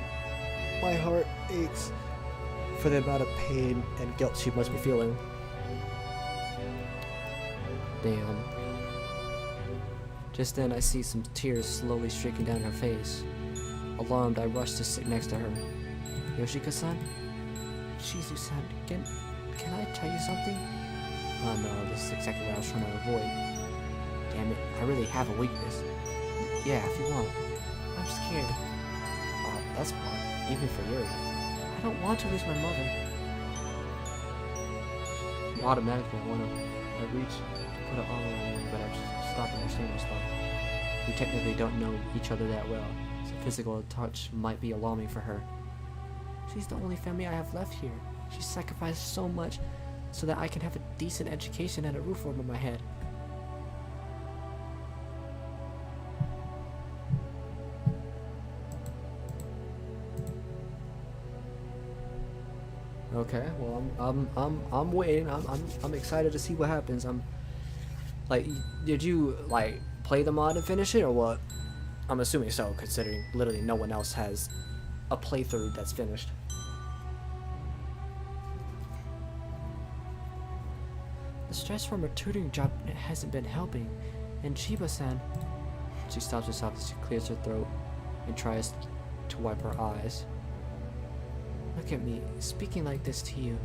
Speaker 3: My heart aches for the amount of pain and guilt she must be feeling. Damn. Just then I see some tears slowly streaking down her face. Alarmed, I rush to sit next to her. Yoshika-san?
Speaker 2: Chizu-san, can I tell you something?
Speaker 3: Oh no, this is exactly what I was trying to avoid. Damn it, I really have a weakness.
Speaker 2: Yeah, if you want. I'm scared.
Speaker 3: Oh, that's fine, even for Yuri.
Speaker 2: I don't want to lose my mother.
Speaker 3: Automatically, I reach to put her arm around me, but I just stop and understand myself. We technically don't know each other that well, so physical touch might be alarming for her.
Speaker 2: She's the only family I have left here. She sacrificed so much so that I can have a decent education and a roof over my head.
Speaker 3: Okay, well I'm waiting. I'm excited to see what happens. Did you play the mod and finish it or what? I'm assuming so, considering literally no one else has a playthrough that's finished.
Speaker 2: The stress from her tutoring job hasn't been helping, and Chiba-san...
Speaker 3: She stops herself as she clears her throat and tries to wipe her eyes.
Speaker 2: Look at me, speaking like this to you.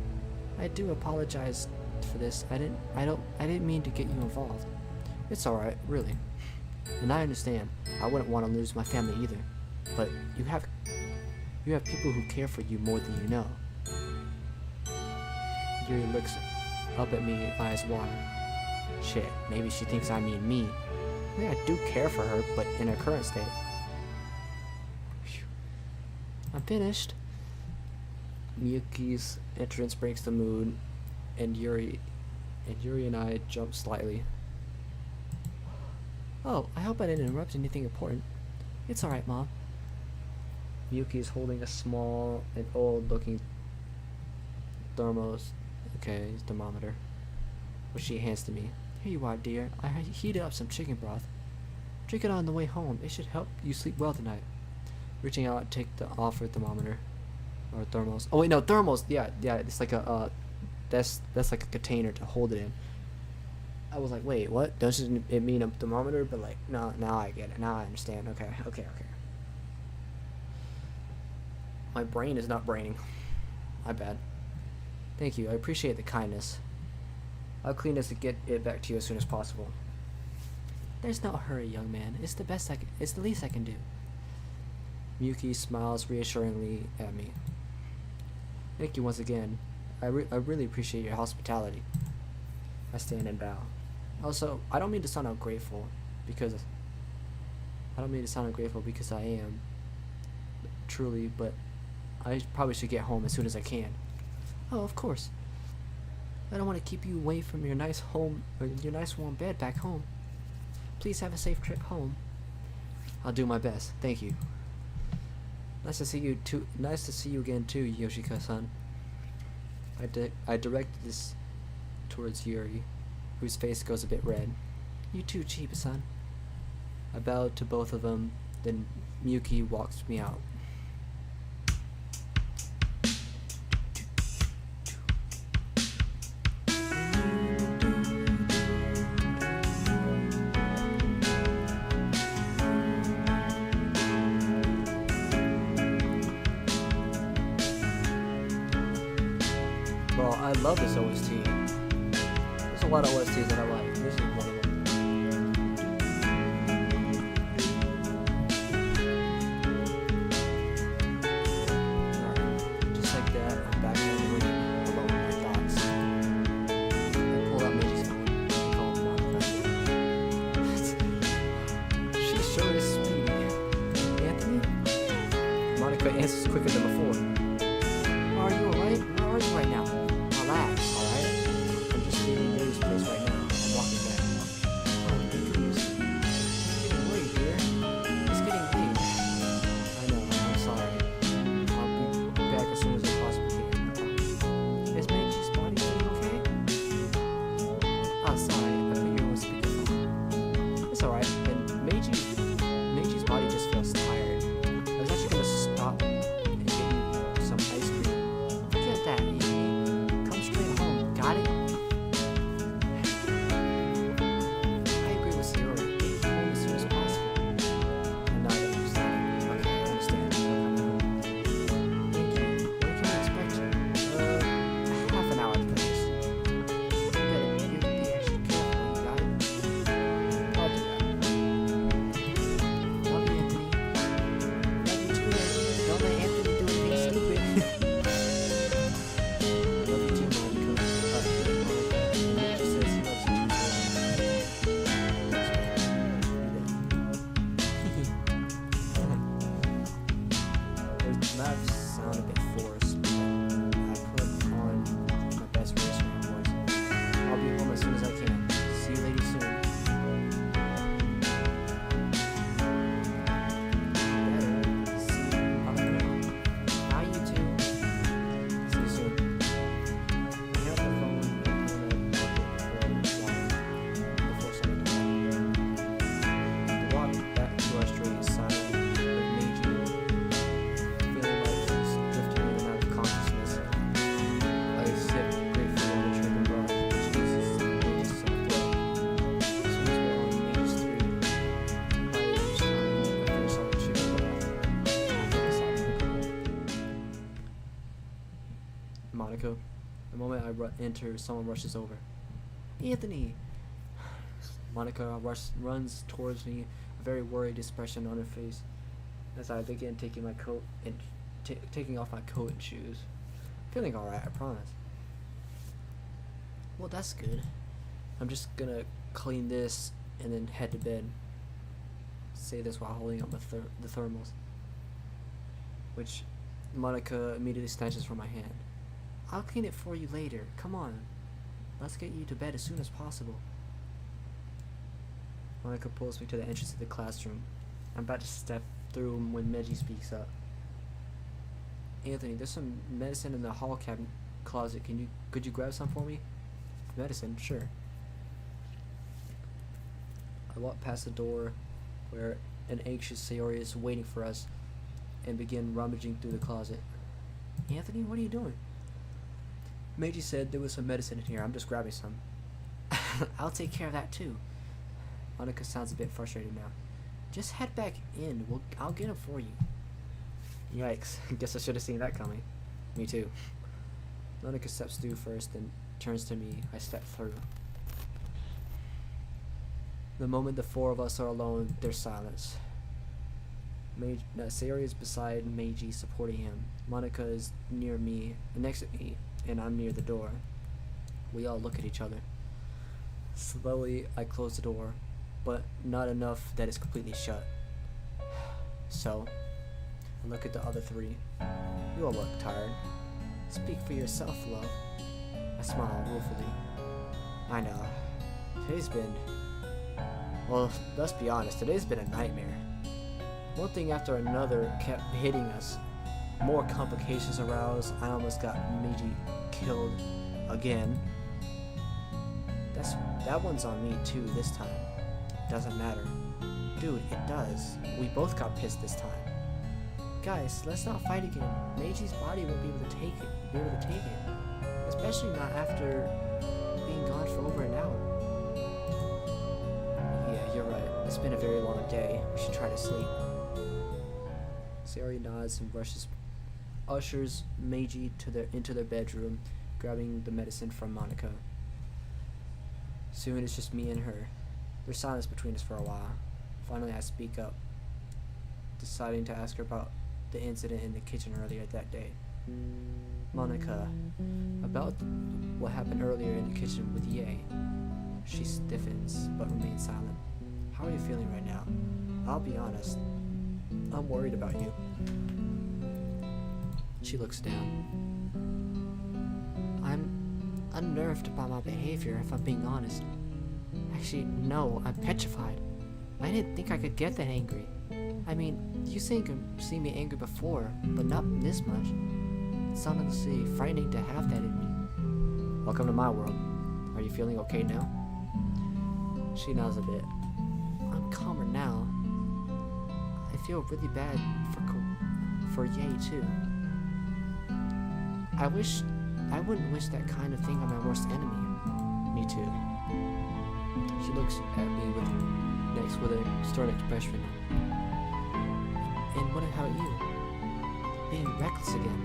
Speaker 2: I do apologize for this. I didn't mean to get you involved.
Speaker 3: It's alright, really. And I understand. I wouldn't want to lose my family either. But you have people who care for you more than you know. Yuri looks up at me, eyes wide. Shit, maybe she thinks I mean me. I mean, I do care for her, but in her current state. Whew.
Speaker 2: I'm finished.
Speaker 3: Miyuki's entrance breaks the mood, and Yuri and I jump slightly.
Speaker 2: Oh, I hope I didn't interrupt anything important. It's alright, Mom.
Speaker 3: Miyuki is holding a small and old-looking thermometer, which she hands to me.
Speaker 2: Here you are, dear. I heated up some chicken broth. Drink it on the way home. It should help you sleep well tonight.
Speaker 3: Reaching out, I take the offered thermometer. or thermals. Oh wait, no, thermals. Yeah, yeah. It's like a that's like a container to hold it in. I was like, wait, what? Doesn't it mean a thermometer? But like, no, now I get it. Now I understand. Okay, okay, okay. My brain is not braining. My bad. Thank you. I appreciate the kindness. I'll clean this and get it back to you as soon as possible.
Speaker 2: There's no hurry, young man. It's the least I can do.
Speaker 3: Miyuki smiles reassuringly at me. Thank you once again. I really appreciate your hospitality. I stand and bow. Also, I don't mean to sound ungrateful because I am truly, but I probably should get home as soon as I can.
Speaker 2: Oh, of course. I don't want to keep you away from your nice home, or your nice warm bed back home. Please have a safe trip home.
Speaker 3: I'll do my best. Thank you. Nice to see you too. Nice to see you again too, Yoshika-san. I directed this towards Yuri, whose face goes a bit red.
Speaker 2: You too, Chiba-san.
Speaker 3: I bowed to both of them, then Miyuki walks me out. Well, I love this OST. There's a lot of OSTs that I like. This is one of them. Alright, just like that, I'm back in the room alone with my thoughts. I pulled out Miji's phone and called Monica. She sure is sweet. Anthony? Monica answers quicker than before.
Speaker 2: Are you alright? Where are you right now?
Speaker 3: Relax, alright? I'm just leaving Mary's place right now. I'm walking back.
Speaker 2: Oh, please. It's getting late, dear. It's getting late.
Speaker 3: I know, I'm sorry. I'll be back as soon as I possibly can.
Speaker 2: Is Meiji's body feeling okay? Oh, sorry. I think you were speakerphone.
Speaker 3: It's alright, and Meiji's body just feels tired. I was actually gonna stop and get you some ice cream.
Speaker 2: Forget that, Amy. Come straight home. Got it? I agree with Sarah. Get home as soon as possible.
Speaker 3: I'm not understanding. Okay, I understand.
Speaker 2: Thank you. When can we expect you?
Speaker 3: Half an hour at the latest.
Speaker 2: You better be extra careful. You got it?
Speaker 3: I'll do that.
Speaker 2: Love you, Anthony. Love you too, Anthony. Don't let Anthony do anything stupid.
Speaker 3: Love you too, Monica. Monica says he loves you too. It might sound a bit forced, but I put on my best restaurant voice. I'll be home as soon as I can. See you ladies soon. Better see you.
Speaker 2: Bye, you two.
Speaker 3: See you soon. I held the phone and put it in my pocket before shutting the door. The walk back to our street is silent, with Meiji feeling like he's drifting in and out of consciousness. I sip gratefully on the trick and broth, which eases Meiji's soft throat. As soon as we're on Meiji's street, by which time I finish off the chicken broth, I focus on the Monica. The moment I enter, someone rushes over.
Speaker 2: Anthony.
Speaker 3: Monica runs towards me, a very worried expression on her face, as I begin taking my coat and taking off my coat and shoes. Feeling alright, I promise.
Speaker 2: Well, that's good.
Speaker 3: I'm just gonna clean this and then head to bed. Say this while holding up the thermals, which Monica immediately snatches from my hand.
Speaker 2: I'll clean it for you later. Come on. Let's get you to bed as soon as possible.
Speaker 3: Monica pulls me to the entrance of the classroom. I'm about to step through when Meiji speaks up. Anthony, there's some medicine in the hall cabinet closet. Could you grab some for me? Medicine, sure. I walk past the door where an anxious Sayori is waiting for us and begin rummaging through the closet.
Speaker 2: Anthony, what are you doing?
Speaker 3: Meiji said there was some medicine in here. I'm just grabbing some.
Speaker 2: I'll take care of that too.
Speaker 3: Monica sounds a bit frustrated now.
Speaker 2: Just head back in. I'll get it for you.
Speaker 3: Yikes. Guess I should have seen that coming. Me too. Monica steps through first, then turns to me. I step through. The moment the four of us are alone, there's silence. Sayori is beside Meiji, supporting him. Monica is near me, next to me, and I'm near the door. We all look at each other. Slowly, I close the door, but not enough that it's completely shut. So, I look at the other three. You all look tired.
Speaker 2: Speak for yourself, love.
Speaker 3: I smile ruefully. I know. Today's been... Well, let's be honest, today's been a nightmare. One thing after another kept hitting us. More complications arose. I almost got Meiji killed again. That one's on me too this time. Doesn't matter.
Speaker 2: Dude, it does.
Speaker 3: We both got pissed this time.
Speaker 2: Guys, let's not fight again. Meiji's body won't be able to take it. Especially not after being gone for over an hour.
Speaker 3: Yeah, you're right. It's been a very long day. We should try to sleep. Sayori nods and ushers Meiji into their bedroom, grabbing the medicine from Monica. Soon it's just me and her. There's silence between us for a while. Finally I speak up, deciding to ask her about the incident in the kitchen earlier that day. Monica, about what happened earlier in the kitchen with Ye. She stiffens, but remains silent. How are you feeling right now? I'll be honest, I'm worried about you. She looks down.
Speaker 2: I'm unnerved by my behavior, if I'm being honest. Actually, no, I'm petrified. I didn't think I could get that angry. I mean, you seen me angry before, but not this much. It's honestly frightening to have that in me.
Speaker 3: Welcome to my world. Are you feeling okay now? She nods a bit.
Speaker 2: I'm calmer now. I feel really bad for Ye too. I wouldn't wish that kind of thing on my worst enemy.
Speaker 3: Me too. She looks at me with a stern expression.
Speaker 2: And what about you? Being reckless again.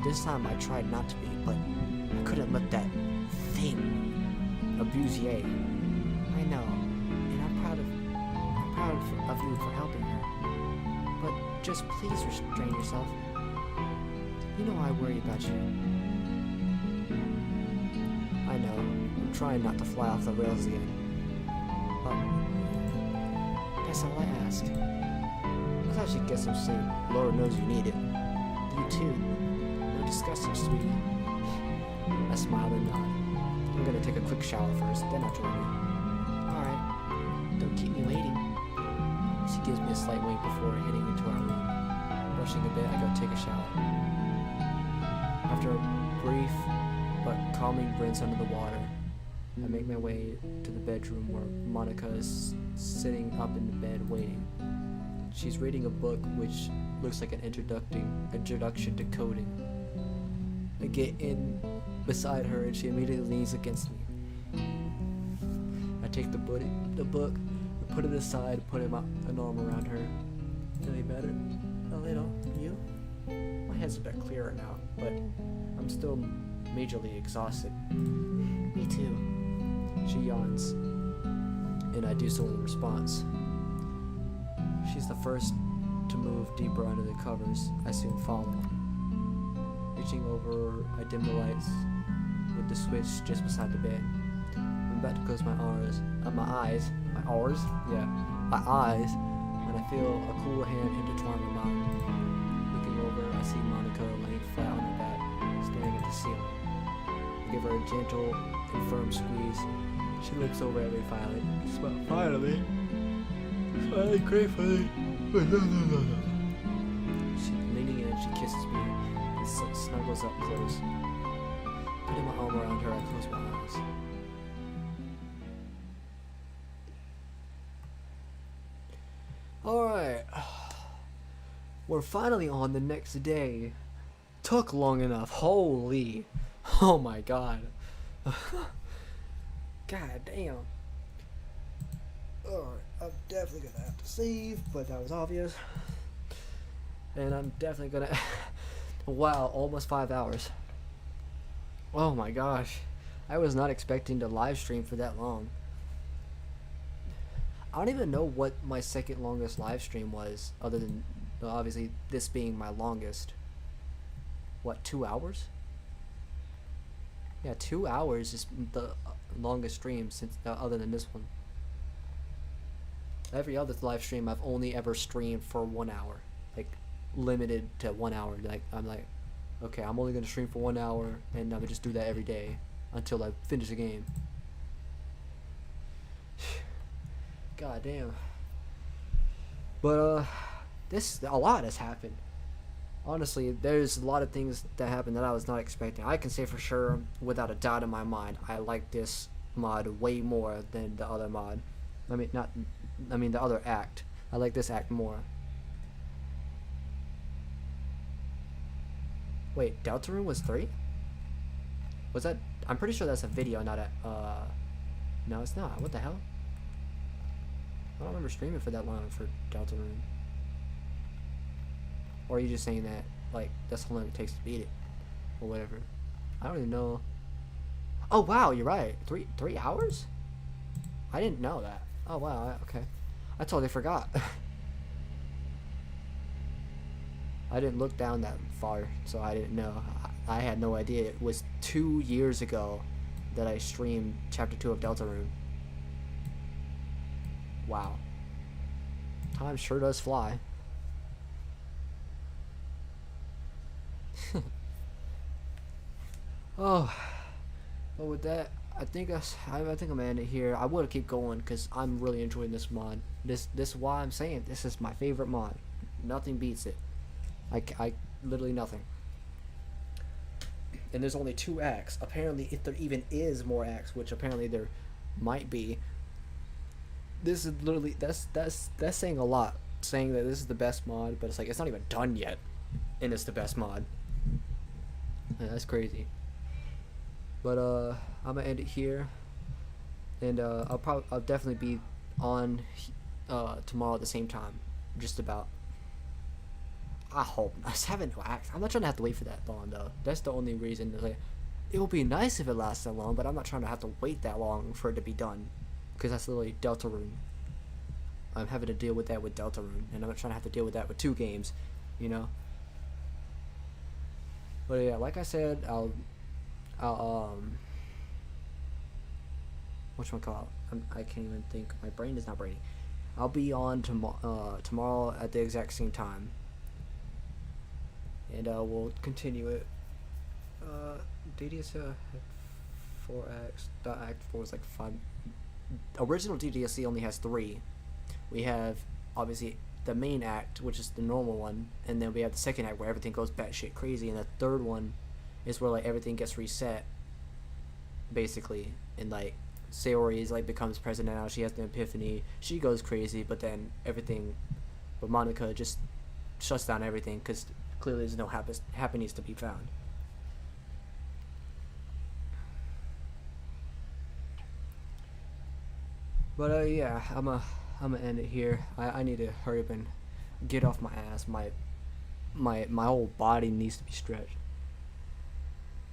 Speaker 3: This time I tried not to be, but I couldn't let that thing abuse Ye.
Speaker 2: I know, and I'm proud of you for helping her. But just please restrain yourself. You know I worry about you.
Speaker 3: I know. I'm trying not to fly off the rails again.
Speaker 2: That's all I ask.
Speaker 3: I thought you'd get some sleep. Lord knows you need it.
Speaker 2: You too. No discussing, sweetie.
Speaker 3: I smile and nod. I'm gonna take a quick shower first, then I'll join you.
Speaker 2: Alright. Don't keep me waiting.
Speaker 3: She gives me a slight wink before heading into our room. Brushing a bit, I go take a shower. After a brief but calming rinse under the water, I make my way to the bedroom where Monica is sitting up in the bed waiting. She's reading a book which looks like an introduction to coding. I get in beside her and she immediately leans against me. I take the book, and put it aside, put an arm around her. Feeling better?
Speaker 2: A little. You?
Speaker 3: My head's a bit clearer now, but I'm still majorly exhausted.
Speaker 2: Me too.
Speaker 3: She yawns, and I do so in response. She's the first to move deeper under the covers. I soon follow. Reaching over, I dim the lights with the switch just beside the bed. I'm about to close my eyes, when I feel a cool hand intertwine my mine. Looking over, I see Monica laying flat on her back, staring at the ceiling. I give her a gentle and firm squeeze. She looks over at me finally, smiling gratefully. She leaning in, she kisses me and snuggles up close. Putting my arm around her, I close my eyes. Alright, we're finally on the next day. took long enough. Holy. Oh my god. God damn. Alright, I'm definitely gonna have to save, but that was obvious. And I'm definitely gonna. Wow, almost 5 hours. Oh my gosh. I was not expecting to live stream for that long. I don't even know what my second longest live stream was, other than obviously this being my longest. What, 2 hours? Yeah, 2 hours is the longest stream since other than this one. Every other live stream I've only ever streamed for 1 hour, like limited to 1 hour. Like I'm like, okay, I'm only gonna stream for 1 hour, and I'm gonna just do that every day until I finish the game. God damn. But a lot has happened. Honestly, there's a lot of things that happened that I was not expecting. I can say for sure, without a doubt in my mind, I like this mod way more than the other mod. I mean, the other act. I like this act more. Wait, Deltarune was 3? Was that? I'm pretty sure that's a video, not a. No, it's not. What the hell? I don't remember streaming for that long for Deltarune. Or are you just saying that, like, that's how long it takes to beat it? Or whatever. I don't even know. Oh, wow, you're right. 3 hours? I didn't know that. Oh, wow, okay. I totally forgot. I didn't look down that far, so I didn't know. I had no idea. It was 2 years ago that I streamed Chapter 2 of Deltarune. Wow. Time sure does fly. Oh, but with that, I think I'm gonna end it here. I want to keep going because I'm really enjoying this mod. This is why I'm saying this is my favorite mod. Nothing beats it. I literally nothing. And there's only 2 acts. Apparently, if there even is more acts, which apparently there might be. This is literally that's saying a lot. Saying that this is the best mod, but it's like it's not even done yet, and it's the best mod. Yeah, that's crazy. But I'm gonna end it here, and I'll definitely be on tomorrow at the same time, just about. I hope. 7 acts. I'm not trying to have to wait for that long though. That's the only reason. Like, it would be nice if it lasts that long, but I'm not trying to have to wait that long for it to be done, because that's literally Deltarune. I'm having to deal with that with Deltarune, and I'm not trying to have to deal with that with 2 games, you know. But yeah, like I said, I'll whatchamacallit? I can't even think. My brain is not braining. I'll be on tomorrow at the exact same time, and we'll continue it. DDLC had 4 acts. The act 4 is like 5. Original DDLC only has 3. We have obviously the main act, which is the normal one, and then we have the second act where everything goes batshit crazy, and the third one is where like everything gets reset, basically, and like Sayori like becomes president now. She has an epiphany. She goes crazy, but then everything, but Monica just shuts down everything because clearly there's no happiness to be found. But yeah, I'm gonna end it here. I need to hurry up and get off my ass. My whole body needs to be stretched.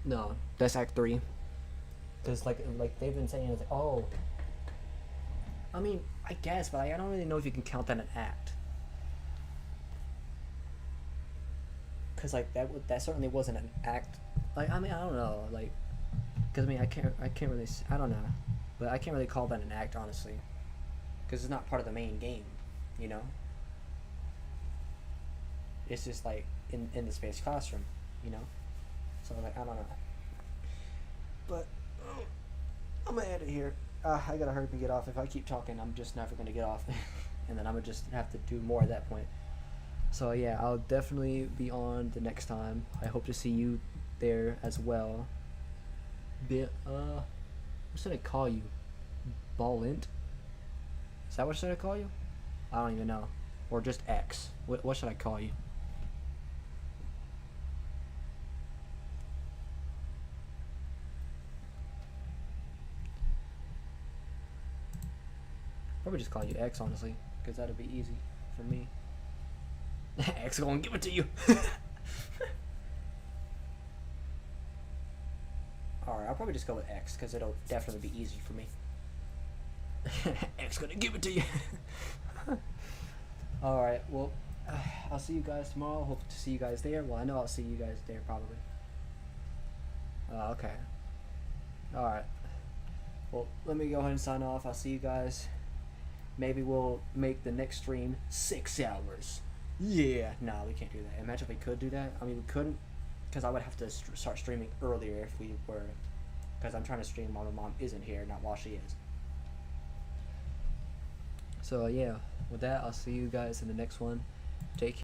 Speaker 3: No, that's Act 3. Cause like they've been saying, it's like, oh. I mean, I guess, but I don't really know if you can count that an act. Cause like that certainly wasn't an act. Like, I mean, I don't know, like, cause I mean I can't really, I don't know, but I can't really call that an act, honestly. Because it's not part of the main game, you know? It's just like in the space classroom, you know? So like, I don't know. But I'm gonna end it here. I gotta hurry up and get off. If I keep talking, I'm just never gonna get off. And then I'm gonna just have to do more at that point. So yeah, I'll definitely be on the next time. I hope to see you there as well. What should I call you? Ballint? Is that what should I call you? I don't even know. Or just X. What should I call you? probably just call you X, honestly, because that'll be easy for me. X gonna give it to you. Alright, I'll probably just go with X, because it'll definitely be easy for me. X gonna give it to you. Alright, well, I'll see you guys tomorrow. Hope to see you guys there. Well, I know I'll see you guys there, probably. Okay. Alright. Well, let me go ahead and sign off. I'll see you guys. Maybe we'll make the next stream 6 hours. Yeah. No, we can't do that. Imagine if we could do that. I mean, we couldn't, because I would have to start streaming earlier if we were, because I'm trying to stream while my mom isn't here, not while she is. So yeah, with that, I'll see you guys in the next one. Take care.